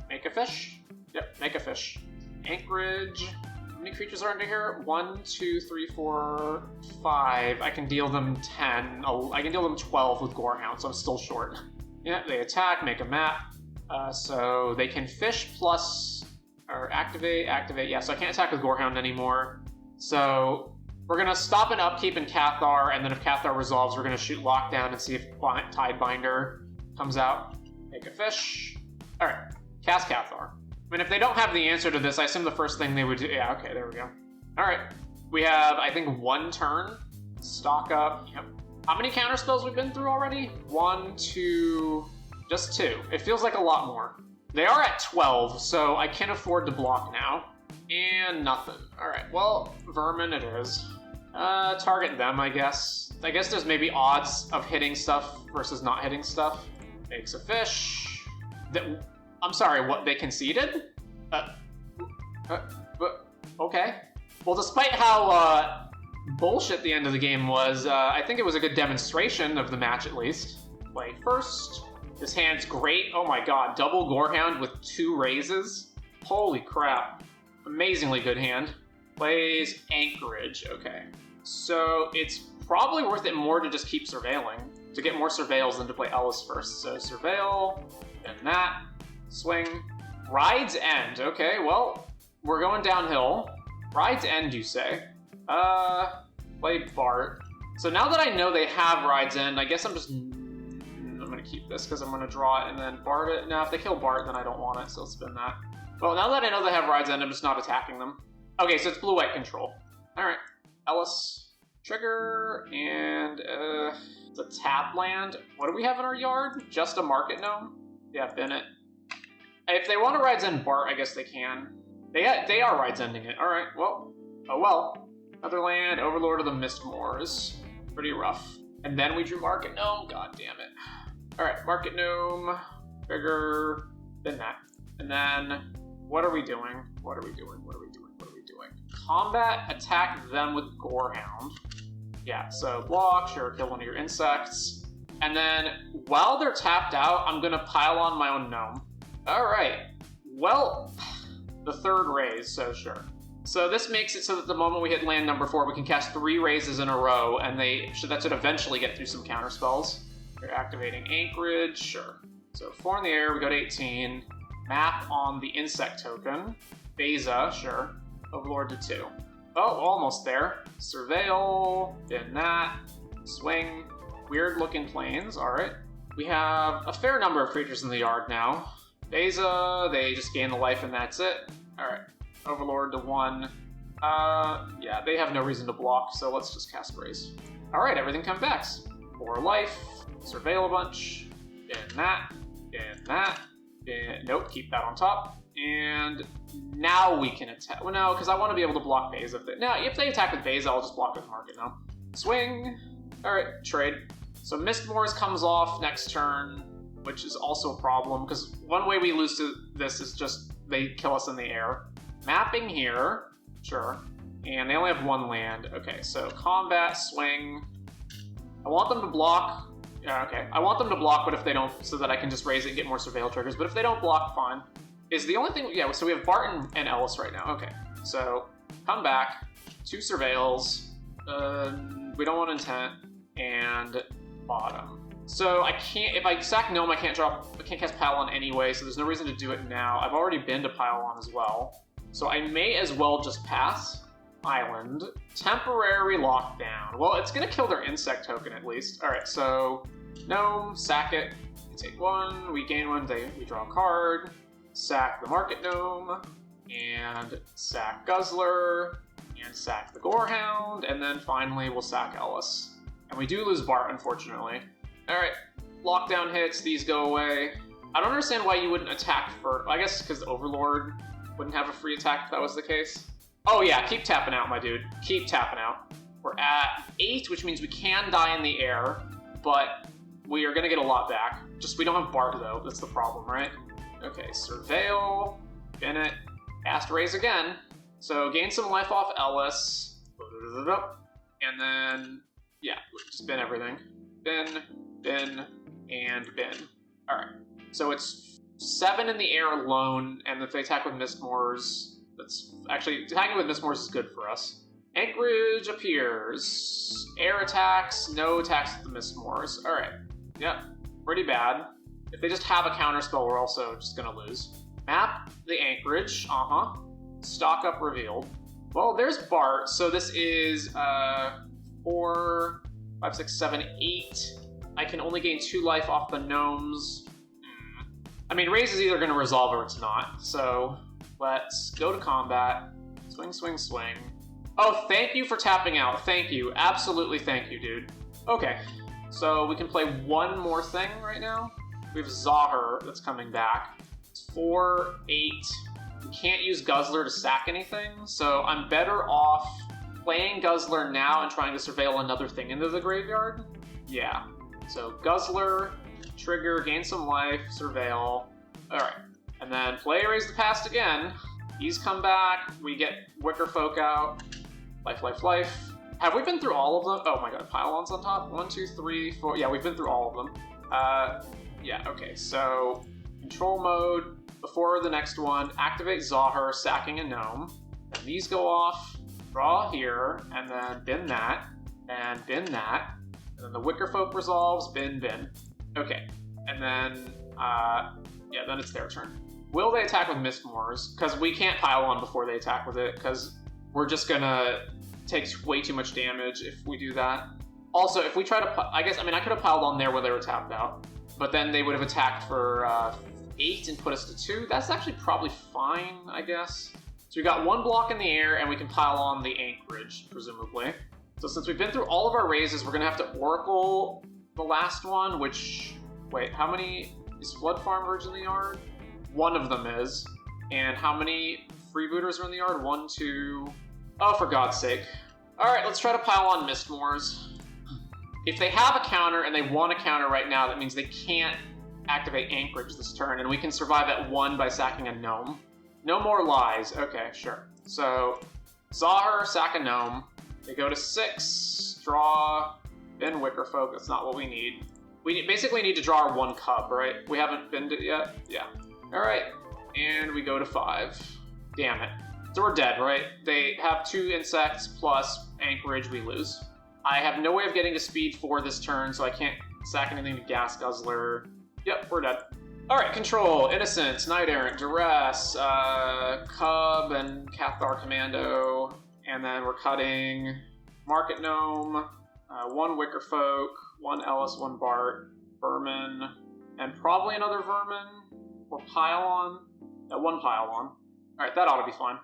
Make a fish? Yep, make a fish. Anchorage. How many creatures are under here? 1, 2, 3, 4, 5. I can deal them 10. Oh, I can deal them 12 with Gorehound, so I'm still short. Yeah, they attack, make a map. So they can fish plus... Or activate. Yeah, so I can't attack with Gorehound anymore. So we're going to stop an upkeep in Cathar, and then if Cathar resolves, we're going to shoot Lockdown and see if Tidebinder comes out. Make a fish. Alright, cast Cathar. I mean, if they don't have the answer to this, I assume the first thing they would do... Yeah, okay, there we go. Alright. We have, I think, 1 turn. Stock up. Yep. How many counter spells we've been through already? 1, 2... Just 2. It feels like a lot more. They are at 12, so I can afford to block now. And nothing. Alright, well, vermin it is. Target them, I guess. I guess there's maybe odds of hitting stuff versus not hitting stuff. Makes a fish. I'm sorry, what, they conceded? Okay. Well, despite how bullshit the end of the game was, I think it was a good demonstration of the match, at least. Play first. This hand's great. Oh my god, double Gorehound with 2 raises. Holy crap. Amazingly good hand. Plays Anchorage, okay. So it's probably worth it more to just keep surveilling, to get more surveils than to play Ellis first. So surveil, then that, swing. Ride's End, okay, well, we're going downhill. Ride's End, you say. Play Bart. So now that I know they have Ride's End, I guess I'm gonna keep this because I'm gonna draw it and then Bart it. Now, if they kill Bart, then I don't want it, so I'll spin that. Well, now that I know they have Ride's End, I'm just not attacking them. Okay, so it's blue-white control. Alright. Ellis. Trigger, and, it's a tap land. What do we have in our yard? Just a Market Gnome? Yeah, bin it. If they want to Ride's End Bart, I guess they can. They are Ride's Ending it. Alright, well. Oh well. Another land, Overlord of the Mistmoors. Pretty rough. And then we drew Market Gnome. God damn it. Alright, Market Gnome. Trigger. Bin that. And then, what are we doing? What are we doing? What are we doing? What are we doing? Combat, attack them with Gorehound. Yeah, so block, sure, kill one of your insects. And then, while they're tapped out, I'm gonna pile on my own gnome. Alright. Well, the 3rd raise, so sure. So this makes it so that the moment we hit land number 4, we can cast 3 raises in a row, and that should eventually get through some counter spells. You're activating Anchorage, sure. So 4 in the air, we go to 18. Map on the insect token. Beza, sure. Overlord to 2. Oh, almost there. Surveil, bin that. Swing. Weird looking planes, alright. We have a fair number of creatures in the yard now. Beza, they just gain the life and that's it. Alright. Overlord to 1. Yeah, they have no reason to block, so let's just cast Raise. Alright, everything comes back. 4 life. Surveil a bunch. Bin that. Bin that. Nope, keep that on top. And now we can attack. Well, no, because I want to be able to block Beza. If they attack with Beza, I'll just block with Market now. Swing. Alright, trade. So Mistmoors comes off next turn, which is also a problem, because one way we lose to this is just they kill us in the air. Mapping here. Sure. And they only have 1 land. Okay, so combat, swing. I want them to block. Yeah, okay. I want them to block, but if they don't, so that I can just raise it and get more surveil triggers. But if they don't block, fine. Is the only thing, yeah, so we have Barton and Ellis right now. Okay, so come back, 2 surveils, we don't want intent, and bottom. So I can't, if I sack Gnome, I can't cast Pylon anyway, so there's no reason to do it now. I've already been to Pylon as well. So I may as well just pass. Island. Temporary lockdown. Well, it's gonna kill their insect token at least. Alright, so Gnome, sack it. We take 1, we gain 1, we draw a card. Sack the Market Gnome, and sack Guzzler, and sack the Gorehound, and then finally we'll sack Ellis. And we do lose Bart, unfortunately. Alright, lockdown hits, these go away. I don't understand why you wouldn't attack for... I guess because Overlord wouldn't have a free attack if that was the case. Oh yeah, keep tapping out, my dude. Keep tapping out. We're at 8, which means we can die in the air, but we are going to get a lot back. Just we don't have Bart, though. That's the problem, right? Okay, Surveil, bin it, cast Raise again. So gain some life off Ellis, and then, yeah, just bin everything. Bin, and bin. Alright, so it's 7 in the air alone, and if they attack with Mistmoors, that's actually, attacking with Mistmoors is good for us. Anchorage appears. Air attacks, no attacks with the Mistmoors. Alright, yep, pretty bad. If they just have a counterspell, we're also just gonna lose. Map the Anchorage, Stock up revealed. Well, there's Bart, so this is 4, 5, 6, 7, 8. I can only gain 2 life off the gnomes. I mean, Raise is either going to resolve or it's not. So let's go to combat. Swing, swing, swing. Oh, thank you for tapping out. Thank you. Absolutely thank you, dude. Okay, so we can play one more thing right now. We have Zahir that's coming back. It's 4, 8. We can't use Guzzler to sack anything, so I'm better off playing Guzzler now and trying to surveil another thing into the graveyard. Yeah. So Guzzler, trigger, gain some life, surveil. Alright. And then play Raise the Past again. He's come back. We get Wicker Folk out. Life, life, life. Have we been through all of them? Oh my god, pylons on top. 1, 2, 3, 4. Yeah, we've been through all of them. Yeah, okay. So, control mode. Before the next one, activate Zahir, sacking a gnome. And these go off. Draw here, and then bin that, and bin that. And then the Wicker Folk resolves, bin, bin. Okay. And then, yeah, then it's their turn. Will they attack with Mistmoors? Because we can't pile on before they attack with it, because we're just gonna take way too much damage if we do that. Also, if we try to, I could have piled on there where they were tapped out, but then they would have attacked for 8 and put us to 2. That's actually probably fine, I guess. So we got 1 block in the air, and we can pile on the Anchorage, presumably. So since we've been through all of our raises, we're gonna have to Oracle the last one, which, wait, how many, is Flood Farm Verge in the yard? One of them is. And how many Freebooters are in the yard? 1, 2... Oh, for God's sake. Alright, let's try to pile on Mistmoors. If they have a counter and they want a counter right now, that means they can't activate Anchorage this turn, and we can survive at 1 by sacking a gnome. No more lies. Okay, sure. So, Zahir, sack a gnome. They go to 6, draw, bin Wicker Folk. That's not what we need. We basically need to draw our 1 cub, right? We haven't binned it yet? Yeah. Alright, and we go to 5. Damn it. So we're dead, right? They have 2 insects plus Anchorage, we lose. I have no way of getting to speed 4 this turn, so I can't sack anything to Gas Guzzler. Yep, we're dead. Alright, control, Innocence, Knight Errant, Duress, Cub, and Cathar Commando. And then we're cutting Market Gnome, 1 Wicker Folk, 1 Ellis, 1 Bart, Vermin, and probably another Vermin, or Pylon. 1 Pylon. Alright, that ought to be fine.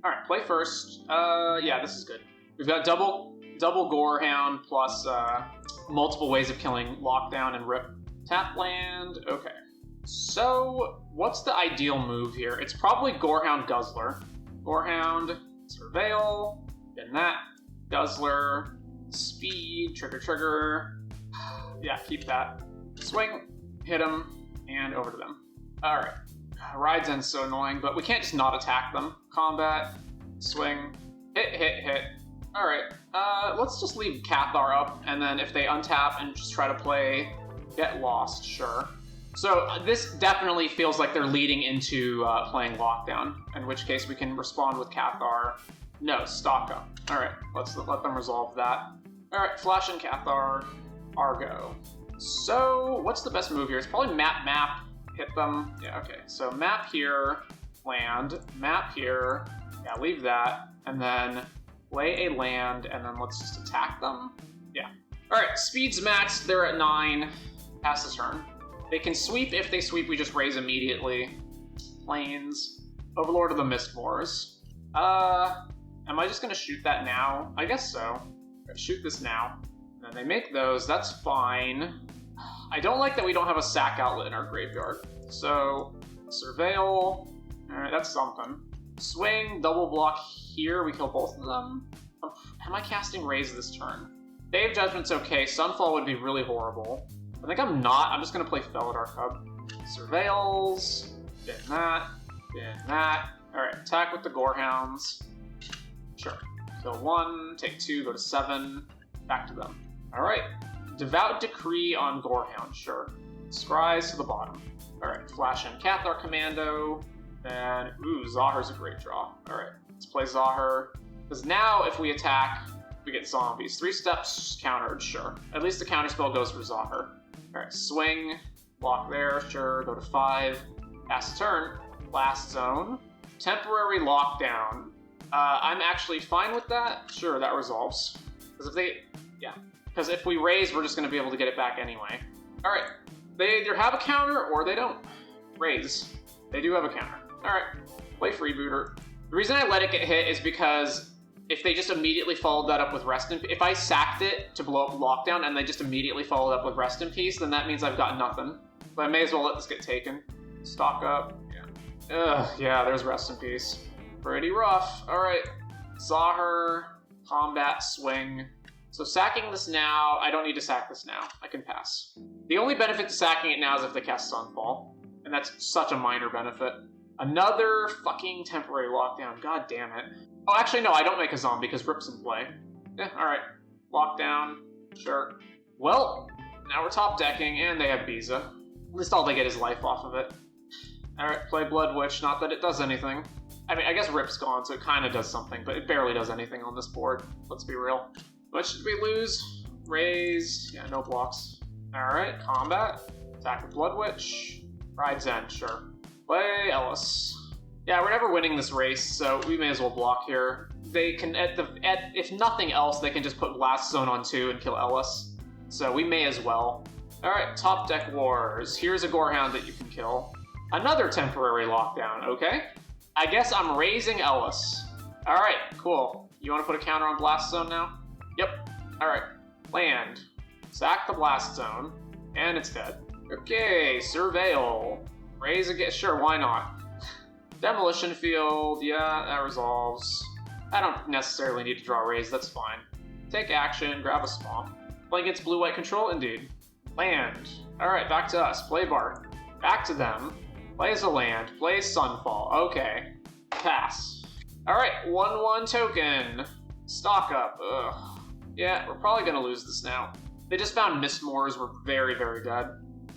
Alright, play first. Yeah, this is good. We've got double Gorehound plus multiple ways of killing Lockdown and Rip. Tap land, okay. So, what's the ideal move here? It's probably Gorehound Guzzler. Gorehound, Surveil, then that, Guzzler, Speed, trigger. Yeah, keep that. Swing, hit him, and over to them. Alright. Ride's End's so annoying, but we can't just not attack them. Combat, swing, hit. Alright, let's just leave Cathar up, and then if they untap and just try to play Get Lost, sure. So this definitely feels like they're leading into playing Lockdown, in which case we can respond with Cathar. No, stock up. Alright, let's let them resolve that. Alright, Flash and Cathar, Argo. So, what's the best move here? It's probably map, hit them. Yeah, okay. So map here, land, map here, yeah, leave that, and then play a land, and then let's just attack them. Yeah. Alright, speed's maxed, they're at 9. Pass the turn. They can sweep. If they sweep, we just raise immediately. Plains. Overlord of the Mistmoors. Am I just gonna shoot that now? I guess so. Shoot this now. And then they make those, that's fine. I don't like that we don't have a sack outlet in our graveyard. So, Surveil. Alright, that's something. Swing, double block here, we kill both of them. Am I casting Raise this turn? Day of Judgment's okay, Sunfall would be really horrible. I think I'm not, I'm just gonna play Felidar Cub. Surveils, bin that. Alright, attack with the Gorehounds. Sure. Kill 1, take 2, go to 7, back to them. Alright, Devout Decree on Gorehound, sure. Scries to the bottom. Alright, Flash and Cathar Commando. And, ooh, Zahir's a great draw. Alright, let's play Zahir. Because now, if we attack, we get zombies. 3 steps countered, sure. At least the counterspell goes for Zahir. Alright, swing, block there, sure, go to 5. Pass the turn. Last zone. Temporary lockdown. I'm actually fine with that. Sure, that resolves. Because if we raise, we're just going to be able to get it back anyway. Alright, They either have a counter or they don't. Raise. They do have a counter. Alright, play Freebooter. The reason I let it get hit is because if they just immediately followed that up with Rest in Peace, if I sacked it to blow up Lockdown and they just immediately followed up with Rest in Peace, then that means I've got nothing. But I may as well let this get taken. Stock up. Yeah. Ugh, yeah, there's Rest in Peace. Pretty rough. Alright. Zahir, combat, swing. So sacking this now, I don't need to sack this now. I can pass. The only benefit to sacking it now is if they cast Sunfall. And that's such a minor benefit. Another fucking temporary lockdown. God damn it. Oh, actually, no, I don't make a zombie because Rip's in play. Yeah, alright. Lockdown. Sure. Well, now we're top decking, and they have Biza. At least all they get is life off of it. Alright, play Blood Witch. Not that it does anything. I mean, I guess Rip's gone, so it kind of does something, but it barely does anything on this board. Let's be real. What should we lose? Raise. Yeah, no blocks. Alright, combat. Attack with Blood Witch. Ride's End, sure. Play Ellis. Yeah, we're never winning this race, so we may as well block here. They can, if nothing else, they can just put Blast Zone on 2 and kill Ellis. So we may as well. Alright, top deck wars. Here's a Gorehound that you can kill. Another temporary lockdown, okay? I guess I'm raising Ellis. Alright, cool. You want to put a counter on Blast Zone now? Yep. Alright. Land. Sack the Blast Zone. And it's dead. Okay, Surveil. Raise again. Sure, why not? Demolition Field. Yeah, that resolves. I don't necessarily need to draw Raise, that's fine. Take action, grab a Swamp. Play against Blue-White Control? Indeed. Land. Alright, back to us. Play Bart. Back to them. Plays a land. Plays Sunfall. Okay. Pass. Alright, 1/1 token. Stock up. Ugh. Yeah, we're probably gonna lose this now. They just found Mistmoors. We're very, very dead.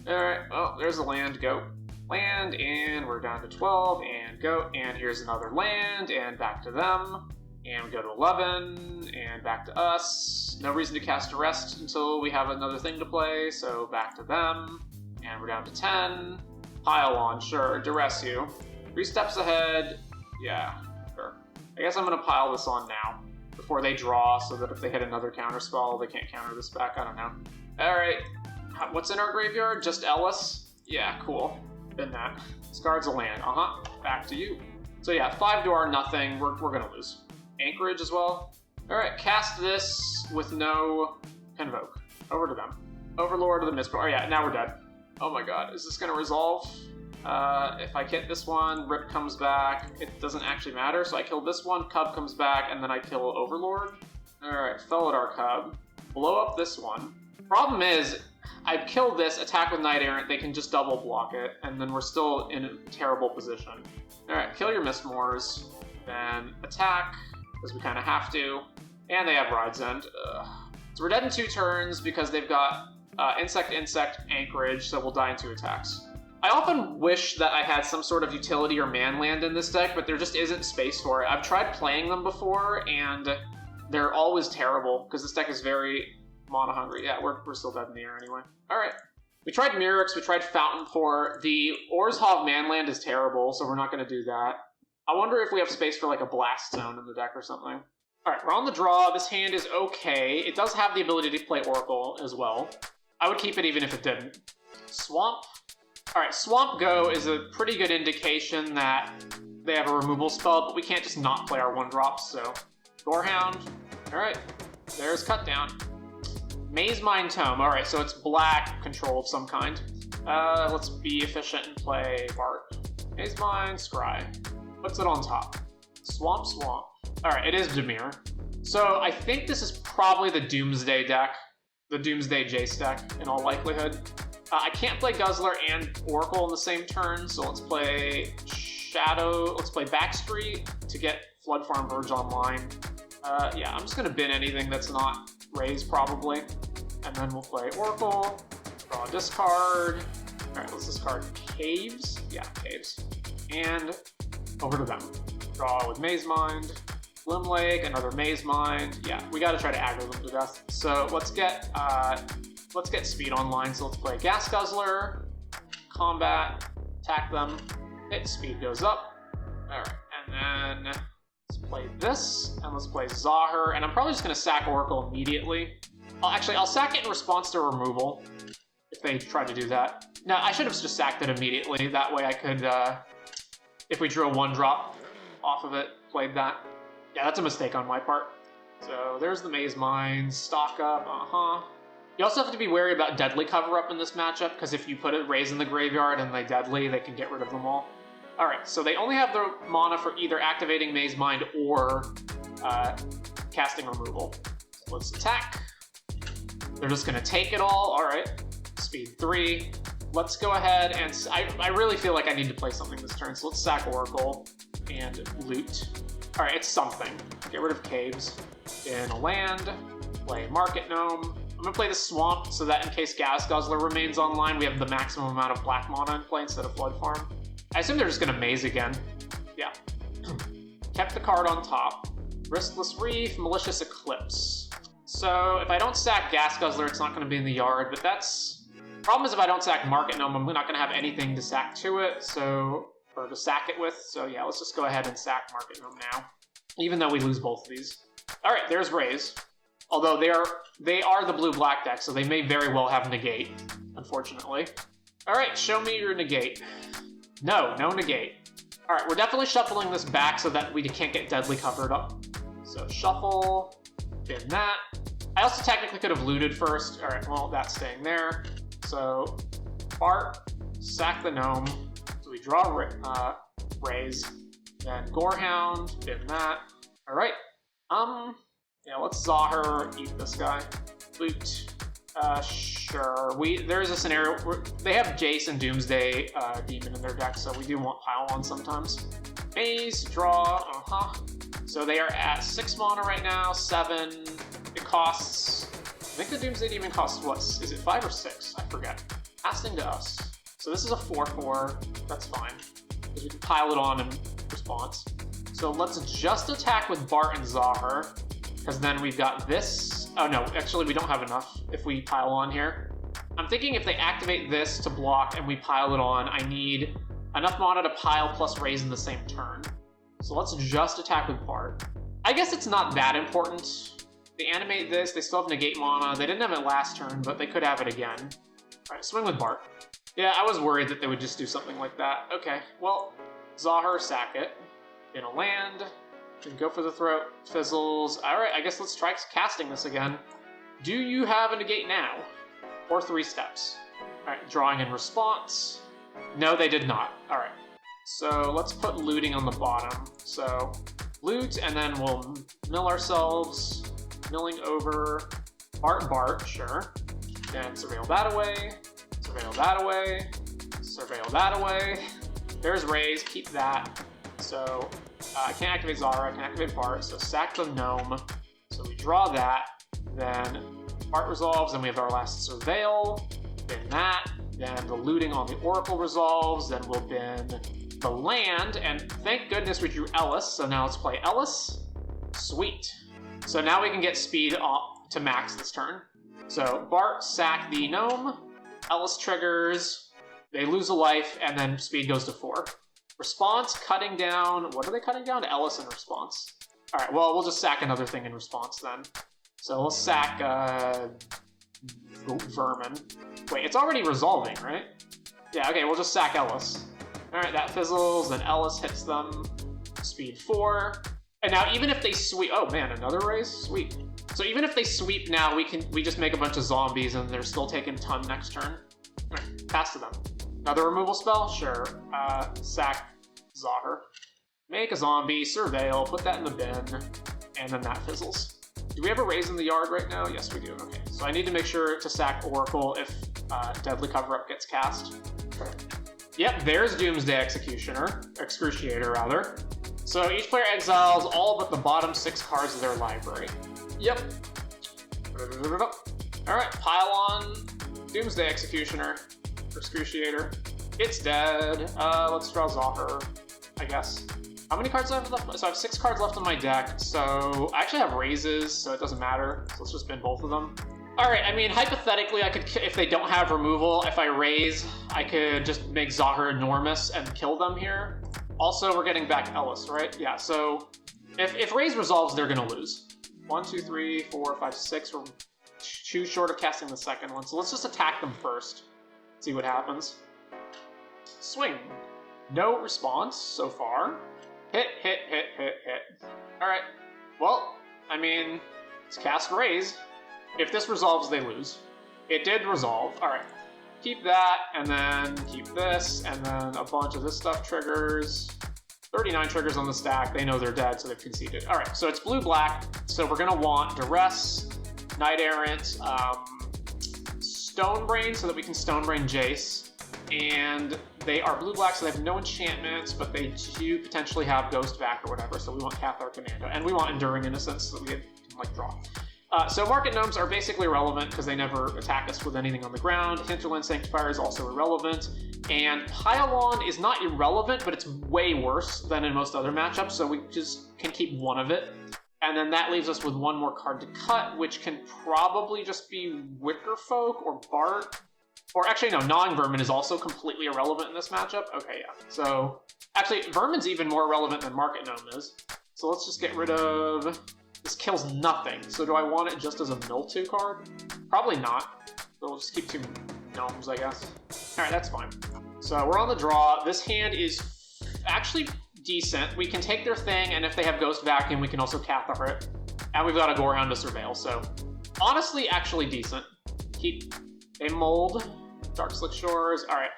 Alright, well, there's a land. Go. Land, and we're down to 12, and go. And here's another land, and back to them. And we go to 11, and back to us. No reason to cast Arrest until we have another thing to play, so back to them. And we're down to 10. Pile on, sure. Duress you. 3 steps ahead. Yeah, sure. I guess I'm gonna pile this on now, before they draw, so that if they hit another counter spell, they can't counter this back. I don't know. Alright. What's in our graveyard? Just Ellis? Yeah, cool. Been that. Discards a land. Back to you. So yeah, 5 to our nothing. We're gonna lose. Anchorage as well. Alright, cast this with no Convoke. Over to them. Overlord of the Mistborn. Oh yeah, now we're dead. Oh my god, is this gonna resolve? If I hit this one, Rip comes back. It doesn't actually matter, so I kill this one, Cub comes back, and then I kill Overlord. Alright, Felidar Cub. Blow up this one. Problem is, I kill this, attack with Knight Errant, they can just double block it, and then we're still in a terrible position. Alright, kill your Mistmoors, then attack, because we kind of have to, and they have Ride's End. Ugh. So we're dead in 2 turns because they've got Insect, Anchorage, so we'll die in 2 attacks. I often wish that I had some sort of utility or man land in this deck, but there just isn't space for it. I've tried playing them before, and they're always terrible, because this deck is very mana-hungry. Yeah, we're still dead in the air anyway. Alright. We tried Mirrex, we tried Fountain for the Orzhov Manland is terrible, so we're not going to do that. I wonder if we have space for like a Blast Zone in the deck or something. Alright, we're on the draw. This hand is okay. It does have the ability to play Oracle as well. I would keep it even if it didn't. Swamp. Alright, Swamp Go is a pretty good indication that they have a removal spell, but we can't just not play our 1-drops, so... Gorehound. Alright, there's Cut Down. Maze Mine Tome. Alright, so it's black control of some kind. Let's be efficient and play Bart. Maze Mine, Scry. Puts it on top. Swamp. Alright, it is Dimir. So I think this is probably the Doomsday deck. The Doomsday Jace deck, in all likelihood. I can't play Guzzler and Oracle in the same turn, so let's play Shadow. Let's play Backstreet to get Flood Farm Verge online. Yeah, I'm just gonna bin anything that's not Raise, probably. And then we'll play Oracle, draw a discard. Alright, let's discard Caves. Yeah, Caves. And over to them. Draw with Maze Mind. Limb Lake, another Maze Mind. Yeah, we gotta try to aggro them to death. So let's get speed online. So let's play Gas Guzzler, combat, attack them, hit, speed goes up. Alright, and then let's play this, and let's play Zahir, and I'm probably just gonna sack Oracle immediately. I'll sack it in response to removal. if they tried to do that. Now, I should have just sacked it immediately. That way I could, if we drew a 1-drop off of it, played that. Yeah, that's a mistake on my part. So there's the Maze Mines, stock up, You also have to be wary about deadly cover-up in this matchup, because if you put a Raise in the graveyard and they deadly, they can get rid of them all. Alright, so they only have the mana for either activating Maze Mind or casting removal. So let's attack. They're just going to take it all. Alright, speed 3. Let's go ahead and... I really feel like I need to play something this turn, so let's sack Oracle and loot. Alright, it's something. Get rid of Caves. In a land, play Market Gnome. I'm going to play the Swamp so that in case Gas Guzzler remains online, we have the maximum amount of black mana in play instead of Flood Farm. I assume they're just going to Maze again. Yeah. Kept the card on top. Riskless Reef, Malicious Eclipse. So if I don't sack Gas Guzzler, it's not going to be in the yard, but that's... Problem is if I don't sack Market Gnome, I'm not going to have anything to sack to it, so... or to sack it with, so yeah, let's just go ahead and sack Market Gnome now. Even though we lose both of these. Alright, there's Raise. Although they are the blue-black deck, so they may very well have Negate, unfortunately. Alright, show me your Negate. No Negate. Alright, we're definitely shuffling this back so that we can't get deadly covered up. So shuffle, bin that. I also technically could have looted first. Alright, well, that's staying there. So, Bart, sack the Gnome. So we draw Raise. Then Gorehound, bin that. Alright. Yeah, let's Zahir, eat this guy. Loot. Sure. There's a scenario where they have Jace and Doomsday Demon in their deck, so we do want pile on sometimes. Maze, draw, So they are at 6 mana right now, 7. It costs... I think the Doomsday Demon costs what? Is it 5 or 6? I forget. Casting to us. So this is a 4/4. That's fine. Because we can pile it on in response. So let's just attack with Bart and Zahir. Because then we've got this. Oh no, actually we don't have enough if we pile on here. I'm thinking if they activate this to block and we pile it on, I need enough mana to pile plus Raise in the same turn. So let's just attack with Bart. I guess it's not that important. They animate this, they still have Negate mana. They didn't have it last turn, but they could have it again. Alright, swing with Bart. Yeah, I was worried that they would just do something like that. Okay, well, Zahir, sack it. In a land. Then go for the throat. Fizzles. Alright, I guess let's try casting this again. Do you have a Negate now? Or 3 steps? Alright, drawing in response. No, they did not. Alright. So let's put looting on the bottom. So loot, and then we'll mill ourselves. Milling over. Bart, sure. Then surveil that away. Surveil that away. Surveil that away. There's Raise, keep that. So I can't activate Zahir, I can activate Bart, so sack the Gnome. So we draw that, then Bart resolves, then we have our last Surveil, bin that, then the looting on the Oracle resolves, then we'll bin the land, and thank goodness we drew Ellis, so now let's play Ellis. Sweet. So now we can get speed up to max this turn. So Bart, sack the Gnome, Ellis triggers, they lose a life, and then speed goes to 4. Response, cutting down... What are they cutting down? Ellis in response. Alright, well, we'll just sack another thing in response then. So we'll sack, Vermin. Wait, it's already resolving, right? Yeah, okay, we'll just sack Ellis. Alright, that fizzles, then Ellis hits them. Speed 4. And now even if they sweep... Oh, man, another Raise? Sweet. So even if they sweep now, we just make a bunch of zombies and they're still taking a ton next turn. Alright, pass to them. Another removal spell? Sure. Sack Zahir. Make a zombie, surveil, put that in the bin, and then that fizzles. Do we have a Raise in the yard right now? Yes, we do. Okay, so I need to make sure to sack Oracle if Deadly Cover-Up gets cast. Yep, there's Doomsday Excruciator, rather. So each player exiles all but the bottom 6 cards of their library. Yep. Alright, pile on Doomsday Excruciator. It's dead. Let's draw Zahir, I guess. How many cards do I have left? So I have 6 cards left in my deck, so I actually have Raises, so it doesn't matter. So let's just bin both of them. Alright, I mean, hypothetically, I could, if they don't have removal, if I Raise, I could just make Zahir enormous and kill them here. Also, we're getting back Ellis, right? Yeah, so if Raise resolves, they're gonna lose. 1, 2, 3, 4, 5, 6. too short of casting the second one. So let's just attack them first. See what happens. Swing. No response so far. Hit, hit, hit, hit, hit. Alright. Well, I mean, let's cast Raise. If this resolves, they lose. It did resolve. Alright. Keep that, and then keep this, and then a bunch of this stuff triggers. 39 triggers on the stack. They know they're dead, so they've conceded. Alright, so it's blue-black, so we're going to want Duress, Knight Errant, Stonebrain, so that we can Stonebrain Jace. And they are blue-black, so they have no enchantments, but they do potentially have Ghost Vac or whatever, so we want Cathar Commando. And we want Enduring Innocence, so we can, like, draw. So Market Gnomes are basically irrelevant because they never attack us with anything on the ground. Hinterland Sanctifier is also irrelevant. And Pylon is not irrelevant, but it's way worse than in most other matchups, so we just can keep one of it. And then that leaves us with one more card to cut, which can probably just be Wickerfolk or Bart. Or actually, no, Gnawing Vermin is also completely irrelevant in this matchup. Okay, yeah. So, actually, Vermin's even more relevant than Market Gnome is. So let's just get rid of... This kills nothing. So do I want it just as a mill 2 card? Probably not. So we'll just keep 2 gnomes, I guess. Alright, that's fine. So we're on the draw. This hand is actually decent. We can take their thing, and if they have Ghost Vacuum, we can also Cathar it. And we've got a Gorehound to surveil, so... Honestly, actually decent. Keep... They mold. Dark Slick Shores. Alright,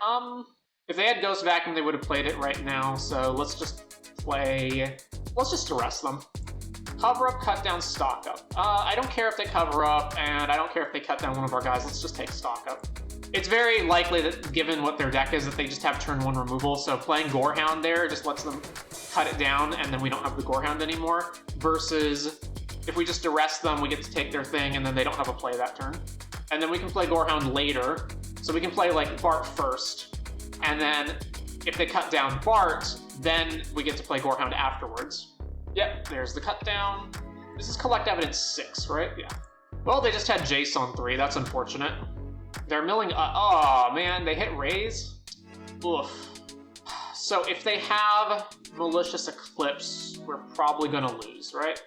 if they had Ghost Vacuum, they would have played it right now, so let's just play... Let's just arrest them. Cover up, cut down, stock up. I don't care if they cover up, and I don't care if they cut down one of our guys. Let's just take stock up. It's very likely that, given what their deck is, that they just have turn 1 removal, so playing Gorehound there just lets them cut it down, and then we don't have the Gorehound anymore, versus if we just arrest them, we get to take their thing, and then they don't have a play that turn. And then we can play Gorehound later, so we can play, like, Bart first, and then if they cut down Bart, then we get to play Gorehound afterwards. Yep, there's the cut down. This is Collect Evidence 6, right? Yeah. Well, they just had Jace on 3. That's unfortunate. They're milling... oh, man, they hit Raise? Oof. So if they have Malicious Eclipse, we're probably going to lose, right?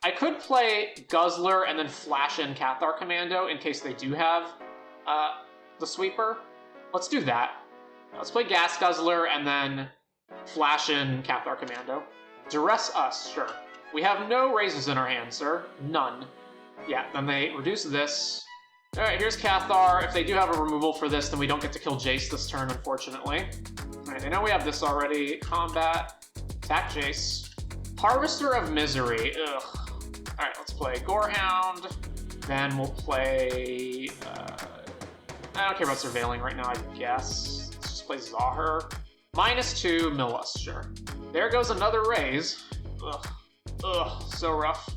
I could play Guzzler and then flash in Cathar Commando in case they do have the Sweeper. Let's do that. Let's play Gas Guzzler and then flash in Cathar Commando. Duress us, sure. We have no Raises in our hand, sir. None. Yeah, then they reduce this. Alright, here's Cathar. If they do have a removal for this, then we don't get to kill Jace this turn, unfortunately. Alright, they know we have this already. Combat. Attack Jace. Harvester of Misery. Ugh. Alright, let's play Gorehound. Then we'll play... I don't care about Surveilling right now, I guess. Let's just play Zahir. -2, mill us, sure. There goes another Raise. Ugh. Ugh, so rough.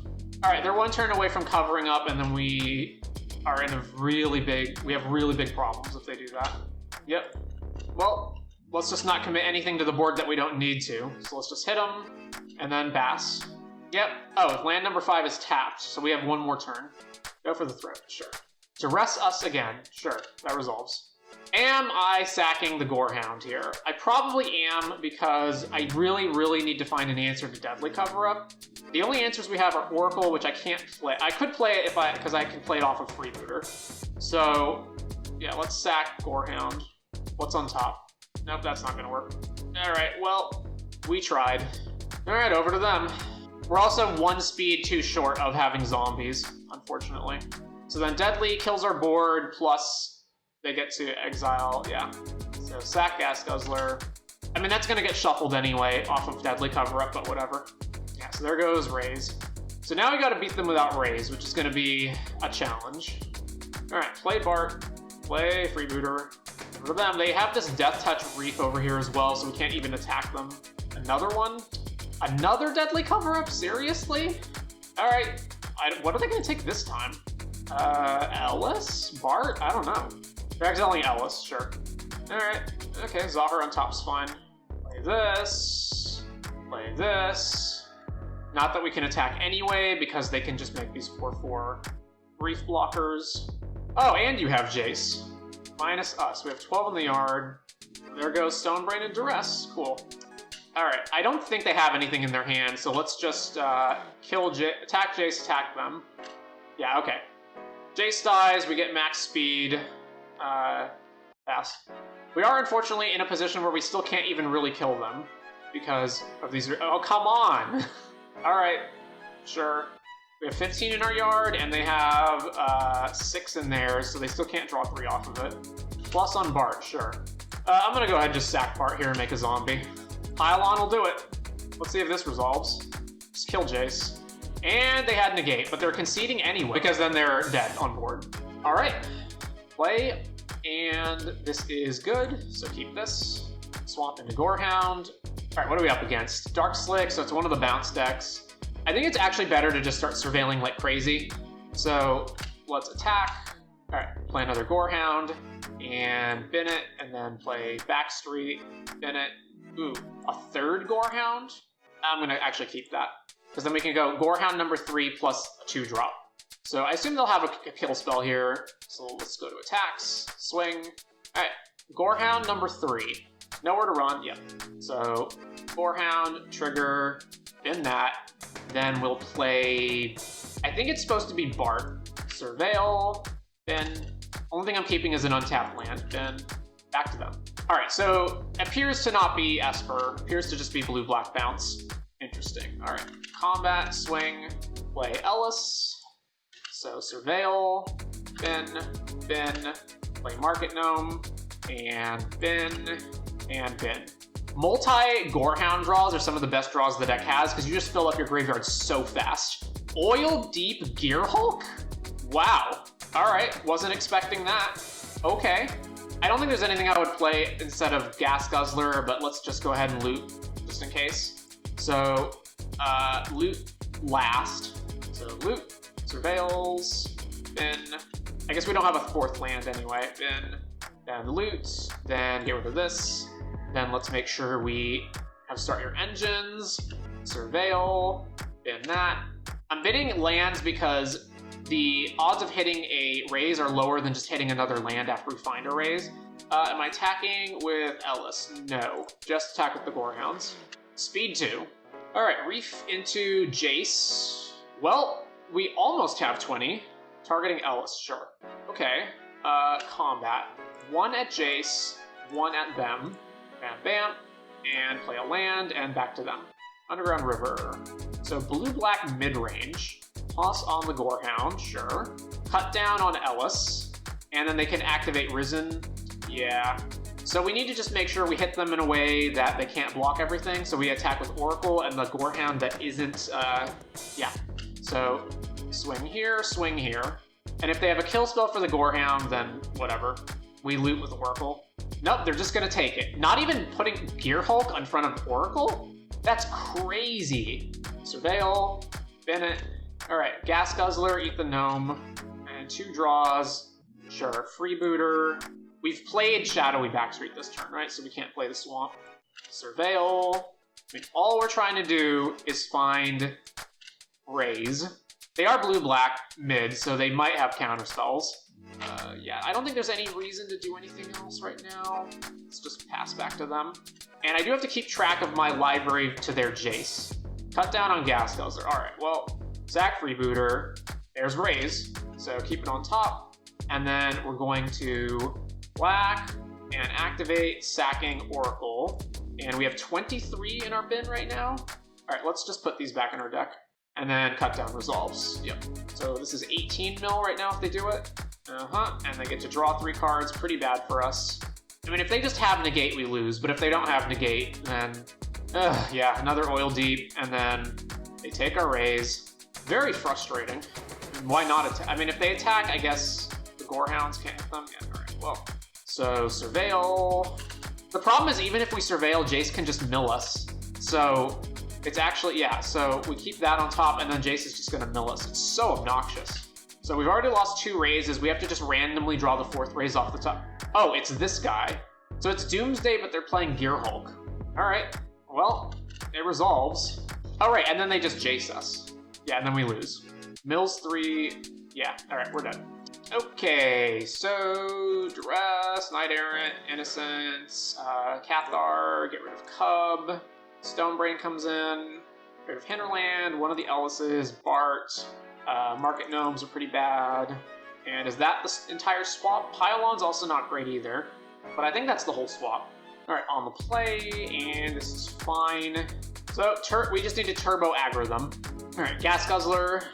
Alright, they're 1 turn away from covering up, and then we are in a really big... We have really big problems if they do that. Yep. Well, let's just not commit anything to the board that we don't need to. So let's just hit them, and then Bass. Yep. Oh, land number 5 is tapped, so we have 1 more turn. Go for the throat, sure. Duress us again. Sure, that resolves. Am I sacking the Gorehound here? I probably am, because I really, really need to find an answer to Deadly Cover-Up. The only answers we have are Oracle, which I can't play. I could play it because I can play it off of Freebooter. So, yeah, let's sack Gorehound. What's on top? Nope, that's not going to work. Alright, well, we tried. Alright, over to them. We're also 1 speed too short of having zombies, unfortunately. So then Deadly kills our board, plus... They get to exile, yeah. So sack Gas Guzzler. I mean, that's going to get shuffled anyway off of Deadly Cover-Up, but whatever. Yeah, so there goes Raise. So now we got to beat them without Raise, which is going to be a challenge. All right, play Bart, play Freebooter. For them, they have this Death Touch Reef over here as well, so we can't even attack them. Another one? Another Deadly Cover-Up? Seriously? All right, what are they going to take this time? Ellis? Bart? I don't know. They're exiling Ellis, sure. Alright, okay, Zahir on top's fine. Play this. Play this. Not that we can attack anyway, because they can just make these 4/4 Reef blockers. Oh, and you have Jace. Minus us. We have 12 in the yard. There goes Stonebrain and Duress. Cool. Alright, I don't think they have anything in their hand, so let's just attack Jace, attack them. Yeah, okay. Jace dies, we get max speed. Pass. We are unfortunately in a position where we still can't even really kill them because of these. Oh, come on! Alright, sure. We have 15 in our yard, and they have 6 in theirs, so they still can't draw 3 off of it. Plus on Bart, sure. I'm gonna go ahead and just sack Bart here and make a zombie. Pylon will do it. Let's see if this resolves. Just kill Jace. And they had negate, but they're conceding anyway, because then they're dead on board. Alright. Play, and this is good, so keep this. Swap into Gorehound. Alright, what are we up against? Dark Slick, so it's one of the bounce decks. I think it's actually better to just start surveilling like crazy. So let's attack. Alright, play another Gorehound, and bin it, and then play Backstreet, bin it. Ooh, a third Gorehound? I'm gonna actually keep that, because then we can go Gorehound number 3 plus a 2-drop. So I assume they'll have a kill spell here. So let's go to attacks, swing. Alright, Gorehound number 3. Nowhere to run, yep. So Gorehound, trigger, bin that. Then we'll play, I think it's supposed to be Bart. Surveil, bin. Only thing I'm keeping is an untapped land, bin. Back to them. Alright, so appears to not be Esper. Appears to just be blue-black bounce. Interesting. Alright, combat, swing, play Ellis. So surveil, bin, play Market Gnome, and bin. Multi-Gorehound draws are some of the best draws the deck has, because you just fill up your graveyard so fast. Oil Deep Gear Hulk? Wow. Alright, wasn't expecting that. Okay. I don't think there's anything I would play instead of Gas Guzzler, but let's just go ahead and loot, just in case. So, loot last. So loot, surveils, bin. I guess we don't have a 4th land anyway. Bin, then loot, then get rid of this. Then let's make sure we have start your engines, surveil, bin that. I'm bidding lands because the odds of hitting a raise are lower than just hitting another land after we find a raise. Am I attacking with Ellis? No, just attack with the Gorehounds. Speed 2. All right, Reef into Jace. Well, we almost have 20. Targeting Ellis, sure. Okay, combat. 1 at Jace, 1 at them. Bam, bam, and play a land, and back to them. Underground River. So blue-black midrange. Toss on the Gorehound, sure. Cut down on Ellis, and then they can activate Risen. Yeah. So we need to just make sure we hit them in a way that they can't block everything. So we attack with Oracle and the Gorehound that isn't, yeah. So swing here, and if they have a kill spell for the Gorehound, then whatever. We loot with Oracle. Nope, they're just gonna take it. Not even putting Gear Hulk in front of Oracle? That's crazy. Surveil, bin it. All right, Gas Guzzler, eat the Gnome, and 2 draws. Sure, Freebooter. We've played Shadowy Backstreet this turn, right? So we can't play the Swamp. Surveil. I mean, all we're trying to do is find Raise. They are blue-black mid, so they might have counter spells. Yeah, I don't think there's any reason to do anything else right now. Let's just pass back to them. And I do have to keep track of my library to their Jace. Cut down on Gas Guzzler. All right, well, Sack Freebooter. There's Raise, so keep it on top. And then we're going to black and activate sacking Oracle. And we have 23 in our bin right now. All right, let's just put these back in our deck. And then cut down resolves. Yep. So this is 18 mil right now if they do it. And they get to draw 3 cards. Pretty bad for us. I mean, if they just have negate, we lose. But if they don't have negate, then yeah, another oil deep, and then they take our raise. Very frustrating. Why not attack? I mean, if they attack, I guess the Gorehounds can't hit them. Yeah, all right. Well, so surveil. The problem is, even if we surveil, Jace can just mill us. So it's actually, yeah, so we keep that on top, and then Jace is just going to mill us. It's so obnoxious. So we've already lost 2 raises. We have to just randomly draw the 4th raise off the top. Oh, it's this guy. So it's Doomsday, but they're playing Gear Hulk. All right, well, it resolves. All right, and then they just Jace us. Yeah, and then we lose. Mills 3, yeah, all right, we're done. Okay, so Duress, Knight Errant, Innocence, Cathar, get rid of Cub. Stonebrain comes in, get rid of Hinterland, one of the Ellises, Bart. Market Gnomes are pretty bad. And is that the entire swap? Pylon's also not great either, but I think that's the whole swap. All right, on the play, and this is fine. So we just need to turbo aggro them. All right, Gas Guzzler.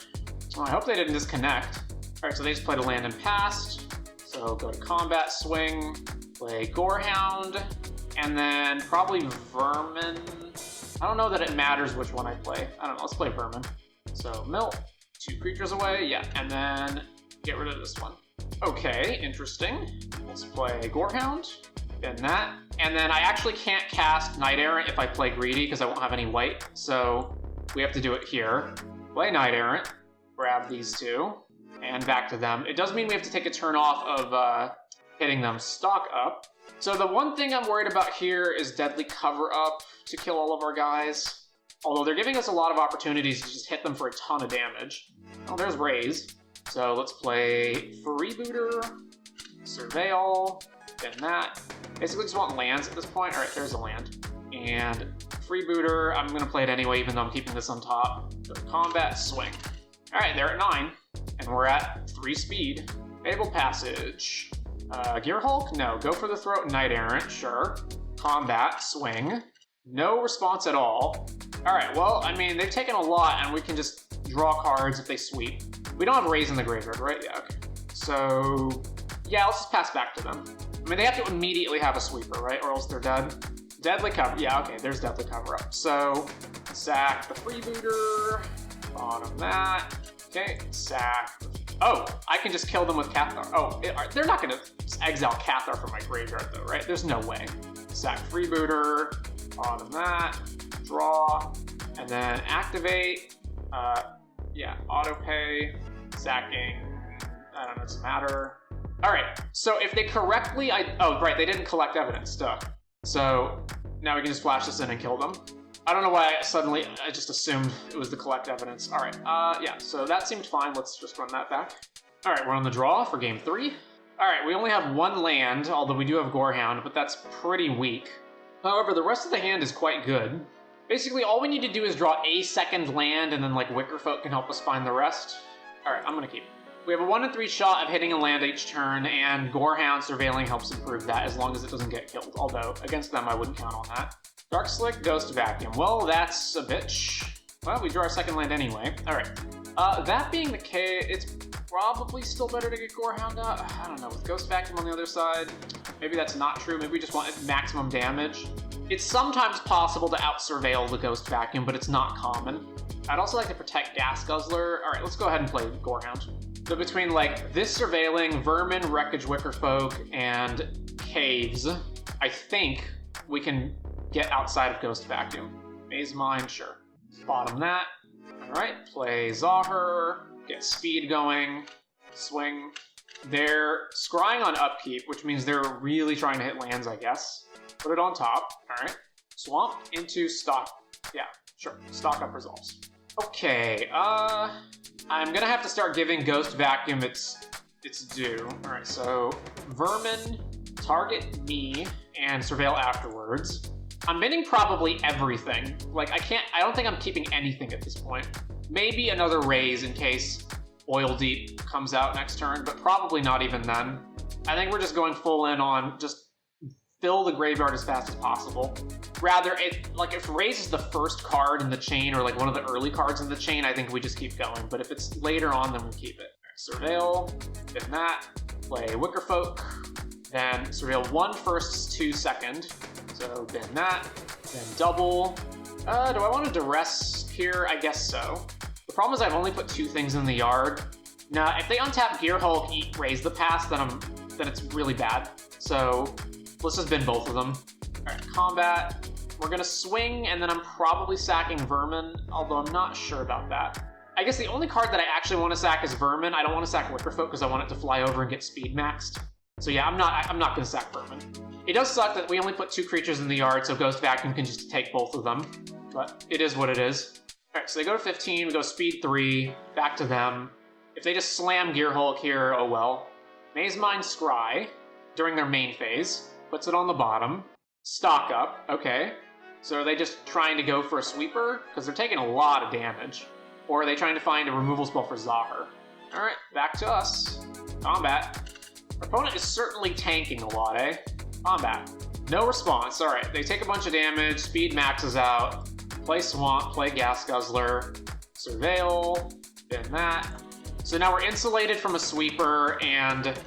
Well, I hope they didn't disconnect. All right, so they just played a land and passed. So go to combat, swing, play Gorehound, and then probably Vermin. I don't know that it matters which one I play. I don't know, let's play Vermin. So mill, 2 creatures away, yeah, and then get rid of this one. Okay, interesting. Let's play Gorehound, and that. And then I actually can't cast Knight Errant if I play Greedy because I won't have any white. So we have to do it here. Play Knight Errant, grab these 2, and back to them. It does mean we have to take a turn off of hitting them. Stock up. So the one thing I'm worried about here is Deadly Cover Up to kill all of our guys. Although they're giving us a lot of opportunities to just hit them for a ton of damage. Oh, there's Raise. So let's play Freebooter, Surveil, then that. Basically just want lands at this point. All right, there's a land. And Freebooter, I'm gonna play it anyway, even though I'm keeping this on top. Go to combat, swing. All right, they're at 9, and we're at 3 speed. Fable Passage. Gear Hulk? No. Go for the throat, Knight Errant, sure. Combat, swing. No response at all. All right, well, I mean, they've taken a lot, and we can just draw cards if they sweep. We don't have Raise in the graveyard, right? Yeah, okay. So, yeah, let's just pass back to them. I mean, they have to immediately have a sweeper, right? Or else they're dead. Deadly Cover, yeah, okay, there's Deadly Cover Up. So, sack the Freebooter, bottom that. Okay, sack. Oh, I can just kill them with Cathar. Oh, they're not gonna exile Cathar from my graveyard though, right? There's no way. Sack Freebooter, bottom that, draw, and then activate. Yeah, auto pay, sacking. I don't know, it doesn't matter. All right, so if they correctly, oh, right, they didn't collect evidence, duh. So now we can just flash this in and kill them. I don't know why I just assumed it was the collect evidence. All right, yeah, so that seemed fine. Let's just run that back. All right, we're on the draw for game 3. All right, we only have 1 land, although we do have Gorehound, but that's pretty weak. However, the rest of the hand is quite good. Basically, all we need to do is draw a second land, and then like Wickerfolk can help us find the rest. All right, I'm gonna keep it. We have a 1 in 3 shot of hitting a land each turn, and Gorehound surveilling helps improve that as long as it doesn't get killed. Although, against them, I wouldn't count on that. Dark Slick, Ghost Vacuum. Well, that's a bitch. Well, we draw our second land anyway. All right. That being the case, it's probably still better to get Gorehound out. I don't know, with Ghost Vacuum on the other side, maybe that's not true. Maybe we just want maximum damage. It's sometimes possible to out-surveil the Ghost Vacuum, but it's not common. I'd also like to protect Gas Guzzler. All right, let's go ahead and play Gorehound. So between like this surveilling, Vermin, Wreckage Wickerfolk, and Caves, I think we can get outside of Ghost Vacuum. Maze Mine, sure. Bottom that. Alright, play Zahir, get speed going, swing. They're scrying on upkeep, which means they're really trying to hit lands, I guess. Put it on top, alright. Swamp into stock. Yeah, sure. Stock up resolves. Okay, I'm gonna have to start giving Ghost Vacuum its due. Alright, so Vermin, target me, and surveil afterwards. I'm binning probably everything. Like, I don't think I'm keeping anything at this point. Maybe another Raise in case Oil Deep comes out next turn, but probably not even then. I think we're just going full in on just fill the graveyard as fast as possible. Rather, if Raise is the first card in the chain or like one of the early cards in the chain, I think we just keep going. But if it's later on, then we keep it. Surveil, then that, play Wickerfolk, then surveil 1 first, 2 second. So then that, then double. Do I want to duress here? I guess so. The problem is I've only put 2 things in the yard. Now, if they untap Gear Hulk, Raise the Pass, then it's really bad. So let's just bin both of them. All right, combat. We're gonna swing, and then I'm probably sacking Vermin, although I'm not sure about that. I guess the only card that I actually want to sack is Vermin. I don't want to sack Wickerfolk because I want it to fly over and get speed maxed. So yeah, I'm not gonna sack Vermin. It does suck that we only put 2 creatures in the yard, so Ghost Vacuum can just take both of them. But it is what it is. All right, so they go to 15, we go speed 3, back to them. If they just slam Gear Hulk here, oh well. Maze Mine Scry during their main phase, puts it on the bottom. Stock up, okay. So are they just trying to go for a sweeper? Because they're taking a lot of damage. Or are they trying to find a removal spell for Zahir? All right, back to us. Combat. Our opponent is certainly tanking a lot, eh? Combat. No response. Alright, they take a bunch of damage, speed maxes out. Play Swamp, play Gas Guzzler, Surveil, bin that. So now we're insulated from a sweeper, and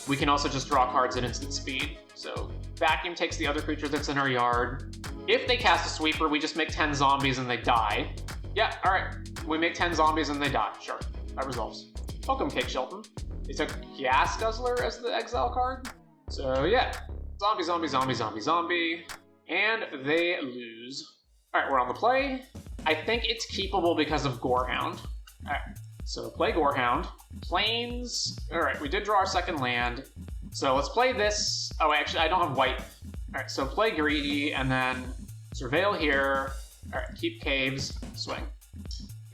we can also just draw cards at instant speed. So Vacuum takes the other creature that's in our yard. If they cast a sweeper, we just make 10 zombies and they die. Yeah, alright. We make 10 zombies and they die. Sure, that resolves. Welcome, Cake Shelton. They took Gas Guzzler as the exile card. So yeah, zombie, zombie, zombie, zombie, zombie. And they lose. Alright, we're on the play. I think it's keepable because of Gorehound. Alright, so play Gorehound. Plains. Alright, we did draw our second land. So let's play this. Oh, actually, I don't have Whyte. Alright, so play Greedy, and then Surveil here. Alright, keep Caves, swing.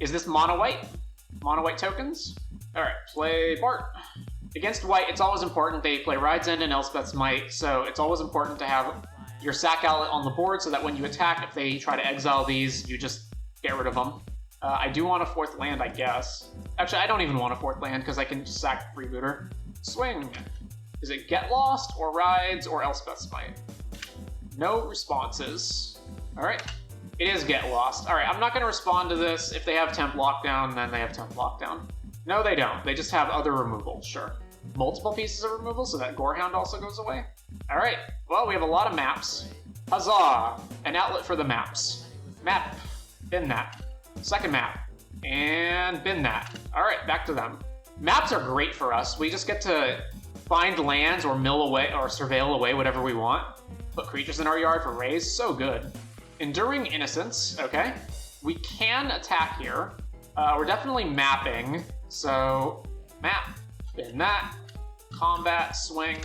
Is this mono Whyte? Mono Whyte tokens? Alright, play Bart. Against Whyte, it's always important they play Ride's End and Elspeth's Might, so it's always important to have your sack outlet on the board so that when you attack, if they try to exile these, you just get rid of them. I do want a fourth land, I guess. Actually, I don't even want a fourth land because I can just sack Freebooter. Swing. Is it Get Lost, or Rides, or Elspeth's Might? No responses. Alright. It is Get Lost. Alright, I'm not going to respond to this. If they have Temp Lockdown, then they have Temp Lockdown. No, they don't. They just have other removals, sure. Multiple pieces of removal, so that Gorehound also goes away. Alright, well, we have a lot of maps. Huzzah! An outlet for the maps. Map. Bin that. Second map. And bin that. Alright, back to them. Maps are great for us. We just get to find lands or mill away or surveil away whatever we want. Put creatures in our yard for raise. So good. Enduring Innocence. Okay. We can attack here. We're definitely mapping. So, map. Bin that. Combat. Swing.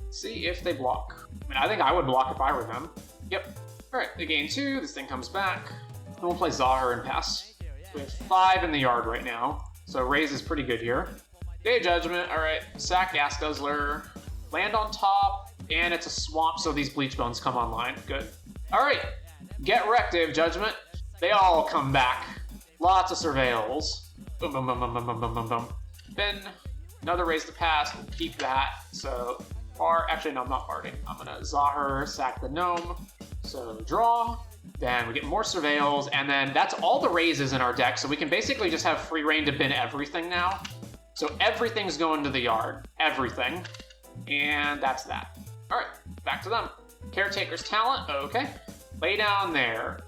See if they block. I mean, I think I would block if I were them. Yep. Alright, they gain 2. This thing comes back. And we'll play Zahar and pass. We have 5 in the yard right now. So raise is pretty good here. Day of Judgment. Alright. Sack Gas Guzzler. Land on top. And it's a swamp, so these Bleach Bones come online. Good. Alright. Get wrecked, Day of Judgment. They all come back. Lots of surveils. Boom, boom, boom, boom, boom, boom, boom, boom, boom. Then another raise to pass. We'll keep that. So far, actually, no, I'm not farting. I'm gonna Zahar, sack the gnome. So draw. Then we get more surveils, and then that's all the raises in our deck. So we can basically just have free reign to bin everything now. So everything's going to the yard. Everything. And that's that. All right, back to them. Caretaker's Talent. Okay. Lay down there.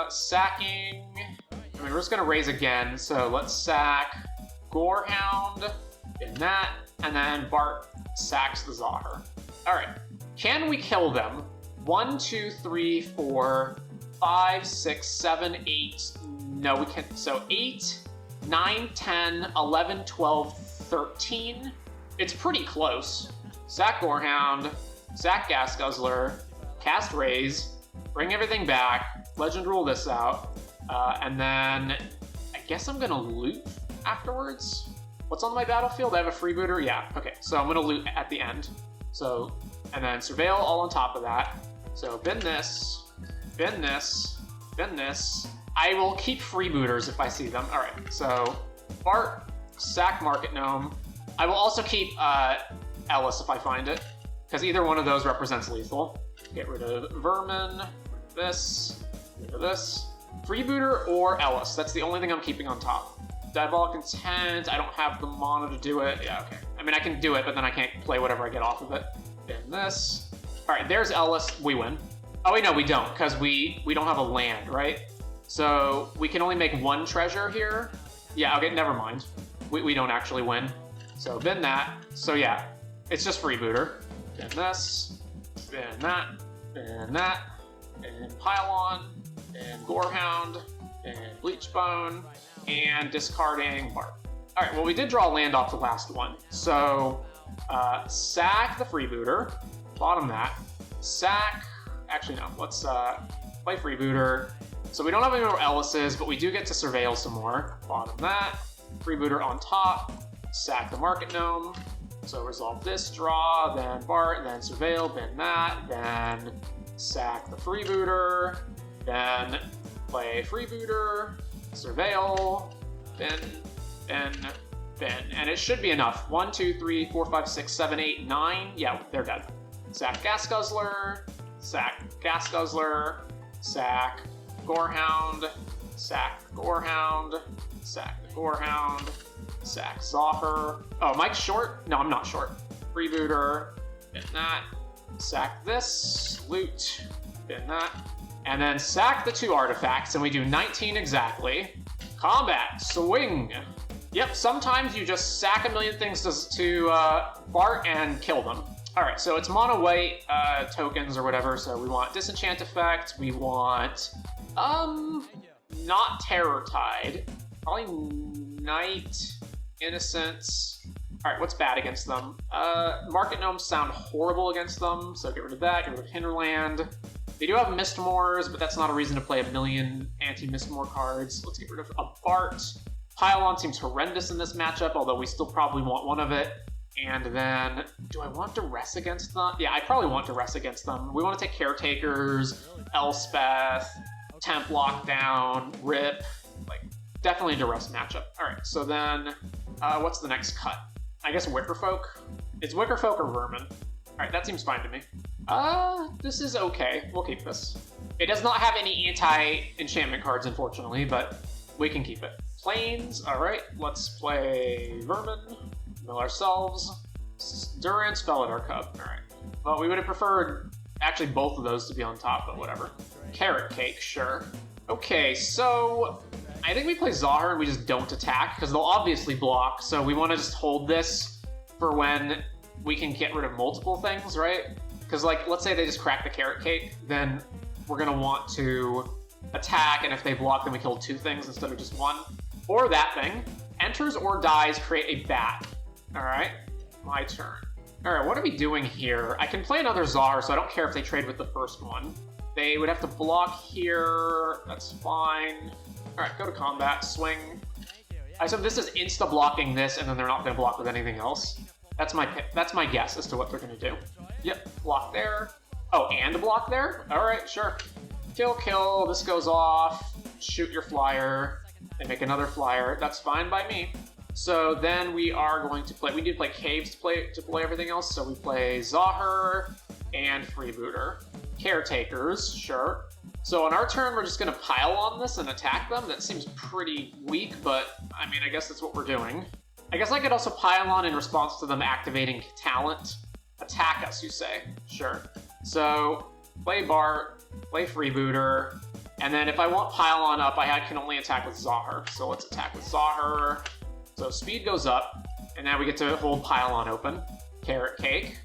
Sacking. I mean, we're just gonna raise again, so let's sack Gorehound in that, and then Bart sacks the Zahar. Alright, can we kill them? 1, 2, 3, 4, 5, 6, 7, 8. No, we can't. So 8, 9, 10, 11, 12, 13. It's pretty close. Sack Gorehound, sack Gas Guzzler, cast Raise, bring everything back, Legend Rule this out. And then I guess I'm gonna loot afterwards. What's on my battlefield? I have a freebooter? Yeah, okay. So I'm gonna loot at the end. So, and then surveil all on top of that. So bin this, bin this, bin this. I will keep freebooters if I see them. All right, so Bart, sack Market Gnome. I will also keep Ellis if I find it, because either one of those represents lethal. Get rid of Vermin, this, rid of this. Freebooter or Ellis. That's the only thing I'm keeping on top. Diabolic Intent. I don't have the mana to do it. Yeah, okay. I mean, I can do it, but then I can't play whatever I get off of it. And this. All right, there's Ellis. We win. Oh, wait, no, we don't, because we don't have a land, right? So we can only make 1 treasure here. Yeah, okay, never mind. We don't actually win. So bin that. So yeah, it's just freebooter. Bin this. Bin that. Bin that. And Pylon. And Gorehound, and Bleachbone, and discarding Bart. All right, well, we did draw land off the last one. So, sack the freebooter, bottom that, sack, actually no, let's play freebooter. So we don't have any more Ellis's, but we do get to surveil some more. Bottom that, freebooter on top, sack the Market Gnome. So resolve this, draw, then Bart, then surveil, bin that, then sack the freebooter, then play freebooter, surveil, bin, bin, and it should be enough. 1, 2, 3, 4, 5, 6, 7, 8, 9. Yeah, they're dead. Sack Gas Guzzler, sack Gas Guzzler, sack Gorehound, sack Gorehound, sack the Gorehound, sack Zohar. Oh, Mike's short? No, I'm not short. Freebooter, bin that. Sack this, loot, bin that. And then sack the 2 artifacts, and we do 19 exactly. Combat, swing. Yep, sometimes you just sack a million things to fart and kill them. Alright, so it's mono white tokens or whatever, so we want Disenchant Effect, we want, not Terror Tide, probably Nite, Innocence. Alright, what's bad against them? Market Gnomes sound horrible against them, so get rid of that, get rid of Hinterland. They do have Mistmores, but that's not a reason to play a million anti-Mistmore cards. Let's get rid of a Bart. Pylon seems horrendous in this matchup, although we still probably want one of it. And then, do I want Duress against them? Yeah, I probably want Duress against them. We want to take Caretakers, Elspeth, Temp Lockdown, Rip. Like, definitely a Duress matchup. Alright, so then, what's the next cut? I guess Wickerfolk? It's Wickerfolk or Vermin. Alright, that seems fine to me. This is okay. We'll keep this. It does not have any anti-enchantment cards, unfortunately, but we can keep it. Plains, alright, let's play Vermin. Mill ourselves. Durance, Felidar Cub. Alright. Well, we would have preferred actually both of those to be on top, but whatever. Carrot Cake, sure. Okay, so I think we play Zohar and we just don't attack, because they'll obviously block, so we want to just hold this for when we can get rid of multiple things, right? Because, like, let's say they just crack the Carrot Cake, then we're going to want to attack, and if they block, then we kill 2 things instead of just 1. Or that thing. Enters or dies, create a bat. Alright, my turn. Alright, what are we doing here? I can play another Zohar, so I don't care if they trade with the first one. They would have to block here. That's fine. Alright, go to combat, swing. I assume this is insta-blocking this, and then they're not going to block with anything else. That's my guess as to what they're going to do. Yep, block there. Oh, and block there? Alright, sure. Kill, this goes off. Shoot your flyer. They make another flyer. That's fine by me. So then we are going to play, we need to play Caves to play everything else, so we play Zohar and Freebooter. Caretakers, sure. So on our turn, we're just going to pile on this and attack them. That seems pretty weak, but I mean, I guess that's what we're doing. I guess I could also pile on in response to them activating talent. Attack us, you say. Sure. So, play Bart, play Freebooter, and then if I want pile on up, I can only attack with Zohar. So let's attack with Zohar. So speed goes up, and now we get to hold pylon open. Carrot Cake,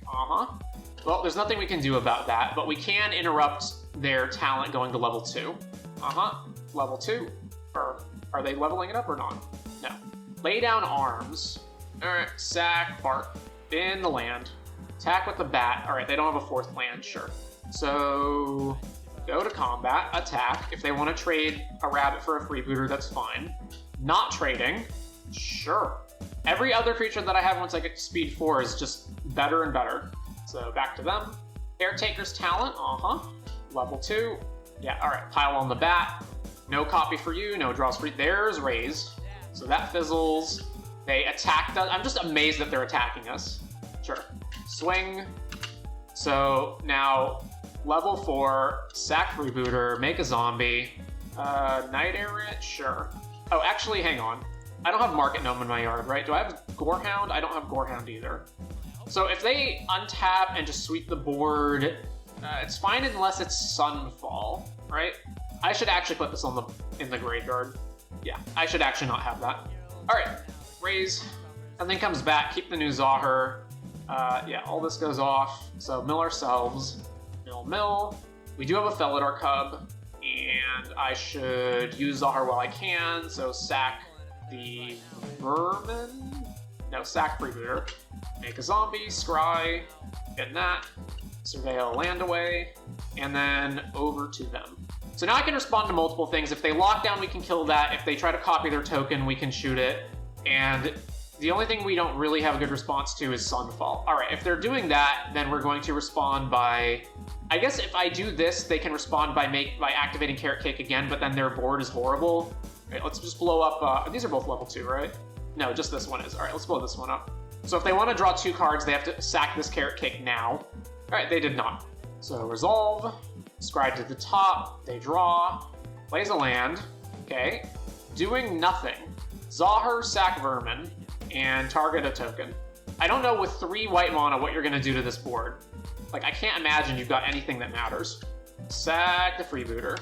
Well, there's nothing we can do about that, but we can interrupt their talent going to level 2. Level 2. Or are they leveling it up or not? No. Lay down arms. Alright, sack, Bart, bin the land. Attack with the bat. Alright, they don't have a 4th land, sure. So, go to combat, attack. If they want to trade a rabbit for a freebooter, that's fine. Not trading. Sure. Every other creature that I have once I get to speed 4 is just better and better. So back to them. Caretaker's talent, Level 2. Yeah, alright, pile on the bat. No copy for you, no draws for you. There's Raise. So that fizzles. They attacked us. I'm just amazed that they're attacking us. Sure. Swing. So now, level 4, sack Freebooter, make a zombie. Night Errant, sure. Oh, actually, hang on. I don't have Market Gnome in my yard, right? Do I have Gorehound? I don't have Gorehound either. So if they untap and just sweep the board, it's fine unless it's Sunfall, right? I should actually put this in the graveyard. Yeah, I should actually not have that. All right, raise, and then comes back, keep the new Zohar. Yeah, all this goes off. So mill ourselves, mill. We do have a Felidar Cub, and I should use Zohar while I can, so sack the Vermin? No, sack Freebooter. Make a zombie, scry, get that, surveil land away, and then over to them. So now I can respond to multiple things. If they lock down, we can kill that. If they try to copy their token, we can shoot it. And the only thing we don't really have a good response to is Sunfall. All right, if they're doing that, then we're going to respond by... I guess if I do this, they can respond by activating Carrot Cake again, but then their board is horrible. Right, let's just blow up... these are both level 2, right? No, just this one is. All right, let's blow this one up. So if they want to draw 2 cards, they have to sack this carrot cake now. All right, they did not. So resolve, scribe to the top, they draw, plays a land, okay. Doing nothing. Zahir, sack Vermin, and target a token. I don't know with 3 white mana what you're gonna do to this board. Like, I can't imagine you've got anything that matters. Sack the freebooter.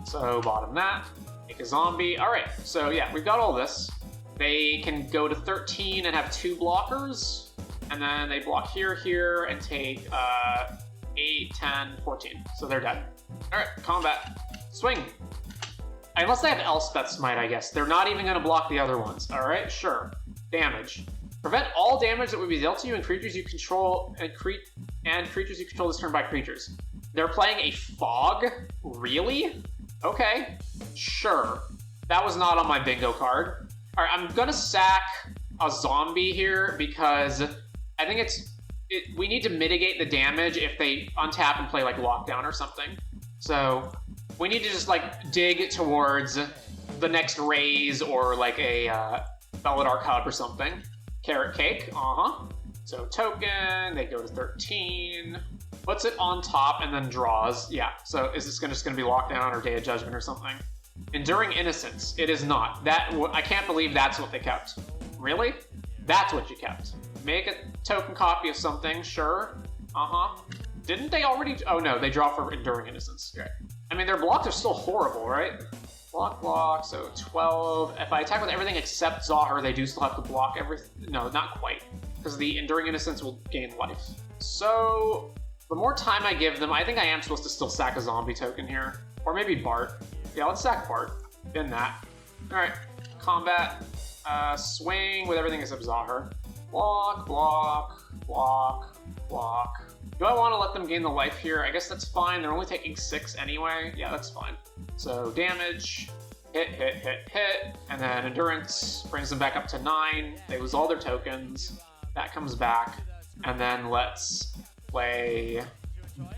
So bottom that, make a zombie. All right, so yeah, we've got all this. They can go to 13 and have 2 blockers, and then they block here, here, and take 8, 10, 14. So they're dead. All right, combat. Swing. Unless they have Elspeth Smite, I guess. They're not even going to block the other ones. All right, sure. Damage. Prevent all damage that would be dealt to you and creatures you control and creatures you control this turn by creatures. They're playing a Fog? Really? Okay, sure. That was not on my bingo card. All right, I'm gonna sack a zombie here because I think we need to mitigate the damage if they untap and play like Lockdown or something. So we need to just like dig towards the next raise or like a Beladar Cub or something. Carrot Cake, So token, they go to 13, puts it on top and then draws. Yeah, so is this just gonna be Lockdown or Day of Judgment or something? Enduring Innocence, it is not. I can't believe that's what they kept. Really? That's what you kept. Make a token copy of something, sure. Didn't they already? Oh no, they draw for Enduring Innocence. Right. I mean, their blocks are still horrible, right? Block, so 12. If I attack with everything except Zahir, they do still have to block everything. No, not quite, because the Enduring Innocence will gain life. So the more time I give them, I think I am supposed to still sack a zombie token here. Or maybe Bart. Yeah, let's sack Bart. In that. Alright, combat. Swing with everything except Zahir. Block, block, block, block. Do I want to let them gain the life here? I guess that's fine. They're only taking 6 anyway. Yeah, that's fine. So damage, hit, hit, hit, hit, and then endurance brings them back up to 9. They lose all their tokens. That comes back. And then let's play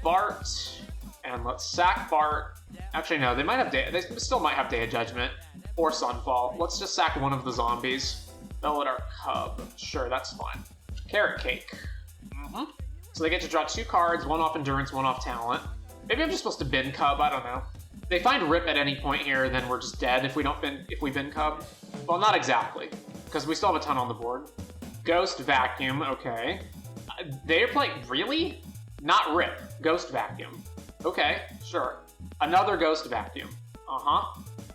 Bart, and let's sack Bart. Actually, no, they still might have Day of Judgment or Sunfall. Let's just sack one of the zombies. Beladar Cub. Sure, that's fine. Carrot Cake. So they get to draw 2 cards, one off Endurance, one off Talent. Maybe I'm just supposed to bin Cub, I don't know. They find Rip at any point here, then we're just dead if we bin Cub. Well, not exactly, because we still have a ton on the board. Ghost Vacuum, okay. They're playing, really? Not Rip, Ghost Vacuum. Okay, sure. Another Ghost Vacuum.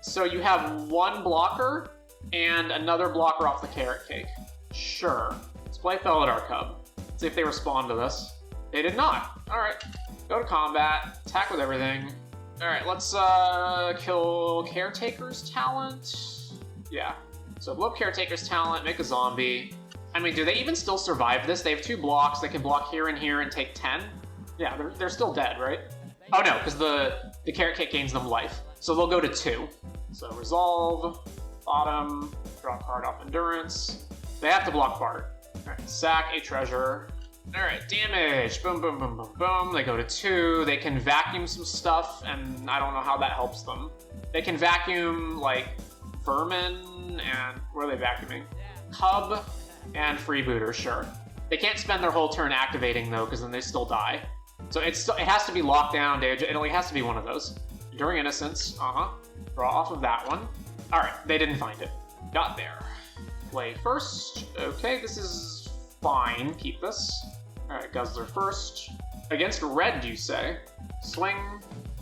So you have 1 blocker and another blocker off the Carrot Cake. Sure. Let's play Beladar Cub. See if they respond to this. They did not. Alright. Go to combat. Attack with everything. Alright, let's kill Caretaker's Talent. Yeah. So blow up Caretaker's Talent, make a zombie. I mean, do they even still survive this? They have 2 blocks. They can block here and here and take 10. Yeah, they're still dead, right? Oh no, because the Carrot Cake gains them life. So they'll go to 2. So resolve, bottom, draw a card off Endurance. They have to block Bart. Alright, sack a treasure. Alright, damage. Boom, boom, boom, boom, boom. They go to 2. They can vacuum some stuff, and I don't know how that helps them. They can vacuum, like, Vermin, and what are they vacuuming? Cub and Freebooter, sure. They can't spend their whole turn activating, though, because then they still die. So it has to be Lockdown, it only has to be one of those. Enduring Innocence, Draw off of that one. Alright, they didn't find it. Got there. Play first. Okay, this is fine. Keep this. Alright, Guzzler first. Against red, you say? Swing.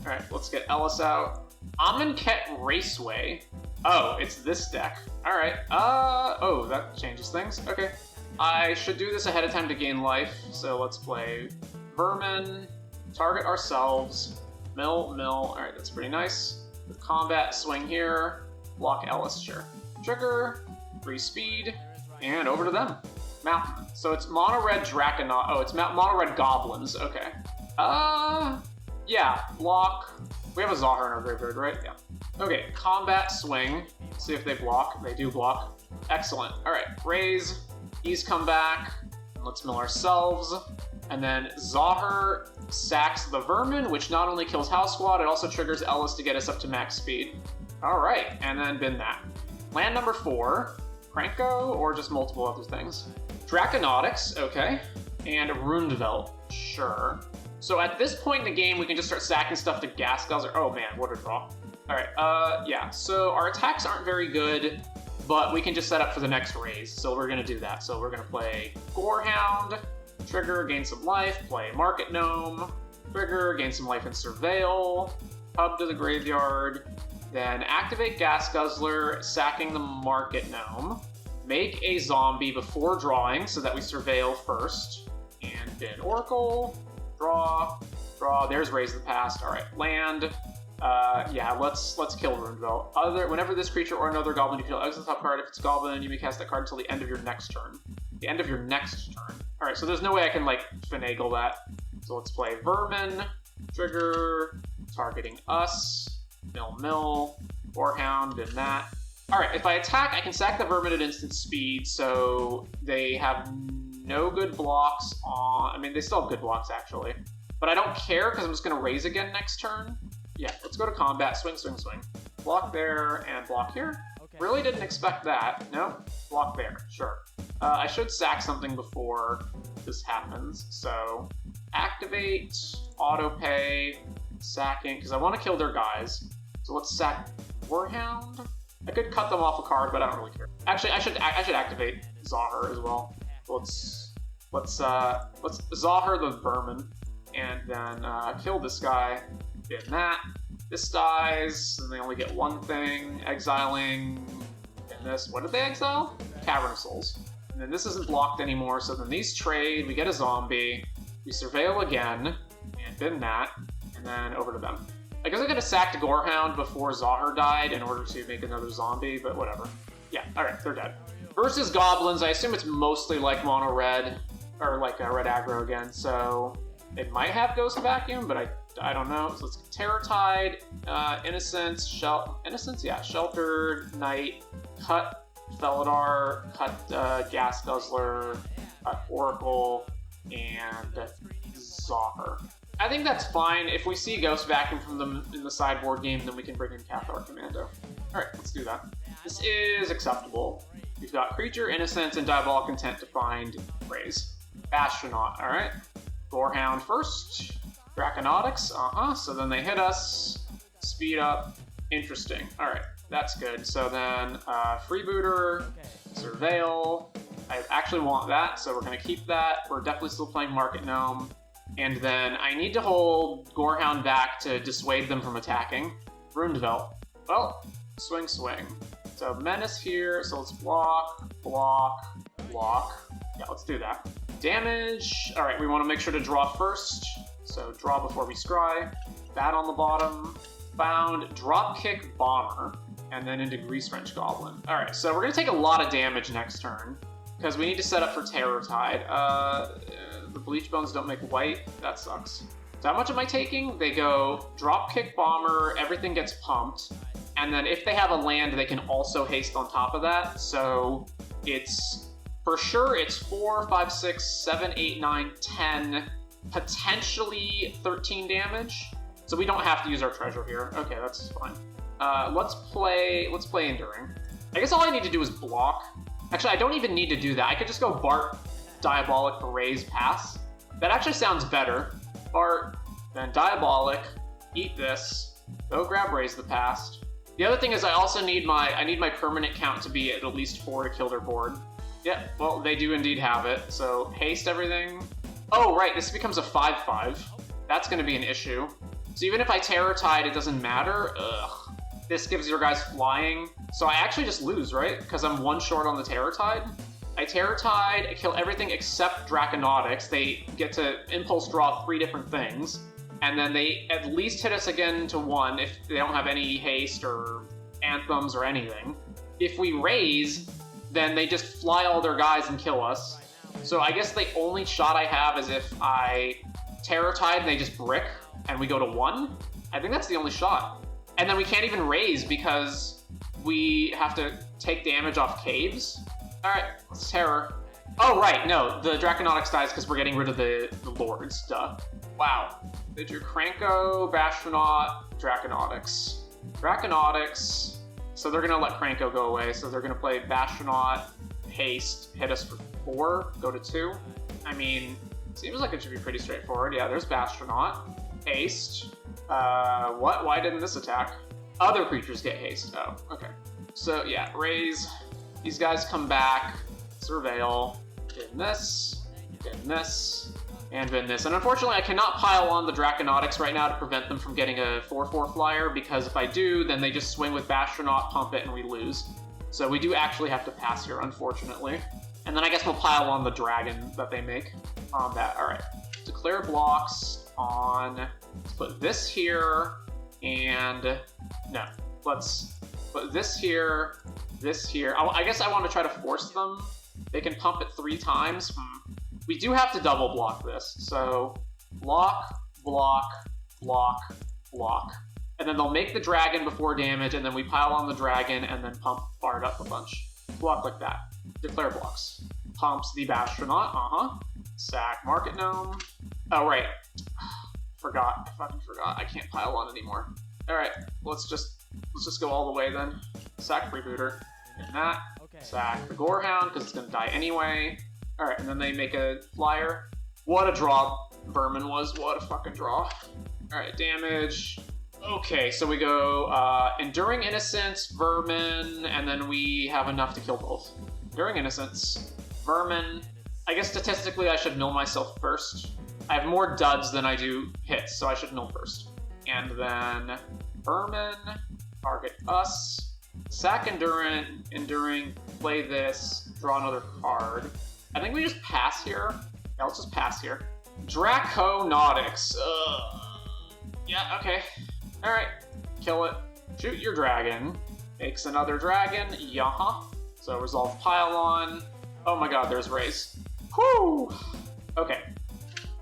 Alright, let's get Ellis out. Amonkhet Raceway. Oh, it's this deck. Alright, oh, that changes things. Okay. I should do this ahead of time to gain life, so let's play Vermin, target ourselves, mill. Alright, that's pretty nice. With combat, swing here, block Ellis, sure. Trigger, free speed, and over to them. Mountain. So it's mono-red Draconaut. Oh, it's mono-red Goblins. Okay. Yeah, block. We have a Zahir in our graveyard, right? Yeah. Okay, combat, swing. See if they block. They do block. Excellent. Alright, raise. Ease come back. Let's mill ourselves. And then Zahir sacks the Vermin, which not only kills House Squad, it also triggers Ellis to get us up to max speed. Alright, and then bin that. Land number 4. Kranko or just multiple other things? Draconautics, okay. And Rundvelt, sure. So at this point in the game, we can just start sacking stuff to Gas Guzzler. Oh man, what a draw. Alright, yeah, so our attacks aren't very good, but we can just set up for the next raise, so we're gonna do that. So we're gonna play Gorehound, trigger, gain some life, play Market Gnome, trigger, gain some life and Surveil, hub to the graveyard, then activate Gas Guzzler, sacking the Market Gnome, make a zombie before drawing so that we surveil first, and bid Oracle, draw, there's Raise the Past, alright, land, yeah, let's kill Rundvelt. Whenever this creature or another goblin you control exits the top card, if it's a goblin, you may cast that card until the end of your next turn. The end of your next turn. Alright, so there's no way I can, like, finagle that. So let's play Vermin, trigger, targeting us, mill, Gorehound, and that. Alright, if I attack, I can sack the Vermin at instant speed, so they have no good blocks on... I mean, they still have good blocks, actually. But I don't care, because I'm just going to raise again next turn. Yeah, let's go to combat. Swing. Block there, and block here. Okay. Really didn't expect that. No, block there. Sure. I should sack something before this happens, so... Activate, auto-pay, sacking, because I want to kill their guys. So let's sack Warhound. I could cut them off a card, but I don't really care. Actually, I should activate Zahar as well. Let's Zahar the Vermin, and then kill this guy. Get that. This dies, and they only get one thing. Exiling, and this. What did they exile? Cavern of Souls. And then this isn't blocked anymore, so then these trade. We get a zombie. We surveil again, and bin that, and then over to them. I guess I could have sacked Gorehound before Zahar died in order to make another zombie, but whatever. Yeah, alright, they're dead. Versus Goblins, I assume it's mostly like mono red, or like red aggro again, so it might have Ghost Vacuum, but I don't know. So let's get Terror Tide, Innocence, Sheltered, Nite, cut Felidar, cut Gas Guzzler, cut Oracle, and Zahar. I think that's fine. If we see Ghost Vacuum from them in the sideboard game, then we can bring in Cathar Commando. Alright, let's do that. This is acceptable. We've got Creature, Innocence, and Diabolic Intent to find Raise. Astronaut, alright. Gorehound first. Draconautics, so then they hit us. Speed up. Interesting. Alright, that's good. So then, Freebooter, Surveil. I actually want that, so we're going to keep that. We're definitely still playing Market Gnome. And then I need to hold Gorehound back to dissuade them from attacking. Rundvelt. Well, swing. So Menace here, so let's block. Yeah, let's do that. Damage. Alright, we want to make sure to draw first. So draw before we scry. Bat on the bottom. Found Dropkick Bomber. And then into Grease Wrench Goblin. Alright, so we're going to take a lot of damage next turn. Because we need to set up for Terror Tide. The Bleach Bones don't make white. That sucks. So how much am I taking? They go Dropkick Bomber, everything gets pumped. And then if they have a land, they can also haste on top of that. So it's, for sure, it's 4, 5, 6, 7, 8, 9, 10, potentially 13 damage. So we don't have to use our treasure here. Okay, that's fine. Let's play Enduring. I guess all I need to do is block. Actually, I don't even need to do that. I could just go Bart, Diabolic for Raise, pass. That actually sounds better. Bart, then Diabolic, eat this, go grab Raise the Past. The other thing is I also need my permanent count to be at least 4 to kill their board. Yeah, well, they do indeed have it. So haste everything. Oh, right, this becomes a 5/5. That's going to be an issue. So even if I Terror Tide, it doesn't matter. Ugh. This gives your guys flying. So I actually just lose, right? Because I'm 1 short on the Terror Tide. I Terror Tide, I kill everything except Draconautics. They get to impulse draw 3 different things. And then they at least hit us again to 1 if they don't have any haste or anthems or anything. If we raise, then they just fly all their guys and kill us. So I guess the only shot I have is if I Terror Tide and they just brick and we go to 1. I think that's the only shot. And then we can't even raise because we have to take damage off caves. Alright, let's Terror. Oh, right, no, the Draconautics dies because we're getting rid of the Lords, duh. Wow. They drew Kranko, Bastronaut, Draconautics. Draconautics, So they're gonna let Kranko go away. So they're gonna play Bastronaut, haste, hit us for 4, go to 2. I mean, seems like it should be pretty straightforward. Yeah, there's Bastronaut, haste. What? Why didn't this attack? Other creatures get haste. Oh, okay. So yeah, raise. These guys come back. Surveil. Bin this. Bin this. And bin this. And unfortunately, I cannot pile on the Draconautics right now to prevent them from getting a 4/4 flyer, because if I do, then they just swing with Bastronaut, pump it, and we lose. So we do actually have to pass here, unfortunately. And then I guess we'll pile on the dragon that they make on that. All right. Declare blocks on. Let's put this here. And no, let's put this here, this here. I guess I want to try to force them. They can pump it 3 times. We do have to double block this. So block, block, block, block. And then they'll make the dragon before damage, and then we pile on the dragon and then pump Bard up a bunch. Block like that. Declare blocks. Pumps the Bastronaut, Sack Market Gnome. Oh, right. Forgot. I fucking forgot. I can't pile on anymore. Alright, let's just go all the way then. Sack Freebooter. And that. Okay. Sack the Gorehound, because it's gonna die anyway. Alright, and then they make a flyer. What a draw Vermin was. What a fucking draw. Alright, damage. Okay, so we go Enduring Innocence, Vermin, and then we have enough to kill both. Enduring Innocence, Vermin. I guess statistically I should mill myself first. I have more duds than I do hits, so I should mill first. And then Vermin, target us. Sack Enduring, play this, draw another card. I think we just pass here. Yeah, let's just pass here. Draconautics. Yeah, okay. Alright, kill it. Shoot your dragon. Makes another dragon. Yaha. So resolve Pylon. Oh my god, there's Raise. Whoo! Okay.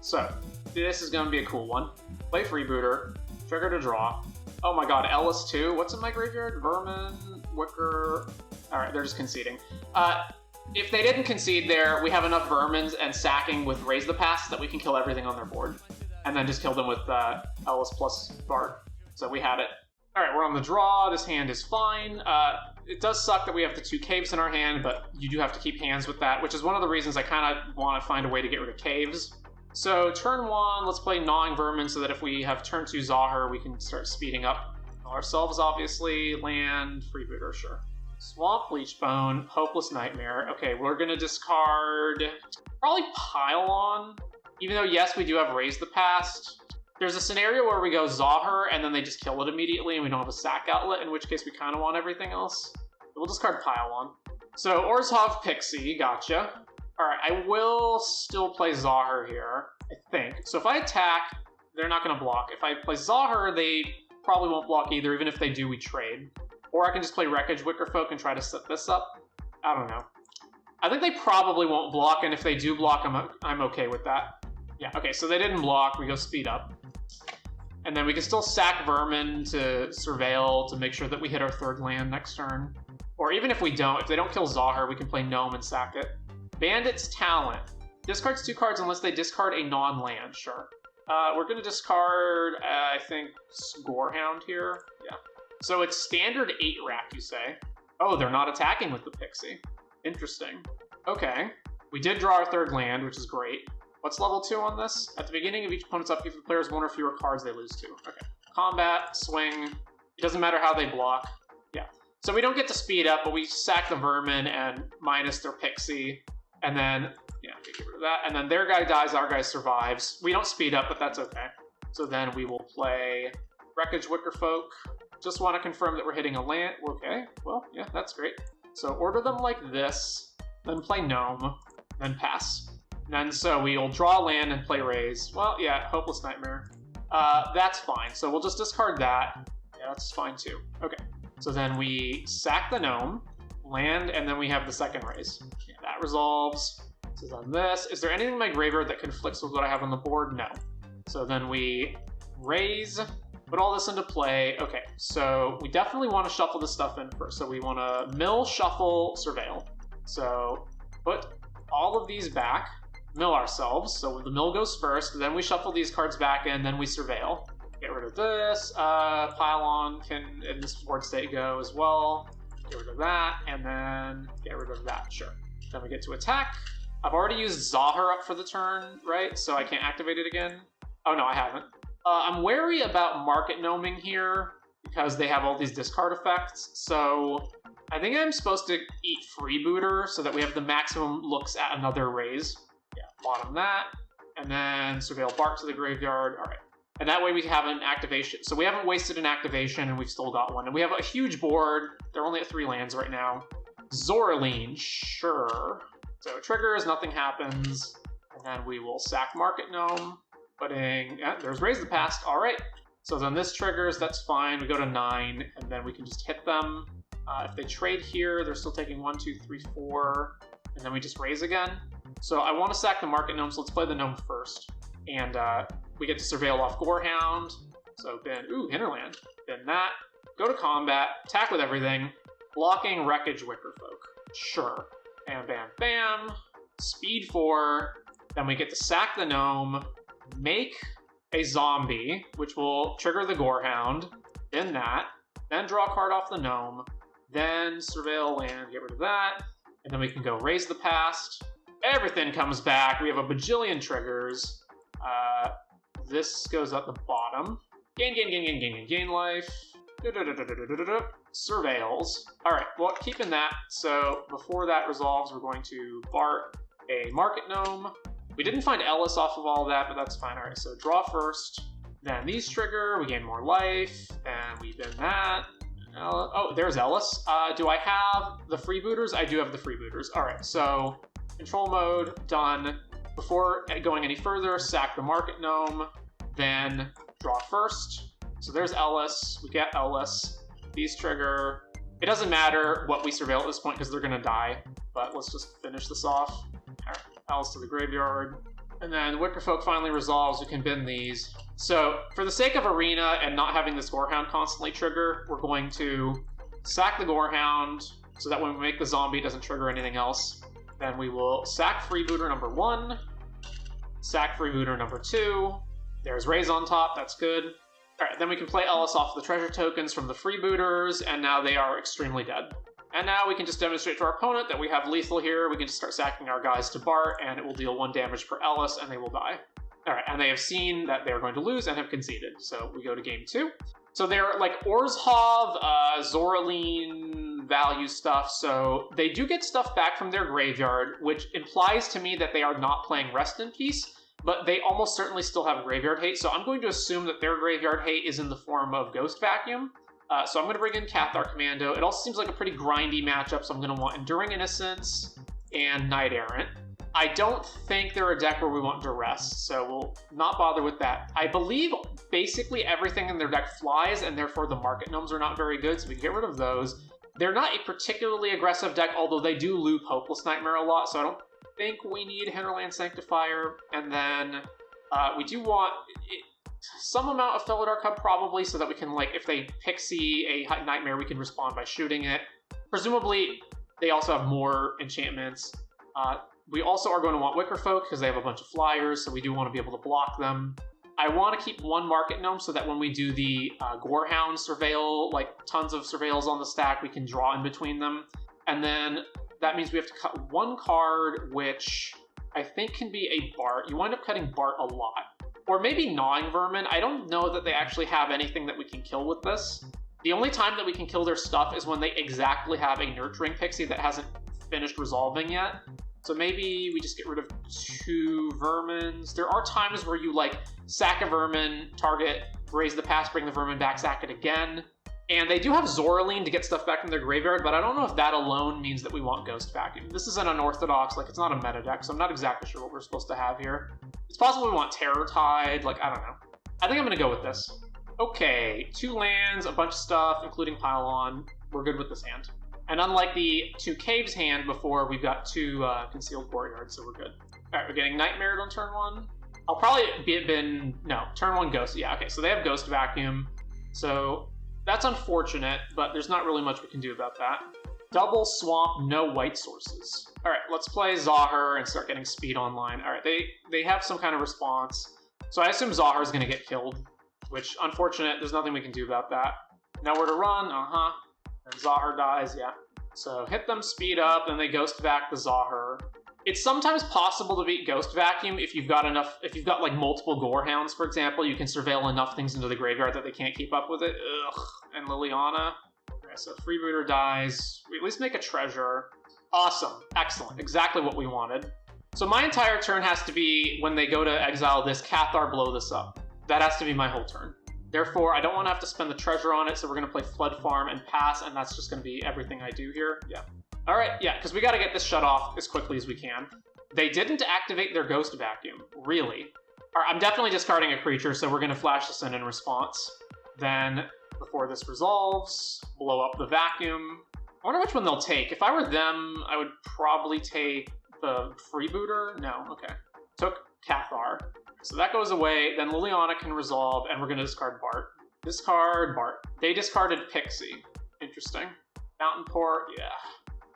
So, this is gonna be a cool one. Play Freebooter. Trigger to draw. Oh my god, Ellis too. What's in my graveyard? Vermin, Wicker. Alright, they're just conceding. If they didn't concede there, we have enough Vermins and sacking with Raise the Pass that we can kill everything on their board. And then just kill them with Ellis plus Bart. So we had it. Alright, we're on the draw. This hand is fine. It does suck that we have the 2 caves in our hand, but you do have to keep hands with that, which is one of the reasons I kind of want to find a way to get rid of caves. So turn 1, let's play Gnawing Vermin so that if we have turn 2 Zahir, we can start speeding up ourselves, obviously. Land, Freebooter, sure. Swamp, Bleachbone, Hopeless Nightmare. Okay, we're going to discard probably Pylon, even though, yes, we do have Raise the Past. There's a scenario where we go Zahir and then they just kill it immediately and we don't have a sack outlet, in which case we kind of want everything else. We'll discard Pylon. So Orzhov Pixie, gotcha. Alright, I will still play Zahir here, I think. So if I attack, they're not going to block. If I play Zahir, they probably won't block either. Even if they do, we trade. Or I can just play Wreckage Wickerfolk and try to set this up. I don't know. I think they probably won't block, and if they do block, I'm okay with that. Yeah, okay, so they didn't block. We go speed up. And then we can still sack Vermin to Surveil to make sure that we hit our 3rd land next turn. Or even if we don't, if they don't kill Zahir, we can play Gnome and sack it. Bandit's Talent. Discards 2 cards unless they discard a non-land, sure. We're going to discard, I think, Gorehound here. Yeah. So it's standard 8 rack, you say? Oh, they're not attacking with the Pixie. Interesting. Okay. We did draw our 3rd land, which is great. What's level 2 on this? At the beginning of each opponent's upkeep, if the player has 1 or fewer cards, they lose 2. Okay. Combat, swing. It doesn't matter how they block. Yeah. So we don't get to speed up, but we sack the Vermin and minus their Pixie. And then, yeah, get rid of that. And then their guy dies, our guy survives. We don't speed up, but that's okay. So then we will play Wreckage Wickerfolk. Just want to confirm that we're hitting a land. Okay, well, yeah, that's great. So order them like this, then play Gnome, then pass. And then so we'll draw land and play Raise. Well, yeah, Hopeless Nightmare. That's fine. So we'll just discard that. Yeah, that's fine too. Okay, so then we sack the Gnome, land, and then we have the 2nd Raise. Yeah, that resolves. So then this. Is there anything in my graveyard that conflicts with what I have on the board? No. So then we Raise, put all this into play. Okay, so we definitely want to shuffle this stuff in first. So we want to mill, shuffle, Surveil. So put all of these back, mill ourselves. So the mill goes first, then we shuffle these cards back in, then we Surveil. Get rid of this. Pylon can, in this board state, go as well. Get rid of that, and then get rid of that, sure. Then we get to attack. I've already used Zahar up for the turn, right? So I can't activate it again. Oh no, I haven't. I'm wary about Market Gnoming here because they have all these discard effects. So I think I'm supposed to eat Freebooter so that we have the maximum looks at another raise. Yeah, bottom that. And then Surveil Bart to the graveyard. All right. And that way we have an activation. So we haven't wasted an activation and we've still got one. And we have a huge board. They're only at 3 lands right now. Zoraline, sure. So it triggers, nothing happens. And then we will sack Market Gnome. Putting, yeah, there's Raise the Past. All right. So then this triggers, that's fine. We go to 9, and then we can just hit them. If they trade here, they're still taking 1, 2, 3, 4, and then we just raise again. So I want to sack the Market Gnome, so let's play the Gnome first. And we get to surveil off Gorehound. So bin, Hinterland. Bin that. Go to combat, attack with everything. Blocking Wreckage Wickerfolk. Sure. Bam, bam, bam. Speed 4. Then we get to sack the Gnome, make a zombie, which will trigger the Gorehound. Bin that. Then draw a card off the Gnome. Then surveil land, get rid of that. And then we can go Raise the Past. Everything comes back. We have a bajillion triggers. This goes at the bottom. Gain life. Surveils. Alright, well, keeping that. So before that resolves, we're going to Bart a Market Gnome. We didn't find Ellis off of all of that, but that's fine. Alright, so draw first. Then these trigger, we gain more life, and we bin that. Oh, there's Ellis. Do I have the freebooters? I do have the freebooters. Alright, so control mode, done. Before going any further, sack the Market Gnome, then draw first. So there's Ellis. We get Ellis. These trigger. It doesn't matter what we surveil at this point because they're going to die, but let's just finish this off. Alright, Ellis to the graveyard. And then Wickerfolk finally resolves. We can bin these. So for the sake of Arena and not having this Gorehound constantly trigger, we're going to sack the Gorehound so that when we make the zombie, it doesn't trigger anything else. Then we will sack Freebooter number 1, sack Freebooter number 2. There's Raise on top, that's good. Alright, then we can play Ellis off the treasure tokens from the Freebooters, and now they are extremely dead. And now we can just demonstrate to our opponent that we have lethal here. We can just start sacking our guys to Bart, and it will deal 1 damage per Ellis, and they will die. Alright, and they have seen that they're going to lose and have conceded. So we go to game 2. So they're like Orzhov, Zoraline value stuff, so they do get stuff back from their graveyard, which implies to me that they are not playing Rest in Peace, but they almost certainly still have graveyard hate, so I'm going to assume that their graveyard hate is in the form of Ghost Vacuum. So I'm going to bring in Cathar Commando. It also seems like a pretty grindy matchup, so I'm going to want Enduring Innocence and Knight Errant. I don't think they're a deck where we want Duress, so we'll not bother with that. I believe basically everything in their deck flies, and therefore the Market Gnomes are not very good, so we can get rid of those. They're not a particularly aggressive deck, although they do loop Hopeless Nightmare a lot, so I don't think we need Hinterland Sanctifier. And then we do want some amount of Felidar Cub probably, so that we can, like, if they Pixie a Nightmare, we can respond by shooting it. Presumably, they also have more enchantments. We also are going to want Wickerfolk because they have a bunch of flyers, so we do want to be able to block them. I want to keep 1 Market Gnome so that when we do the Gorehound surveil, like tons of surveils on the stack, we can draw in between them. And then that means we have to cut 1 card, which I think can be a Bart. You wind up cutting Bart a lot. Or maybe Gnawing Vermin. I don't know that they actually have anything that we can kill with this. The only time that we can kill their stuff is when they exactly have a Nurturing Pixie that hasn't finished resolving yet. So maybe we just get rid of 2 vermins. There are times where you, like, sack a vermin, target, raise the past, bring the vermin back, sack it again. And they do have Zoraline to get stuff back from their graveyard, but I don't know if that alone means that we want Ghost Vacuum. This is an unorthodox, like, it's not a meta deck, so I'm not exactly sure what we're supposed to have here. It's possible we want Terror Tide, like, I don't know. I think I'm gonna go with this. Okay, 2 lands, a bunch of stuff, including Pylon. We're good with this hand. And unlike the 2 Caves hand before, we've got 2 Concealed Courtyards, so we're good. Alright, we're getting Nightmared on turn 1. I'll probably turn 1 Ghost. Yeah, okay, so they have Ghost Vacuum. So that's unfortunate, but there's not really much we can do about that. Double Swamp, no white sources. Alright, let's play Zahar and start getting speed online. Alright, they have some kind of response. So I assume Zahar's going to get killed. which, unfortunate, there's nothing we can do about that. Nowhere to run, and Zahir dies, yeah. So hit them, speed up, and they Ghost Vac the Zahir. It's sometimes possible to beat Ghost Vacuum if you've got like multiple Gorehounds, for example. You can surveil enough things into the graveyard that they can't keep up with it. Ugh. And Liliana. Okay, so Freebooter dies. We at least make a treasure. Awesome. Excellent. Exactly what we wanted. So my entire turn has to be, when they go to exile this, Cathar, blow this up. That has to be my whole turn. Therefore, I don't want to have to spend the treasure on it, so we're going to play Flood Farm and pass, and that's just going to be everything I do here. Yeah. Alright, yeah, because we got to get this shut off as quickly as we can. They didn't activate their Ghost Vacuum. Really? Alright, I'm definitely discarding a creature, so we're going to flash this in response. Then, before this resolves, blow up the vacuum. I wonder which one they'll take. If I were them, I would probably take the Freebooter. No, okay. Took Cathar. So that goes away, then Liliana can resolve, and we're going to discard Bart. Discard Bart. They discarded Pixie. Interesting. Mountain Port, yeah.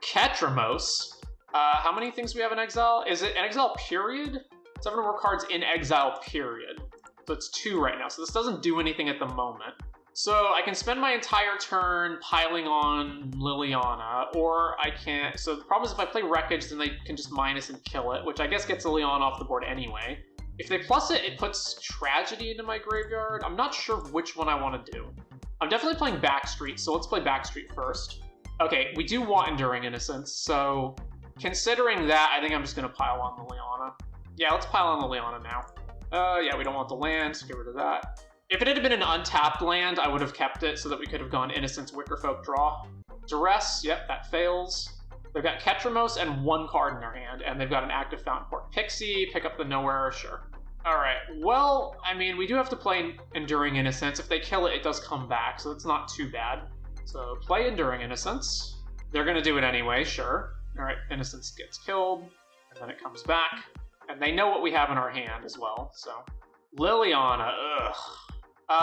Ketramos. How many things we have in exile? Is it an exile period? 7 or more cards in exile period. So it's 2 right now, so this doesn't do anything at the moment. So I can spend my entire turn piling on Liliana, or I can't. So the problem is if I play Wreckage, then they can just minus and kill it, which I guess gets Liliana off the board anyway. If they plus it, it puts Tragedy into my graveyard. I'm not sure which one I want to do. I'm definitely playing Backstreet, so let's play Backstreet first. Okay, we do want Enduring Innocence, so considering that, I think I'm just going to pile on Liliana. Yeah, let's pile on Liliana now. Yeah, we don't want the land, so get rid of that. If it had been an untapped land, I would have kept it so that we could have gone Innocence, Wickerfolk, draw. Duress, yep, that fails. They've got Ketramos and 1 card in their hand, and they've got an active Fountain Port. Pixie, pick up the Nowhere, sure. Alright, well, I mean, we do have to play Enduring Innocence. If they kill it, it does come back, so it's not too bad. So, play Enduring Innocence. They're gonna do it anyway, sure. Alright, Innocence gets killed, and then it comes back. And they know what we have in our hand as well, so. Liliana, ugh.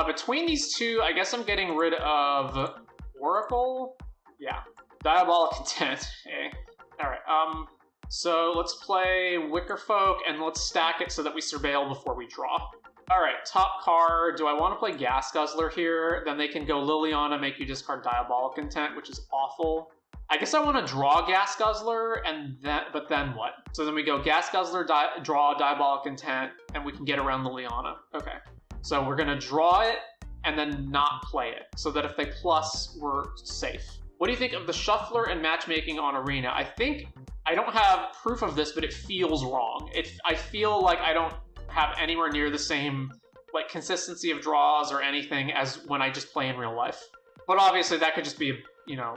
Between these two, I guess I'm getting rid of Oracle? Yeah. Diabolic Intent. Okay. Alright, so let's play Wickerfolk, and let's stack it so that we surveil before we draw. Alright, top card. Do I want to play Gas Guzzler here? Then they can go Liliana, make you discard Diabolic Intent, which is awful. I guess I want to draw Gas Guzzler, but then what? So then we go Gas Guzzler, draw Diabolic Intent, and we can get around Liliana. Okay. So we're going to draw it, and then not play it, so that if they plus, we're safe. What do you think of the Shuffler and matchmaking on Arena? I don't have proof of this, but it feels wrong. I feel like I don't have anywhere near the same like consistency of draws or anything as when I just play in real life. But obviously that could just be,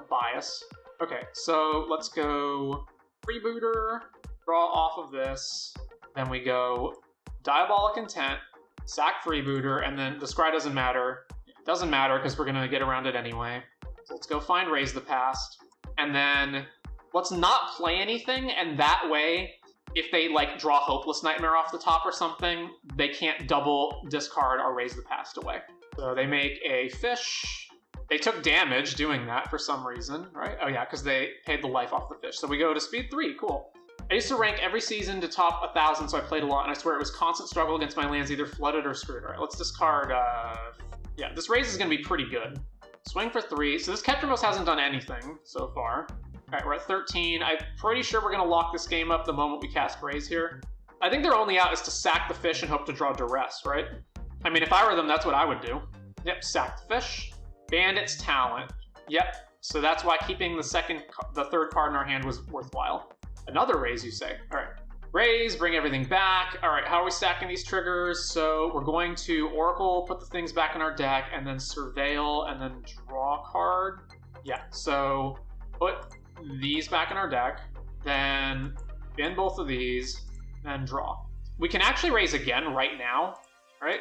bias. Okay, so let's go Freebooter, draw off of this, then we go Diabolic Intent, sack Freebooter, and then the scry doesn't matter. It doesn't matter because we're going to get around it anyway. So let's go find Raise the Past, and then let's not play anything, and that way, if they draw Hopeless Nightmare off the top or something, they can't double discard or Raise the Past away. So they make a fish. They took damage doing that for some reason, right? Oh yeah, because they paid the life off the fish. So we go to speed 3, cool. I used to rank every season to top 1,000, so I played a lot, and I swear it was constant struggle against my lands, either flooded or screwed. All right, let's discard, yeah, this raise is going to be pretty good. Swing for 3. So this Ketramos hasn't done anything so far. Alright, we're at 13. I'm pretty sure we're going to lock this game up the moment we cast Raise here. I think their only out is to sack the fish and hope to draw Duress, right? I mean, if I were them, that's what I would do. Yep, sack the fish. Bandit's Talent. Yep, so that's why keeping the third card in our hand was worthwhile. Another Raise, you say? Alright. Raise, bring everything back. Alright, how are we stacking these triggers? So we're going to Oracle, put the things back in our deck, and then Surveil, and then draw a card. Yeah, so put these back in our deck, then bin both of these, then draw. We can actually raise again right now, right?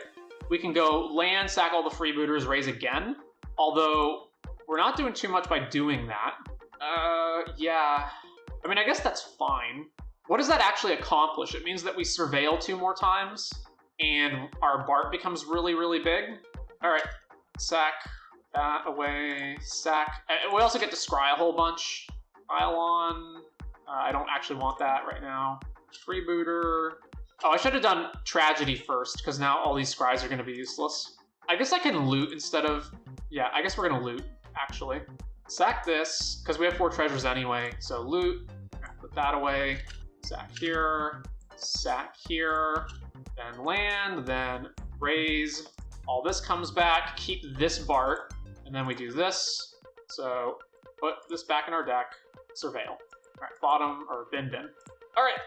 We can go land, sack all the freebooters, raise again. Although, we're not doing too much by doing that. Yeah. I mean, I guess that's fine. What does that actually accomplish? It means that we surveil 2 more times, and our Bart becomes really, really big. Alright, sack that away, sack. We also get to scry a whole bunch. Pile on. I don't actually want that right now. Freebooter. Oh, I should have done Tragedy first, because now all these scries are going to be useless. I guess I can loot instead of... Yeah, I guess we're gonna loot, actually. Sack this, because we have 4 treasures anyway. So loot, put that away. Sack here, then land, then raise. All this comes back, keep this Bart, and then we do this. So put this back in our deck, surveil. All right, bottom, or bin. All right,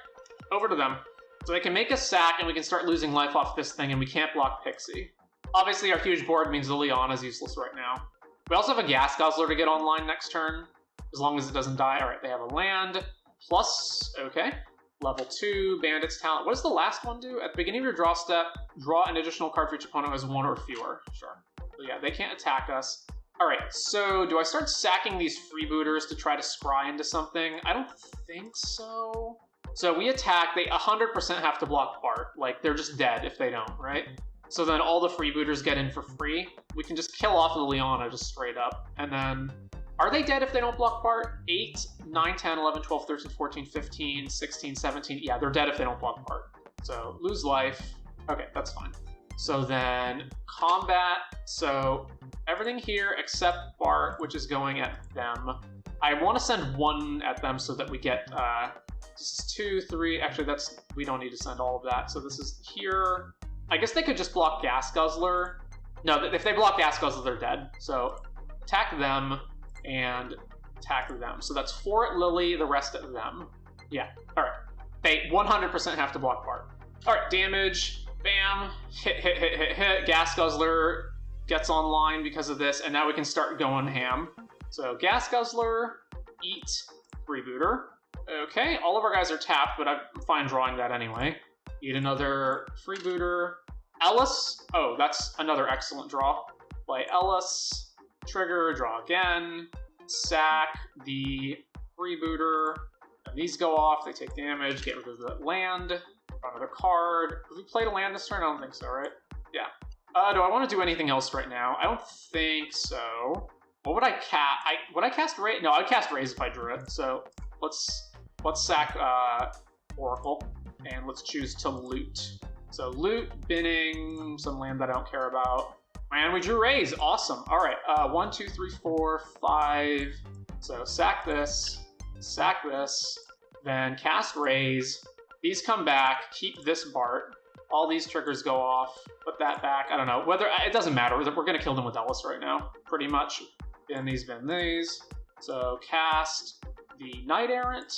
over to them. So they can make a sack, and we can start losing life off this thing, and we can't block Pixie. Obviously, our huge board means the Leon is useless right now. We also have a Gas Guzzler to get online next turn, as long as it doesn't die. All right, they have a land, plus, okay. Level 2, Bandit's Talent. What does the last one do? At the beginning of your draw step, draw an additional card for each opponent who has 1 or fewer. Sure. So yeah, they can't attack us. All right, so do I start sacking these freebooters to try to scry into something? I don't think so. So we attack, they 100% have to block Bart. Like, they're just dead if they don't, right? So then all the freebooters get in for free. We can just kill off the Leona just straight up. And then, are they dead if they don't block Bart? 8, 9, 10, 11, 12, 13, 14, 15, 16, 17. Yeah, they're dead if they don't block Bart. So lose life. Okay, that's fine. So then combat. So everything here except Bart, which is going at them. I want to send 1 at them so that we get, this is 2, 3. Actually, we don't need to send all of that. So this is here. I guess they could just block Gas Guzzler. No, if they block Gas Guzzler, they're dead. So attack them and attack them. So that's 4 at Lily, the rest at them. Yeah, all right. They 100% have to block Bart. All right, damage, bam, hit. Gas Guzzler gets online because of this, and now we can start going ham. So Gas Guzzler, eat, freebooter. Okay, all of our guys are tapped, but I'm fine drawing that anyway. Eat another freebooter. Ellis, oh, that's another excellent draw. Play Ellis, trigger, draw again, sack the freebooter, and these go off, they take damage, get rid of the land, draw another card. Have we played a land this turn? I don't think so, right? Yeah. Do I want to do anything else right now? I don't think so. What would I cast? Would I cast Raise? No, I'd cast Raise if I drew it, so let's sack Oracle. And let's choose to loot. So loot, binning, some land that I don't care about. And we drew Raise, awesome. All right, 1, 2, 3, 4, 5. So sack this, then cast Raise. These come back, keep this Bart. All these triggers go off, put that back. I don't know, it doesn't matter. We're gonna kill them with Ellis right now, pretty much. Bin these. So cast the Knight Errant,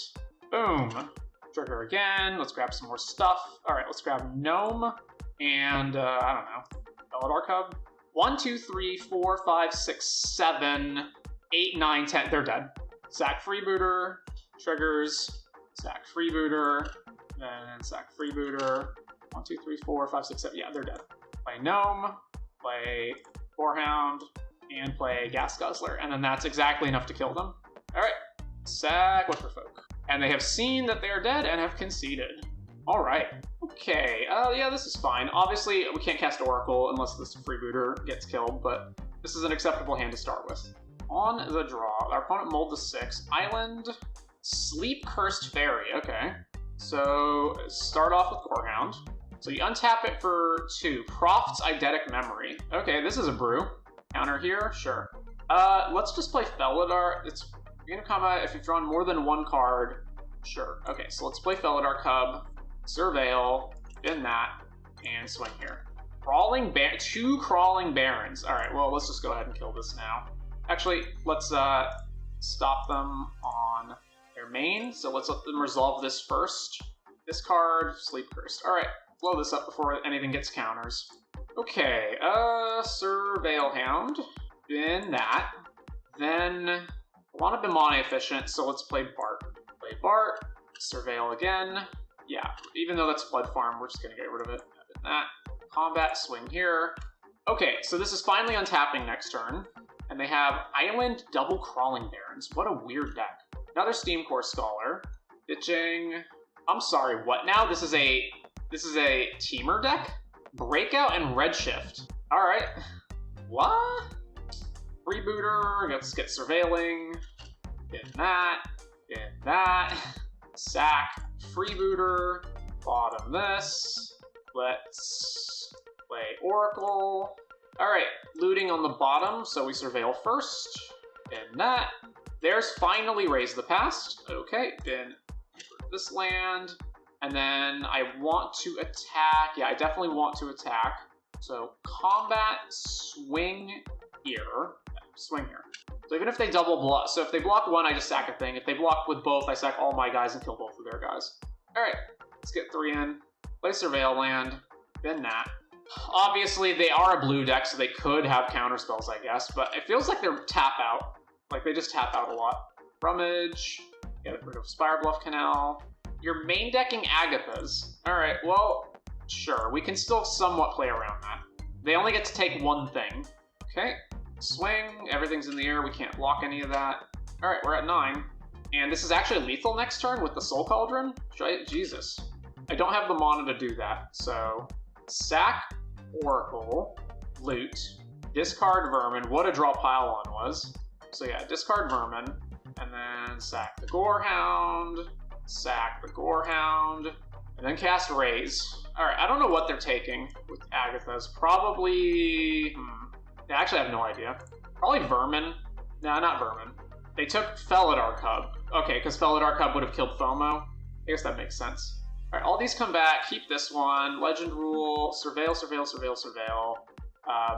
boom. Trigger again. Let's grab some more stuff. All right, let's grab Gnome and I don't know, Felidar Cub. 1, 2, 3, 4, 5, 6, 7, 8, 9, 10. They're dead. Sack freebooter. Triggers. Sack freebooter. Then sack freebooter. 1, 2, 3, 4, 5, 6, 7. Yeah, they're dead. Play Gnome. Play Boarhound. And play Gas Guzzler. And then that's exactly enough to kill them. All right. Sack Whisperfolk. And they have seen that they are dead and have conceded. All right. Okay. Yeah, this is fine. Obviously, we can't cast Oracle unless this freebooter gets killed, but this is an acceptable hand to start with. On the draw, our opponent mulled to 6. Island, Sleep Cursed Fairy. Okay. So start off with Gorehound. So you untap it for 2. Croft's Eidetic Memory. Okay, this is a brew. Counter here? Sure. Let's just play Felidar. It's gonna combat if you've drawn more than 1 card. Sure. Okay, so let's play Felidar Cub, Surveil, bin that, and swing here. 2 Crawling Barons. All right, well, let's just go ahead and kill this now. Actually, let's stop them on their main. So let's let them resolve this first. This card, Sleep Cursed. All right, blow this up before anything gets counters. Okay, Surveil Hound, bin that. Then I want to be money efficient, so let's play Bart. Play Bart, Surveil again. Yeah, even though that's Blood Farm, we're just gonna get rid of it. Bin that. Combat, swing here. Okay, so this is finally untapping next turn. And they have Island Double Crawling Barons. What a weird deck. Another Steam Core Scholar. Ditching. I'm sorry, what now? This is a teamer deck? Breakout and Redshift. Alright. What? Freebooter. Let's get Surveiling. Get that. Get that. Sack. Freebooter. Bottom this. Let's play Oracle. Alright, looting on the bottom, so we surveil first. And that. There's finally Raise the Past. Okay, then this land. And then I want to attack. Yeah, I definitely want to attack. So combat, swing here. Swing here. So even if they double block, so if they block one, I just sack a thing. If they block with both, I sack all my guys and kill both of their guys. Alright, let's get 3 in. Play Surveil land. Bin that. Obviously, they are a blue deck, so they could have counterspells, I guess, but it feels like they're tap out. Like, they just tap out a lot. Rummage. Get rid of Spire Bluff Canal. You're main decking Agathas. Alright, well, sure. We can still somewhat play around that. They only get to take one thing. Okay. Swing. Everything's in the air. We can't block any of that. Alright, we're at 9. And this is actually lethal next turn with the Soul Cauldron? Jesus. I don't have the mana to do that, so... Sack Oracle, loot, discard Vermin. What a draw Pile-On was. So yeah, discard Vermin, and then sack the Gorehound, and then cast Raise. Alright, I don't know what they're taking with Agathas. Probably... Actually, I have no idea. Probably Vermin. Nah, not Vermin. They took Felidar Cub. Okay, because Felidar Cub would have killed FOMO. I guess that makes sense. Alright, all these come back. Keep this one. Legend Rule. Surveil.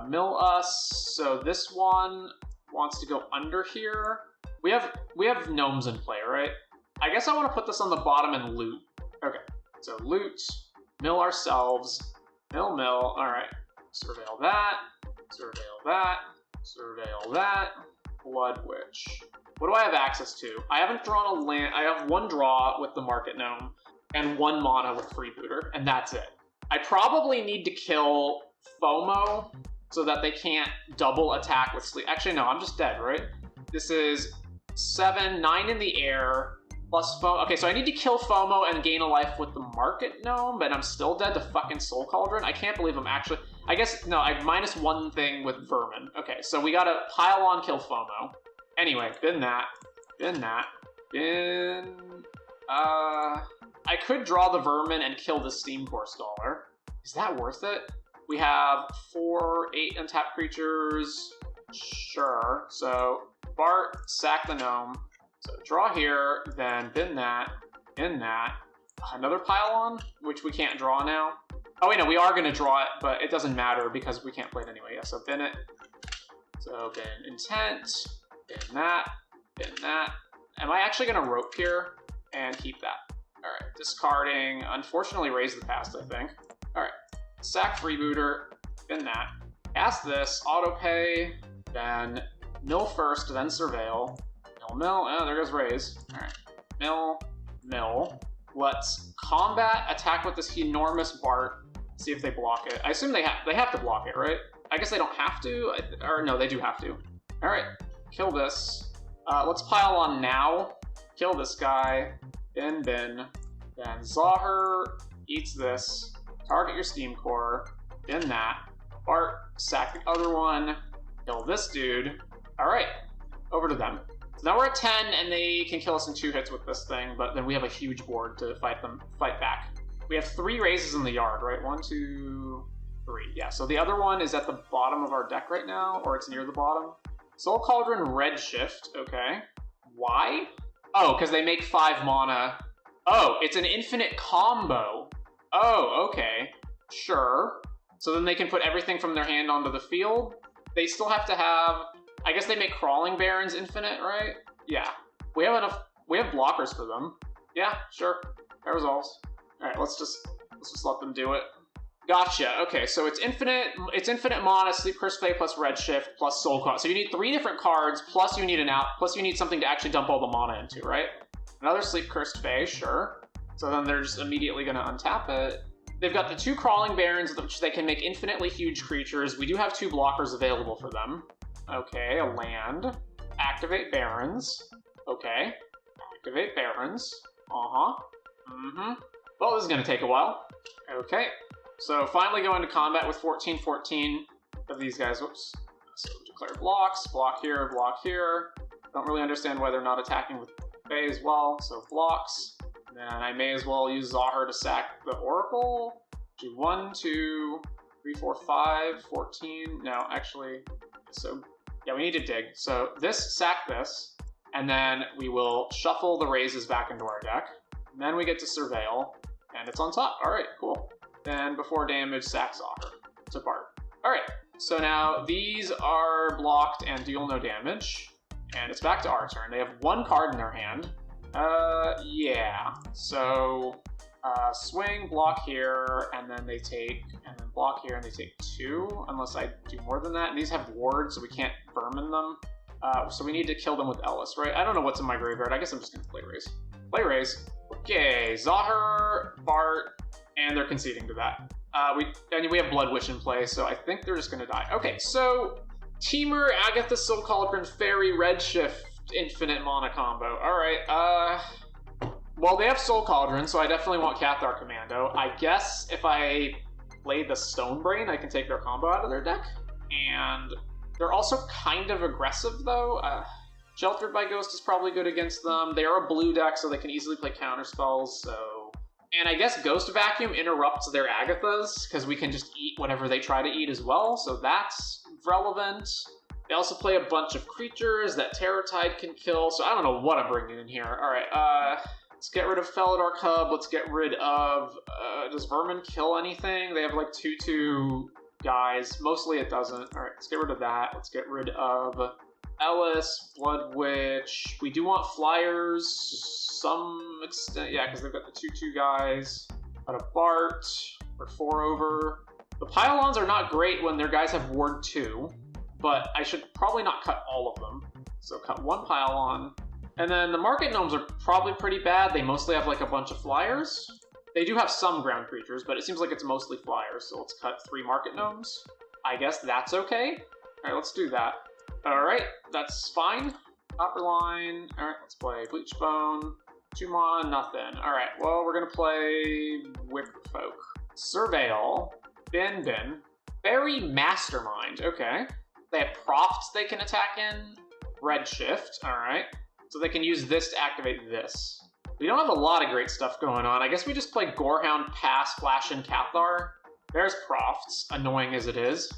Mill us. So this one wants to go under here. We have gnomes in play, right? I guess I want to put this on the bottom and loot. Okay, so loot. Mill ourselves. Mill. Alright. Surveil that. Blood Witch. What do I have access to? I haven't drawn a land. I have one draw with the Market Gnome and 1 mana with Freebooter, and that's it. I probably need to kill FOMO so that they can't double attack with Sleep. Actually, no, I'm just dead, right? This is 7, 9 in the air, plus FOMO. Okay, so I need to kill FOMO and gain a life with the Market Gnome, but I'm still dead to fucking Soul Cauldron. I can't believe I'm actually... I guess, no, I minus 1 thing with Vermin. Okay, so we gotta Pile-On kill FOMO. Anyway, bin that. I could draw the Vermin and kill the Steamcore Scholar. Is that worth it? We have 4, 8 untapped creatures. Sure. So, Bart, sack the Gnome. So, draw here, then bin that, Another Pile-On, which we can't draw now. Oh, wait, no, we are going to draw it, but it doesn't matter because we can't play it anyway. Yeah, so bin it. So, bin Intent, bin that. Am I actually going to Rope here and keep that? Alright, discarding. Unfortunately, Raise the Past, I think. Alright, sack Freebooter, bin that. Cast this, autopay, then mill first, then surveil. Mill. Oh, there goes Raise. Alright, mill. Let's combat, attack with this enormous Bart, see if they block it. I assume they have to block it, right? I guess they don't have to, or no, they do have to. Alright, kill this. Let's Pile-On now. Kill this guy. Bin. Then Zahir eats this. Target your Steam Core. Bin that. Bart, sack the other one. Kill this dude. Alright, over to them. So now we're at 10, and they can kill us in 2 hits with this thing, but then we have a huge board to fight back. We have 3 Raises in the yard, right? 1, 2, 3. Yeah, so the other one is at the bottom of our deck right now, or it's near the bottom. Soul Cauldron Redshift, okay. Why? Oh, because they make 5 mana. Oh, it's an infinite combo. Oh, okay. Sure. So then they can put everything from their hand onto the field. They still have to have... I guess they make Crawling Barons infinite, right? Yeah. We have enough... We have blockers for them. Yeah, sure. That resolves. Alright, let's just let them do it. Gotcha. Okay, so it's infinite mana, Sleep Curse Fae plus Redshift plus Soul Cauldron. So you need 3 different cards, plus you need plus you need something to actually dump all the mana into, right? Another Sleep Cursed Fae, sure. So then they're just immediately going to untap it. They've got the 2 Crawling Barons, which they can make infinitely huge creatures. We do have 2 blockers available for them. Okay, a land. Activate Barons. Okay. Activate Barons. Well, this is going to take a while. Okay. So finally go into combat with 14/14 of these guys. Whoops. So declare blocks. Block here, block here. Don't really understand why they're not attacking with Fae as well. So blocks. And then I may as well use Zahir to sack the Oracle. Do 1, 2, 3, 4, 5, 14. No, actually, so yeah, we need to dig. So this, sack this, and then we will shuffle the raises back into our deck. And then we get to surveil, and it's on top. All right, cool. Then before damage, sack Zocker to part. All right, so now these are blocked and deal no damage, and it's back to our turn. They have one card in their hand. Yeah. So swing, block here, and then they take, and then block here, and they take 2, unless I do more than that. And these have wards, so we can't vermin them. So we need to kill them with Ellis, right? I don't know what's in my graveyard. I guess I'm just gonna play raise. Play raise. Okay, Zahar, Bart, and they're conceding to that. We have Blood Wish in play, so I think they're just gonna die. Okay, so Temur, Agatha, Soul Cauldron, Fairy, Redshift, Infinite Mana combo. Alright, well, they have Soul Cauldron, so I definitely want Cathar Commando. I guess if I play the Stone Brain, I can take their combo out of their deck. And they're also kind of aggressive, though. Sheltered by Ghost is probably good against them. They are a blue deck, so they can easily play counter spells, so... And I guess Ghost Vacuum interrupts their Agathas, because we can just eat whatever they try to eat as well, so that's relevant. They also play a bunch of creatures that Terror Tide can kill, so I don't know what I'm bringing in here. Alright, let's get rid of Felidar Cub, let's get rid of... does Vermin kill anything? They have like 2/2 guys. Mostly it doesn't. Alright, let's get rid of that. Let's get rid of Ellis, Blood Witch. We do want flyers, some extent, yeah, because they've got the 2/2 guys. Got a Bart, or 4 over. The Pylons are not great when their guys have Ward 2, but I should probably not cut all of them. So cut 1 Pylon. And then the Market Gnomes are probably pretty bad. They mostly have like a bunch of flyers. They do have some ground creatures, but it seems like it's mostly flyers, so let's cut 3 Market Gnomes. I guess that's okay. Alright, let's do that. Alright, that's fine. Upper line. Alright, let's play Bleachbone. 2 mana, nothing. Alright, well, we're gonna play Wickerfolk. Surveil. Bin. Fairy Mastermind. Okay. They have Profts they can attack in. Redshift. Alright. So they can use this to activate this. We don't have a lot of great stuff going on. I guess we just play Gorehound, Pass, Flash, and Cathar. There's Profts, annoying as it is.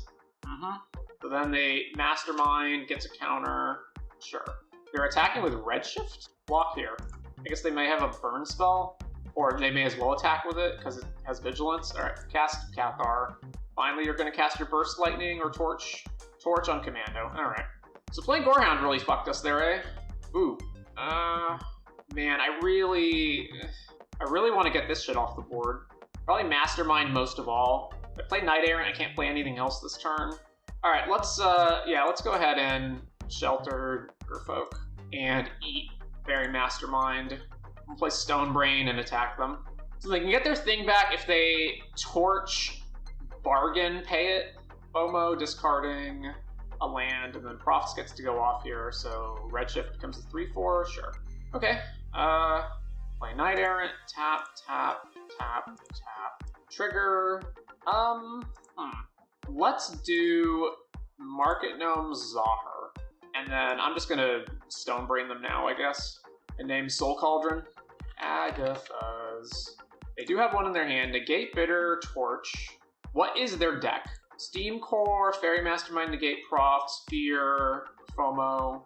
So then they Mastermind, gets a counter. Sure. They're attacking with Redshift? Block here. I guess they may have a burn spell, or they may as well attack with it, because it has Vigilance. Alright, cast Cathar. Finally, you're going to cast your Burst Lightning or Torch on Commando. Alright. So playing Gorehound really fucked us there, eh? Ooh. Man, I really want to get this shit off the board. Probably Mastermind most of all. If I play Night Errant, I can't play anything else this turn. Alright, let's go ahead and Shelter Gerfolk and eat Fairy Mastermind. We'll play Stone Brain and attack them. So they can get their thing back if they Torch, Bargain, pay it. FOMO, discarding a land, and then Profts gets to go off here, so Redshift becomes a 3/4, sure. Okay, play Night Errant, tap, trigger, let's do Market Gnome Zahar, and then I'm just gonna Stone Brain them now, I guess, and name Soul Cauldron. Agathas. They do have one in their hand, negate Bitter, Torch. What is their deck? Steam Core, Fairy Mastermind, negate Profts, Fear, FOMO.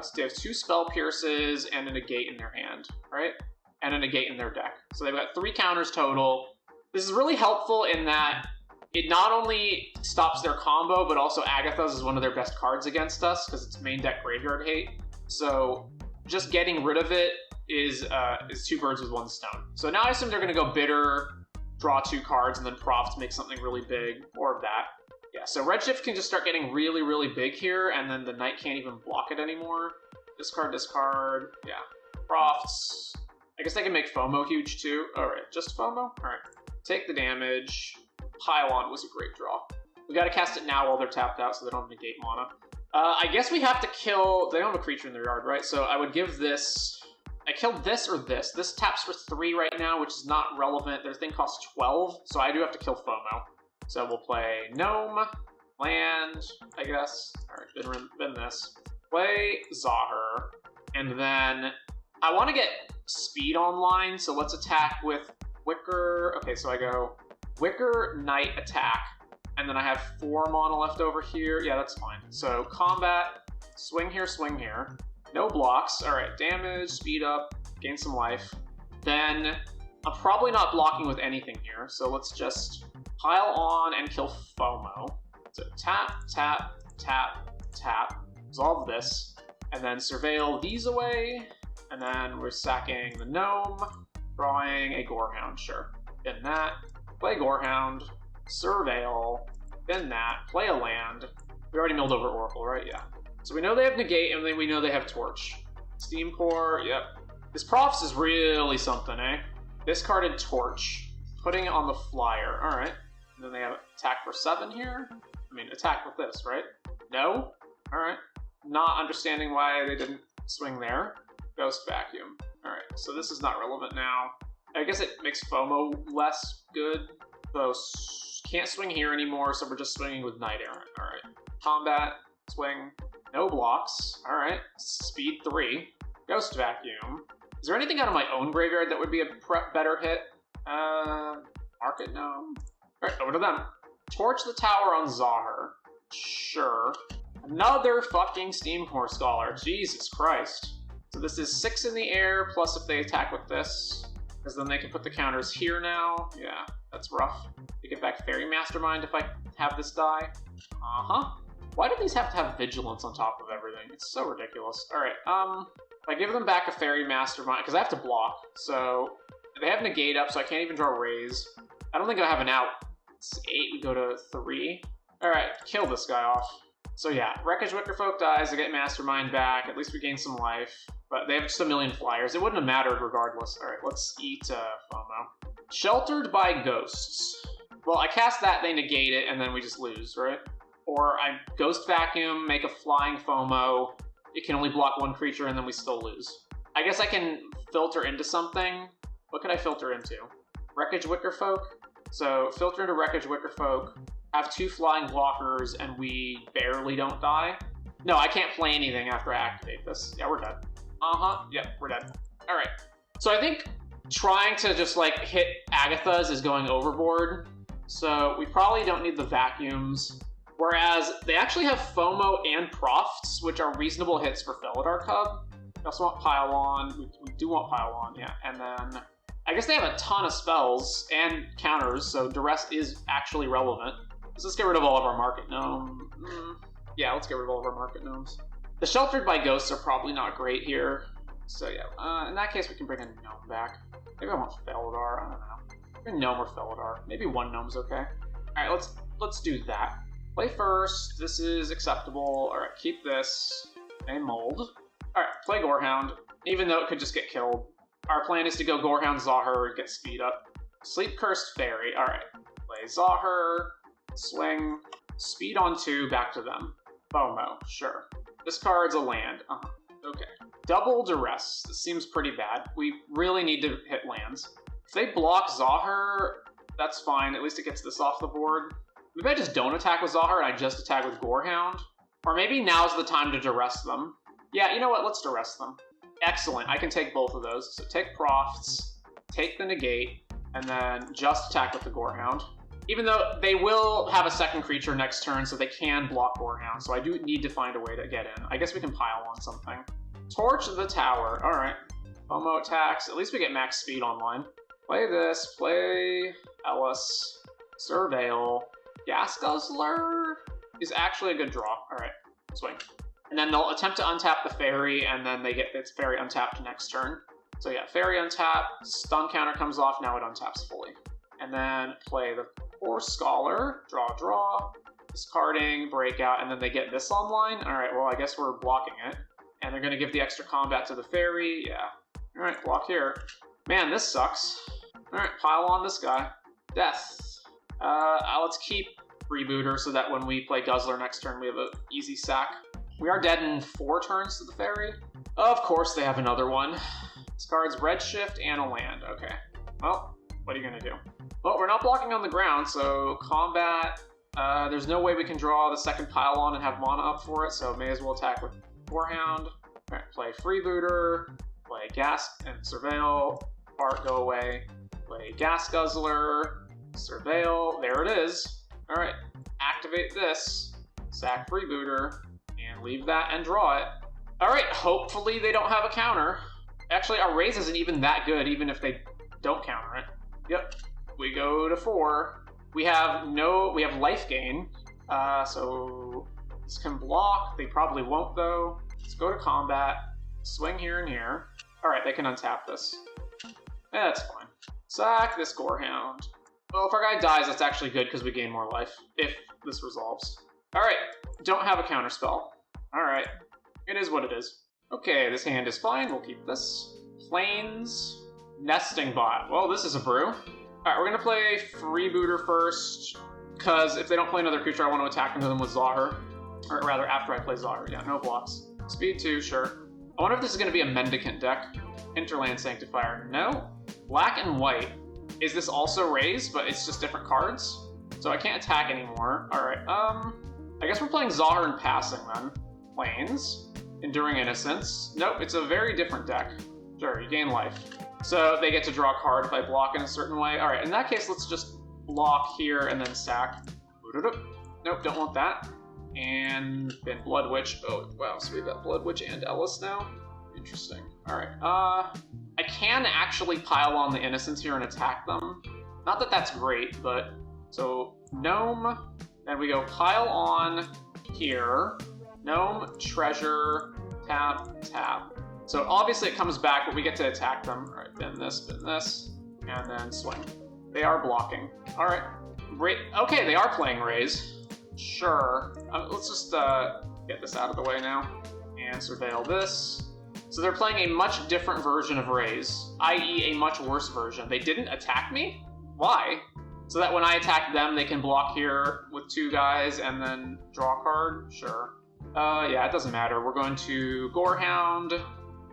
So they have 2 Spell Pierces and a negate in their hand, right? And a negate in their deck. So they've got 3 counters total. This is really helpful in that it not only stops their combo, but also Agathas is one of their best cards against us because it's main deck graveyard hate. So just getting rid of it is 2 birds with 1 stone. So now I assume they're going to go Bitter, draw 2 cards, and then Profts make something really big, or of that. Yeah, so Redshift can just start getting really, really big here, and then the Knight can't even block it anymore. Discard, yeah. Profts. I guess I can make FOMO huge too. Alright, just FOMO? Alright. Take the damage. Pylon was a great draw. We gotta cast it now while they're tapped out so they don't have negate mana. I guess we have to kill... They don't have a creature in their yard, right? So I would give this... I killed this or this. This taps for 3 right now, which is not relevant. Their thing costs 12, so I do have to kill FOMO. So we'll play Gnome, land, I guess. Alright, bin this. Play Zahar, and then I want to get speed online, so let's attack with Wicker. Okay, so I go Wicker, Knight, attack. and then I have 4 mana left over here. Yeah, that's fine. So combat, swing here. No blocks. All right, damage, speed up, gain some life. Then I'm probably not blocking with anything here, so let's just pile on and kill FOMO. So tap, tap, tap, tap. Resolve this, and then surveil these away, and then we're sacking the gnome, drawing a Gorehound, sure. Then that, play Gorehound, surveil, then that, play a land. We already milled over Oracle, right? Yeah. So we know they have negate, and then we know they have torch. Steam core, yep. This profs is really something, eh? Discarded torch, putting it on the flyer. All right. And then they have attack for 7 here. I mean, attack with this, right? No? All right. Not understanding why they didn't swing there. Ghost vacuum. All right. So this is not relevant now. I guess it makes FOMO less good. So can't swing here anymore, so we're just swinging with Nite Errant. All right. Combat, swing, no blocks. All right. Speed 3. Ghost vacuum. Is there anything out of my own graveyard that would be a better hit? Market Gnome. Alright, over to them. Torch the tower on Zahar. Sure. Another fucking Steam Core Scholar. Jesus Christ. So this is 6 in the air, plus if they attack with this. Because then they can put the counters here now. Yeah, that's rough. They get back Fairy Mastermind if I have this die. Uh-huh. Why do these have to have Vigilance on top of everything? It's so ridiculous. Alright, I give them back a Fairy Mastermind, because I have to block, so they have negate up, so I can't even draw Raise. I don't think I have an out. It's 8, we go to 3. Alright, kill this guy off. So yeah, Wreckage Wickerfolk dies, I get Mastermind back, at least we gain some life. But they have just a million flyers, it wouldn't have mattered regardless. Alright, let's eat FOMO. Sheltered by Ghosts. Well, I cast that, they negate it, and then we just lose, right? Or I Ghost Vacuum, make a flying FOMO, it can only block 1 creature and then we still lose. I guess I can filter into something. What could I filter into? Wreckage Wickerfolk? So filter into Wreckage Wickerfolk, have 2 flying blockers, and we barely don't die. No, I can't play anything after I activate this. Yeah, we're dead. Uh-huh, yep, we're dead. Alright. So I think trying to just like hit Agathas is going overboard. So we probably don't need the vacuums. Whereas they actually have FOMO and Profts, which are reasonable hits for Felidar Cub. We also want Pile On. We do want Pile On, yeah. And then I guess they have a ton of spells and counters, so Duress is actually relevant. Let's get rid of all of our Market Gnome. Yeah, let's get rid of all of our Market Gnomes. The Sheltered by Ghosts are probably not great here. So yeah, in that case we can bring a Gnome back. Maybe I want Felidar, I don't know. Bring Gnome or Felidar. Maybe 1 Gnome's okay. Alright, let's do that. Play first, this is acceptable. Alright, keep this. A mold. Alright, play Gorehound, even though it could just get killed. Our plan is to go Gorehound, Zahar, get speed up. Sleep Cursed Fairy. Alright, play Zahar, swing, speed on 2, back to them. FOMO, sure. This card's a land. Okay. Double Duress. This seems pretty bad. We really need to hit lands. If they block Zahar, that's fine. At least it gets this off the board. Maybe I just don't attack with Zahar and I just attack with Gorehound. Or maybe now's the time to Duress them. Yeah, you know what? Let's Duress them. Excellent. I can take both of those. So take Profts, take the negate, and then just attack with the Gorehound. Even though they will have a second creature next turn, so they can block Gorehound, so I do need to find a way to get in. I guess we can pile on something. Torch the tower. Alright. FOMO attacks. At least we get max speed online. Play this. Play Ellis. Surveil. Gas Guzzler is actually a good draw. Alright. Swing. And then they'll attempt to untap the fairy, and then they get its fairy untapped next turn. So yeah, fairy untap. Stun counter comes off. Now it untaps fully. And then play the Core Scholar, draw, discarding, breakout, and then they get this online? Alright, well I guess we're blocking it. And they're going to give the extra combat to the fairy, yeah. Alright, block here. Man, this sucks. Alright, pile on this guy. Death. Let's keep Rebooter so that when we play Guzzler next turn we have an easy sack. We are dead in 4 turns to the fairy. Of course they have another one. This card's Redshift and a land, okay. Well, what are you going to do? Well, we're not blocking on the ground, so combat, there's no way we can draw the second pile on and have mana up for it, so may as well attack with Gorehound. Alright, play Freebooter, play Gas and Surveil, Fart go away, play Gas Guzzler, Surveil, there it is. Alright, activate this, sack Freebooter, and leave that and draw it. Alright, hopefully they don't have a counter. Actually, our raise isn't even that good, even if they don't counter it. Yep, we go to 4. We have life gain, so this can block. They probably won't though. Let's go to combat, swing here and here. Alright, they can untap this. That's fine. Sack this Gorehound. Well, if our guy dies, that's actually good because we gain more life, if this resolves. Alright, don't have a counterspell. Alright, it is what it is. Okay, this hand is fine, we'll keep this. Plains, Nesting Bot. Well, this is a brew. Alright, we're gonna play Freebooter first, because if they don't play another creature, I want to attack into them with Zahir. Or rather, after I play Zahir. Yeah, no blocks. Speed 2, sure. I wonder if this is gonna be a Mendicant deck. Hinterland Sanctifier. No. Black and white. Is this also raised, but it's just different cards? So I can't attack anymore. Alright, I guess we're playing Zahir and passing then. Plains. Enduring Innocence. Nope, it's a very different deck. Sure, you gain life. So they get to draw a card if I block in a certain way. Alright, in that case, let's just block here and then sack. Nope, don't want that. And then Blood Witch. Oh, wow, so we've got Blood Witch and Ellis now. Interesting. Alright, I can actually pile on the Innocence here and attack them. Not that that's great, but... So, Gnome, then we go pile on here. Gnome, Treasure, tap, tap. So obviously it comes back, but we get to attack them. Alright, bin this, and then swing. They are blocking. Alright. Okay, they are playing Raise. Sure. Let's just get this out of the way now. And surveil this. So they're playing a much different version of Raise, i.e. a much worse version. They didn't attack me? Why? So that when I attack them, they can block here with 2 guys and then draw a card? Sure. Yeah, it doesn't matter. We're going to Gorehound,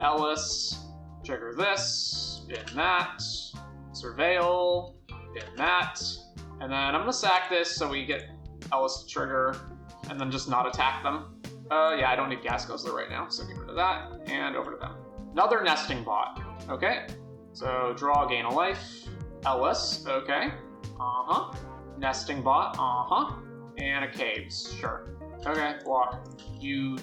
Ellis, trigger this, bin that, surveil, bin that, and then I'm gonna sack this so we get Ellis to trigger, and then just not attack them. Yeah, I don't need Gas Guzzler right now, so get rid of that, and over to them. Another Nesting Bot. Okay, so draw, gain a life. Ellis, okay. Nesting Bot, and a Caves, sure. Okay, block. You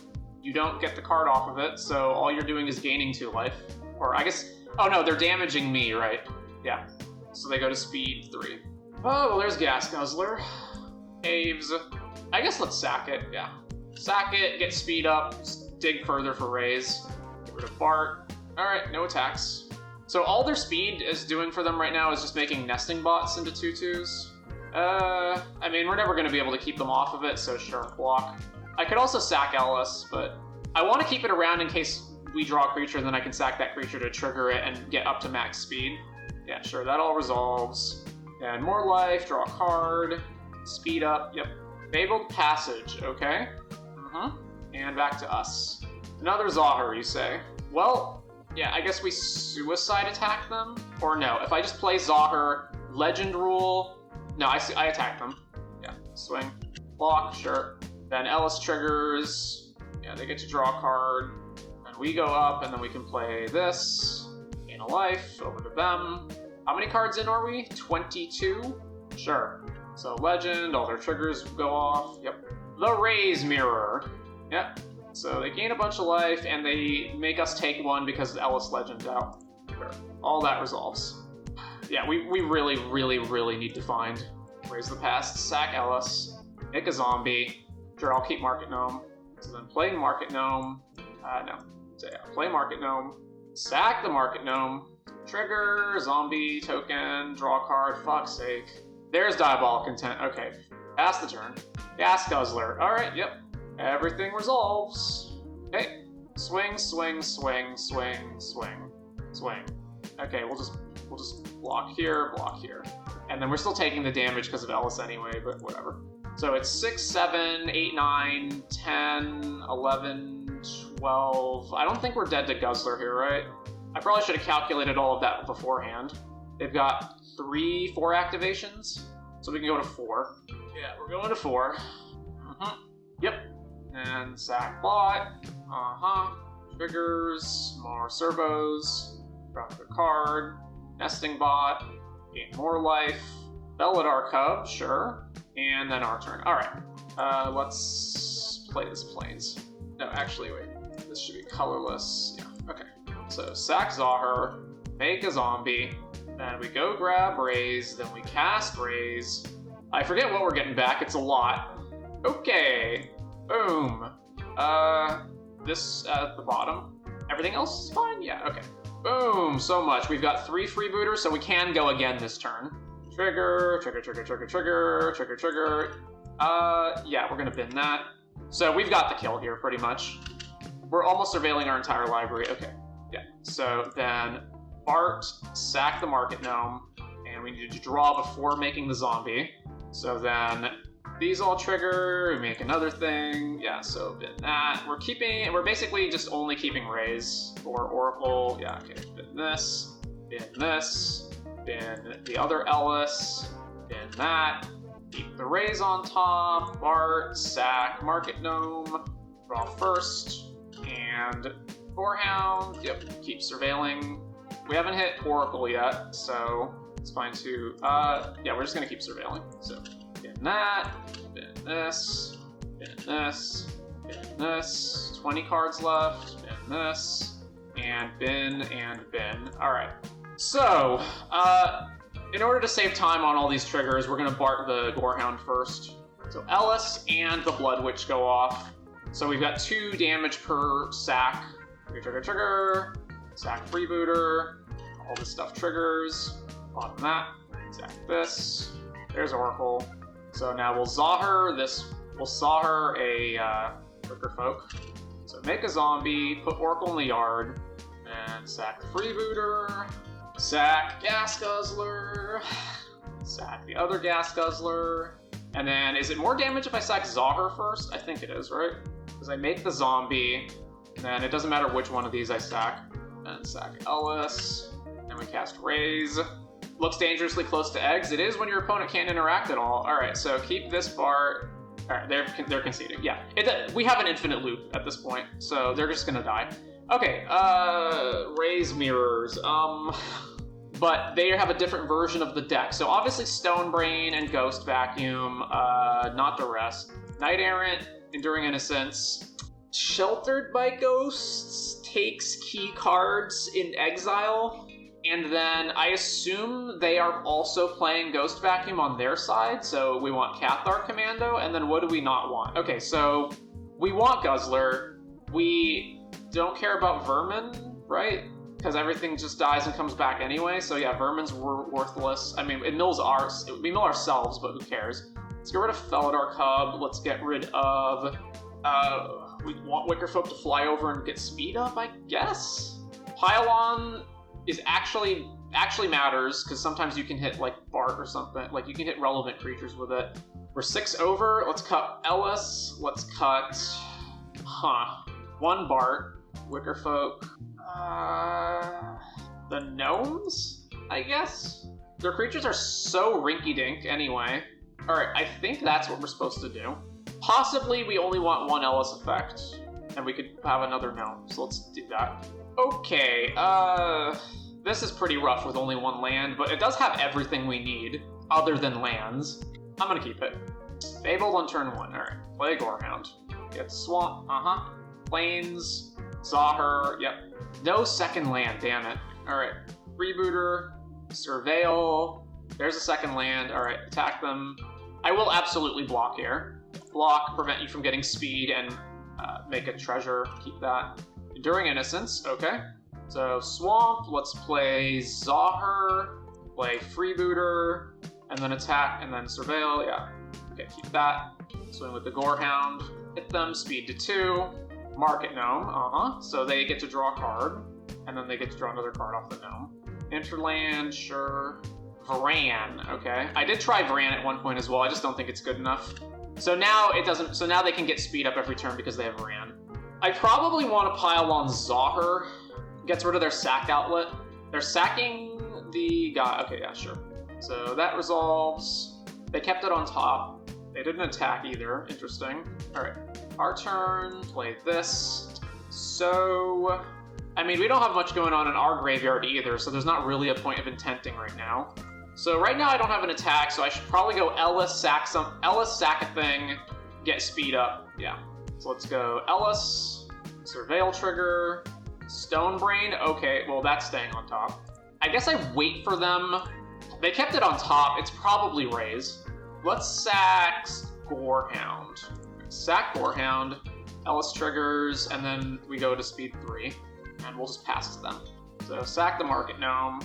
don't get the card off of it, so all you're doing is gaining 2 life. Or I guess, oh no, they're damaging me, right? Yeah, so they go to speed 3. Oh, well there's Gas Guzzler. Caves. I guess let's sack it, yeah. Sack it, get speed up, dig further for Raise. Get rid of Bart. Alright, no attacks. So all their speed is doing for them right now is just making Nesting Bots into 2/2s. I mean, we're never going to be able to keep them off of it, so sure, block. I could also sack Ellis, but I want to keep it around in case we draw a creature, and then I can sack that creature to trigger it and get up to max speed. Yeah, sure, that all resolves. And more life, draw a card, speed up, yep. Fabled Passage, okay. And back to us. Another Zahir, you say? Well, yeah, I guess we suicide attack them? Or no, if I just play Zahir, Legend Rule... No, I attack them. Yeah, swing. Block, sure. Then Ellis triggers. Yeah, they get to draw a card. And we go up, and then we can play this. Gain a life, over to them. How many cards in are we? 22? Sure. So Legend, all their triggers go off. Yep. The Raise Mirror. Yep. So they gain a bunch of life, and they make us take 1 because Ellis Legend's out. Sure. All that resolves. Yeah, we really, really, really need to find Raise the Past, sack Ellis, make a zombie. Sure, I'll keep Market Gnome. So then play Market Gnome. No. So yeah, play Market Gnome, sack the Market Gnome, trigger, zombie, token, draw a card, fuck's sake. There's Diabolic Intent. Okay, pass the turn. Gas Guzzler. Alright, yep. Everything resolves. Okay. Swing, swing, swing, swing, swing, swing. Okay, we'll just block here, and then we're still taking the damage because of Ellis anyway, but whatever. So it's 6, 7, 8, 9, 10, 11, 12. I don't think we're dead to Guzzler here, right? I probably should have calculated all of that beforehand. They've got 3, 4 activations, so we can go to 4. Yeah, we're going to 4. Yep. And sack bot. Triggers, more servos. Drop the card. Nesting Bot, gain more life. Belladar Cub, sure. And then our turn. All right. Let's play this Plains. No, actually, wait. This should be colorless. Yeah, okay. So sack Zahar, make a zombie, then we go grab Rays, then we cast Rays. I forget what we're getting back, it's a lot. Okay, boom. This at the bottom. Everything else is fine? Yeah, okay. Boom, so much. We've got 3 freebooters, so we can go again this turn. Trigger, trigger, trigger, trigger, trigger, trigger, trigger. Yeah, we're gonna bin that. So we've got the kill here, pretty much. We're almost surveilling our entire library. Okay, yeah. So then Bart, sack the Market Gnome, and we need to draw before making the zombie. So then these all trigger, we make another thing. Yeah, so bin that. We're basically just only keeping Rays or Oracle. Yeah, okay, bin this, bin the other Ellis, bin that. Keep the Rays on top, Bart, sack, Market Gnome, draw first. And Gorehound, yep, keep surveilling. We haven't hit Oracle yet, so it's fine too. Yeah, we're just gonna keep surveilling. So, bin that, bin this, bin this, bin this. 20 cards left, bin this, and bin, and bin. Alright, so, in order to save time on all these triggers, we're gonna Bart the Gorehound first. So Ellis and the Blood Witch go off. So we've got 2 damage per sack. Trigger, trigger, trigger. Sack freebooter. All this stuff triggers. Bottom that. Sack this. There's Oracle. So now we'll Zahar this. We'll Zahar a Wicker Folk. So make a zombie, put Oracle in the yard, and sack the freebooter. Sack Gas Guzzler. Sack the other Gas Guzzler. And then, is it more damage if I sack Zahar first? I think it is, right? Because I make the zombie, then it doesn't matter which one of these I sack. And sack Ellis, and we cast Rays. Looks dangerously close to eggs. It is when your opponent can't interact at all. Alright, so keep this Bart. Alright, they're conceding. Yeah, we have an infinite loop at this point, so they're just gonna die. Okay, Rays mirrors. But they have a different version of the deck. So obviously Stone Brain and Ghost Vacuum, not the rest. Knight Errant, Enduring Innocence, Sheltered by Ghosts, takes key cards in exile, and then I assume they are also playing Ghost Vacuum on their side, so we want Cathar Commando, and then what do we not want? Okay, so we want Guzzler, we don't care about Vermin, right? Because everything just dies and comes back anyway, so yeah, Vermin's worthless. I mean, we mill ourselves, but who cares? Let's get rid of Felidar Cub, let's get rid of... we want Wickerfolk to fly over and get speed up, I guess? Pylon is actually matters, because sometimes you can hit, like, Bart or something. Like, you can hit relevant creatures with it. We're 6 over, let's cut Ellis, let's cut... one Bart, Wickerfolk... the gnomes, I guess? Their creatures are so rinky-dink anyway. Alright, I think that's what we're supposed to do. Possibly we only want 1 Ellis effect, and we could have another gnome, so let's do that. Okay, this is pretty rough with only 1 land, but it does have everything we need, other than lands. I'm gonna keep it. Fabled on turn 1, alright. Play Gorehound. Get Swamp, Plains, Zahar, yep. No second land, damn it. Alright, Freebooter, Surveil, there's a second land, alright, attack them. I will absolutely block here. Block, prevent you from getting speed, and make a treasure, keep that. Enduring Innocence, okay. So Swamp, let's play Zahar, play Freebooter, and then attack, and then Surveil, yeah. Okay, keep that. Swing with the Gorehound, hit them, speed to 2. Market Gnome, so they get to draw a card, and then they get to draw another card off the gnome. Interland, sure. Varan, okay. I did try Varan at one point as well, I just don't think it's good enough. So now it doesn't, so now they can get speed up every turn because they have Varan. I probably want to pile on Zahar, gets rid of their sack outlet. They're sacking the guy, okay, yeah, sure. So that resolves. They kept it on top. They didn't attack either, interesting. Alright. Our turn, play this. So, I mean, we don't have much going on in our graveyard either, so there's not really a point of intenting right now. So right now I don't have an attack, so I should probably go Ellis, sack a thing, get speed up. Yeah. So let's go Ellis, Surveil trigger, Stone Brain. Okay, well that's staying on top. I guess I wait for them. They kept it on top. It's probably Raise. Let's sack Gorehound. Sack Gorehound, Ellis triggers, and then we go to speed 3, and we'll just pass to them. So sack the Market Gnome.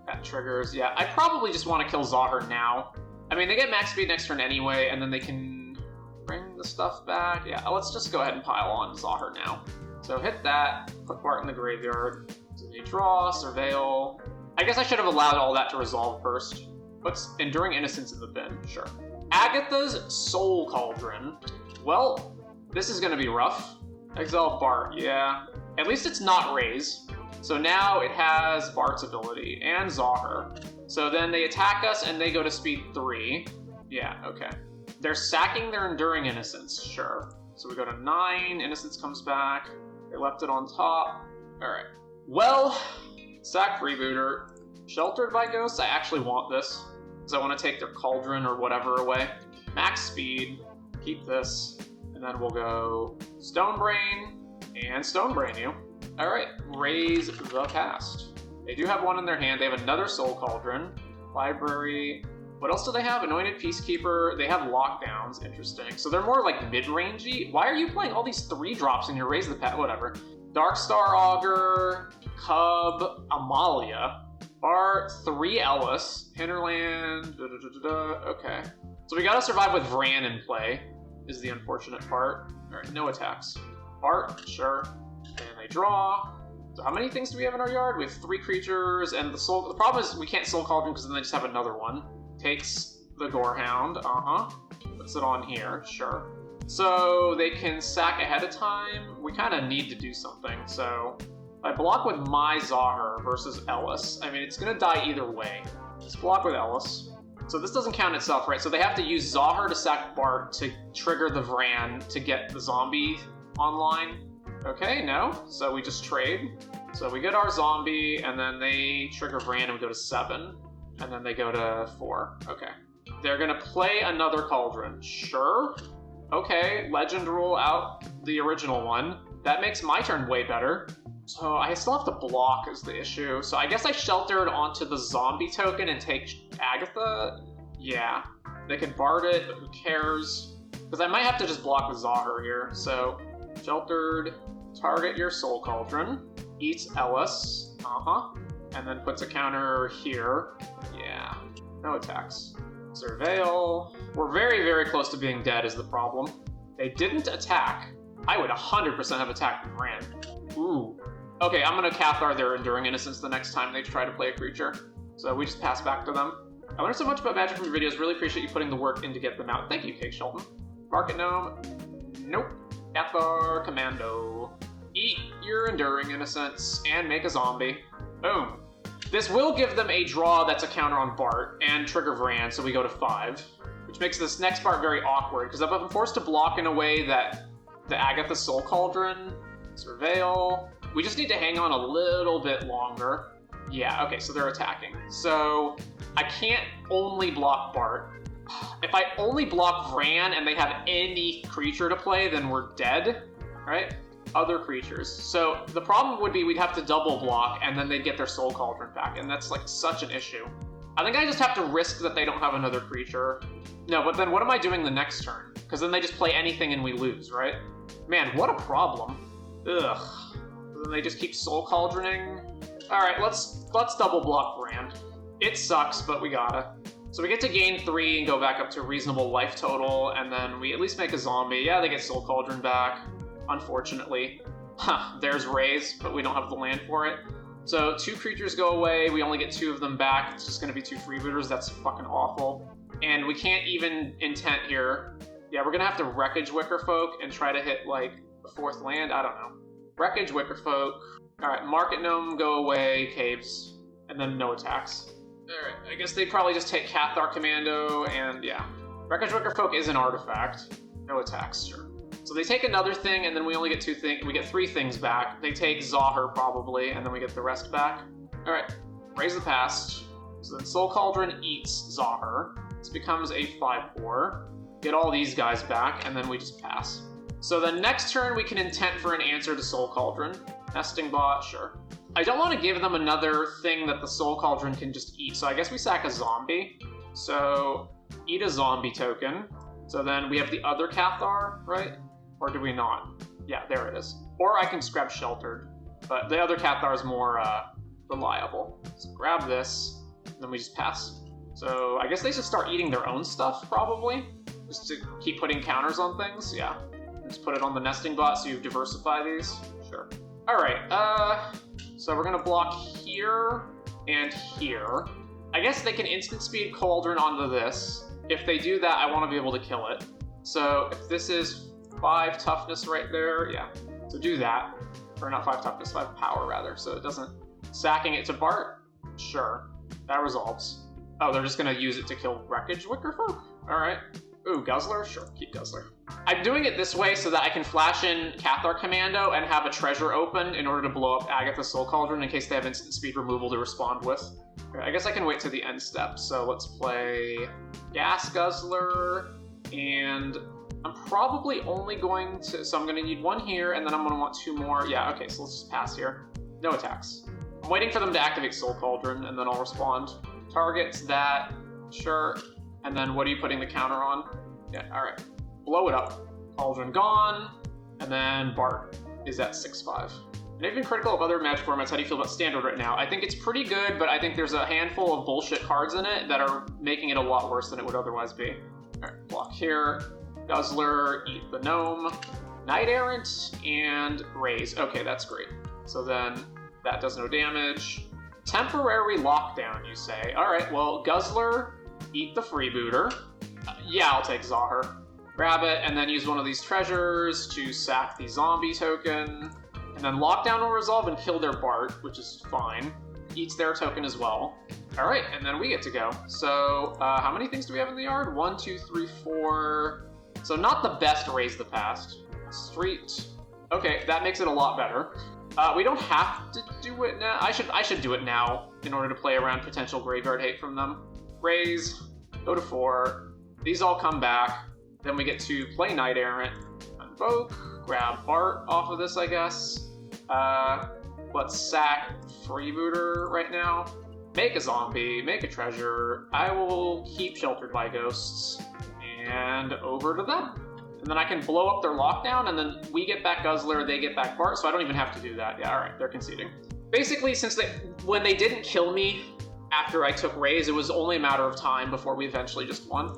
That triggers. Yeah, I probably just want to kill Zahar now. I mean, they get max speed next turn anyway, and then they can bring the stuff back. Yeah, let's just go ahead and pile on Zahar now. So hit that, put Bart in the graveyard. So they draw, Surveil. I guess I should have allowed all that to resolve first. What's Enduring Innocence in the bin? Sure. Agatha's Soul Cauldron. Well, this is going to be rough. Exile Bart, yeah. At least it's not Raise. So now it has Bart's ability, and Zahar. So then they attack us, and they go to speed 3. Yeah, okay. They're sacking their Enduring Innocence, sure. So we go to 9, Innocence comes back. They left it on top. Alright. Well, sack Freebooter. Sheltered by Ghosts, I actually want this. Because I want to take their Cauldron or whatever away. Max speed, keep this. And then we'll go Stone Brain, and Stone Brain you. Alright, Raise the Past. They do have one in their hand. They have another Soul Cauldron. Library. What else do they have? Anointed Peacekeeper. They have Lockdowns. Interesting. So they're more like mid-rangey. Why are you playing all these 3-drops in your Raise the Past? Whatever. Darkstar Augur. Cub. Amalia. Bart. 3 Ellis. Hinterland. Okay. So we gotta survive with Vran in play, is the unfortunate part. Alright, no attacks. Bart, sure. And they draw. So how many things do we have in our yard? We have 3 creatures, and the problem is we can't Soul Cauldron because then they just have another one. Takes the Gorehound, puts it on here, sure. So they can sack ahead of time. We kind of need to do something, so I block with my Zahar versus Ellis. I mean, it's gonna die either way. Let's block with Ellis. So this doesn't count itself, right? So they have to use Zahar to sack Bart to trigger the Vran to get the zombie online. Okay, no. So we just trade. So we get our zombie, and then they trigger Vran, and we go to 7. And then they go to 4. Okay. They're gonna play another Cauldron. Sure. Okay, Legend rule out the original one. That makes my turn way better. So I still have to block is the issue. So I guess I sheltered onto the zombie token and take Agatha. Yeah. They can Bard it, but who cares? Because I might have to just block with Zahar here. So sheltered, target your Soul Cauldron, eats Ellis, and then puts a counter here. Yeah, no attacks. Surveil. We're very, very close to being dead is the problem. They didn't attack. I would 100% have attacked and ran. Ooh. Okay, I'm gonna Cathar their Enduring Innocence the next time they try to play a creature. So we just pass back to them. I learned so much about Magic from your videos. Really appreciate you putting the work in to get them out. Thank you, Cake Shelton. Market Gnome. Nope. Cathar Commando. Eat your Enduring Innocence and make a zombie. Boom. This will give them a draw that's a counter on Bart and trigger Vran, so we go to 5. Which makes this next part very awkward, because I'm forced to block in a way that the Agatha Soul Cauldron, Surveil. We just need to hang on a little bit longer. Yeah, okay, so they're attacking. So I can't only block Bart. If I only block Vran and they have any creature to play, then we're dead, right? Other creatures. So the problem would be we'd have to double block and then they'd get their Soul Cauldron back, and that's like such an issue. I think I just have to risk that they don't have another creature. No, but then what am I doing the next turn? Because then they just play anything and we lose, right? Man, what a problem. Ugh. Then they just keep Soul Cauldroning. Alright, let's double block Vran. It sucks, but we gotta. So we get to gain 3 and go back up to a reasonable life total, and then we at least make a zombie. Yeah, they get Soul Cauldron back, unfortunately. There's Raise, but we don't have the land for it. So 2 creatures go away, we only get 2 of them back. It's just gonna be 2 freebooters, that's fucking awful. And we can't even intent here. Yeah, we're gonna have to Wreckage Wickerfolk and try to hit, like, the 4th land, I don't know. Wreckage Wickerfolk. Alright, Market Gnome, go away, Caves. And then no attacks. Alright, I guess they probably just take Cathar Commando, and yeah. Wreckage Wickerfolk is an artifact. No attacks, sure. So they take another thing, and then we only get 2 things. We get 3 things back. They take Zahar, probably, and then we get the rest back. Alright, Raise the Past. So then Soul Cauldron eats Zahir. This becomes a 5/4. Get all these guys back, and then we just pass. So then next turn we can intent for an answer to Soul Cauldron. Nesting Bot, sure. I don't want to give them another thing that the Soul Cauldron can just eat, so I guess we sack a zombie. So, eat a zombie token. So then we have the other Cathar, right? Or do we not? Yeah, there it is. Or I can just grab Sheltered, but the other Cathar is more reliable. So grab this, and then we just pass. So I guess they should start eating their own stuff, probably. Just to keep putting counters on things, yeah. Just put it on the Nesting Bot so you diversify these. Sure. Alright, so we're gonna block here and here. I guess they can instant speed Cauldron onto this. If they do that, I want to be able to kill it. So if this is 5 toughness right there, yeah. So do that. Or not 5 toughness, 5 power rather, so it doesn't... Sacking it to Bart? Sure. That resolves. Oh, they're just gonna use it to kill Wreckage Wickerfolk? Alright. Ooh, Guzzler? Sure, keep Guzzler. I'm doing it this way so that I can flash in Cathar Commando and have a treasure open in order to blow up Agatha's Soul Cauldron in case they have instant speed removal to respond with. Okay, I guess I can wait to the end step, so let's play Gas Guzzler, and I'm probably only going to... So I'm going to need 1 here, and then I'm going to want 2 more. Yeah, okay, so let's just pass here. No attacks. I'm waiting for them to activate Soul Cauldron, and then I'll respond. Targets that, sure. And then what are you putting the counter on? Yeah, alright. Blow it up. Cauldron gone, and then Bart is at 6/5. And even critical of other Magic formats, how do you feel about Standard right now? I think it's pretty good, but I think there's a handful of bullshit cards in it that are making it a lot worse than it would otherwise be. Alright, block here. Guzzler, eat the Gnome. Knight Errant, and Raise. Okay, that's great. So then, that does no damage. Temporary lockdown, you say. Alright, well, Guzzler, eat the Freebooter. Yeah, I'll take Zahir. Grab it, and then use one of these treasures to sack the zombie token. And then lockdown will resolve and kill their Bart, which is fine. Eats their token as well. Alright, and then we get to go. So, how many things do we have in the yard? 1, 2, 3, 4... So not the best Raise the Past. Street. Okay, that makes it a lot better. We don't have to do it now. I should do it now in order to play around potential graveyard hate from them. Raise, go to 4. These all come back. Then we get to play Knight Errant. Invoke, grab Bart off of this, I guess. Let's sack Freebooter right now. Make a zombie, make a treasure. I will keep Sheltered by Ghosts. And over to them. And then I can blow up their lockdown, and then we get back Guzzler, they get back Bart, so I don't even have to do that. Yeah, alright, they're conceding. Basically, when they didn't kill me after I took Raise, it was only a matter of time before we eventually just won.